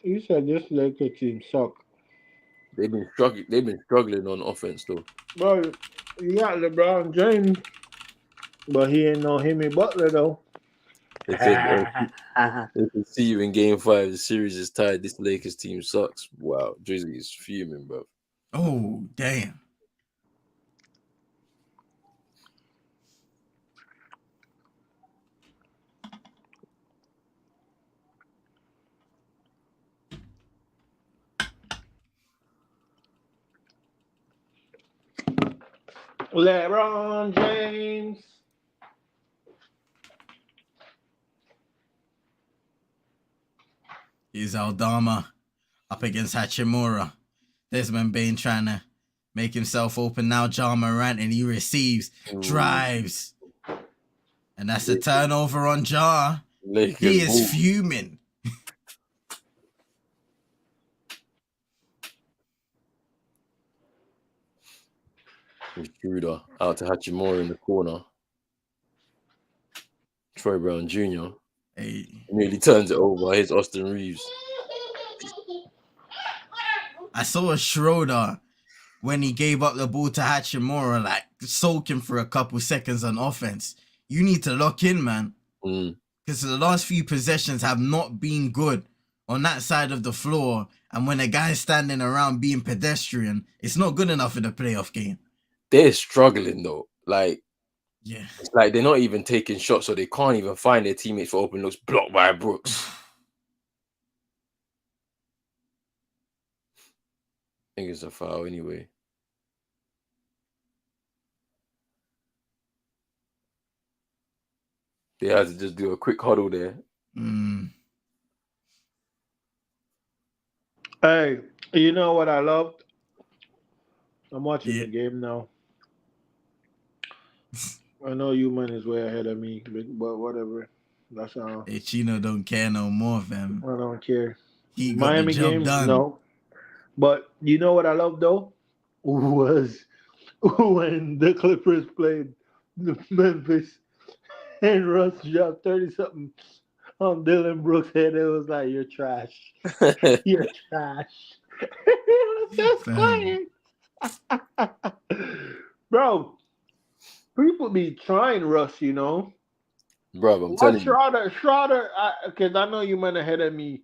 You said this Lakers team suck. They've been struggling. They've been struggling on offense, though. Bro, you got LeBron James, but he ain't no Jimmy Butler though. They said they can see you in Game 5. The series is tied. This Lakers team sucks. Wow, Drizzy is fuming, bro. Oh, damn. LeBron James. Here's Aldama up against Hachimura. Desmond Bain trying to make himself open now. Ja Morant, and he receives, drives. And that's a turnover on Ja. Lakers He is ball. fuming. Schroeder out to Hachimura in the corner. Troy Brown Jr. Hey. nearly turns it over. Here's Austin Reeves. I saw a Schroeder when he gave up the ball to Hachimura, like soaking for a couple seconds on offense. You need to lock in, man. Because the last few possessions have not been good on that side of the floor. And when a guy's standing around being pedestrian, it's not good enough in the playoff game. They're struggling, though. Like, yeah, it's like they're not even taking shots, so they can't even find their teammates for open looks. Blocked by Brooks. I think it's a foul anyway. They had to just do a quick huddle there. Hey, you know what I loved? I'm watching the game now. I know you man is way ahead of me, but whatever. That's how. Hey, Chino don't care no more, fam. I don't care. He got Miami the job game, done. no. But you know what I love though? Was when the Clippers played the Memphis and Russ dropped 30-something on Dylan Brooks' head. It was like, you're trash. You're trash. It was just quiet. Bro, people be trying Russ, you know. Bro, I'm telling you. Schroeder, because I know you went ahead of me.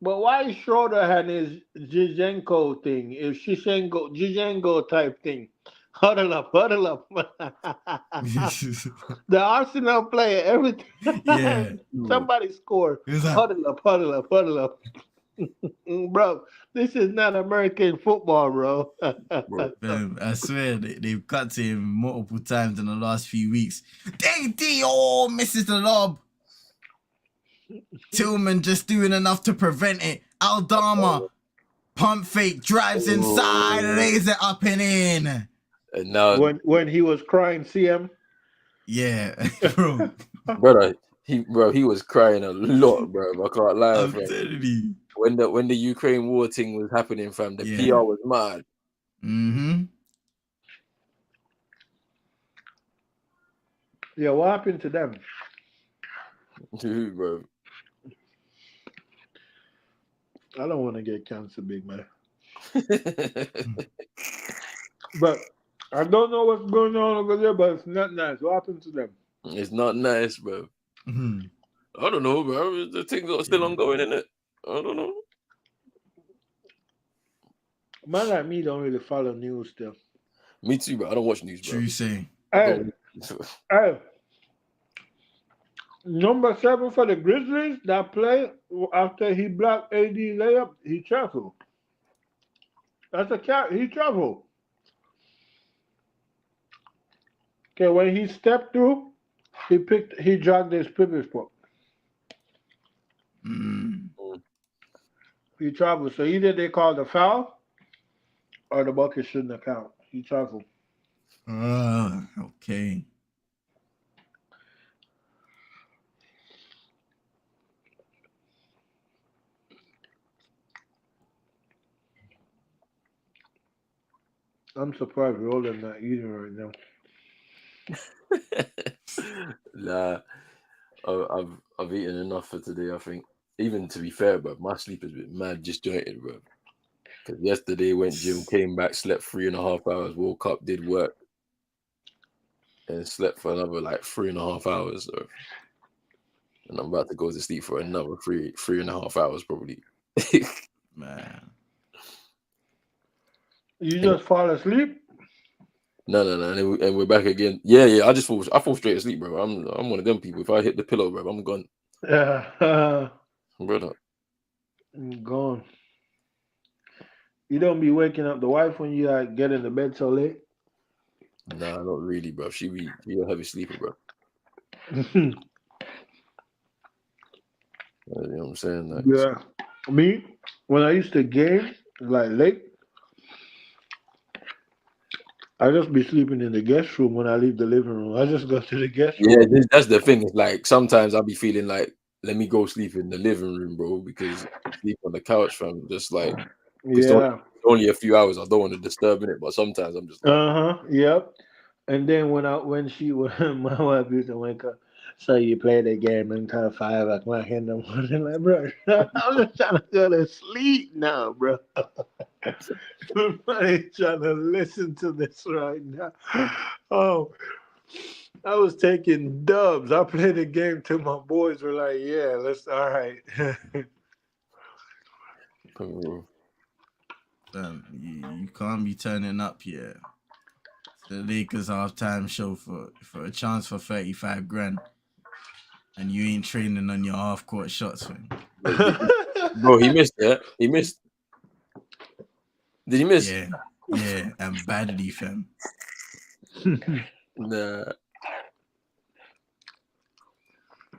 But why Schroeder had his Zizenko thing, his Zizenko type thing? Huddle up. The Arsenal player, every time somebody score, huddle up. Bro, this is not American football, bro. Man, I swear they've cut to him multiple times in the last few weeks. Misses the lob. Tillman just doing enough to prevent it. Aldama, pump fake, drives inside, lays it up and in. And now, when he was crying, CM. Yeah, bro. Brother, he was crying a lot, bro. I can't lie. I'm telling you. When the Ukraine war thing was happening, fam, the PR was mad. Yeah, what happened to them? Dude, bro. I don't want to get cancer, big man. But I don't know what's going on over there, but it's not nice. What happened to them? It's not nice, bro. I don't know, bro. The things are still ongoing, isn't it? I don't know. Man like me don't really follow news still. Me too, bro. I don't watch news, bro. True say. Hey. Number 7 for the Grizzlies that play after he blocked AD layup, he traveled. That's a cat. He traveled. Okay, when he stepped through, he jogged his pivot foot. Mm. He traveled. So either they called a foul or the bucket shouldn't have count. He traveled. Okay. I'm surprised Roland not eating right now. Nah, I've eaten enough for today. I think. Even to be fair, bro, my sleep has been mad disjointed, bro. Because yesterday went gym, came back, slept 3.5 hours, woke up, did work, and slept for another like 3.5 hours. So, and I'm about to go to sleep for another 3.5 hours probably. Man. You just fall asleep? No, and we're back again. Yeah. I fall straight asleep, bro. I'm one of them people. If I hit the pillow, bro, I'm gone, Yeah. brother. I'm gone. You don't be waking up the wife when you get in the bed so late? Nah, not really, bro. She a heavy sleeper, bro. Yeah. You know what I'm saying? Like, Me, when I used to game, like late, I just be sleeping in the guest room when I leave the living room. I just go to the guest room. yeah, that's the thing. It's like sometimes I'll be feeling like, let me go sleep in the living room, bro, because I sleep on the couch, fam. Just like, it's Yeah. only a few hours. I don't want to disturb in it, but sometimes I'm just like, Yep. And then when my wife used to wake up, so you play the game until 5 o'clock in the morning, like, bro, I'm just trying to go to sleep now, bro. Somebody trying to listen to this right now. Oh, I was taking dubs. I played the game till my boys were like, "Yeah, let's all right." You can't be turning up here to the Lakers halftime show for a chance for 35 grand, and you ain't training on your half court shots, man. Bro, he missed it. He missed. Did he miss? Yeah, and badly, fam. Nah.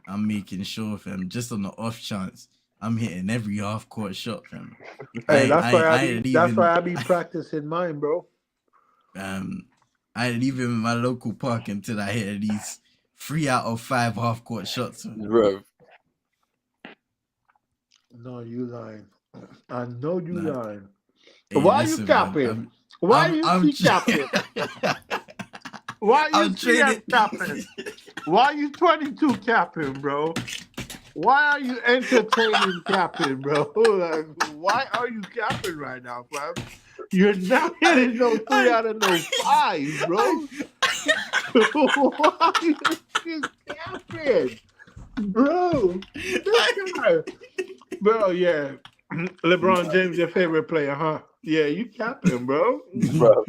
I'm making sure, fam, just on the off chance, I'm hitting every half court shot, fam. Hey, that's why I be practicing mine, bro. I ain't leaving my local park until I hit at least 3 out of 5 half court shots, bro. No, you lying. I know you lying. Hey, why listen, you capping? Why you capping? Why you capping? Why you 22 capping, bro? Why are you entertaining capping, bro? Like, why are you capping right now, fam? You're not hitting no 3 out of no 5, bro. Why are you capping? Bro, bro, yeah. LeBron James, your favorite player, huh? Yeah, you capping, bro. Bro,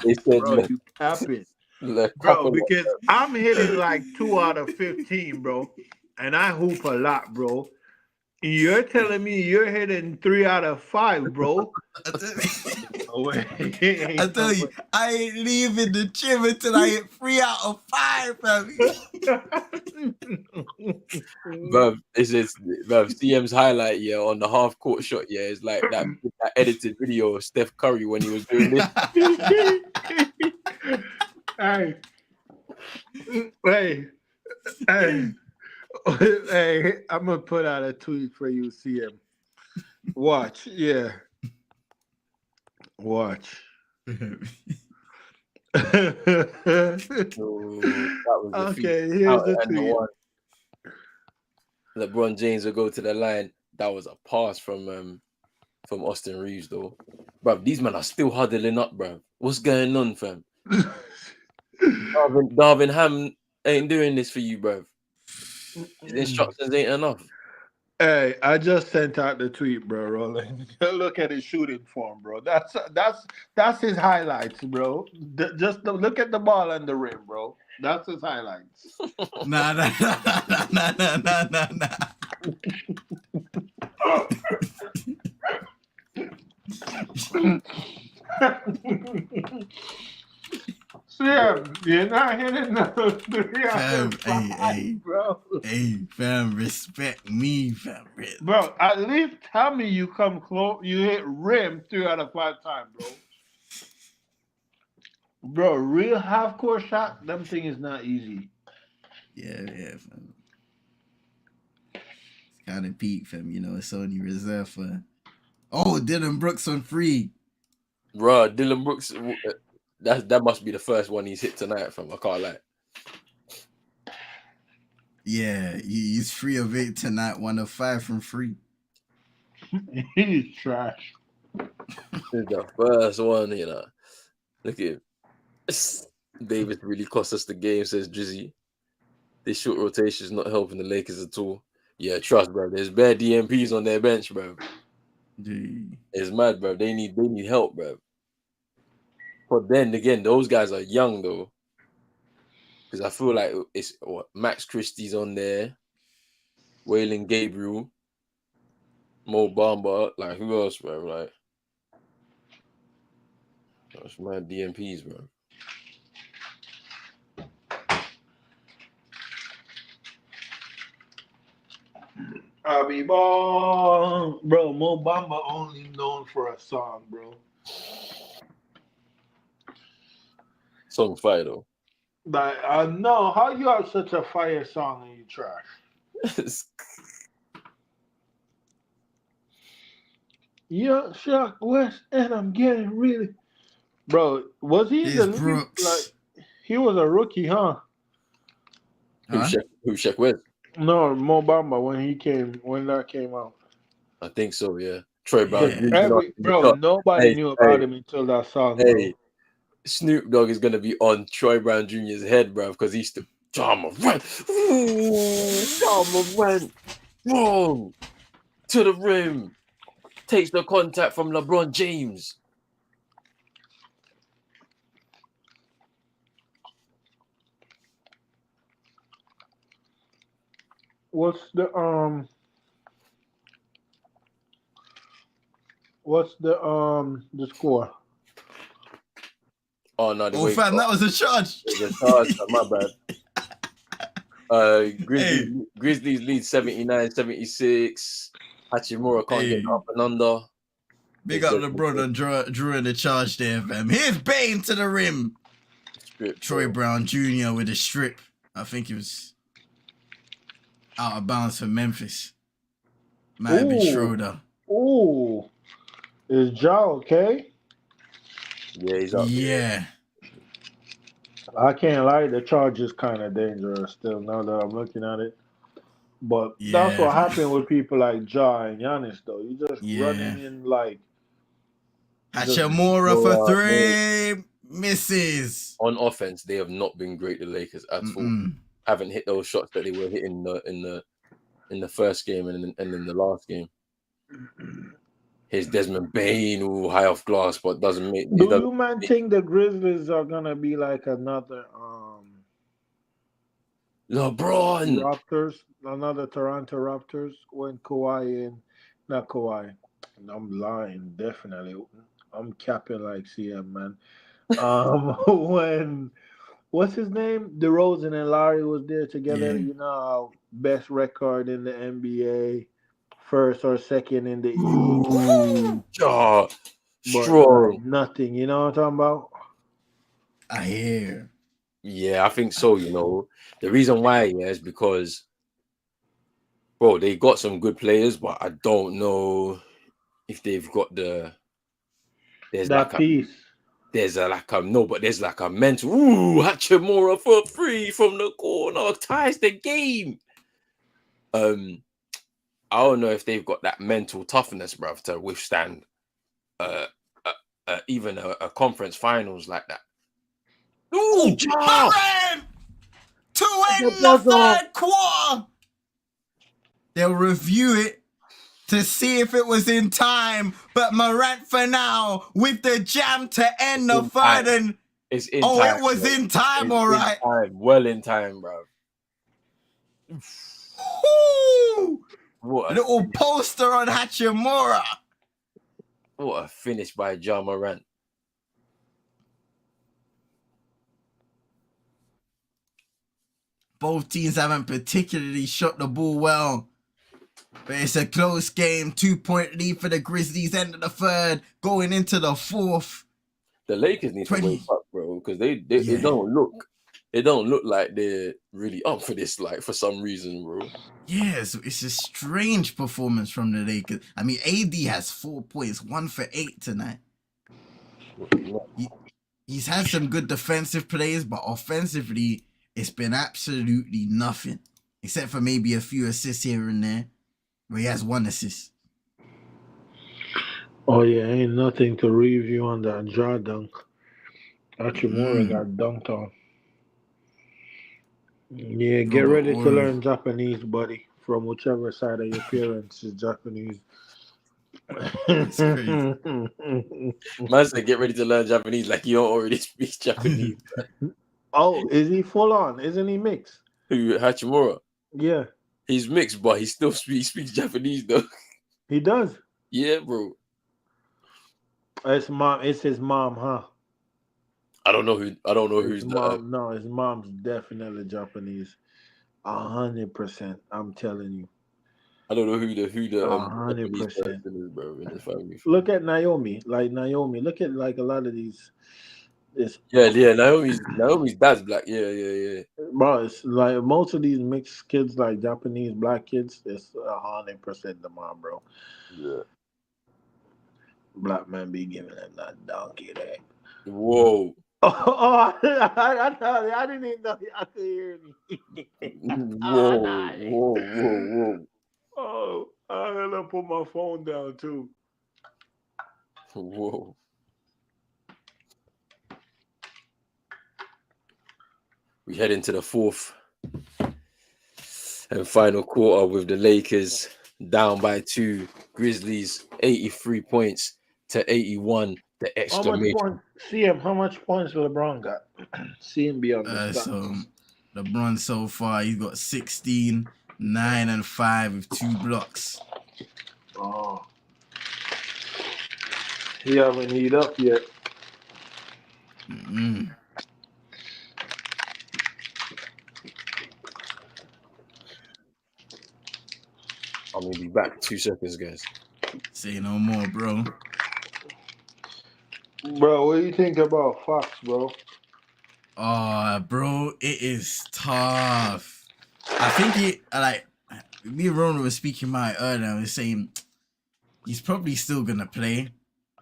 they said, Bro, you capping. Bro, because I'm hitting like 2 out of 15, bro. And I hoop a lot, bro. You're telling me you're hitting 3 out of 5, bro. I tell you, I ain't leaving the gym until I hit 3 out of 5, fam. Bro, CM's highlight, on the half court shot, it's like that edited video of Steph Curry when he was doing this. Hey, I'm gonna put out a tweet for you, CM. Watch, watch. Okay, here's the tweet. LeBron James will go to the line. That was a pass from Austin Reeves, though. Bro, these men are still huddling up, bro. What's going on, fam? Darvin Ham ain't doing this for you, bro. His instructions ain't enough. Hey, I just sent out the tweet, bro. Roland, look at his shooting form, bro. That's his highlights, bro. Just look at the ball and the rim, bro. That's his highlights. Nah. Yeah. Fam, you're not hitting the 3 out Fam, of 5, bro. Hey, fam, respect me, fam. Bro, at least tell me you come close. You hit rim 3 out of 5 times, bro. Bro, real half court shot, them thing is not easy. Yeah, fam. It's kind of peak, fam. You know, it's only reserved for. Oh, Dylan Brooks on free. Bro, Dylan Brooks, that must be the first one he's hit tonight, fam. I can't lie. Yeah, he's 3 of 8 tonight, 1 of 5 from free. He's trash. It's the first one, you know. Look at him. Davis really cost us the game, says Drizzy. This short rotation is not helping the Lakers at all. Yeah, trust, bro. There's bad DMPs on their bench, bro. Dude. It's mad, bro. They need help, bro. But then again, those guys are young though. Because I feel like it's Max Christie's on there, Waylon Gabriel, Mo Bamba, like who else, bro? Like that's mad DMPs, bro. I be ball, bro. Mo Bamba only known for a song, bro. Song fire though. Like I know how you have such a fire song and you trash. Yeah, Shock West, and I'm getting really, bro. Was he Here's the league? Brooks. Like he was a rookie, huh? Huh? Who Shaq West? No, Mo Bamba when that came out. I think so, yeah. Troy Brown. Yeah. Bro, nobody knew about him until that song, bro. Hey, Snoop Dogg is gonna be on Troy Brown Jr.'s head, bro, because he's the Jama Run. Jama Run. Whoa. To the rim. Takes the contact from LeBron James. What's the score? Oh no, fam, that was a charge. It was a charge, my bad. Grizzlies lead 79-76. Hachimura can't get up and under. Big up LeBron and drew in the charge there, fam. Here's Bane to the rim. Strip, Troy Brown Jr. with a strip. I think it was out of bounds for Memphis. Might have been Schroeder. Ooh. Is Ja okay? Yeah, he's up. Yeah. I can't lie, the charge is kind of dangerous still now that I'm looking at it. But that's what happened with people like Ja and Giannis, though. You just running in like. Hachimura for 3 misses. On offense, they have not been great, the Lakers, at all. Haven't hit those shots that they were hitting in the first game and in the last game. Here's Desmond Bane, high off glass, but doesn't make. Do you man think the Grizzlies are gonna be like another LeBron Raptors, another Toronto Raptors when not Kawhi. I'm lying, definitely. I'm capping like CM, man. When what's his name? DeRozan and Larry was there together. Yeah. You know, best record in the NBA, first or second in the East. Strong. Nothing. You know what I'm talking about? I hear. Yeah, I think so. You know, the reason why is because, bro, they got some good players, but I don't know if they've got the. There's that piece. There's a mental. Hachimura for 3 from the corner ties the game. I don't know if they've got that mental toughness, bruv, to withstand even a conference finals like that. Ooh, Ja! To end the third quarter. They'll review it to see if it was in time, but Morant for now with the jam to end the third, and it's in time. It was in time, all right. Well in time, bro. What a little poster on Hachimura. What a finish by Ja Morant. Both teams haven't particularly shot the ball well. But it's a close game. 2-point lead for the Grizzlies. End of the third. Going into the fourth. The Lakers need to 20. wake up, bro, because they Yeah. don't look like they're really up for this, like, for some reason, bro. Yeah, so it's a strange performance from the Lakers. I mean, AD has 4 points, 1 for 8 tonight. He's had some good defensive plays, but offensively, it's been absolutely nothing. Except for maybe a few assists here and there, where he has 1 assist. Oh yeah, ain't nothing to review on that jaw dunk. Hachimura got dunked on. Yeah, get Robert ready to Ory. learn Japanese, buddy, from whichever side of your parents is Japanese. It's crazy. Man said, get ready to learn Japanese, like you don't already speak Japanese. Oh, is he full on? Isn't he mixed? Who, Hachimura? Yeah, He's mixed, but he still speaks Japanese, though. he does. Yeah, bro. It's his mom, huh? I don't know who's His mom. No, his mom's definitely Japanese. 100%. I'm telling you. I don't know who the 100%. person is, bro, in this family. Look at Naomi. Like Naomi. Look at like a lot of these. Yeah. Naomi's dad's black. Yeah. Bro, it's like most of these mixed kids, like Japanese black kids, it's 100% the mom, bro. Yeah. Black man be giving them that donkey there. Whoa. Oh, I didn't even know y'all could hear me. Whoa. Oh, I had to put my phone down too. Whoa. We head into the fourth and final quarter with the Lakers down by 2. Grizzlies 83 points to 81. The How much exclamation. points? CM, how much points LeBron got? CM be on the stats. So LeBron so far, he's got 16, 9 and 5 with 2 blocks. Oh. He haven't heat up yet. I'm gonna be back 2 seconds, guys. Say no more, bro. Bro, what do you think about Fox, bro? Bro, it is tough. I think me and Rona was speaking about it earlier. I was saying he's probably still gonna play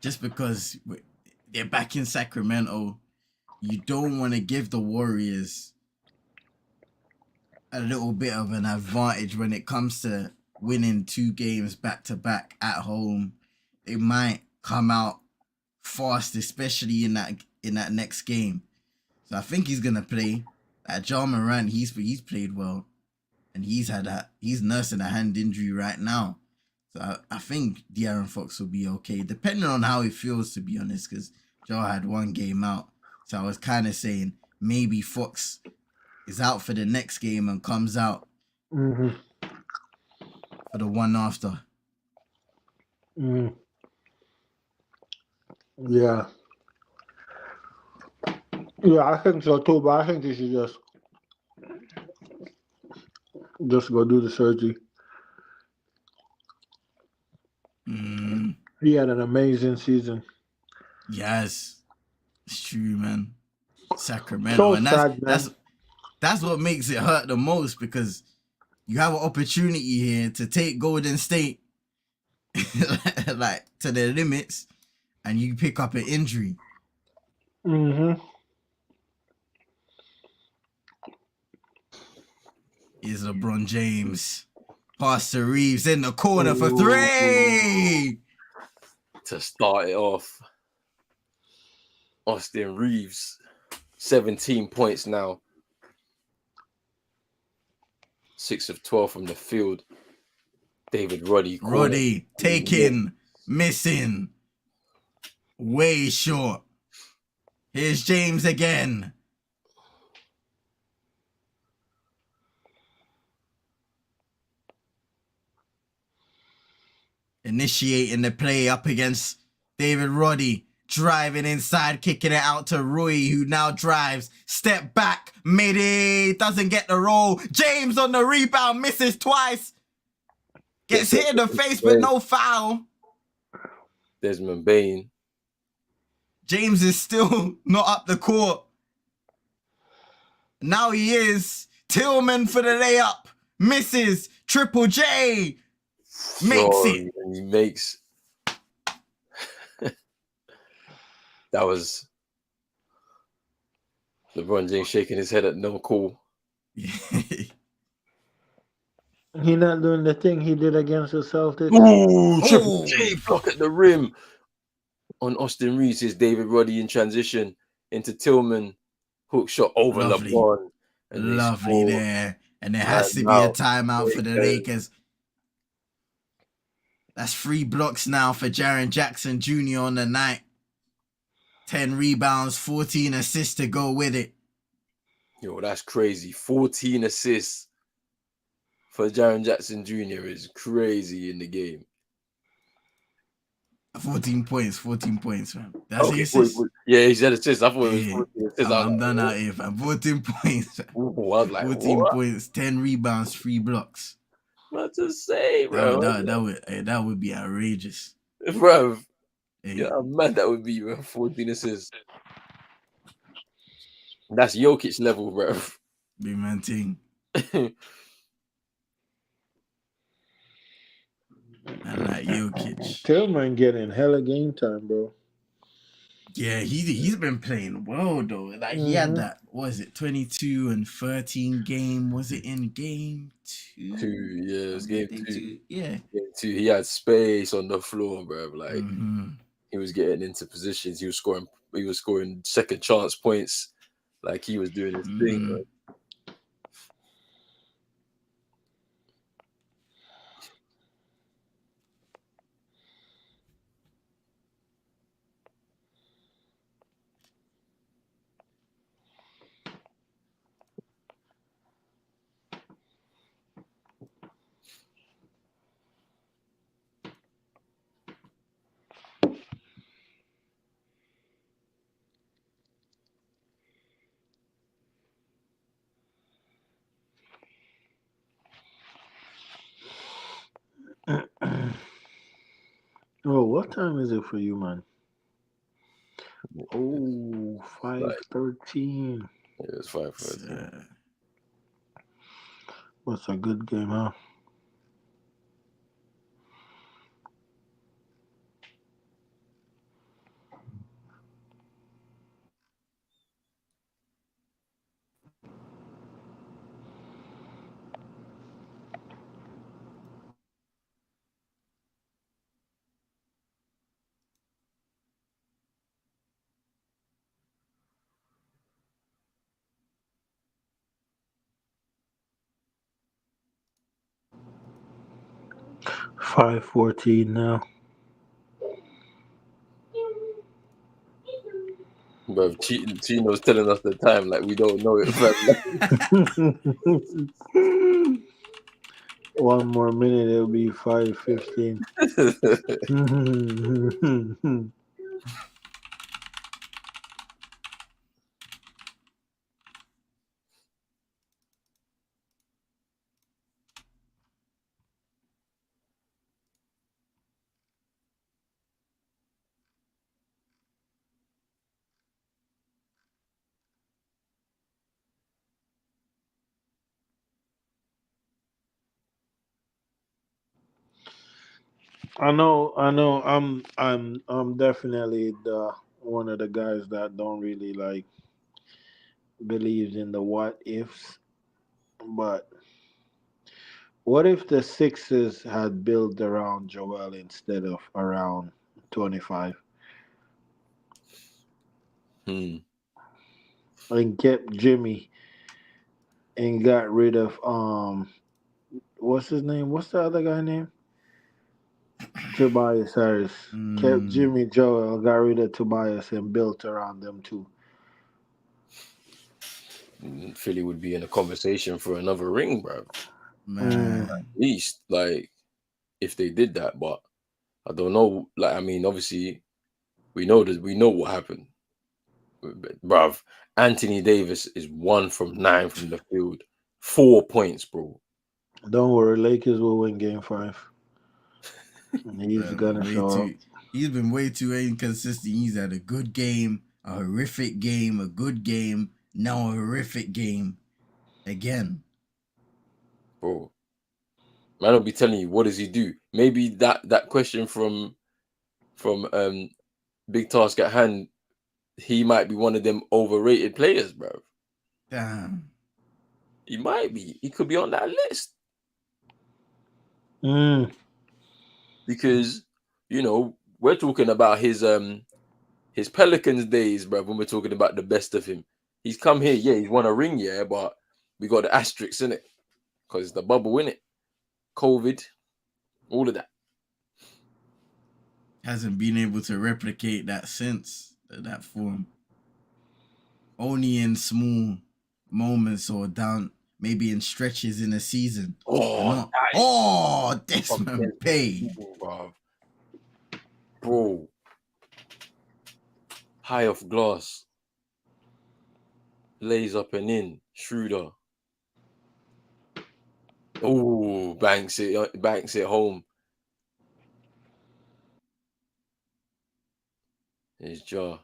just because they're back in Sacramento. You don't want to give the Warriors a little bit of an advantage when it comes to winning 2 games back to back at home. It might come out fast, especially in that next game. So I think he's gonna play. Ja Morant, he's played well, and he's nursing a hand injury right now. So I think De'Aaron Fox will be okay, depending on how he feels, to be honest, because Ja had 1 game out. So I was kind of saying maybe Fox is out for the next game and comes out for the one after. Yeah. Yeah, I think so too, but I think he should just go do the surgery. He had an amazing season. Yes, it's true, man. Sacramento, So and sad, man. that's what makes it hurt the most, because you have an opportunity here to take Golden State like to their limits, and you pick up an injury. Is LeBron James. Pass to Reeves in the corner for 3. To start it off, Austin Reeves, 17 points now. 6 of 12 from the field. David Roddy taking, missing, way short. Here's James again. Initiating the play up against David Roddy. driving inside, kicking it out to Rui, who now drives. Step back, Midi doesn't get the roll. James on the rebound, misses twice. Gets hit in the face, but no foul. Desmond Bain. James is still not up the court. Now he is. Tillman for the layup. Misses. Triple J. Makes it. And he makes... That was LeBron James shaking his head at no call. He not doing the thing he did against the Celtics. Ooh, Triple J block at the rim on Austin Reeves. His David Roddy in transition into Tillman. Hook shot over LeBron. And lovely there. And there has to be a timeout for the Lakers. That's 3 blocks now for Jaren Jackson Jr. on the night. 10 rebounds, 14 assists to go with it. Yo, that's crazy. 14 assists for Jaren Jackson Jr. is crazy in the game. 14 points, man. That's okay, assists. Yeah, he said assists. I thought it was 14 assists. I'm done out here, fam. 14 points. Ooh, I was like, 14 what? points, 10 rebounds, 3 blocks. What to say, bro? That would be outrageous. Bro. Hey. Yeah, I'm mad that would be, bro. 14 assists. That's Jokic level, bro. Big man thing. I like Jokic. Tillman getting hella game time, bro. Yeah, he's been playing well though. Like he had that, what was it, 22 and 13 game? Was it in game 2? 2, yeah, it was game 2. Yeah. Game 2. He had space on the floor, bro. Like he was getting into positions. He was scoring second chance points. Like he was doing his thing, bro. Oh, what time is it for you, man? Oh, 5:13. Yeah, it's 5:13. What's a good game, huh? $5:14 now. Bro, Chino's telling us the time like we don't know it. One more minute, it'll be 5:15. I know. I'm definitely the one of the guys that don't really like believes in the what ifs. But what if the Sixers had built around Joel instead of around 25 and kept Jimmy and got rid of what's his name? What's the other guy name? Tobias Harris. Kept Jimmy Joel, got rid of Tobias and built around them too. Philly would be in a conversation for another ring, bro. Man. At least, like, if they did that, but I don't know. Like, I mean, obviously, We know that. We know what happened, bruv. Anthony Davis is 1 from 9 from the field, 4 points, bro. Don't worry, Lakers will win Game 5. He's gonna way show up. too. He's been way too inconsistent. He's had a good game, a horrific game, a good game, now a horrific game again. Bro. Man, I'll be telling you, what does he do? Maybe that question from Big Task at Hand, he might be one of them overrated players, bro. Damn. He might be. He could be on that list. Because, we're talking about his Pelicans days, bro, when we're talking about the best of him. He's come here, yeah, he's won a ring, yeah, but we got the asterisks in it. Because it's the bubble, in it. COVID, all of that. Hasn't been able to replicate that since that form. Only in small moments or down, maybe in stretches in a season. Desmond Payne. Bro. High off glass. Lays up and in. Schroeder. Oh, banks it home. His jaw.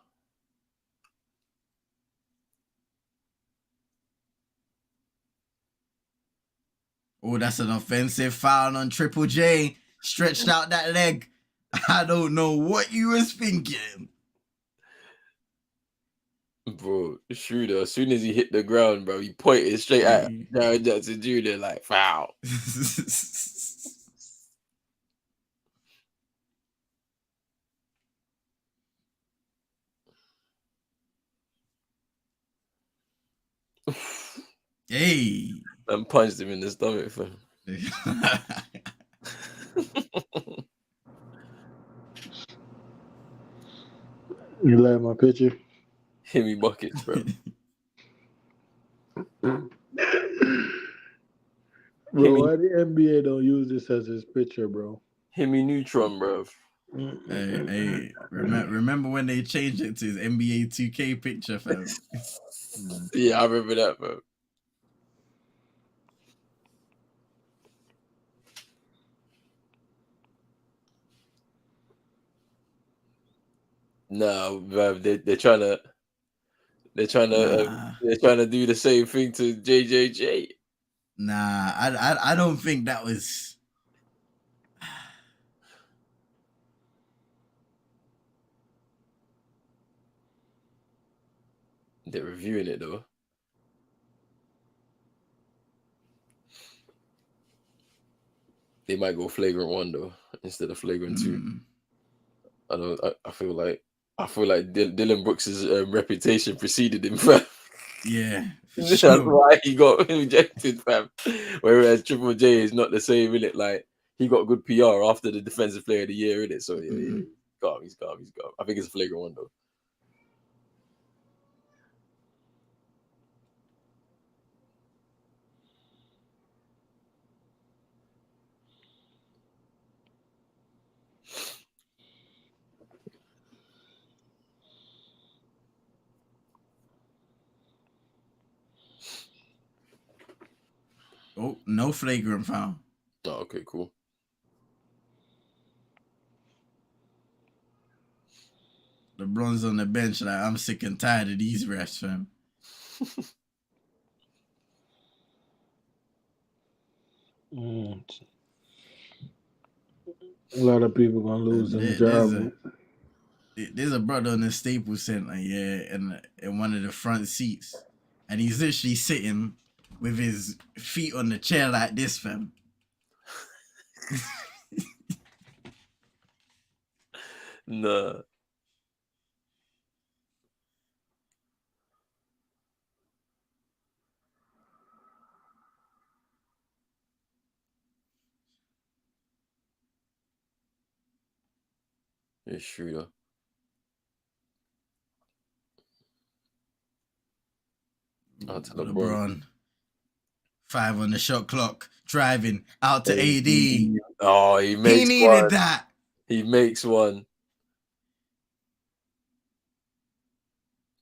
Oh, that's an offensive foul on Triple J. Stretched out that leg. I don't know what you was thinking. Bro, Schroeder, as soon as he hit the ground, bro, he pointed straight at Jared Jackson Jr. like, foul. Hey. And punched him in the stomach, fam. You like my picture? Hit me buckets, bro. Bro, why the NBA don't use this as his picture, bro? Hit me neutron, bro. Hey, remember when they changed it to his NBA 2K picture, fam? Yeah, I remember that, bro. No, bro, they're trying to do the same thing to JJJ. Nah, I don't think that was. They're reviewing it though. They might go flagrant 1 though instead of flagrant 2. I feel like Dylan Brooks's reputation preceded him, fam. Yeah, That's why he got rejected, fam. Whereas Triple J is not the same, innit? Like he got good PR after the Defensive Player of the Year, innit? So yeah, he's calm. I think it's a flagrant 1 though. Oh, no flagrant foul. Oh, okay, cool. LeBron's on the bench like, I'm sick and tired of these refs, fam. A lot of people gonna lose their job. There's a brother on the Staples Center, in one of the front seats, and he's literally sitting with his feet on the chair like this, fam. Nah. It's Schroeder. Out to LeBron. 5 on the shot clock, driving out to AD. Oh, he needed that. He makes 1.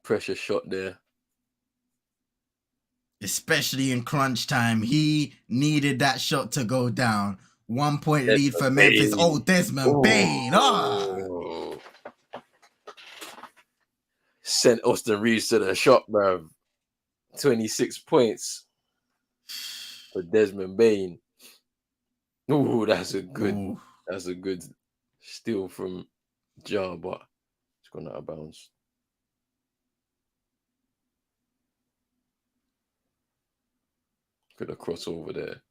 Pressure shot there. Especially in crunch time. He needed that shot to go down. 1 point lead for Memphis. Bane. Oh, Desmond Bane. Oh. Sent Austin Reeves to the shop, bruv. 26 points for Desmond Bane. Ooh, that's a good steal from Jar, but it's gone out of bounds. Could have crossed over there.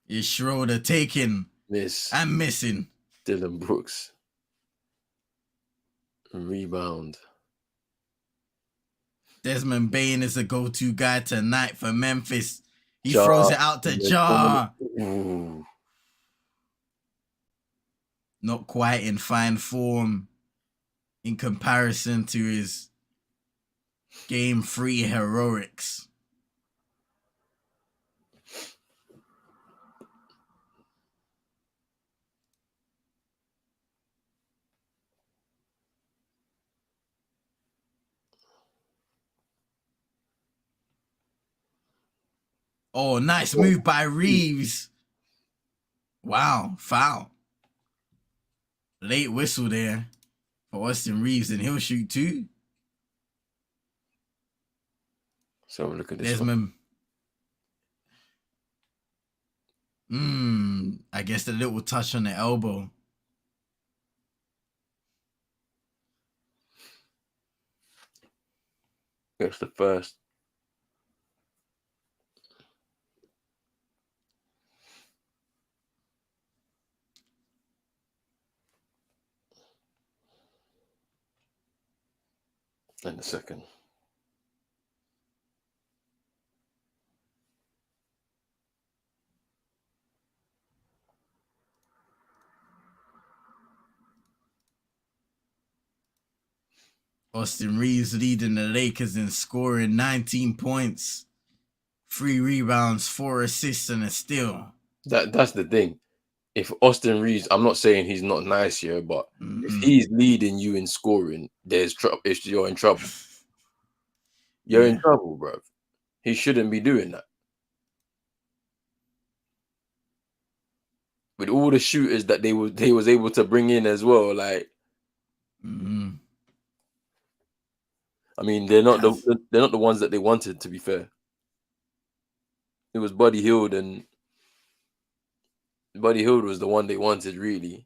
Is Schroeder taking Miss. and missing. Dylan Brooks. Rebound. Desmond Bane is a go-to guy tonight for Memphis. He throws it out to Jar. Ooh. Not quite in fine form in comparison to his Game 3 heroics. Oh, nice move by Reeves. Wow, foul. Late whistle there for Austin Reeves, and he'll shoot too. So look at this Desmond. I guess the little touch on the elbow. That's the first. And the second. Austin Reeves leading the Lakers in scoring 19 points, 3 rebounds, 4 assists, and a steal. That's the thing. If Austin Reeves, I'm not saying he's not nice here, but if he's leading you in scoring, there's trouble. You're in trouble. You're in trouble, bro. He shouldn't be doing that. With all the shooters that they was able to bring in as well, like. I mean, they're not the ones that they wanted. To be fair, it was Buddy Hield, and Buddy Hield was the one they wanted, really.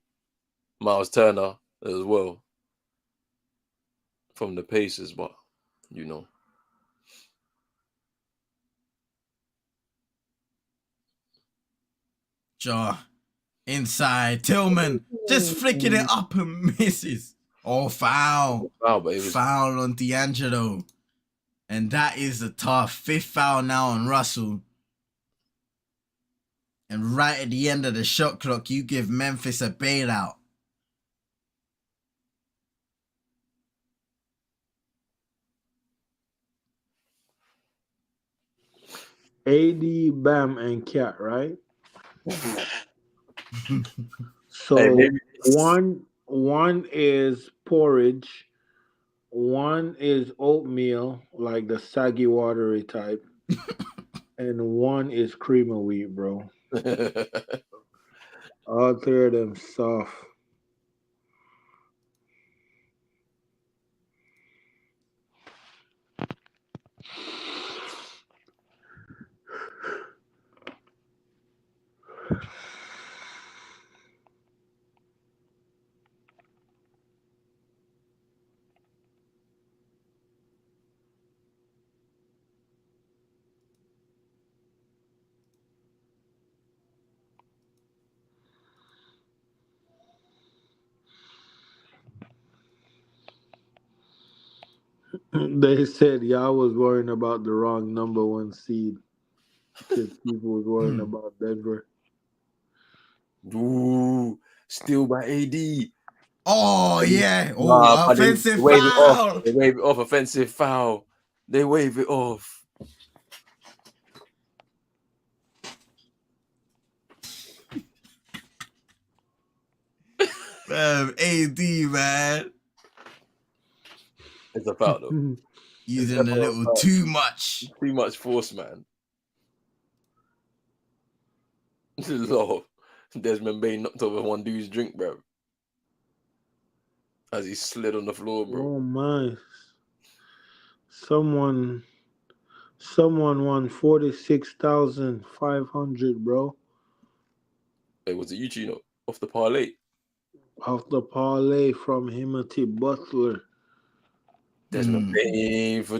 Miles Turner as well from the Pacers, but you know. Jaw inside. Tillman just flicking it up and misses. Oh, foul. But it was foul on D'Angelo. And that is a tough 5th foul now on Russell. And right at the end of the shot clock, you give Memphis a bailout. AD, Bam, and Cat, right? So Hey, one is porridge, one is oatmeal, like the saggy watery type, and one is cream of wheat, bro. All 3 of them soft. They said y'all was worrying about the wrong number 1 seed because people was worrying about Denver. Ooh, steal by AD. Oh, yeah. Oh, offensive foul. They wave it off. Offensive foul. They wave it off. AD, man. It's a foul though. Using a little too much. Too much force, man. Lord, Desmond Bain knocked over one dude's drink, bro. As he slid on the floor, bro. Oh my! Someone won 46,500, bro, It was a YouTube off the parlay. off the parlay from Himothy Butler. Desmond Bain for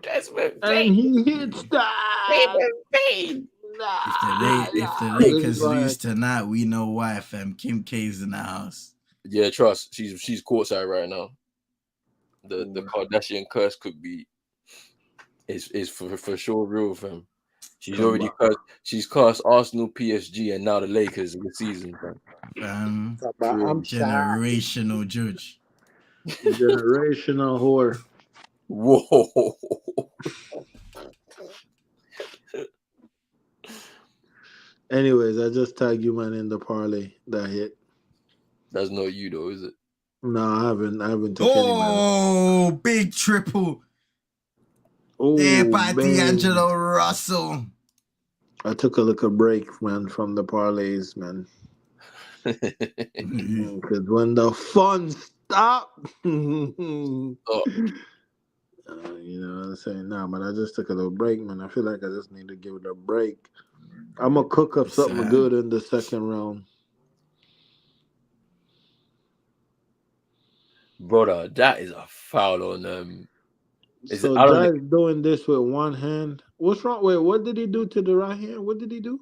Desmond And Bain. he hits that. Desmond Bain. If the Lakers lose tonight, we know why, fam. Kim K's in the house. Yeah, trust. She's courtside right now. The Kardashian curse could be is for sure real, fam. She's already cursed. She's cursed Arsenal, PSG, and now the Lakers in the season, fam. I'm generational judge. Generational whore. Whoa. Anyways, I just tagged you, man, in the parlay that hit. That's not you though, is it? No, I haven't took any, man. Oh, big triple. Oh, There by man. D'Angelo Russell. I took a little break, man, from the parlays, man. Because when the fun stopped, you know what I'm saying? Nah, man, I just took a little break, man. I feel like I just need to give it a break. I'm going to cook up something good in the second round. Brother, that is a foul on So Jai's doing this with one hand. What's wrong? Wait, what did he do to the right hand? What did he do?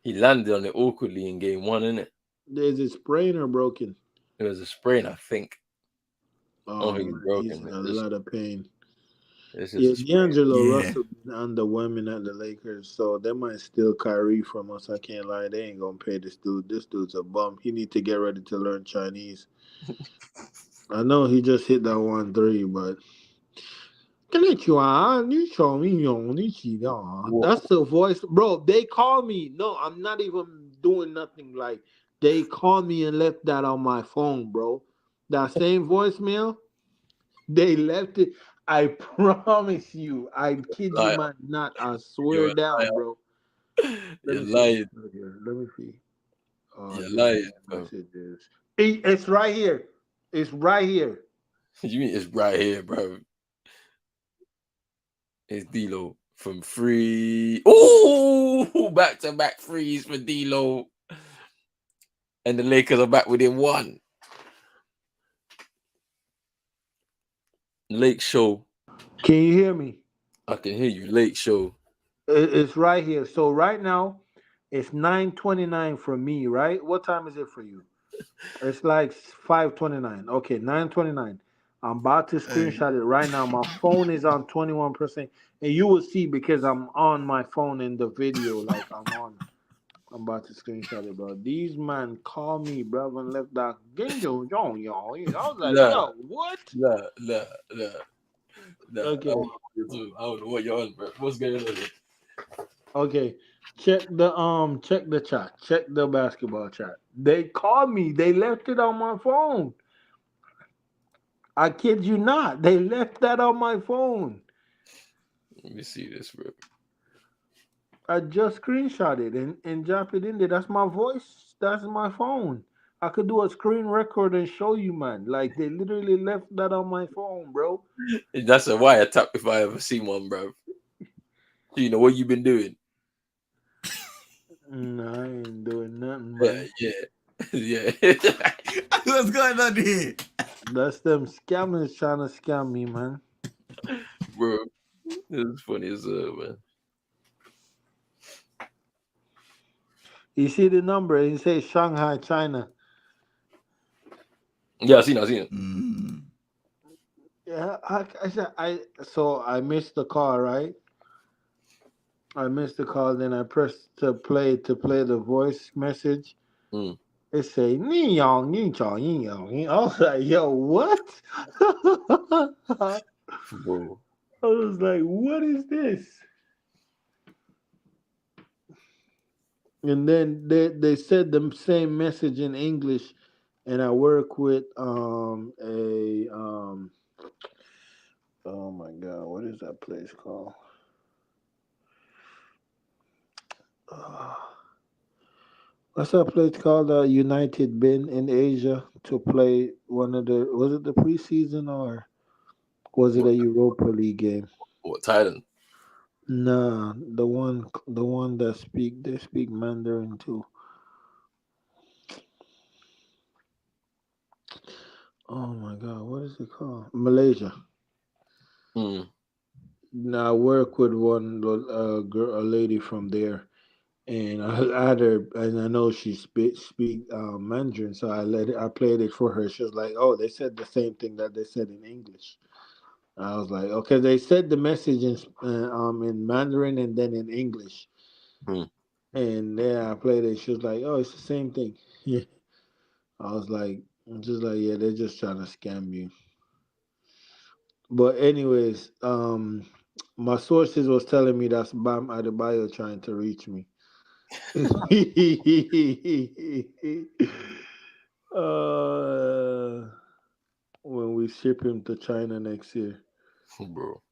He landed on it awkwardly in game one, innit? Is it sprain or broken? It was a sprain, I think. Oh, he's broken. He's in a lot of pain. Yeah, D'Angelo Russell on the women at the Lakers, so they might steal Kyrie from us. I can't lie. They ain't going to pay this dude. This dude's a bum. He need to get ready to learn Chinese. I know he just hit that 1-3, but... That's the voice. Bro, they call me. No, I'm not even doing nothing. Like, they called me and left that on my phone, bro. That same voicemail, they left it. I promise you. I kid you not. I swear down, bro. You're lying. Let me see. You're lying, bro. It's right here. It's right here. You mean it's right here, bro? It's D-Lo from free. Oh, back-to-back frees for D-Lo. And the Lakers are back within one. Lake Show. Can you hear me? I can hear you. Lake Show. It's right here. So right now, it's 9:29 for me, right? What time is it for you? It's like 5:29. Okay, 9:29. I'm about to screenshot it right now. My phone is on 21%. And you will see because I'm on my phone in the video. Like I'm about to screenshot it, bro. These man call me, bro, and left that game. I was like, yo, what? Nah. Okay. I don't know what you're on, bro. What's going on here? Okay. Check the chat. Check the basketball chat. They called me. They left it on my phone. I kid you not. They left that on my phone. Let me see this, bro. I just screenshot it and drop it in there. That's my voice. That's my phone. I could do a screen record and show you, man. Like, they literally left that on my phone, bro. That's a wiretap if I ever see one, bro. You know what you been doing? No, I ain't doing nothing, man. Yeah. What's going on here? That's them scammers trying to scam me, man. Bro, this is funny as hell, man. You see the number? It says Shanghai, China. Yeah, I seen it. Yeah, I missed the call, right? I missed the call, then I pressed to play the voice message. It say ni yang ni chao yin yang. I was like, yo, what? Bro. I was like, what is this? And then they said the same message in English. and I work with a oh my god, what is that place called? Uh, what's that place called? United been in Asia to play one of the, was it the preseason or was it What, a Europa League game? what Thailand? Nah, the one that they speak Mandarin too. Oh my god, what is it called? Malaysia. Hmm. Now I work with one girl, a lady from there, and I had her, and I know she speak Mandarin, so I played it for her. She was like, "Oh, they said the same thing that they said in English." I was like, "Okay." They said the message in Mandarin and then in English, Hmm. and then I played it. She was like, "Oh, it's the same thing." Yeah, I was like, I'm just like, yeah, they're just trying to scam you. But anyways, my sources was telling me that's Bam Adebayo trying to reach me. uh, when we ship him to China next year. Bro.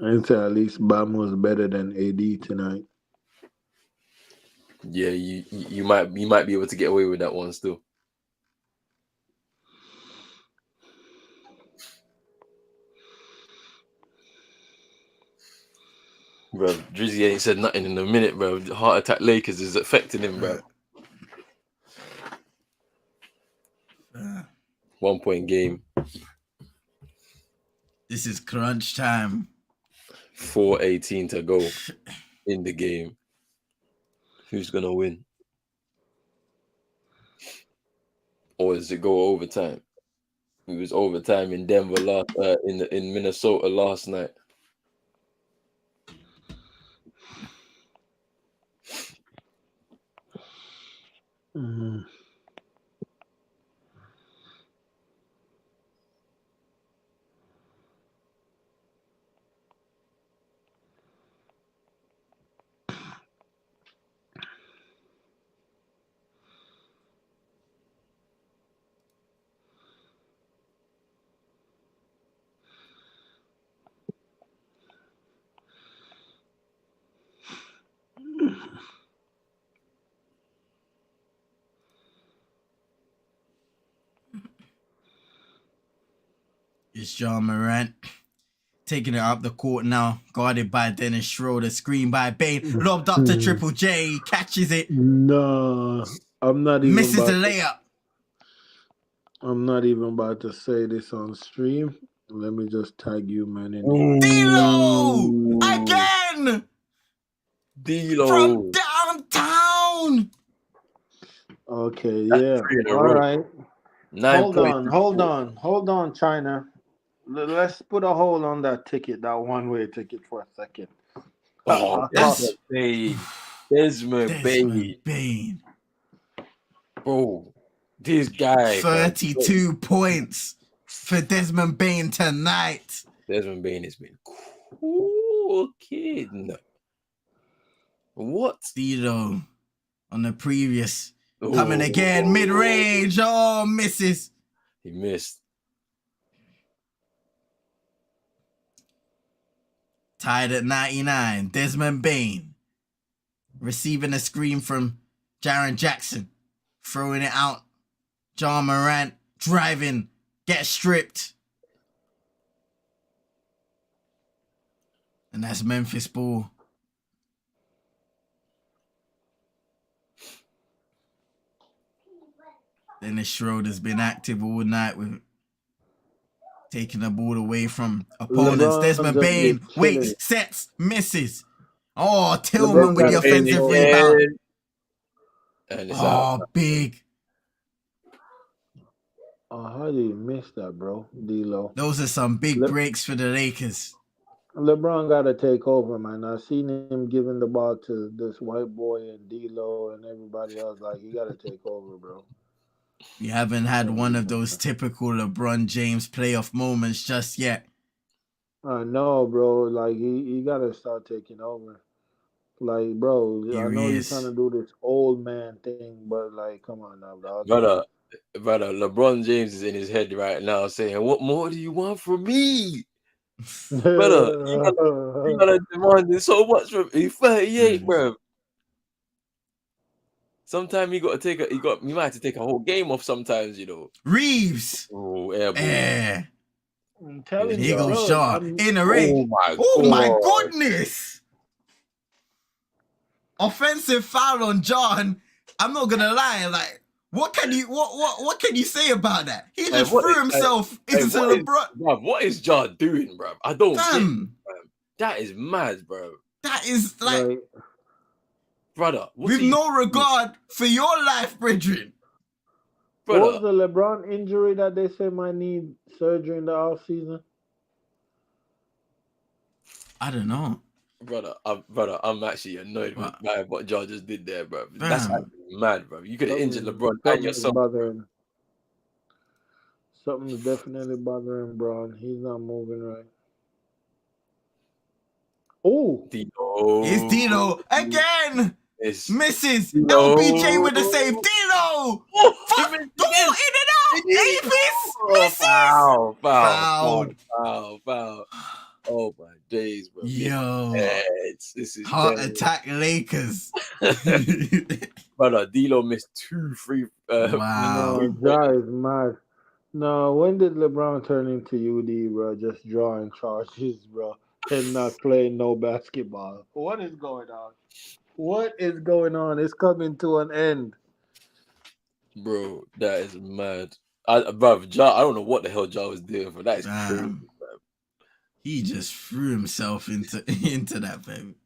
I'd say at least Bam was better than AD tonight. Yeah, you might be able to get away with that one still. Bro, Drizzy ain't said nothing in a minute, bro. Heart attack Lakers is affecting him, bro. 1 point game, This is crunch time. 4:18 to go in the game. Who's gonna win? Or does it go overtime? It was overtime in Denver in Minnesota last night. Mhm. It's John Morant taking it up the court now, guarded by Dennis Schroeder, screen by Bane, lobbed up to Triple J, catches it, No, I'm not even misses the about to. layup. I'm not even about to say this on stream. Let me just tag you, man, in here. D'Lo Ooh, again from D'Lo. downtown. Okay, That's yeah. 3 in a All row. right. Nine Hold points. on, hold on, hold on, China. Let's put a hold on that ticket, that one-way ticket for a second. Oh, That's Desmond Bane. Desmond Bane. Desmond Bane. Bro, this guy, fam. 32 points for Desmond Bane tonight. Desmond Bane has been cooking. What? D'Lo on the previous. Coming Oh, again, mid-range. Oh, misses. he missed. Tied at 99. Desmond Bane receiving a screen from Jaren Jackson. Throwing it out. John Morant driving. Get stripped. And that's Memphis ball. Dennis Schroeder's been active all night with taking the ball away from opponents. LeBron Desmond just be Bane killing waits, it. sets, misses. Oh, Tillman LeBron with got the to take Bane offensive over. rebound. again. And it's out. Oh, big. Oh, how did you miss that, bro? D'Lo. Those are some big Le- breaks for the Lakers. LeBron got to take over, man. I seen him giving the ball to this white boy and D'Lo and everybody else. Like he got to take over, bro. We haven't had Can't one be of those typical LeBron James playoff moments just yet. I know, bro. Like he got to start taking over. Like, bro, I Here know he you're trying is. to do this old man thing, but like, come on now, dog. Brother, LeBron James is in his head right now saying, "What more do you want from me, brother? You gotta demand so much from me. 38, bro. Sometimes you might have to take a whole game off. Sometimes, Reeves. Oh, airball. Eh. I'm telling Here you, goes bro. Shaw in the ring. Oh Oh my God. goodness! Offensive foul on John. I'm not gonna lie. Like, what can you say about that? He just threw himself into LeBron. What is John doing, bro? I don't get it, Fam, bro. That is mad, bro. that is like Brother, with no regard for your life, brethren. what brother. was the LeBron injury that they say might need surgery in the off season? I don't know. Brother, I'm actually annoyed with what John just did there, bro. Fam. That's actually mad, bro. You could have injured LeBron and yourself. Bothering. Something's definitely bothering Braun. He's not moving right. Oh, It's Dino again. Misses. Dino. LBJ with the save. Dino. Oh, in and out. Apis. Misses. Foul. Oh my days, bro. Yo. This is Heart attack Lakers. Brother, D'Lo missed 2 free. Wow. no, Ja is mad. No, when did LeBron turn into UD, bro? Just drawing charges, bro, and not playing no basketball. What is going on? What is going on? It's coming to an end. Bro, that is mad. Bro, Ja, I don't know what the hell Ja was doing, but that is crazy, bro. He just threw himself into that, baby.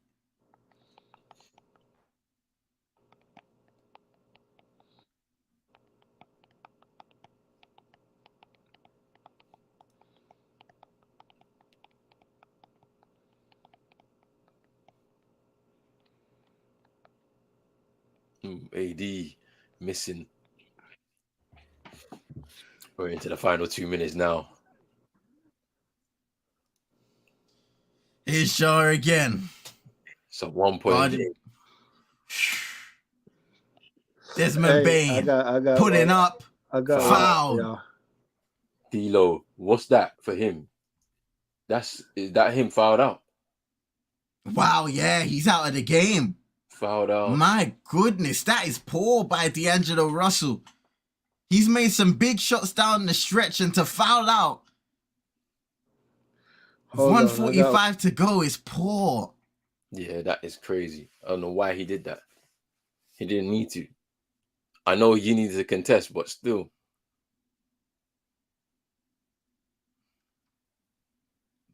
AD missing. We're into the final 2 minutes now. Here's Shaw again. It's a 1 point game. Desmond Bain I got putting up. I got foul. Yeah. D'Lo, what's that for him? Is that him fouled out? Wow, yeah, he's out of the game. Fouled out. My goodness, that is poor by D'Angelo Russell. He's made some big shots down the stretch, and to foul out. 1:45 to go is poor. Yeah, that is crazy. I don't know why he did that. He didn't need to. I know he needed to contest, but still.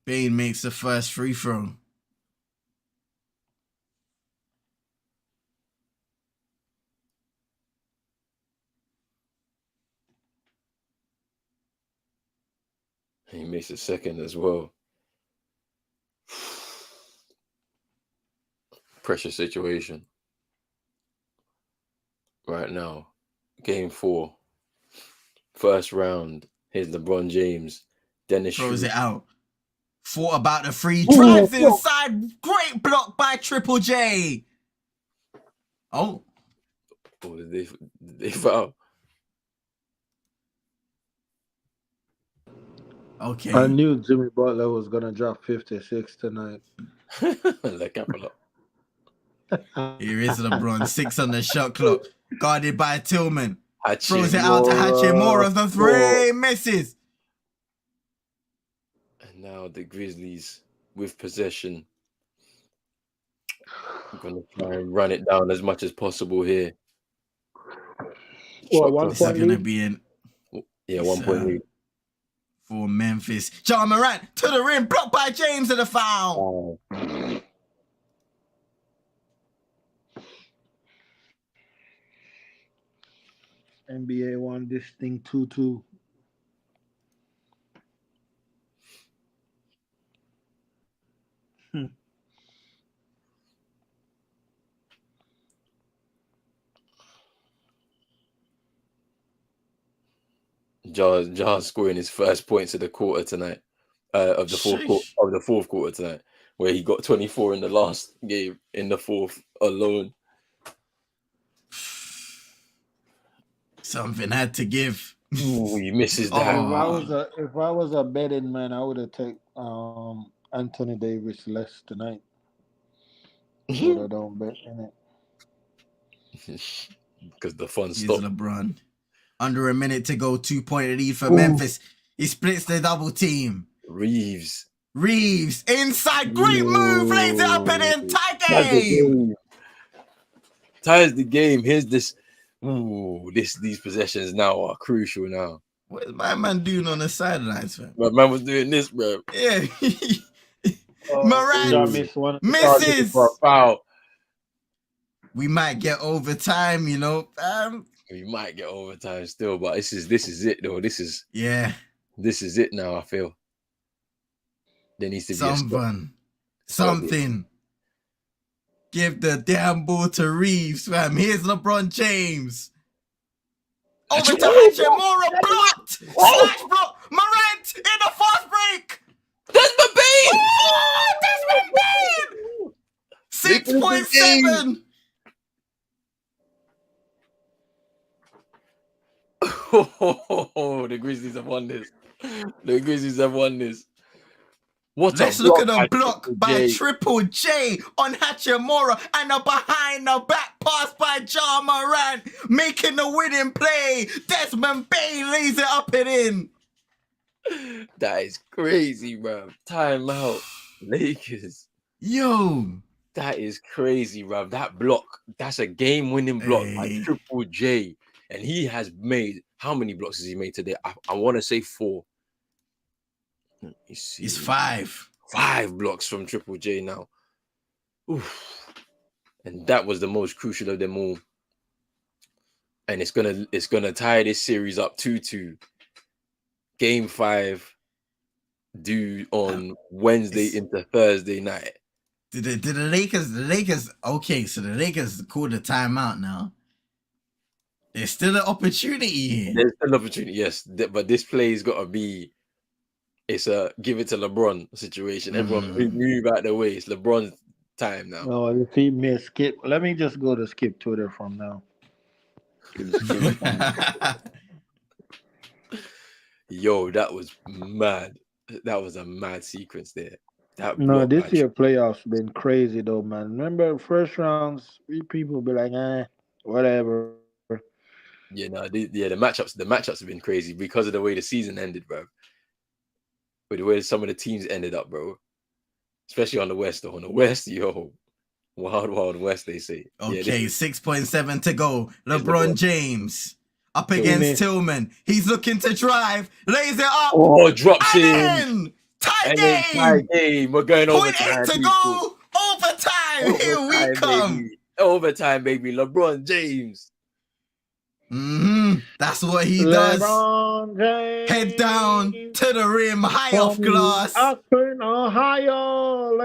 Bain makes the first free throw. He makes a second as well. Pressure situation. Right now. Game 4. First round. Here's LeBron James. Dennis throws it out. Thought about the free. Drives inside. Great block by Triple J. Oh. Oh, did they foul? Okay. I knew Jimmy Butler was gonna drop 56 tonight. Like Here is LeBron. 6 on the shot clock. Guarded by Tillman. Throws it Hachimura. out to Hachimura. The 3 misses. And now the Grizzlies with possession. I'm going to try and run it down as much as possible here. This is going to be an 1 point lead. For Memphis. Ja Morant to the rim. Blocked by James and a foul. NBA won this thing 2-2. Ja scoring his first points of the quarter tonight, of the fourth quarter tonight, where he got 24 in the last game in the fourth alone. Something had to give. Ooh, he misses that. If I was a betting man, I would have taken Anthony Davis less tonight. But I don't bet in it. Because the fun Here's stopped. LeBron. Under a minute to go, 2-point lead for Memphis. He splits the double team. Reeves inside, great move, lays it up and in, tie game. Ties the game. Here's this. Ooh, these possessions now are crucial now. What is my man doing on the sidelines, man? My man was doing this, bro. Yeah. Morant misses. For a foul. We might get overtime, you know. We might get overtime still, but this is it though. This is it now. I feel there needs to be something. Give the damn ball to Reeves, fam. Here's LeBron James. Over to Hachimura, blocked. Slash block. Morant in the fast break. Desmond Bain. Oh, Desmond Bain. 6.7. Oh, the Grizzlies have won this. Let's look at a block by Triple J on Hachimura and a behind the back pass by Ja Morant, making the winning play. Desmond Bain lays it up and in. That is crazy, bro. Timeout, Lakers. Yo, that is crazy, bro. That block, that's a game-winning block by Triple J, and he has made how many blocks has he made today? I want to say 4. It's 5. 5 blocks from Triple J now. Oof. And that was the most crucial of them all. And it's gonna tie this series up 2-2. Game 5 due on Wednesday into Thursday night. Did the Lakers okay, so the Lakers called a timeout now. There's still an opportunity here. There's still an opportunity, yes. But this play's gotta be a give it to LeBron situation. Everyone move out the way. It's LeBron's time now. No, if he missed skip, let me just go to skip Twitter from now. Yo, that was mad. That was a mad sequence there. This year playoffs been crazy though, man. Remember first rounds, people be like, whatever. Yeah, the matchups have been crazy because of the way the season ended, bro. With the way some of the teams ended up, bro. Especially on the West, though. On the West, yo, wild West, they say. Okay, 6.7 to go. LeBron James up against Tillman. He's looking to drive. Lays it up. Oh, drops in. Tie game. We're going overtime. 0.8 to go. Overtime. Here we come. Baby. Overtime, baby. LeBron James. That's what he does. Head down to the rim, high off glass. Up in Ohio,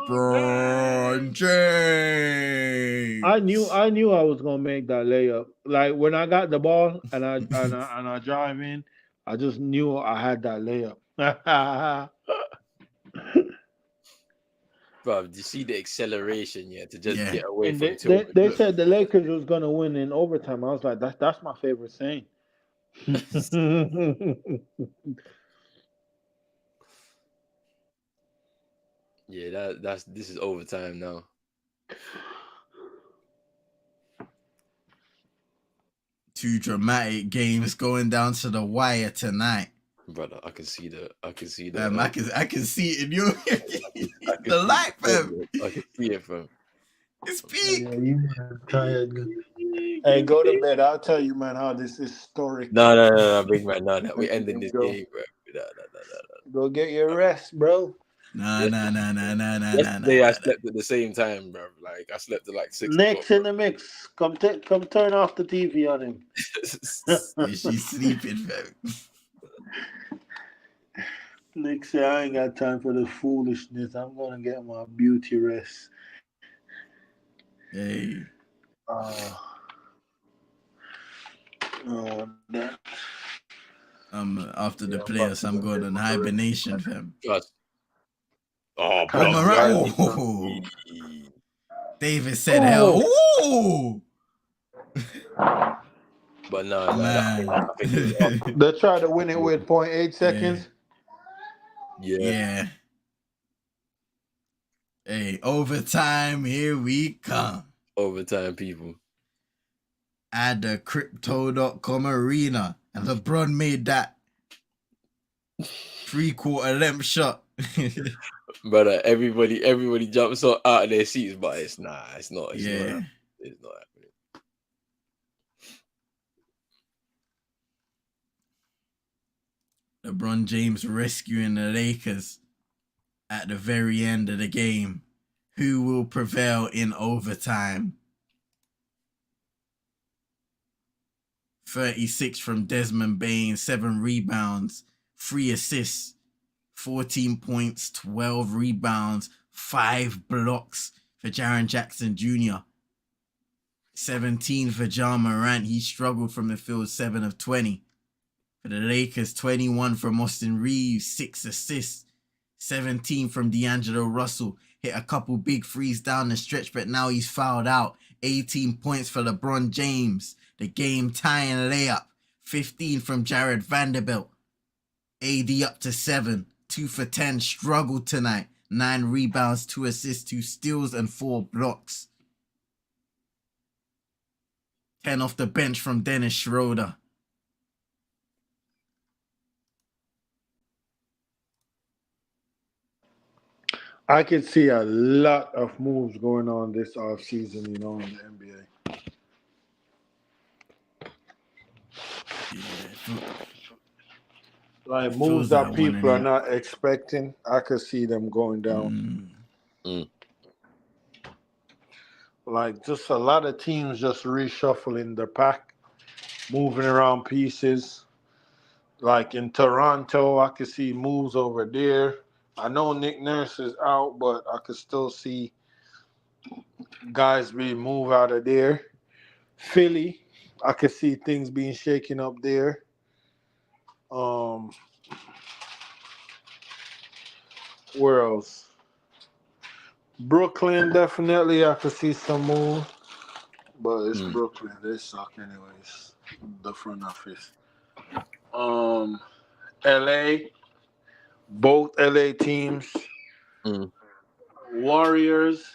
LeBron James. I knew I was gonna make that layup. Like when I got the ball and I drive in, I just knew I had that layup. Bro, do you see the acceleration to just get away from it? They said the Lakers was gonna win in overtime. I was like, that's my favorite thing. Yeah, this is overtime now. Two dramatic games going down to the wire tonight. Brother, I can see the I can see it in you. The light, fam. I can see it, fam. It's peak. Yeah, you tired. Hey, go to bed. I'll tell you, man, how this is historic. No, big man. No. We ending this game, bro. No. Go get your rest, bro. No. Yesterday I slept at the same time, bro. Like I slept at like 6. Next in the mix. Come turn off the TV on him. She's sleeping, fam. Nick said, I ain't got time for the foolishness. I'm gonna get my beauty rest. Hey. That. After the playoffs, I'm going on hibernation, fam. Just. Oh, Come block. around. Oh. David said, "Hell, ooh." But no, Man. I think it was up. They tried to win it with 0.8 seconds. Yeah. Hey, overtime, here we come. Overtime, people. At the Crypto.com arena, and LeBron made that 3/4 length shot. Brother, everybody jumps out of their seats, but it's not. It's not happening. It's not happening. LeBron James rescuing the Lakers at the very end of the game. Who will prevail in overtime? 36 from Desmond Bain, 7 rebounds, 3 assists, 14 points, 12 rebounds, 5 blocks for Jaren Jackson Jr. 17 for Ja Morant. He struggled from the field, 7 of 20. For the Lakers, 21 from Austin Reeves, 6 assists. 17 from D'Angelo Russell. Hit a couple big threes down the stretch, but now he's fouled out. 18 points for LeBron James. The game tying layup. 15 from Jared Vanderbilt. AD up to 7. 2 for 10. Struggled tonight. 9 rebounds, 2 assists, 2 steals, and 4 blocks. 10 off the bench from Dennis Schroeder. I could see a lot of moves going on this offseason, in the NBA. Like moves that people are not expecting, I could see them going down. Like just a lot of teams just reshuffling their pack, moving around pieces. Like in Toronto, I could see moves over there. I know Nick Nurse is out, but I could still see guys being moved out of there. Philly, I could see things being shaken up there. Where else? Brooklyn, definitely, I could see some move. But it's Brooklyn. They suck anyways. The front office. LA, both LA teams. Warriors.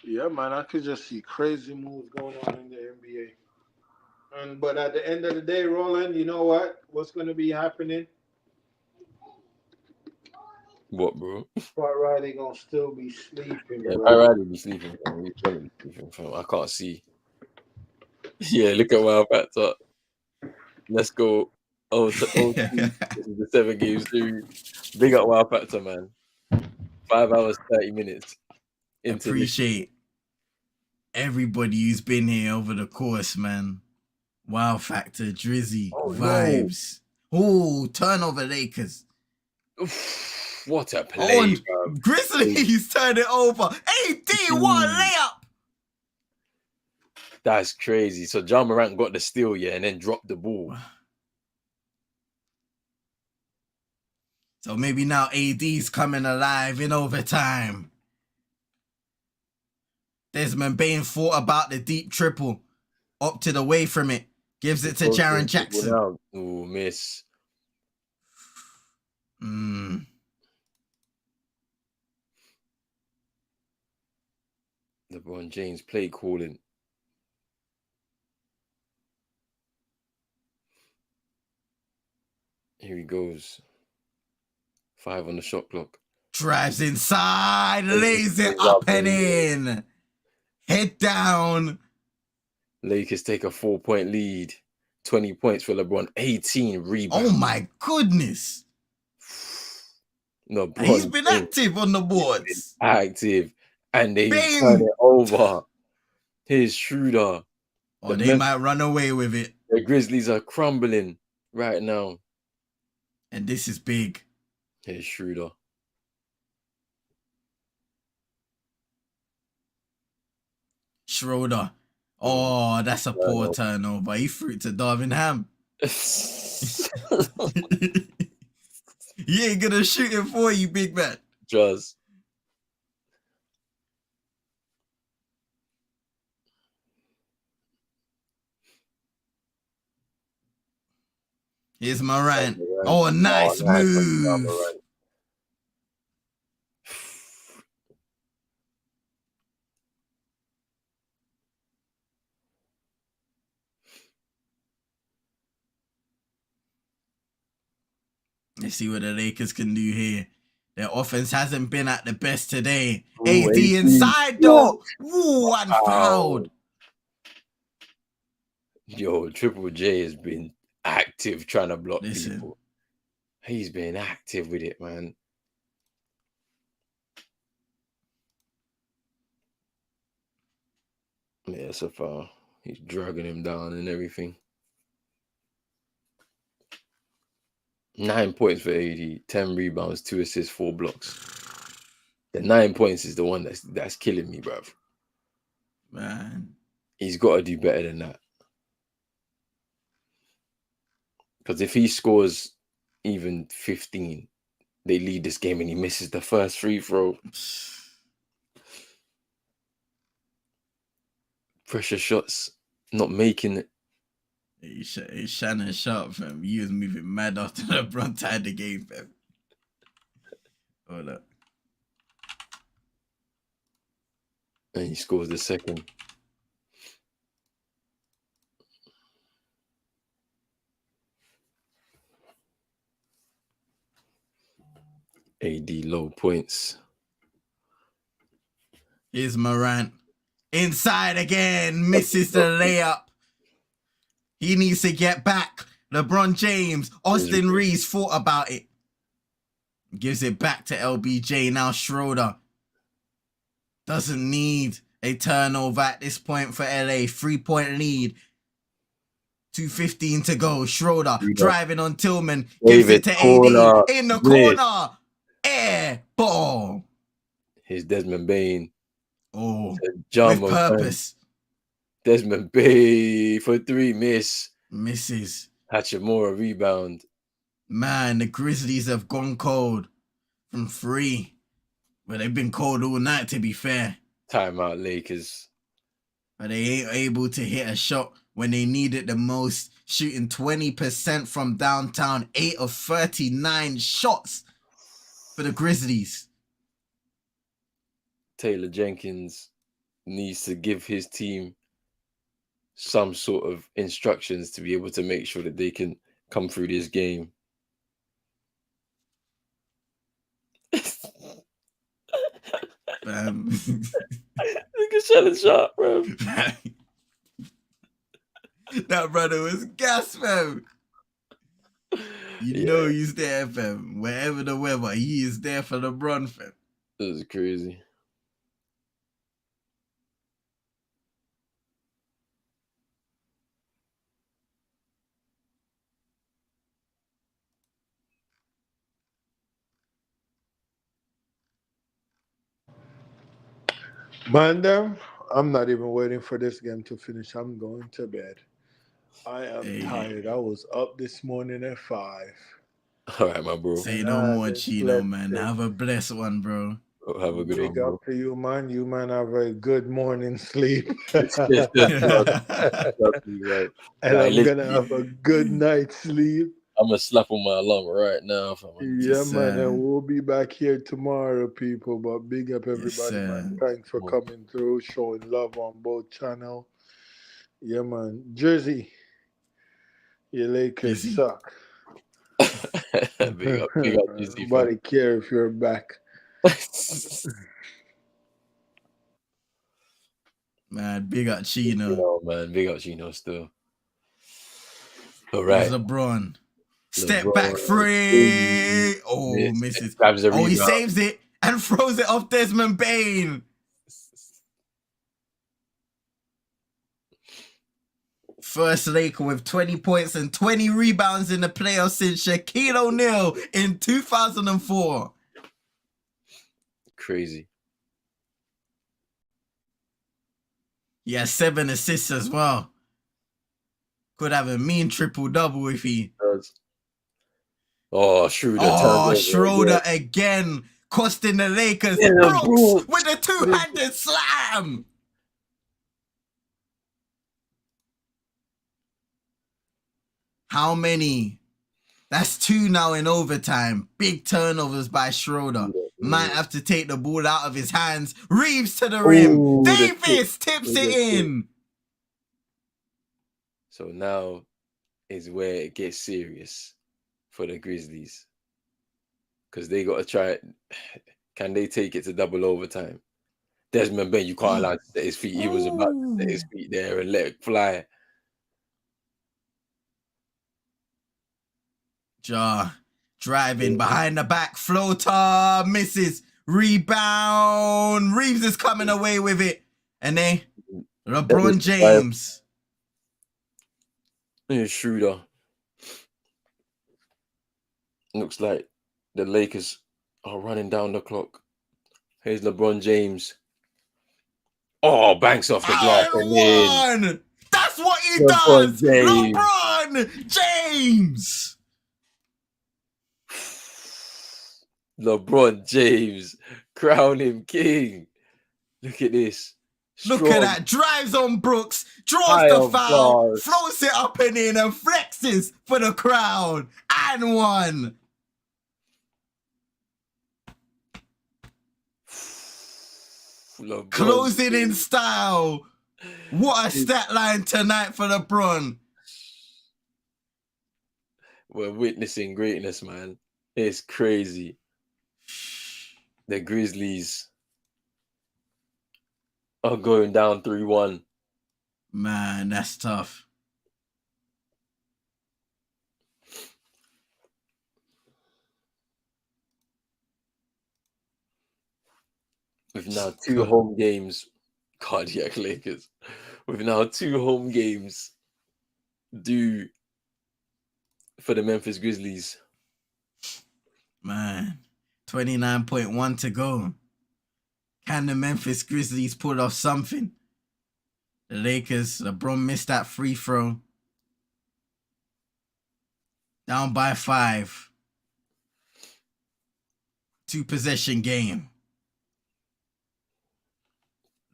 Yeah, man, I could just see crazy moves going on in the NBA. But at the end of the day, Roland, you know what? What's going to be happening? What, bro? Pat Riley going to still be sleeping. Yeah, Pat Riley be sleeping. I can't see. Yeah, look at where I'm at. Let's go. This is the 7-game series. Big up Wow Factor, man. 5 hours, 30 minutes. Appreciate everybody who's been here over the course, man. Wow Factor, Drizzy, vibes. Oh, turnover Lakers. What a play. Grizzlies turn it over. AD, what a layup. That's crazy. So Ja Morant got the steal, and then dropped the ball. So maybe now AD's coming alive in overtime. Desmond Bain thought about the deep triple. Opted away from it. Gives it to Jaren Jackson. Oh, miss. LeBron James play calling. Here he goes. 5 on the shot clock. Drives inside, lays it up and in. Head down. Lakers take a 4-point lead. 20 points for LeBron. 18 rebounds. Oh my goodness. No, he's been active on the boards. Active. And they turn it over. Here's Schroeder. They might run away with it. The Grizzlies are crumbling right now. And this is big. Here's Schroeder. Schroeder Oh, that's a poor turnover. He threw it to Darvin Ham. He ain't gonna shoot it for you, big man. Just. Here's Morant. Oh, a nice move. Let's see what the Lakers can do here. Their offense hasn't been at the best today. AD inside though. Ooh, unfouled. Yo, Triple J has been active trying to block people. He's been active with it, man. Yeah, so far he's dragging him down and everything. 9 points for AD, 10 rebounds, 2 assists, 4 blocks. The 9 points is the one that's killing me, bruv. Man, he's got to do better than that. Because if he scores even 15, they lead this game and he misses the first free throw. Pressure shots, not making it. He's Shannon Sharp, fam. He was moving mad after LeBron tied the game, fam. Hold up. And he scores the second. AD low points. Here's Morant. Inside again. Misses the layup. He needs to get back. LeBron James. Austin Reeves thought about it. Gives it back to LBJ. Now Schroeder. Doesn't need a turnover at this point for LA. 3-point lead. 2:15 to go. Schroeder driving on Tillman. Gives it to AD. In the corner. Air ball. Here's Desmond Bain. Oh, with purpose. Desmond Bain for 3, misses. Hachimura rebound. Man, the Grizzlies have gone cold from 3. But they've been cold all night, to be fair. Timeout Lakers. But they ain't able to hit a shot when they need it the most. Shooting 20% from downtown. 8 of 39 shots for the Grizzlies. Taylor Jenkins needs to give his team some sort of instructions to be able to make sure that they can come through this game. Look at Shannon Sharp, bro. That brother was gas, fam. You know he's there, fam. Wherever the weather, he is there for LeBron, fam. That was crazy. Mandem, I'm not even waiting for this game to finish. I'm going to bed. I am tired. I was up this morning at 5. All right, my bro. Say no more, Chino, man. Have a blessed one, bro. Have a good one, bro. Big up to you, man. You, man, have a good morning sleep. And I'm going to have a good night's sleep. I'm going to slap on my alarm right now. Yeah, man. And we'll be back here tomorrow, people. But big up everybody, man. Thanks for coming through, showing love on both channels. Yeah, man. Jersey, your Lakers suck. Big up, Jersey. Nobody care if you're back. Man, big up Chino. Man, big up Chino still. All right. LeBron. Step back 3. Oh, misses. Oh, he saves it and throws it off Desmond Bain. First Laker with 20 points and 20 rebounds in the playoffs since Shaquille O'Neal in 2004. Crazy. He has 7 assists as well. Could have a mean triple-double if he... Oh, Schroeder turns over Schroeder again, costing the Lakers. Yeah, Brooks Brooks. with a two-handed slam. How many? That's 2 now in overtime. Big turnovers by Schroeder. Might have to take the ball out of his hands. Reeves to the rim. Ooh, Davis tips it in. So now is where it gets serious for the Grizzlies. Because they got to try it. Can they take it to double overtime? Desmond Bain, you can't allow him to set his feet. He was about to set his feet there and let it fly. Ja driving behind the back. Floater misses. Rebound. Reeves is coming away with it. And then LeBron James. Here's Schroeder. Looks like the Lakers are running down the clock. Here's LeBron James. Oh, banks off the glass. And one. That's what he LeBron does. James. LeBron James. LeBron James. Crown him king. Look at this. Look at that. Drives on Brooks. Draws the foul. Floats it up and in and flexes for the crowd. And one. LeBron Closing in style. What a stat line tonight for LeBron. We're witnessing greatness, man. It's crazy. The Grizzlies are going down 3-1. Man, that's tough. With now 2 home games, cardiac Lakers. With now 2 home games due for the Memphis Grizzlies. Man, 29.1 to go. Can the Memphis Grizzlies pull off something? The Lakers, LeBron missed that free throw. Down by 5. 2-possession game.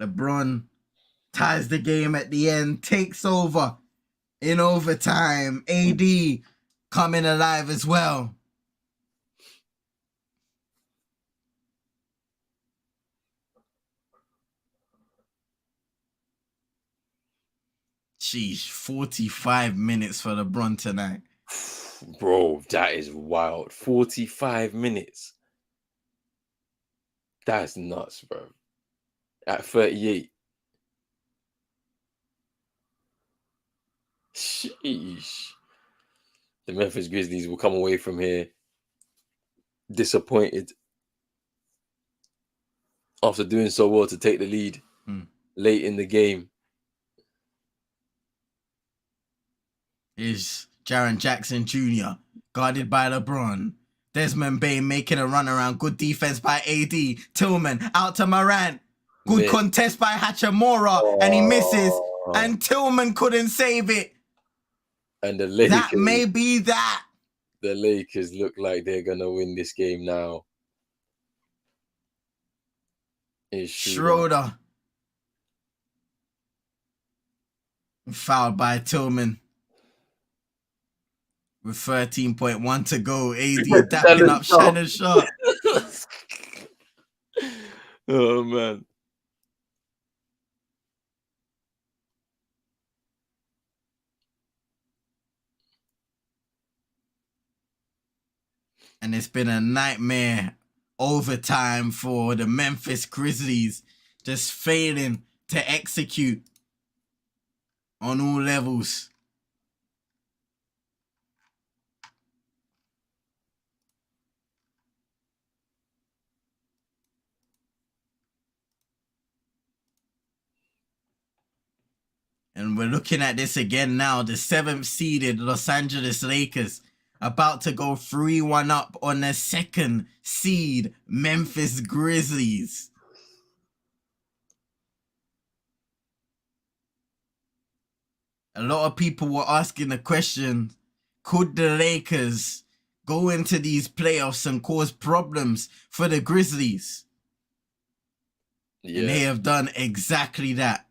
LeBron ties the game at the end, takes over in overtime. AD coming alive as well. Sheesh, 45 minutes for LeBron tonight. Bro, that is wild. 45 minutes. That's nuts, bro. At 38. Sheesh. The Memphis Grizzlies will come away from here disappointed after doing so well to take the lead late in the game. Is Jaren Jackson Jr. guarded by LeBron. Desmond Bain making a run around. Good defense by AD. Tillman out to Morant. Good contest by Hachimura. And he misses. And Tillman couldn't save it. And the Lakers, that may be that. The Lakers look like they're going to win this game now. It's Schroeder. Fouled by Tillman. With 13.1 to go. AD dapping up Shannon Sharp. Oh, man. And it's been a nightmare overtime for the Memphis Grizzlies. Just failing to execute on all levels. And we're looking at this again now. The 7th seeded Los Angeles Lakers about to go 3-1 up on the 2nd seed Memphis Grizzlies. a lot of people were asking the question, could the Lakers go into these playoffs and cause problems for the Grizzlies? Yeah. And they have done exactly that.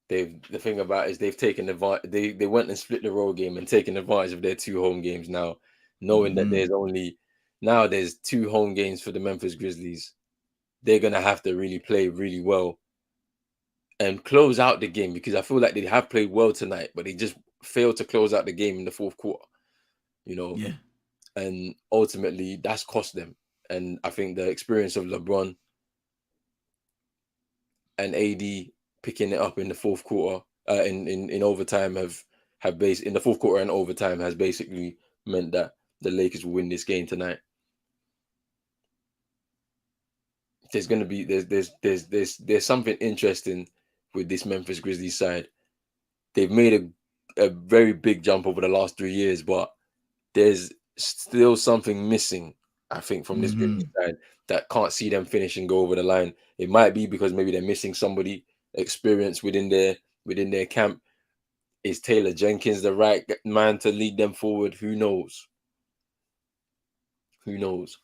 The thing about it is they've taken they went and split the road game and taken advantage of their 2 home games now, knowing that there's 2 home games for the Memphis Grizzlies. They're gonna have to really play really well and close out the game, because I feel like they have played well tonight, but they just failed to close out the game in the 4th quarter. Yeah. And ultimately that's cost them. And I think the experience of LeBron and AD picking it up in the 4th quarter, in overtime have based in the 4th quarter and overtime has basically meant that the Lakers will win this game tonight. There's gonna be there's something interesting with this Memphis Grizzlies side. They've made a very big jump over the last 3 years, but there's still something missing, I think, from this Grizzlies side that can't see them finish and go over the line. It might be because maybe they're missing somebody experienced within their camp. Is Taylor Jenkins the right man to lead them forward? Who knows? Who knows?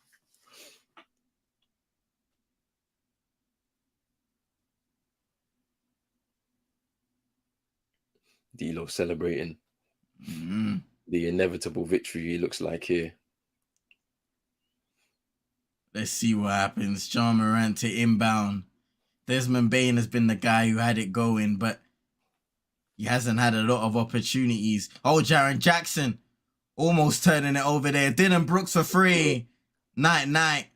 D'Lo celebrating the inevitable victory, it looks like here. Let's see what happens. John Morant to inbound. Desmond Bane has been the guy who had it going, but he hasn't had a lot of opportunities. Oh, Jaren Jackson almost turning it over there. Dylan Brooks for 3. Night.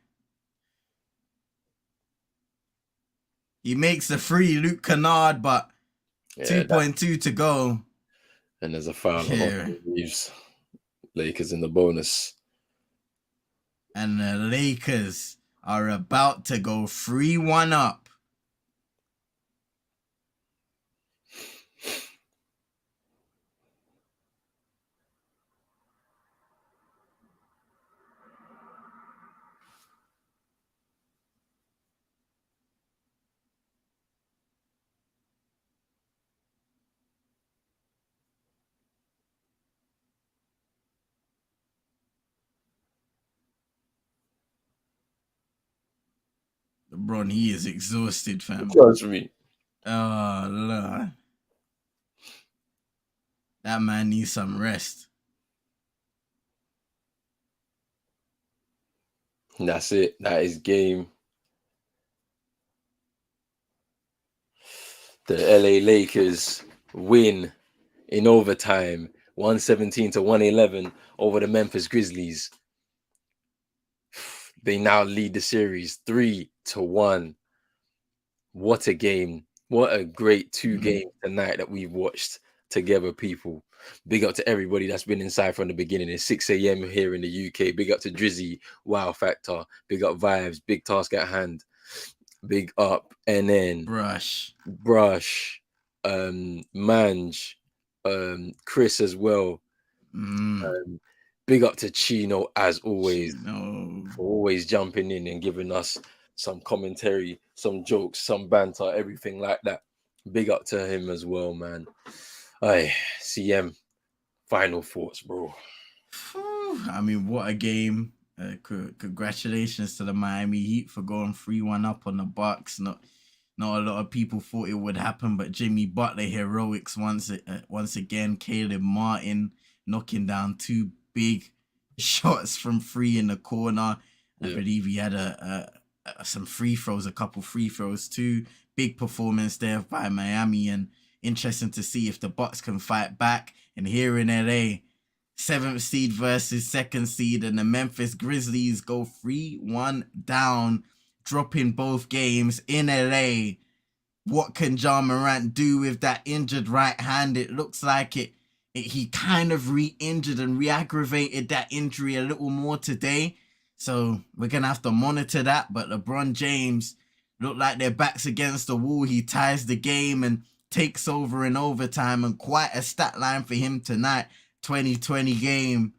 He makes the 3, Luke Kennard, but 2.2 to go. And there's a foul on Reeves. Lakers in the bonus. And the Lakers are about to go 3-1 up. LeBron, he is exhausted, fam. Trust me. Oh, Lord. That man needs some rest. That's it. That is game. The LA Lakers win in overtime, 117-111 over the Memphis Grizzlies. They now lead the series 3-1. What a game. What a great 2 games tonight that we've watched together, people. Big up to everybody that's been inside from the beginning. It's 6 a.m. here in the UK. Big up to Drizzy, Wow Factor. Big up Vibes, Big Task at Hand. Big up NN. Brush, Manj, Chris as well. Big up to Chino as always. For always jumping in and giving us some commentary, some jokes, some banter, everything like that. Big up to him as well, man. Aye, CM, final thoughts, bro. I mean, what a game. Congratulations to the Miami Heat for going 3-1 up on the Bucks. Not a lot of people thought it would happen, but Jimmy Butler heroics once again. Caleb Martin knocking down 2 big shots from 3 in the corner. I believe he had some free throws, a couple free throws too. Big performance there by Miami, and interesting to see if the Bucks can fight back. And here in LA, 7th seed versus 2nd seed, and the Memphis Grizzlies go 3-1 down, dropping both games in LA. What can John Morant do with that injured right hand? It looks like he kind of re-injured and re-aggravated that injury a little more today. So we're going to have to monitor that. But LeBron James looked like their backs against the wall. He ties the game and takes over in overtime, and quite a stat line for him tonight. 2020 game.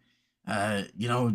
The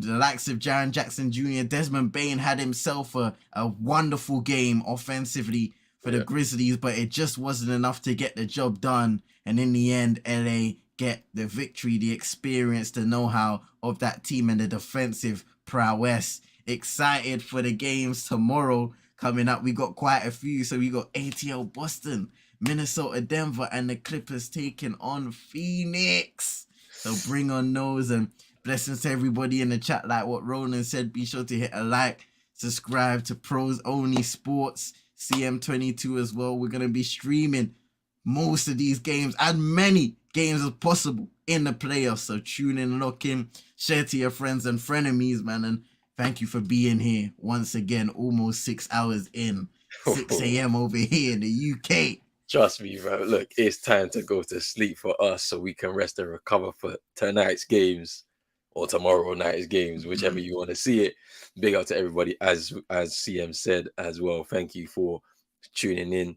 likes of Jaren Jackson Jr., Desmond Bane had himself a wonderful game offensively for the Grizzlies, but it just wasn't enough to get the job done. And in the end, LA get the victory, the experience, the know-how of that team and the defensive prowess. Excited for the games tomorrow coming up. We got quite a few. So we got ATL Boston, Minnesota Denver, and the Clippers taking on Phoenix. So bring on those, and blessings to everybody in the chat. Like what Ronan said, be sure to hit a like, subscribe to Pros Only Sports, CM22 as well. We're going to be streaming most of these games, as many games as possible in the playoffs. So tune in, lock in, share to your friends and frenemies, man. And thank you for being here once again, almost 6 hours in, 6 a.m. over here in the UK. Trust me, bro. Look, it's time to go to sleep for us so we can rest and recover for tonight's games or tomorrow night's games, whichever you want to see it. Big out to everybody, as CM said as well. Thank you for tuning in.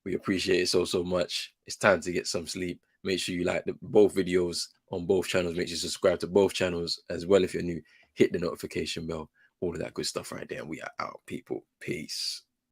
We appreciate it so much. It's time to get some sleep. Make sure you like both videos on both channels. Make sure you subscribe to both channels as well if you're new. Hit the notification bell. All of that good stuff right there. And we are out, people. Peace.